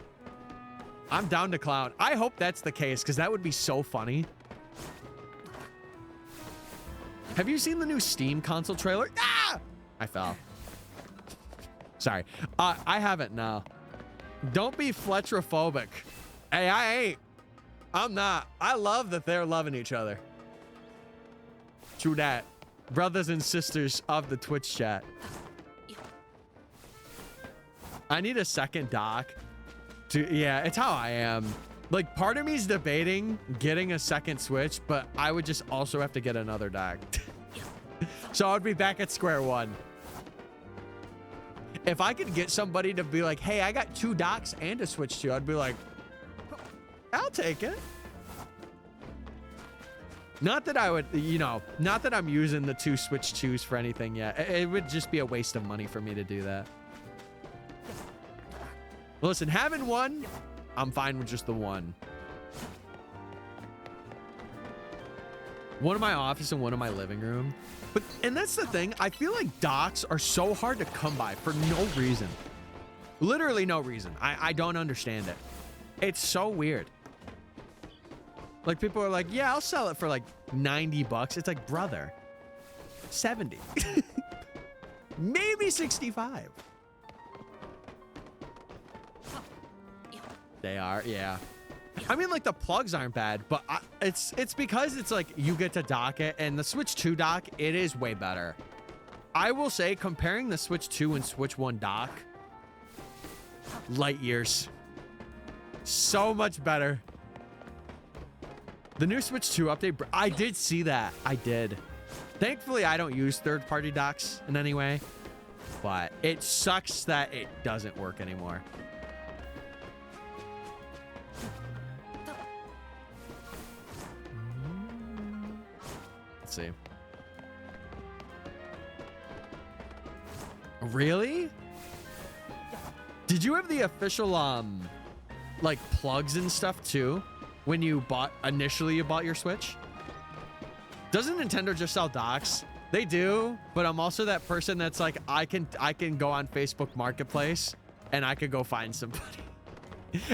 I'm down to clown. I hope that's the case because that would be so funny. Have you seen the new Steam console trailer? Ah! I fell. Sorry. I haven't, no. Don't be Fletcherophobic. Hey, I ain't. I'm not. I love that they're loving each other. True that. Brothers and sisters of the Twitch chat. I need a second dock. Yeah, it's how I am. Like, part of me's debating getting a second Switch, but I would just also have to get another dock. So I'd be back at square one. If I could get somebody to be like, hey, I got 2 docks and a Switch 2, I'd be like, I'll take it. Not that I would, you know, not that I'm using the 2 Switch 2s for anything yet. It would just be a waste of money for me to do that. Listen, having one, I'm fine with just the one. One in my office and one in my living room. And that's the thing. I feel like docks are so hard to come by for no reason. Literally no reason. I don't understand it. It's so weird. Like, people are like, yeah, I'll sell it for like 90 bucks. It's like, brother, 70. Maybe 65. They are, yeah. I mean, like, the plugs aren't bad, but it's because it's like you get to dock it, and the Switch 2 dock, it is way better. I will say, comparing the Switch 2 and Switch 1 dock, light years. So much better. The new Switch 2 update, I did see that. I did. Thankfully, I don't use third-party docks in any way, but it sucks that it doesn't work anymore. Let's see. Really? Did you have the official like plugs and stuff too when you initially bought your Switch? Doesn't Nintendo just sell docks? They do, but I'm also that person that's like, I can go on Facebook Marketplace and I could go find somebody.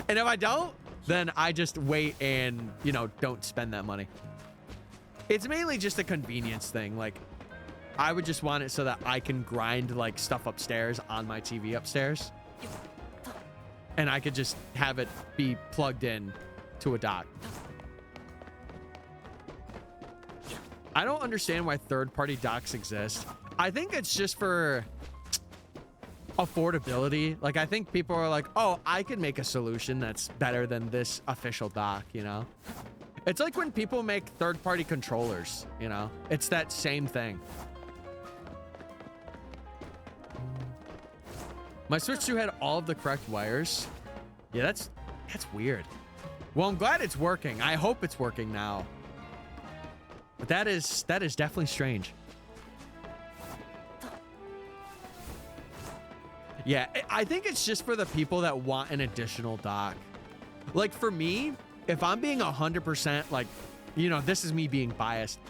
And if I don't, then I just wait and, you know, don't spend that money. It's mainly just a convenience thing. Like, I would just want it so that I can grind like stuff upstairs on my TV upstairs. And I could just have it be plugged in to a dock. I don't understand why third-party docks exist. I think it's just for affordability. Like, I think people are like, oh, I can make a solution that's better than this official dock, you know? It's like when people make third-party controllers, you know? It's that same thing. My Switch 2 had all of the correct wires. Yeah, that's weird. Well, I'm glad it's working. I hope it's working now. But that is definitely strange. Yeah, I think it's just for the people that want an additional dock. Like, for me, if I'm being 100%, like, you know, this is me being biased,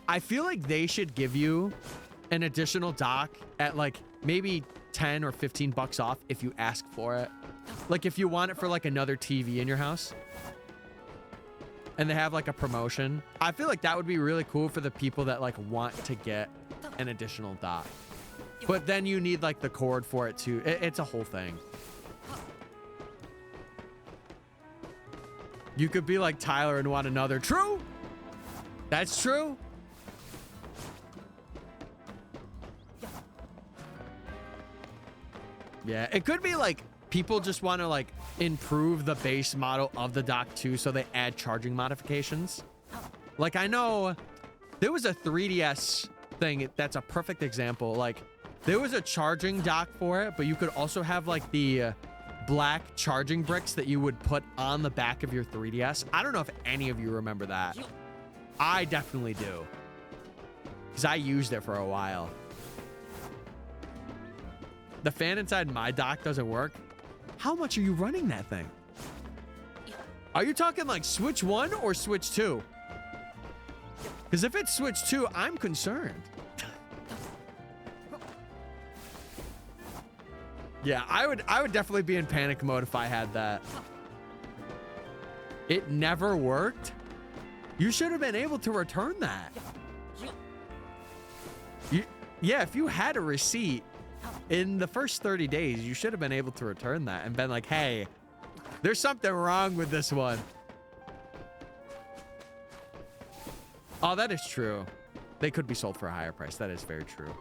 I feel like they should give you an additional dock at like maybe 10 or 15 bucks off if you ask for it. Like, if you want it for like another TV in your house and they have like a promotion, I feel like that would be really cool for the people that like want to get an additional dock. But then you need like the cord for it too. It's a whole thing. You could be like Tyler and want another. True. That's true. Yeah, it could be like people just want to like improve the base model of the dock too, so they add charging modifications. Like, I know there was a 3DS thing that's a perfect example. Like, there was a charging dock for it, but you could also have like the black charging bricks that you would put on the back of your 3DS. I don't know if any of you remember that. I definitely do, because I used it for a while. The fan inside my dock doesn't work. How much are you running that thing? Are you talking like Switch 1 or Switch 2? Because if it's Switch 2, I'm concerned. Yeah, I would definitely be in panic mode if I had that. It never worked. You should have been able to return that. Yeah, if you had a receipt in the first 30 days, you should have been able to return that and been like, hey, there's something wrong with this one. Oh, that is true. They could be sold for a higher price. That is very true.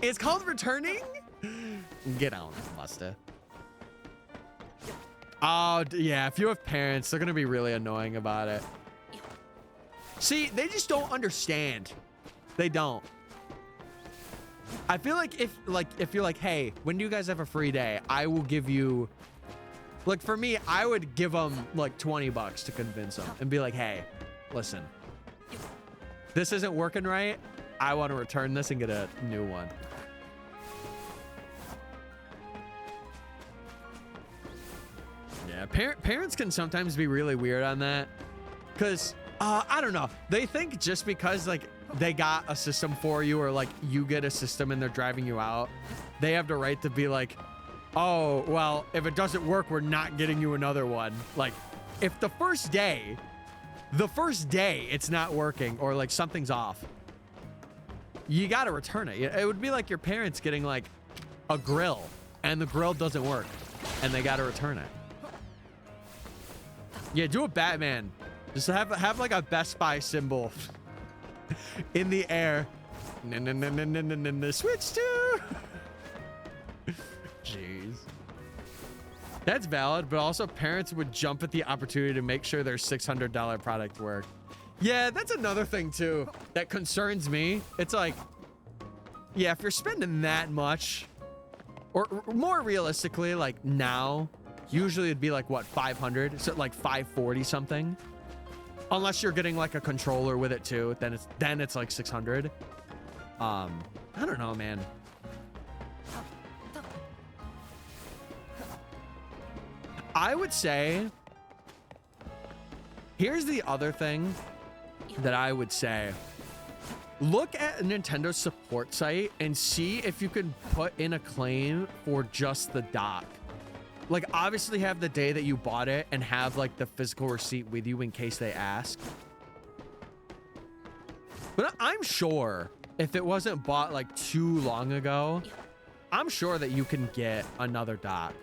It's called returning? Get on, Musta. Oh, yeah, if you have parents, they're going to be really annoying about it. See, they just don't understand. They don't. I feel like if you're like, hey, when do you guys have a free day? I will give you, like, for me, I would give them like 20 bucks to convince them and be like, hey, listen, this isn't working right. I want to return this and get a new one. Yeah, parents can sometimes be really weird on that. Because, I don't know. They think just because, like, they got a system for you or, like, you get a system and they're driving you out, they have the right to be like, oh, well, if it doesn't work, we're not getting you another one. Like, if the first day it's not working or, like, something's off, you got to return it. It would be like your parents getting, like, a grill and the grill doesn't work and they got to return it. Yeah, do a Batman. Just have like a Best Buy symbol in the air. Switch to. Jeez. That's valid, but also parents would jump at the opportunity to make sure their $600 product worked. Yeah, that's another thing too that concerns me. It's like, yeah, if you're spending that much, or more realistically, like now, usually it'd be like what, 500, so like 540 something. Unless you're getting like a controller with it too, then it's like 600. I don't know, man. I would say, here's the other thing that I would say. Look at Nintendo's support site and see if you can put in a claim for just the dock. Like, obviously have the day that you bought it and have like the physical receipt with you in case they ask. But I'm sure if it wasn't bought like too long ago, I'm sure that you can get another dock.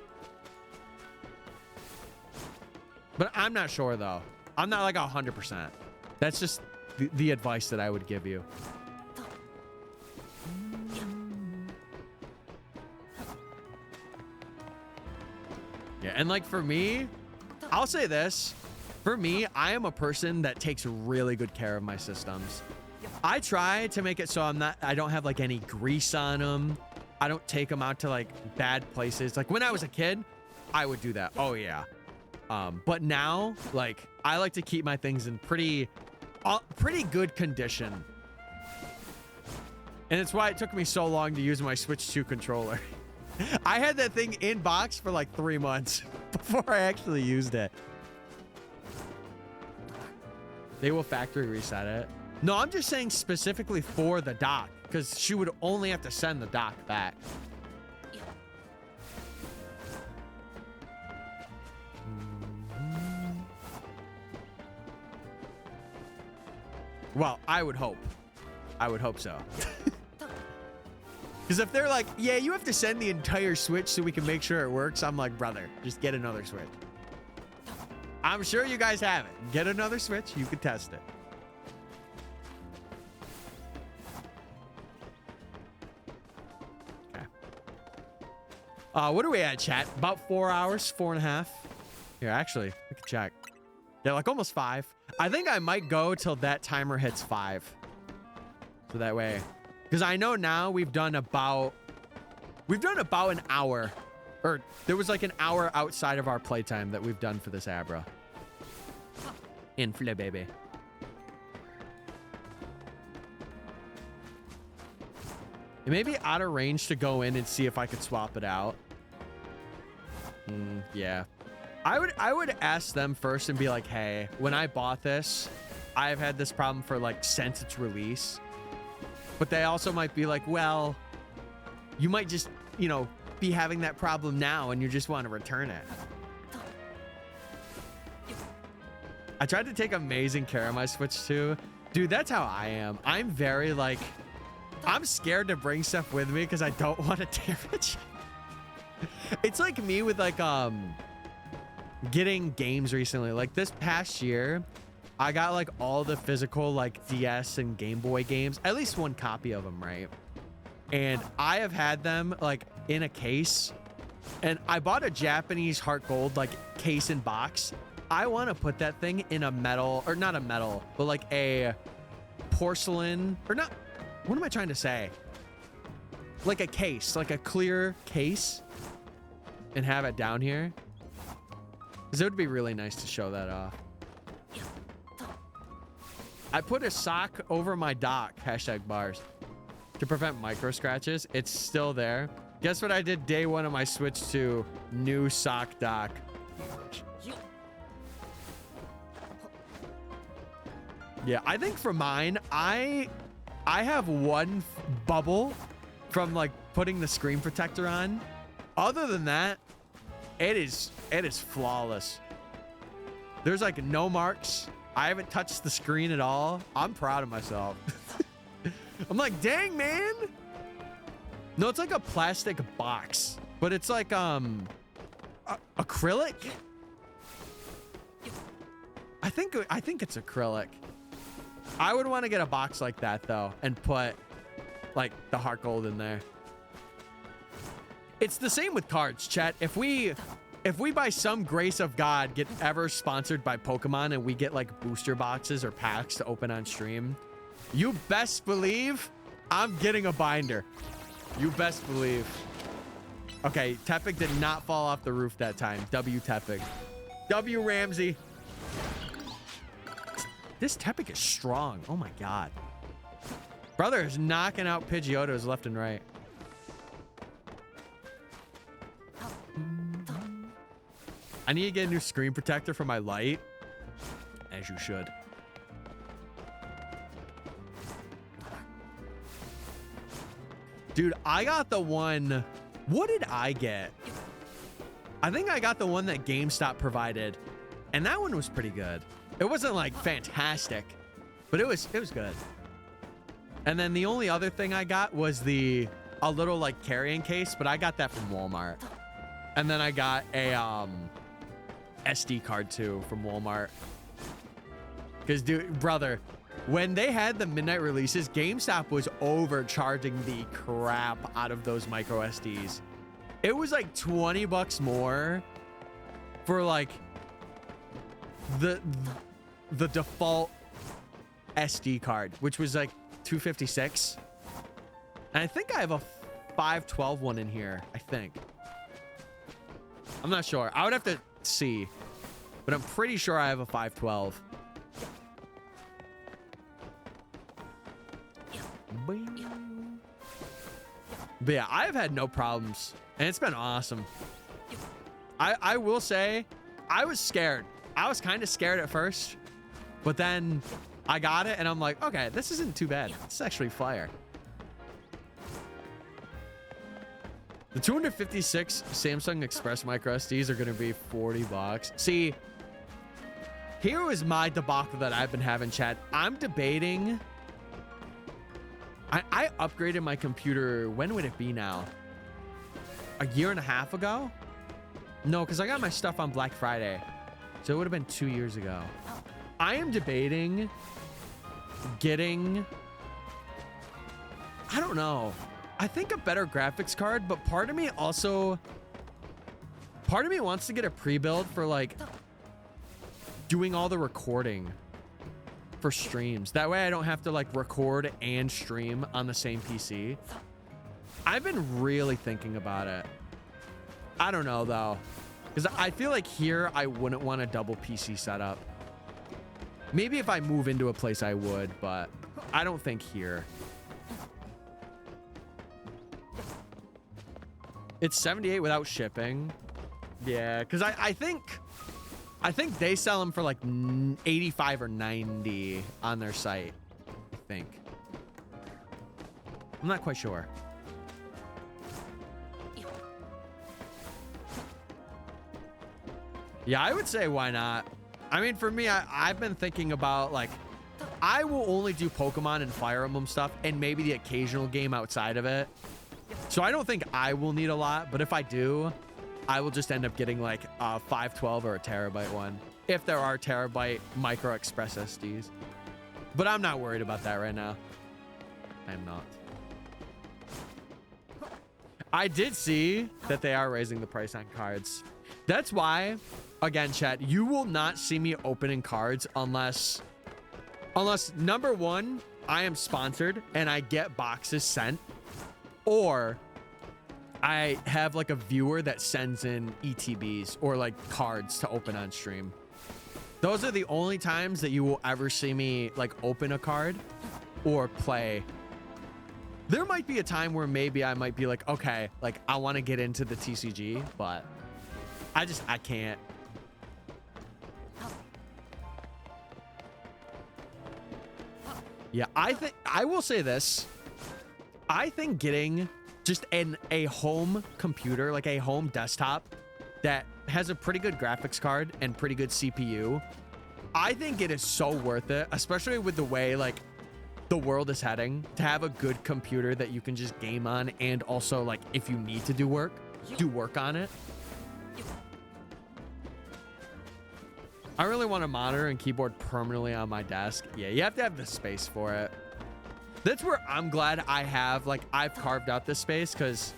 But I'm not sure though. I'm not like 100%. That's just the advice that I would give you. Yeah, and like for me, I'll say this. For me, I am a person that takes really good care of my systems. I try to make it so I don't have like any grease on them. I don't take them out to like bad places. Like when I was a kid, I would do that. Oh yeah. But now, like, I like to keep my things in pretty good condition. And it's why it took me so long to use my Switch 2 controller. I had that thing in box for like 3 months before I actually used it. They will factory reset it. No, I'm just saying specifically for the dock, because she would only have to send the dock back. Well, I would hope. I would hope so. Because if they're like, yeah, you have to send the entire Switch so we can make sure it works, I'm like, brother, just get another Switch. I'm sure you guys have it. Get another Switch. You can test it. Okay. What are we at, chat? About 4 hours, 4.5. Here, actually, we can check. Yeah, like almost 5. I think I might go till that timer hits 5. So that way, because I know now we've done about an hour, or there was like an hour outside of our playtime that we've done for this Abra. Infle, baby. It may be out of range to go in and see if I could swap it out. Yeah. I would ask them first and be like, hey, when I bought this, I've had this problem for like since its release. But they also might be like, well, you might just you know, be having that problem now and you just want to return it. I tried to take amazing care of my Switch too. Dude, that's how I am. I'm very like, I'm scared to bring stuff with me because I don't want to damage. It's like me with like getting games recently. Like this past year, I got like all the physical like DS and Game Boy games, at least one copy of them, right? And I have had them like in a case, and I bought a Japanese Heart Gold like case and box. I want to put that thing in a metal, or not a metal, but like a porcelain, or not, what am I trying to say? Like a case, like a clear case, and have it down here. Because it would be really nice to show that off. I put a sock over my dock, #bars, to prevent micro scratches. It's still there. Guess what I did day one of my Switch 2? New sock dock. Yeah, I think for mine, I have one bubble from like putting the screen protector on. Other than that, it is flawless. There's like no marks. I haven't touched the screen at all. I'm proud of myself. I'm like, dang, man. No, it's like a plastic box, but it's like acrylic. I think it's acrylic. I would want to get a box like that though and put like the Heart Gold in there. It's the same with cards, chat. If we by some grace of God get ever sponsored by Pokemon and we get like booster boxes or packs to open on stream, you best believe I'm getting a binder. You best believe. Okay, Tepig did not fall off the roof that time. W Tepig. W Ramsey. This Tepig is strong. Oh my God. Brother is knocking out Pidgeotos left and right. I need to get a new screen protector for my light. As you should. Dude, I got the one. What did I get? I think I got the one that GameStop provided. And that one was pretty good. It wasn't like fantastic, but it was good. And then the only other thing I got was a little like carrying case, but I got that from Walmart. And then I got a SD card too from Walmart. Because dude, brother, when they had the midnight releases, GameStop was overcharging the crap out of those micro SDs. It was like 20 bucks more for like the default SD card, which was like $256. And I think I have a 512 one in here, I think. I'm not sure. I would have to see, but I'm pretty sure I have a 512. But yeah, I've had no problems and it's been awesome. I will say I was scared. I was kind of scared at first, but then I got it and I'm like, okay, this isn't too bad. It's actually fire. The 256 Samsung Express micro SDs are going to be 40 bucks. See, here was my debacle that I've been having, chat. I'm debating. I upgraded my computer. When would it be now? A year and a half ago? No, because I got my stuff on Black Friday. So it would have been 2 years ago. I am debating getting, I don't know. I think a better graphics card, but part of me wants to get a pre-build for like doing all the recording for streams. That way I don't have to like record and stream on the same PC. I've been really thinking about it. I don't know though. Because I feel like here I wouldn't want a double PC setup. Maybe if I move into a place I would, but I don't think here. It's 78 without shipping. Yeah, because I think they sell them for like 85 or 90 on their site. I think. I'm not quite sure. Yeah, I would say why not? I mean, for me, I've been thinking about like, I will only do Pokemon and Fire Emblem stuff and maybe the occasional game outside of it. So I don't think I will need a lot, but if I do, I will just end up getting like a 512 or a terabyte one. If there are terabyte micro express SDs. But I'm not worried about that right now. I'm not. I did see that they are raising the price on cards. That's why, again, chat, you will not see me opening cards unless number one, I am sponsored and I get boxes sent, or I have like a viewer that sends in ETBs or like cards to open on stream. Those are the only times that you will ever see me like open a card or play. There might be a time where maybe I might be like, okay, like I want to get into the TCG, but I can't. Yeah, I will say this. I think getting just a home computer, like a home desktop that has a pretty good graphics card and pretty good CPU, I think it is so worth it, especially with the way like the world is heading, to have a good computer that you can just game on, and also like if you need to do work on it. I really want a monitor and keyboard permanently on my desk. Yeah, you have to have the space for it. That's where I'm glad I've carved out this space, because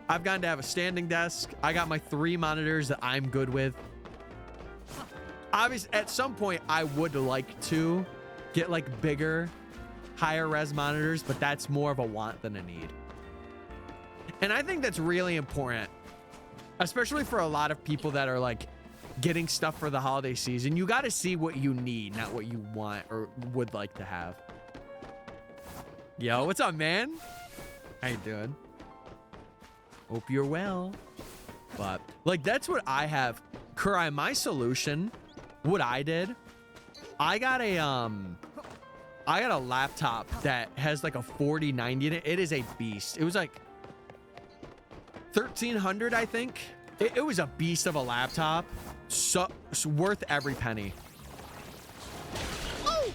I've gotten to have a standing desk. I got my 3 monitors that I'm good with. Obviously, at some point, I would like to get like bigger, higher res monitors, but that's more of a want than a need. And I think that's really important, especially for a lot of people that are like getting stuff for the holiday season. You got to see what you need, not what you want or would like to have. Yo, what's up, man? How you doing? Hope you're well. But like, that's what I have. Kurai, my solution, what I did, I got a laptop that has like a 4090 in it. It is a beast. It was like 1300, I think. It was a beast of a laptop. So worth every penny. Oh!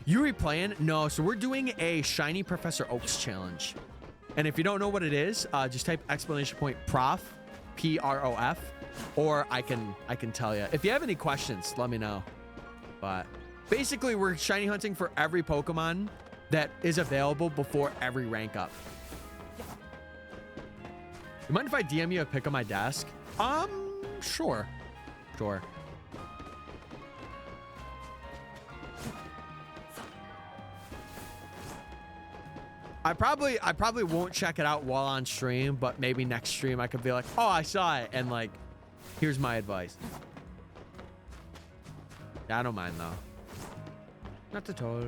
You replaying? No, so we're doing a Shiny Professor Oaks challenge. And if you don't know what it is, just type exclamation point prof, P-R-O-F, or I can tell you. If you have any questions, let me know. But basically, we're shiny hunting for every Pokemon that is available before every rank up. You mind if I DM you a pic of my desk? Sure. Sure. I probably won't check it out while on stream, but maybe next stream I could be like, oh, I saw it, and like, here's my advice. Yeah, I don't mind though. Not at all.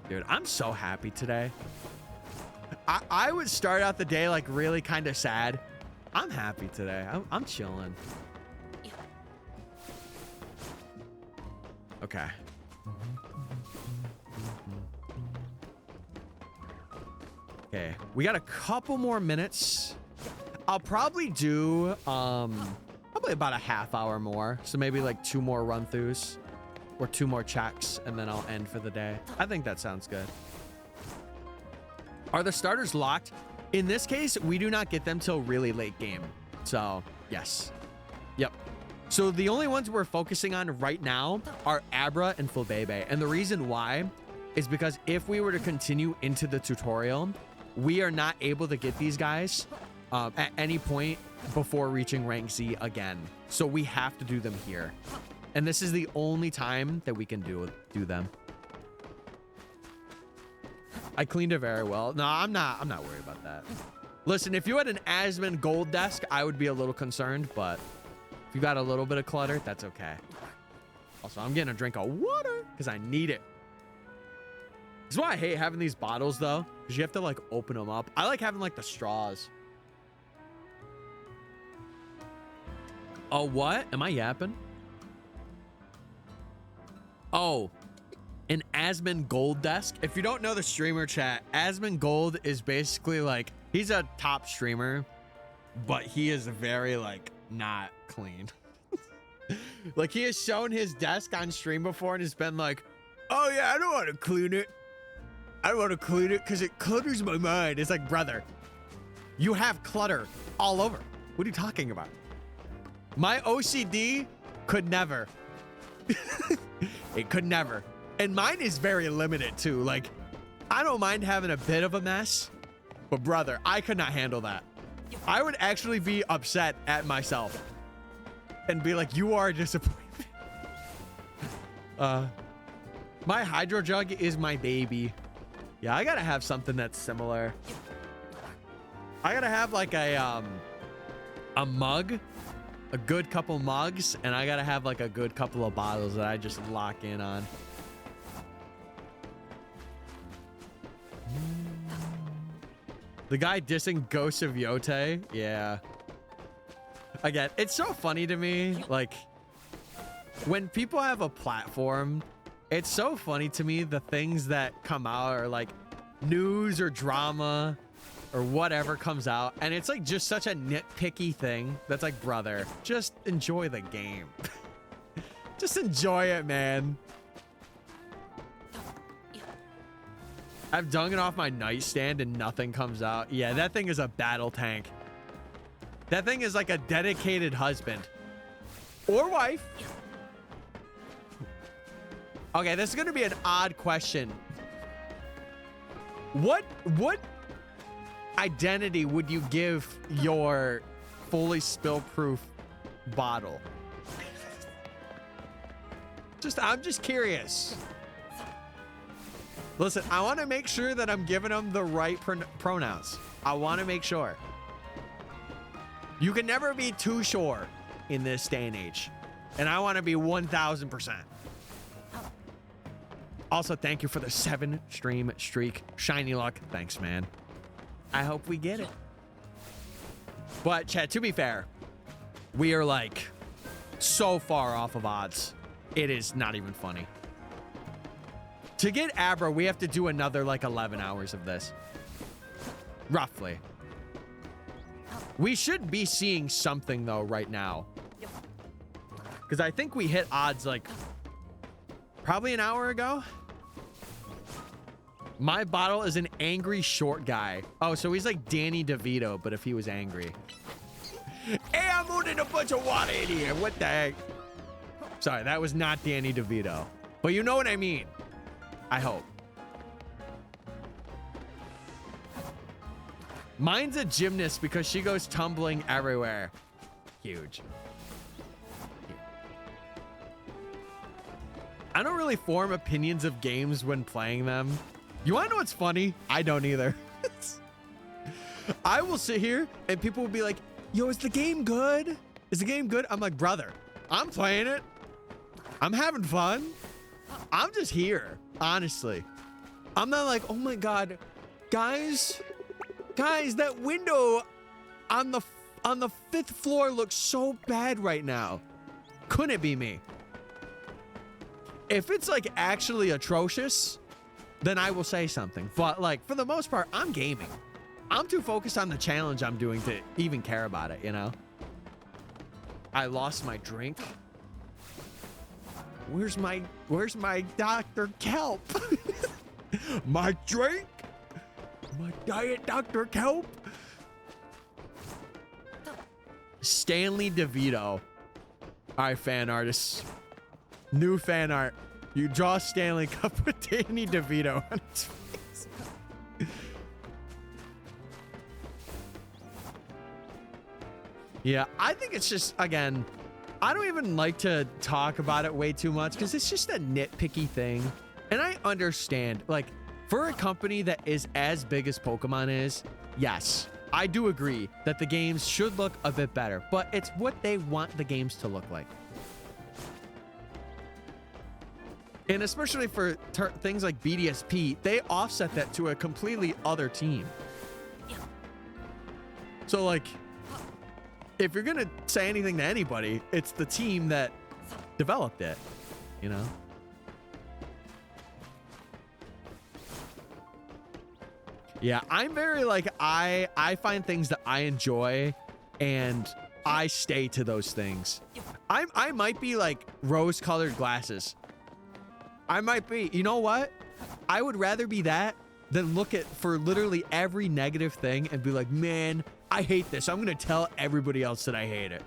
Dude, I'm so happy today. I would start out the day like really kind of sad. I'm happy today. I'm chilling. Okay. Okay, we got a couple more minutes. I'll probably do probably about a half hour more. So maybe like 2 more run-throughs or 2 more checks, and then I'll end for the day. I think that sounds good. Are the starters locked? In this case, we do not get them till really late game. So, yes. Yep. So the only ones we're focusing on right now are Abra and Fulbebe. And the reason why is because if we were to continue into the tutorial, we are not able to get these guys at any point before reaching rank Z again. So we have to do them here. And this is the only time that we can do them. I cleaned it very well. No, I'm not worried about that. Listen, if you had an Asmon gold desk, I would be a little concerned, but if you got a little bit of clutter, that's okay. Also, I'm getting a drink of water because I need it. This is why I hate having these bottles though, because you have to like open them up. I like having like the straws. Oh, what? Am I yapping? Oh, an Asmon Gold desk. If you don't know the streamer chat, Asmon Gold is basically like, he's a top streamer but he is very like not clean. Like he has shown his desk on stream before and has been like, oh yeah, I don't want to clean it. I don't want to clean it because it clutters my mind. It's like, brother, you have clutter all over. What are you talking about? My OCD could never. It could never. And mine is very limited too. Like, I don't mind having a bit of a mess, but brother, I could not handle that. I would actually be upset at myself and be like, you are a disappointment. My hydro jug is my baby. Yeah, I gotta have something that's similar. I gotta have like a mug, a good couple mugs, and I gotta have like a good couple of bottles that I just lock in on. The guy dissing Ghost of Yote, yeah. Again, it's so funny to me, like, when people have a platform, it's so funny to me the things that come out are like news or drama or whatever comes out, and it's like just such a nitpicky thing that's like, brother, just enjoy the game. Just enjoy it, man. I've dung it off my nightstand and nothing comes out. Yeah, that thing is a battle tank. That thing is like a dedicated husband or wife. Okay, this is gonna be an odd question. What identity would you give your fully spill-proof bottle? I'm just curious. Listen, I want to make sure that I'm giving them the right pronouns. I want to make sure. You can never be too sure in this day and age. And I want to be 1000%. Also, thank you for the 7-stream streak. Shiny luck. Thanks, man. I hope we get it. But, chat, to be fair, we are like so far off of odds. It is not even funny. To get Abra, we have to do another like 11 hours of this. Roughly. We should be seeing something though right now. Because I think we hit odds like probably an hour ago. My bottle is an angry short guy. Oh, so he's like Danny DeVito, but if he was angry. Hey, I'm putting a bunch of water in here. What the heck? Sorry, that was not Danny DeVito. But you know what I mean. I hope. Mine's a gymnast because she goes tumbling everywhere. Huge. I don't really form opinions of games when playing them. You want to know what's funny? I don't either. I will sit here and people will be like, yo, is the game good? Is the game good? I'm like, brother, I'm playing it. I'm having fun. I'm just here. Honestly, I'm not like, oh my God, guys, that window on the 5th floor looks so bad right now. Couldn't it be me? If it's like actually atrocious, then I will say something. But like for the most part, I'm gaming. I'm too focused on the challenge I'm doing to even care about it, you know? I lost my drink. Where's my Dr. Kelp? My drink? My diet Dr. Kelp? Stanley DeVito. All right, fan artists. New fan art. You draw Stanley Cup with Danny DeVito on its face. Yeah, I think it's just, again, I don't even like to talk about it way too much because it's just a nitpicky thing. And I understand, like, for a company that is as big as Pokemon is, yes, I do agree that the games should look a bit better, but it's what they want the games to look like. And especially for things like BDSP, they offset that to a completely other team. So, like, if you're gonna say anything to anybody, it's the team that developed it, you know? Yeah, I'm very like, I find things that I enjoy and I stay to those things. I might be like rose-colored glasses. I might be. You know what? I would rather be that than look at for literally every negative thing and be like, man, I hate this. I'm going to tell everybody else that I hate it.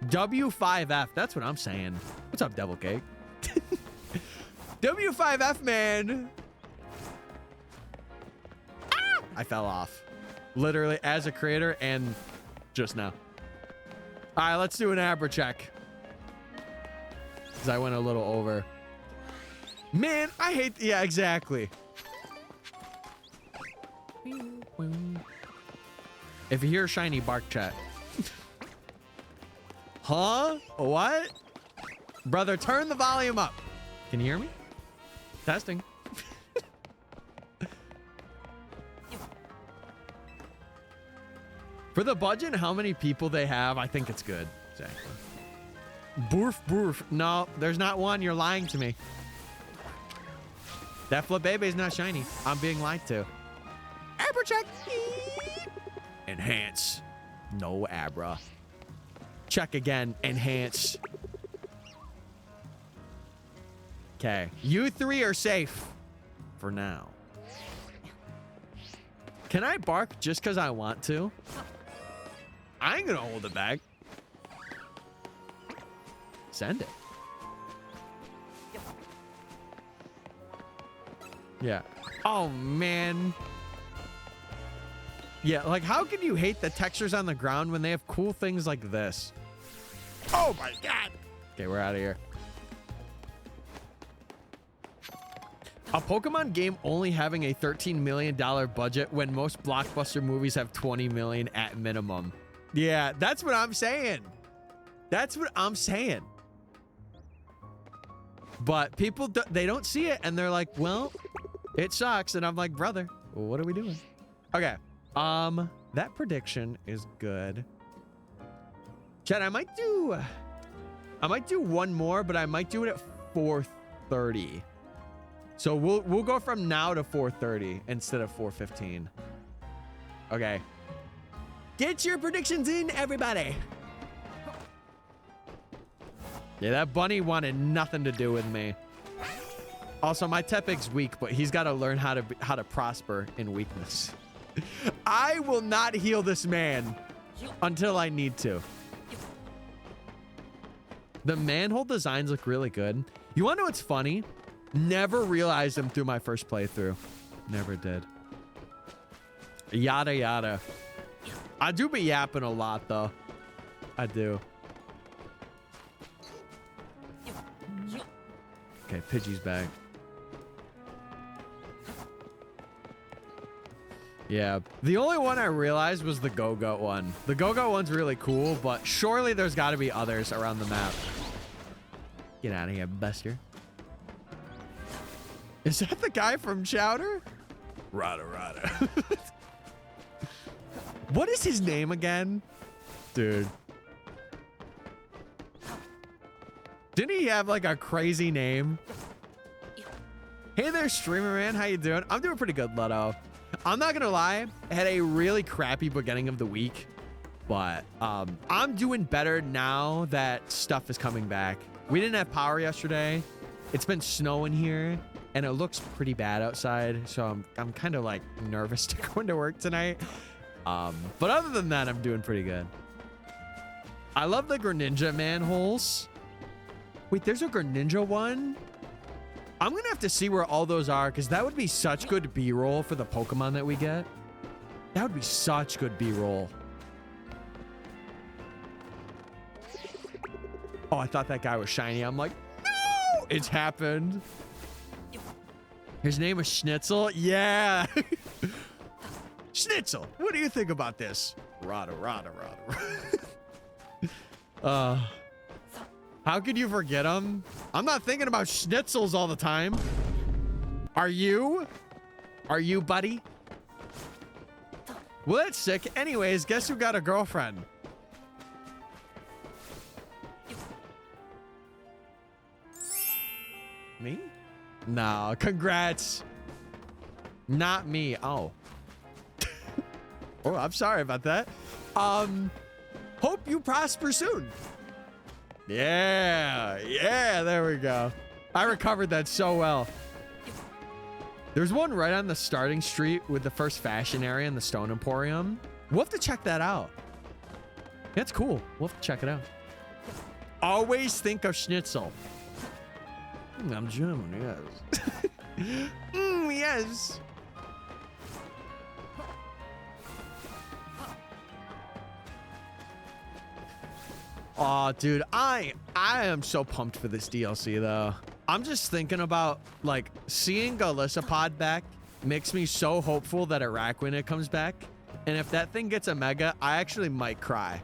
W5F. That's what I'm saying. What's up, Devil Cake? W5F, man. Ah! I fell off. Literally as a creator and just now. All right, let's do an Abra check. Because I went a little over. Man, I hate... Yeah, exactly. If you hear shiny, bark, chat. Huh? What? Brother, turn the volume up. Can you hear me? Testing. For the budget, how many people they have, I think it's good. Exactly. Boorf, boorf. No, there's not one. You're lying to me. That flip baby is not shiny. I'm being lied to. Abra check. Enhance. No Abra. Check again. Enhance. Okay. You three are safe. For now. Can I bark just because I want to? I ain't gonna hold it back. Send it. Yeah. Oh, man. Yeah, like, how can you hate the textures on the ground when they have cool things like this? Oh, my God. Okay, we're out of here. A Pokemon game only having a $13 million budget when most blockbuster movies have 20 million at minimum. Yeah, that's what I'm saying. That's what I'm saying. But people, they don't see it, and they're like, well, it sucks. And I'm like, brother, what are we doing? Okay. That prediction is good. Chat, I might do one more, but I might do it at 4:30. So we'll go from now to 4:30 instead of 4:15. Okay. Get your predictions in, everybody. Yeah, that bunny wanted nothing to do with me. Also, my Tepig's weak, but he's got to learn how to prosper in weakness. I will not heal this man until I need to. The manhole designs look really good. You want to know what's funny? Never realized them through my first playthrough. Never did. Yada yada. I do be yapping a lot, though. I do. Okay, Pidgey's back. Yeah, the only one I realized was the Go-Go one. The Go-Go one's really cool, but surely there's got to be others around the map. Get out of here, Buster. Is that the guy from Chowder? Rada Rada. What is his name again? Dude. Didn't he have like a crazy name? Hey there, streamer man. How you doing? I'm doing pretty good, Leto. I'm not gonna lie. I had a really crappy beginning of the week, but I'm doing better now that stuff is coming back. We didn't have power yesterday. It's been snowing here, and it looks pretty bad outside. So I'm kind of like nervous to go into work tonight. But other than that, I'm doing pretty good. I love the Greninja manholes. Wait, there's a Greninja one? I'm gonna have to see where all those are, because that would be such good B-roll for the Pokemon that we get. That would be such good B-roll. Oh, I thought that guy was shiny. I'm like, no! It's happened. His name is Schnitzel? Yeah. Schnitzel, what do you think about this? Rada, rada, rada. How could you forget him? I'm not thinking about schnitzels all the time. Are you? Are you, buddy? Well, that's sick. Anyways, guess who got a girlfriend? Me? No, congrats. Not me. Oh. Oh, I'm sorry about that. Hope you prosper soon. Yeah, there we go. I recovered that so well. There's one right on the starting street with the first fashion area in the Stone Emporium. We'll have to check that out. That's cool. We'll have to check it out. Always think of schnitzel. I'm German, yes. Yes. Oh, dude, I am so pumped for this DLC, though. I'm just thinking about, like, seeing Galissapod back makes me so hopeful that Araquanid comes back. And if that thing gets a mega, I actually might cry.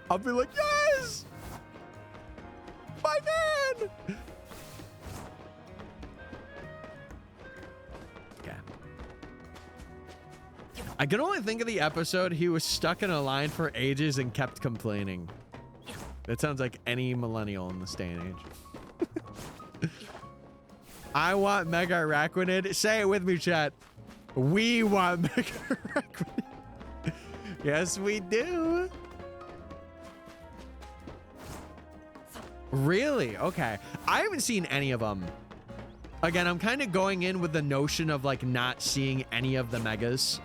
I'll be like, yes! My man! Okay. I can only think of the episode he was stuck in a line for ages and kept complaining. That sounds like any millennial in this day and age. I want Mega Araquanid. Say it with me, chat. We want Mega Araquanid. Yes, we do. Really? Okay. I haven't seen any of them. Again, I'm kind of going in with the notion of like not seeing any of the megas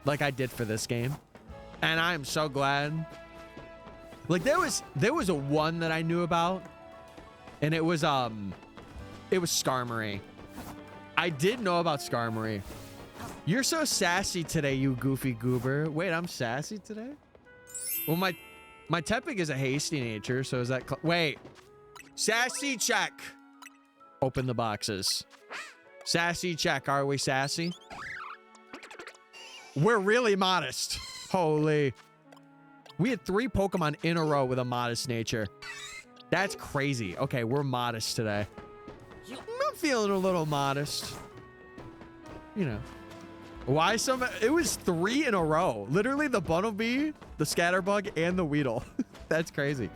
like I did for this game. And I'm so glad. Like there was a one that I knew about, and it was Skarmory. I did know about Skarmory. You're so sassy today, you goofy goober. Wait, I'm sassy today? Well, my Tepig is a hasty nature, so is that wait. Sassy check. Open the boxes. Sassy check. Are we sassy? We're really modest. Holy. We had 3 Pokemon in a row with a modest nature. That's crazy. Okay, we're modest today. I'm feeling a little modest. You know. Why some? It was 3 in a row. Literally the Bunnelby, the Scatterbug, and the Weedle. That's crazy.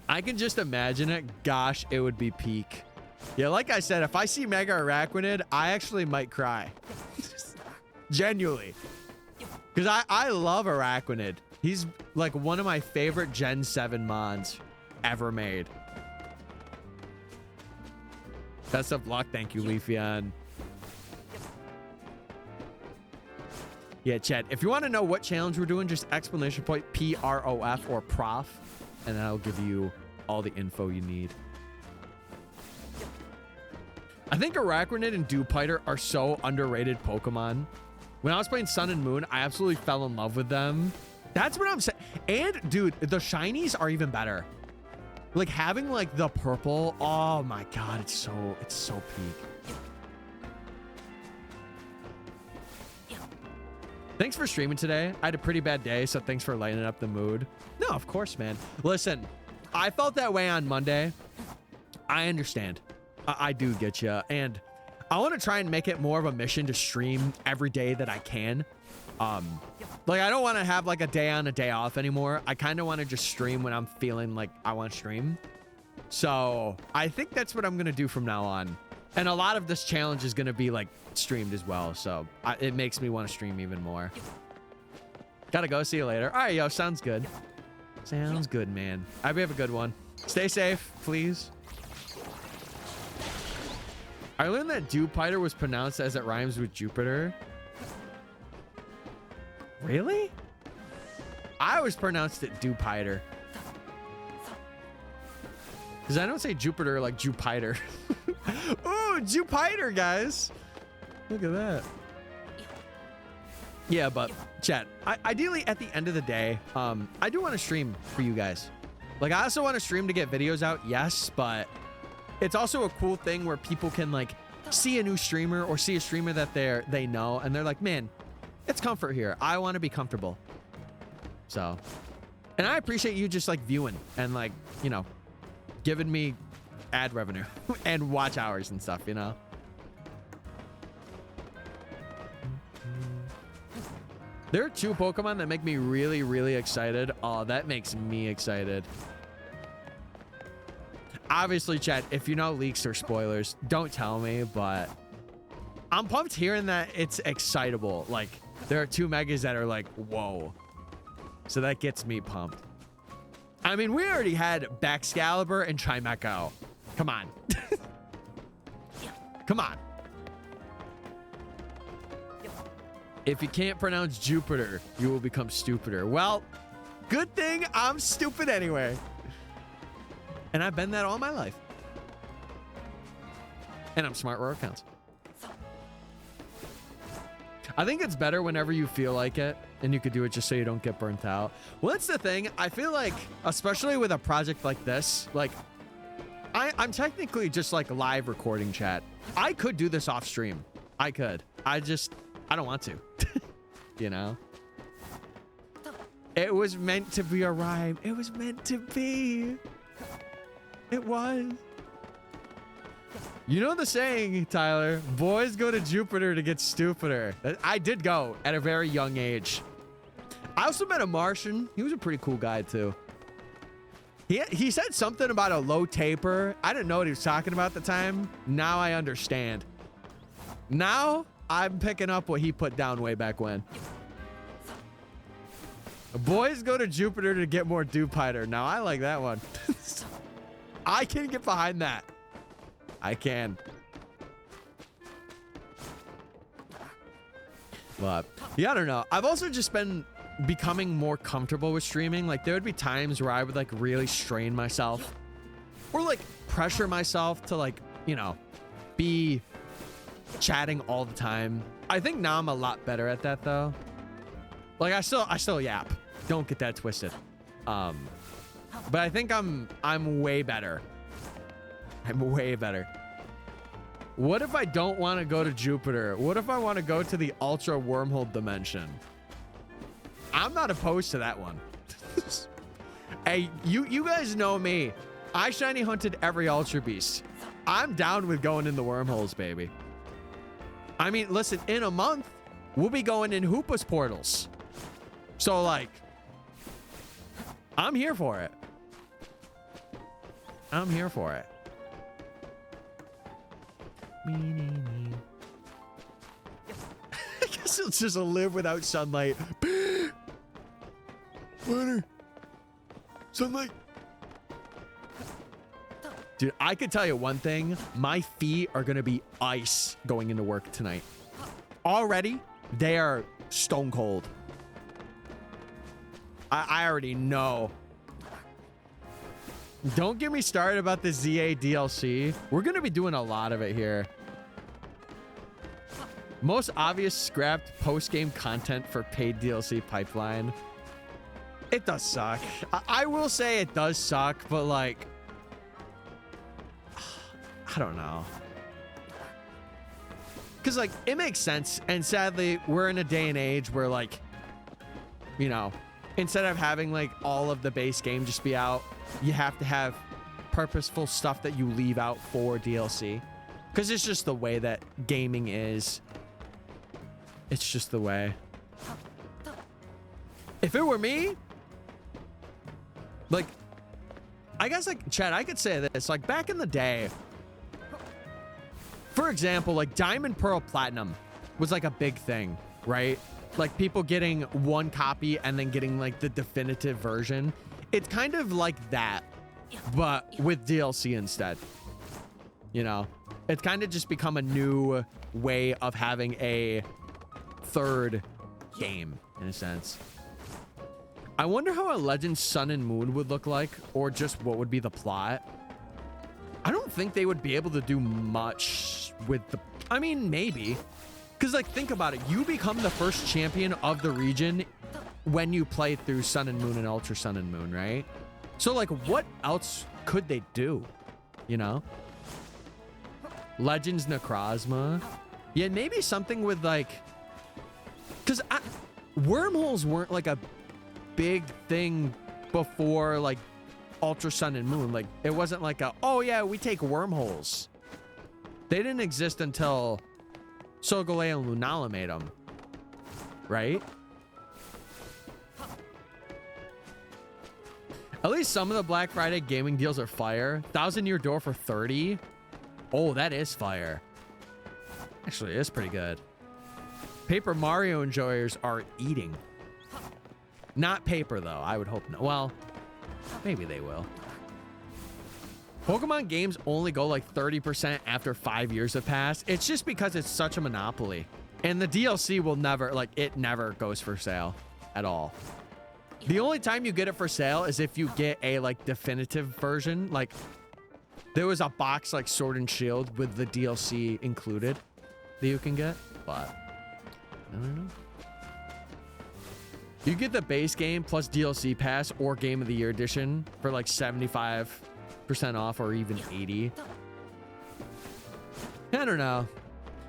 I can just imagine it. Gosh, it would be peak. Yeah, like I said, if I see Mega Araquanid, I actually might cry. Genuinely. Because I love Araquanid. He's like one of my favorite Gen 7 mods ever made. Best of luck. Thank you, Leafeon. Yeah, chat. If you want to know what challenge we're doing, just exclamation point PROF or prof, and then I'll give you all the info you need. I think Araquanid and Dewpider are so underrated Pokemon. When I was playing Sun and Moon, I absolutely fell in love with them. That's what I'm saying. And dude, the shinies are even better. Like having like the purple. Oh my God, it's so peak. Thanks for streaming today. I had a pretty bad day, so thanks for lightening up the mood. No, of course, man. Listen, I felt that way on Monday. I understand. I do get you. And I want to try and make it more of a mission to stream every day that I can. Like, I don't want to have like a day on, a day off anymore. I kind of want to just stream when I'm feeling like I want to stream. So I think that's what I'm going to do from now on. And a lot of this challenge is going to be like streamed as well. So it makes me want to stream even more. Gotta go. See you later. All right, yo. Sounds good. Sounds good, man. I hope you have a good one. Stay safe, please. I learned that Dewpider was pronounced as it rhymes with Jupiter. Really? I always pronounced it Dewpider. Because I don't say Jupiter like Jupiter. Ooh, Jupiter, guys. Look at that. Yeah, but chat, ideally at the end of the day, I do want to stream for you guys. Like, I also want to stream to get videos out, yes, but it's also a cool thing where people can like see a new streamer or see a streamer that they know, and they're like, man, it's comfort here. I want to be comfortable. So, and I appreciate you just like viewing and like, you know, giving me ad revenue and watch hours and stuff, you know. There are 2 Pokemon that make me really, really excited. Oh, that makes me excited. Obviously, chat, if you know leaks or spoilers, don't tell me, but I'm pumped hearing that it's excitable. Like, there are 2 megas that are like, whoa. So that gets me pumped. I mean, we already had Baxcalibur and Trimecho. Come on. Come on. If you can't pronounce Jupiter, you will become stupider. Well, good thing I'm stupid anyway. And I've been that all my life. And I'm smart where it counts. I think it's better whenever you feel like it and you could do it just so you don't get burnt out. Well, that's the thing. I feel like, especially with a project like this, like I'm technically just like live recording chat. I could do this off stream. I could. I don't want to, you know? It was meant to be a rhyme. It was meant to be. It was. You know the saying, Tyler, boys go to Jupiter to get stupider. I did go at a very young age. I also met a Martian. He was a pretty cool guy too. He said something about a low taper. I didn't know what he was talking about at the time. Now I understand. Now I'm picking up what he put down way back when. Boys go to Jupiter to get more dupiter. Now I like that one. I can get behind that. I can. But yeah, I don't know. I've also just been becoming more comfortable with streaming. Like there would be times where I would like really strain myself or like pressure myself to like, you know, be chatting all the time. I think now I'm a lot better at that though. Like I still yap. Don't get that twisted. But I think I'm way better. I'm way better. What if I don't want to go to Jupiter? What if I want to go to the ultra wormhole dimension? I'm not opposed to that one. Hey, you guys know me. I shiny hunted every ultra beast. I'm down with going in the wormholes, baby. I mean, listen, in a month, we'll be going in Hoopa's portals. So like, I'm here for it. I'm here for it. I guess it's just a live without sunlight. Winter. Sunlight. Dude, I could tell you one thing. My feet are going to be ice going into work tonight. Already, they are stone cold. I already know. Don't get me started about the ZA DLC. We're going to be doing a lot of it here. Most obvious scrapped post-game content for paid DLC pipeline. It does suck. I will say it does suck, but like, I don't know. Because like, it makes sense. And sadly, we're in a day and age where like, you know, instead of having like all of the base game just be out, you have to have purposeful stuff that you leave out for DLC. Because it's just the way that gaming is. It's just the way. If it were me, like, I guess like, Chad, I could say this, like back in the day, for example, like Diamond, Pearl, Platinum was like a big thing, right? Like people getting one copy and then getting like the definitive version. It's kind of like that, but with DLC instead. You know, it's kind of just become a new way of having a third game in a sense. I wonder how a Legends Sun and Moon would look like, or just what would be the plot. I don't think they would be able to do much with the, I mean, maybe. Because like, think about it. You become the first champion of the region when you play through Sun and Moon and Ultra Sun and Moon, right? So like, what else could they do? You know? Legends Necrozma. Yeah, maybe something with like, because wormholes weren't like a big thing before like Ultra Sun and Moon. Like, it wasn't like a, oh yeah, we take wormholes. They didn't exist until Solgaleo and Lunala made them, right? At least some of the Black Friday gaming deals are fire. 1,000-year door for 30. Oh, that is fire. Actually, it's pretty good. Paper Mario enjoyers are eating. Not paper, though. I would hope not. Well, maybe they will. Pokemon games only go like 30% after 5 years have passed. It's just because it's such a monopoly. And the DLC will never, like, it never goes for sale at all. The only time you get it for sale is if you get a, like, definitive version. Like, there was a box like Sword and Shield with the DLC included that you can get, but I don't know. You get the base game plus DLC pass or Game of the Year edition for like 75% off or even 80. I don't know.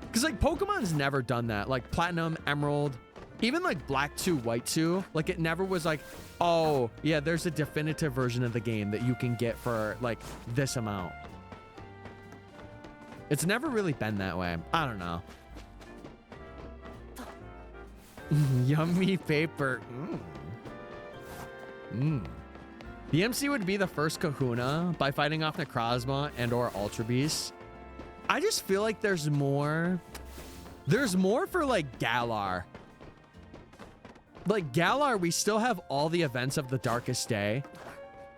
Because like Pokemon's never done that. Like Platinum, Emerald, even like Black 2, White 2. Like it never was like, oh yeah, there's a definitive version of the game that you can get for like this amount. It's never really been that way. I don't know. Yummy paper. The MC would be the first Kahuna by fighting off Necrozma and or Ultra Beast. I just feel like there's more. There's more for like Galar. Like Galar, we still have all the events of the Darkest Day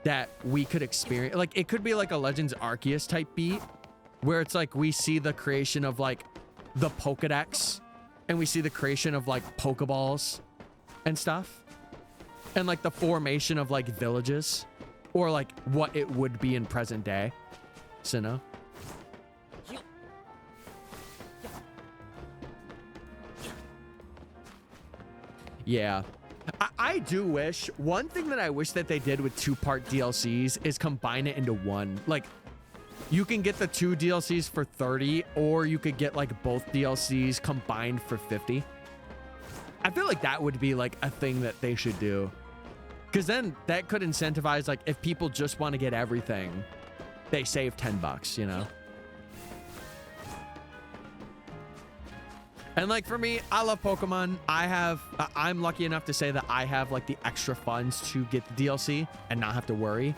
that we could experience. Like it could be like a Legends Arceus type beat where it's like we see the creation of like the Pokedex and we see the creation of like Pokeballs and stuff. And like the formation of like villages or like what it would be in present day. Sinnoh. Yeah. I do wish, one thing that I wish that they did with 2-part DLCs is combine it into one. Like you can get the 2 DLCs for 30 or you could get like both DLCs combined for 50. I feel like that would be like a thing that they should do. Because then that could incentivize, like, if people just want to get everything, they save $10, you know? And, like, for me, I love Pokemon. I'm lucky enough to say that I have, like, the extra funds to get the DLC and not have to worry.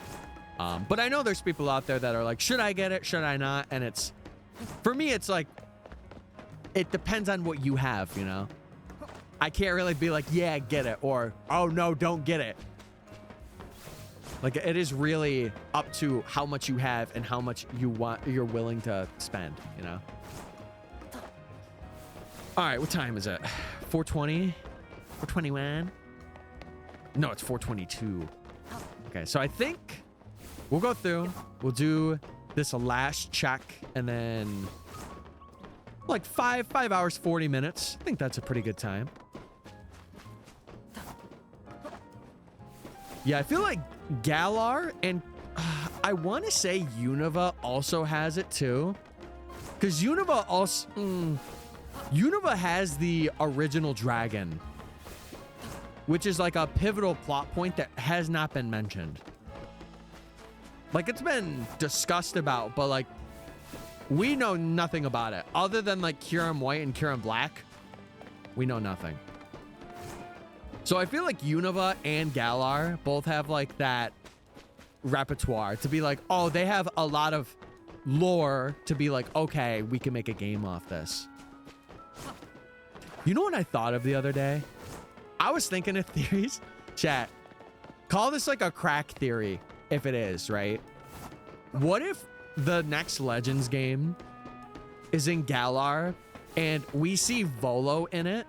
But I know there's people out there that are like, should I get it? Should I not? And it's, for me, it's like, it depends on what you have, you know? I can't really be like, yeah, get it. Or, oh, no, don't get it. Like it is really up to how much you have and how much you're willing to spend, you know? All right, what time is it? 4:20? 4:21? No, it's 4:22. Okay, so I think we'll go through, we'll do this last check and then like 5 hours, 40 minutes. I think that's a pretty good time. Yeah, I feel like Galar and I want to say Unova also has it too. Because Unova also... Unova has the original dragon. Which is like a pivotal plot point that has not been mentioned. Like it's been discussed about, but like we know nothing about it. Other than like Kyurem White and Kyurem Black. We know nothing. So I feel like Unova and Galar both have like that repertoire to be like, oh, they have a lot of lore to be like, okay, we can make a game off this. You know what I thought of the other day? I was thinking of theories. Chat, call this like a crack theory if it is, right? What if the next Legends game is in Galar and we see Volo in it?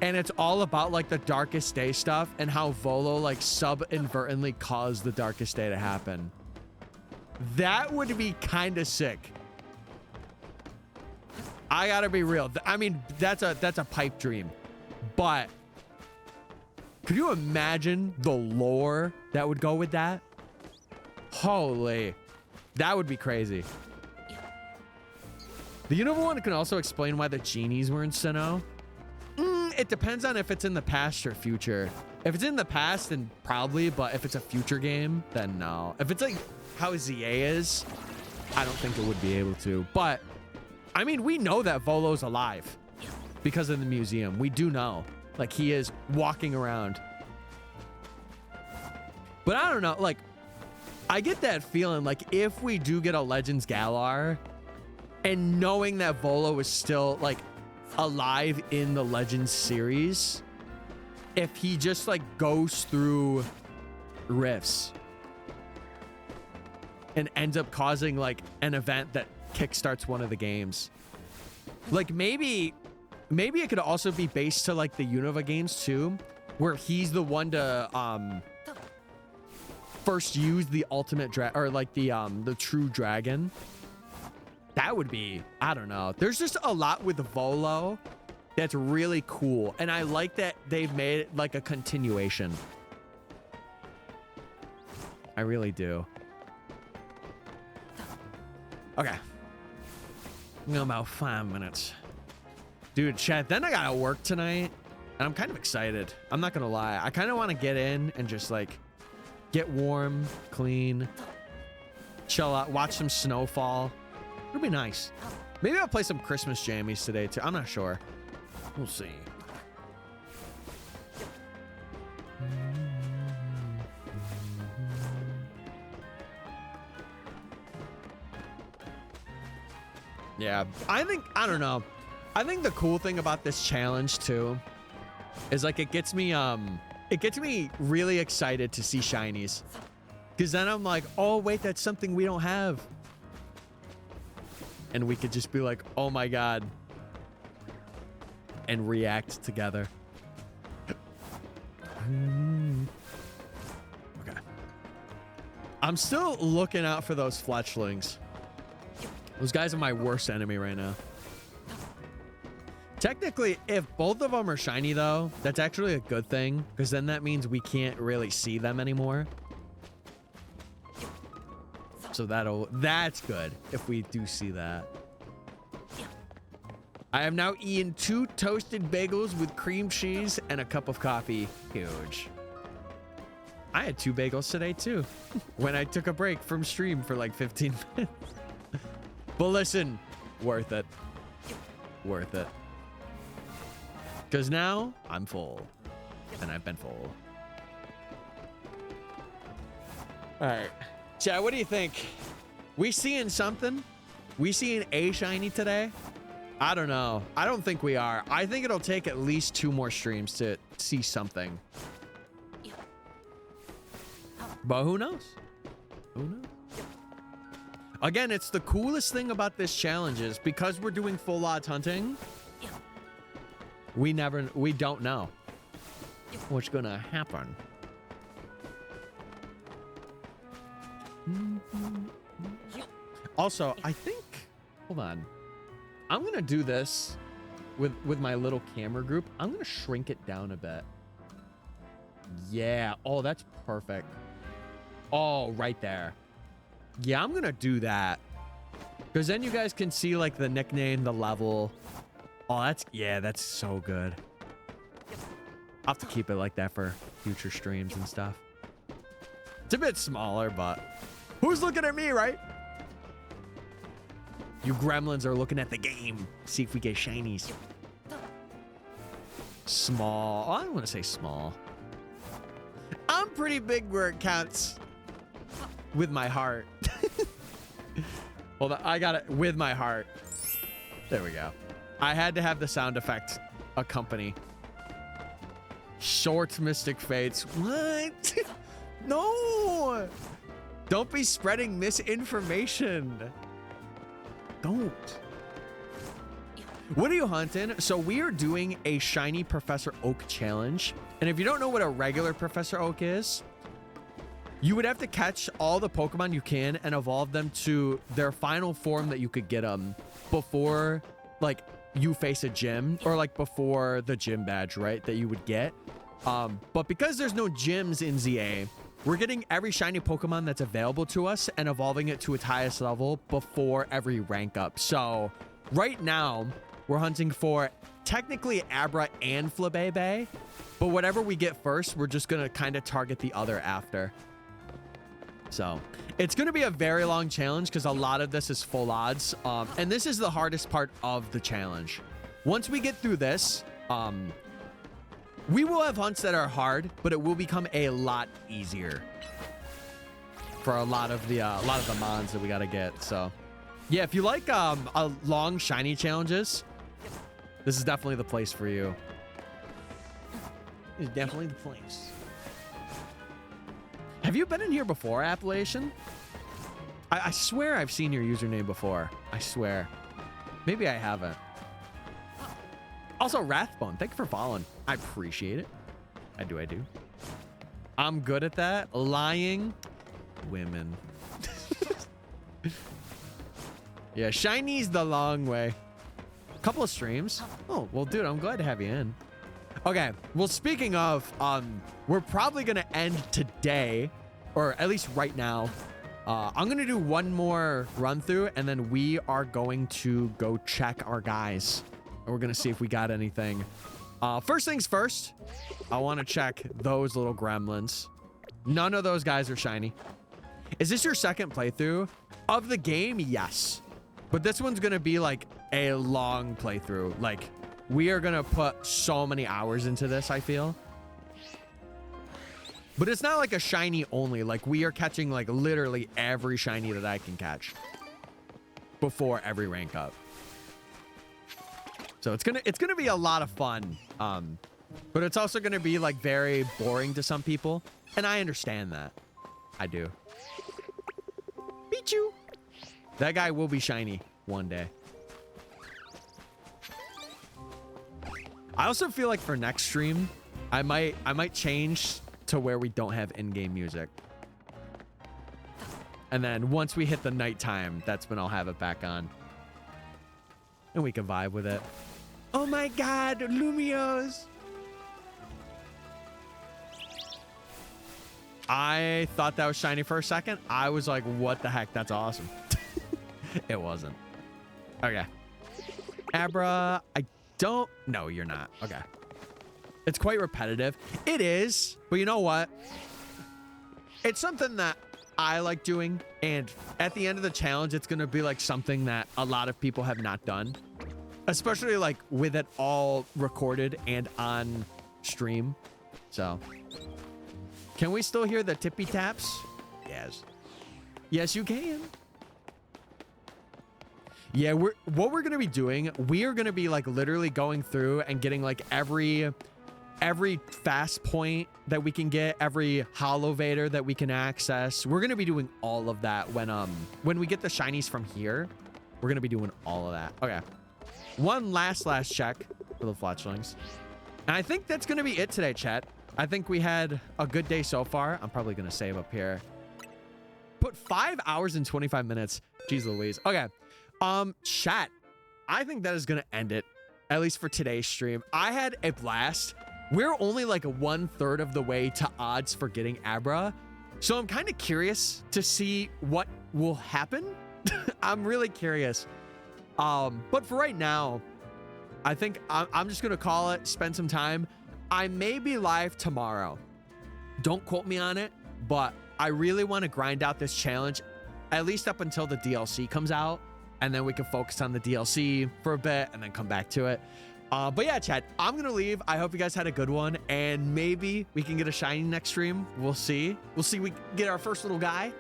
And it's all about like the Darkest Day stuff and how Volo like sub-inadvertently caused the Darkest Day to happen. That would be kind of sick. I gotta be real. I mean, that's a pipe dream. But could you imagine the lore that would go with that? Holy, that would be crazy. The Unova one can also explain why the genies were in Sinnoh. It depends on if it's in the past or future. If it's in the past, then probably, but if it's a future game, then no. If it's like how ZA is, I don't think it would be able to. But, I mean, we know that Volo's alive because of the museum. We do know. Like, he is walking around. But I don't know, like, I get that feeling, like, if we do get a Legends Galar, And knowing that Volo is still like alive in the Legends series, if he just like goes through rifts and ends up causing like an event that kickstarts one of the games, like maybe it could also be based to like the Unova games too, where he's the one to first use the ultimate or like the true dragon. That would be, I don't know. There's just a lot with Volo that's really cool. And I like that they've made it like a continuation. I really do. Okay. We got about 5 minutes. Dude, chat, then I gotta work tonight. And I'm kind of excited. I'm not gonna lie. I kind of want to get in and just like get warm, clean, chill out, watch some snowfall. It'll be nice. Maybe I'll play some Christmas jammies today too. I'm not sure. We'll see. Yeah, I don't know. I think the cool thing about this challenge too is like it gets me really excited to see shinies. Cause then I'm like, oh wait, that's something we don't have. And we could just be like, oh my God. And react together. Okay. I'm still looking out for those fletchlings. Those guys are my worst enemy right now. Technically, if both of them are shiny though, that's actually a good thing. Because then that means we can't really see them anymore. So that's good if we do see that. I have now eaten 2 toasted bagels with cream cheese and a cup of coffee. Huge. I had 2 bagels today too when I took a break from stream for like 15 minutes. But listen, worth it. Worth it. Because now I'm full. And I've been full. All right. Chat, what do you think? We seeing something? We seeing a shiny today? I don't know. I don't think we are. I think it'll take at least 2 more streams to see something. But who knows? Who knows? Again, it's the coolest thing about this challenge is because we're doing full odds hunting, we don't know what's gonna happen. Also, I think, hold on. I'm gonna do this with my little camera group. I'm gonna shrink it down a bit. Yeah. Oh, that's perfect. Oh, right there. Yeah, I'm gonna do that. Because then you guys can see like the nickname, the level. Oh, that's so good. I'll have to keep it like that for future streams and stuff. It's a bit smaller, but who's looking at me, right? You gremlins are looking at the game. See if we get shinies. Small. Oh, I don't want to say small. I'm pretty big where it counts. With my heart. Hold on, I got it with my heart. There we go. I had to have the sound effect accompany. Short MysticFates. What? No! Don't be spreading misinformation. Don't. What are you hunting? So we are doing a shiny Professor Oak challenge. And if you don't know what a regular Professor Oak is, you would have to catch all the Pokemon you can and evolve them to their final form that you could get them before, like, you face a gym or, like, before the gym badge, right, that you would get. But because there's no gyms in ZA, we're getting every shiny Pokemon that's available to us and evolving it to its highest level before every rank up. So right now, we're hunting for technically Abra and Flabébé, but whatever we get first, we're just going to kind of target the other after. So it's going to be a very long challenge because a lot of this is full odds. And this is the hardest part of the challenge. Once we get through this, we will have hunts that are hard, but it will become a lot easier for a lot of the mons that we got to get. So Yeah, if you like long shiny challenges, this is definitely the place for you. It's definitely the place. Have you been in here before, Appalachian? I swear I've seen your username before. I swear. Maybe I haven't. Also, Wrathbone, thank you for following. I appreciate it. I do. I'm good at that. Lying. Women. Yeah, shiny's the long way. Couple of streams. Oh, well, dude, I'm glad to have you in. Okay, well, speaking of, we're probably gonna end today, or at least right now. I'm gonna do one more run through, and then we are going to go check our guys, and we're gonna see if we got anything. First things first, I want to check those little gremlins. None of those guys are shiny. Is this your second playthrough of the game? Yes, but this one's gonna be like a long playthrough. Like, we are gonna put so many hours into this, I feel. But it's not like a shiny only. Like, we are catching like literally every shiny that I can catch before every rank up. So it's gonna be a lot of fun. But it's also gonna be like very boring to some people, and I understand that. I do. Beat you. That guy will be shiny one day. I also feel like for next stream, I might change to where we don't have in-game music. And then once we hit the nighttime, that's when I'll have it back on. And we can vibe with it. Oh my god, Lumios! I thought that was shiny for a second. I was like, what the heck? That's awesome. It wasn't. Okay. Abra, I don't... No, you're not. Okay. It's quite repetitive. It is, but you know what? It's something that I like doing, and at the end of the challenge, it's going to be like something that a lot of people have not done, especially like with it all recorded and on stream. So, can we still hear the tippy taps? Yes. Yes, you can. Yeah, what we're going to be doing, we are going to be like literally going through and getting like every fast point that we can get, every holovator that we can access. We're going to be doing all of that when we get the shinies from here. We're going to be doing all of that. Okay. One last check for the fletchlings. And I think that's going to be it today, chat. I think we had a good day so far. I'm probably going to save up here. Put 5 hours and 25 minutes. Jeez Louise. Okay. Chat. I think that is going to end it, at least for today's stream. I had a blast. We're only like 1/3 of the way to odds for getting Abra. So I'm kind of curious to see what will happen. I'm really curious. But for right now, I think I'm just going to call it, spend some time. I may be live tomorrow. Don't quote me on it, but I really want to grind out this challenge, at least up until the DLC comes out. And then we can focus on the DLC for a bit and then come back to it. But yeah, chat, I'm going to leave. I hope you guys had a good one. And maybe we can get a shiny next stream. We'll see. We get our first little guy.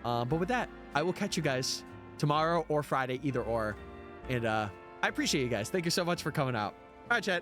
But with that, I will catch you guys tomorrow or Friday, either or. And I appreciate you guys. Thank you so much for coming out. All right, chat.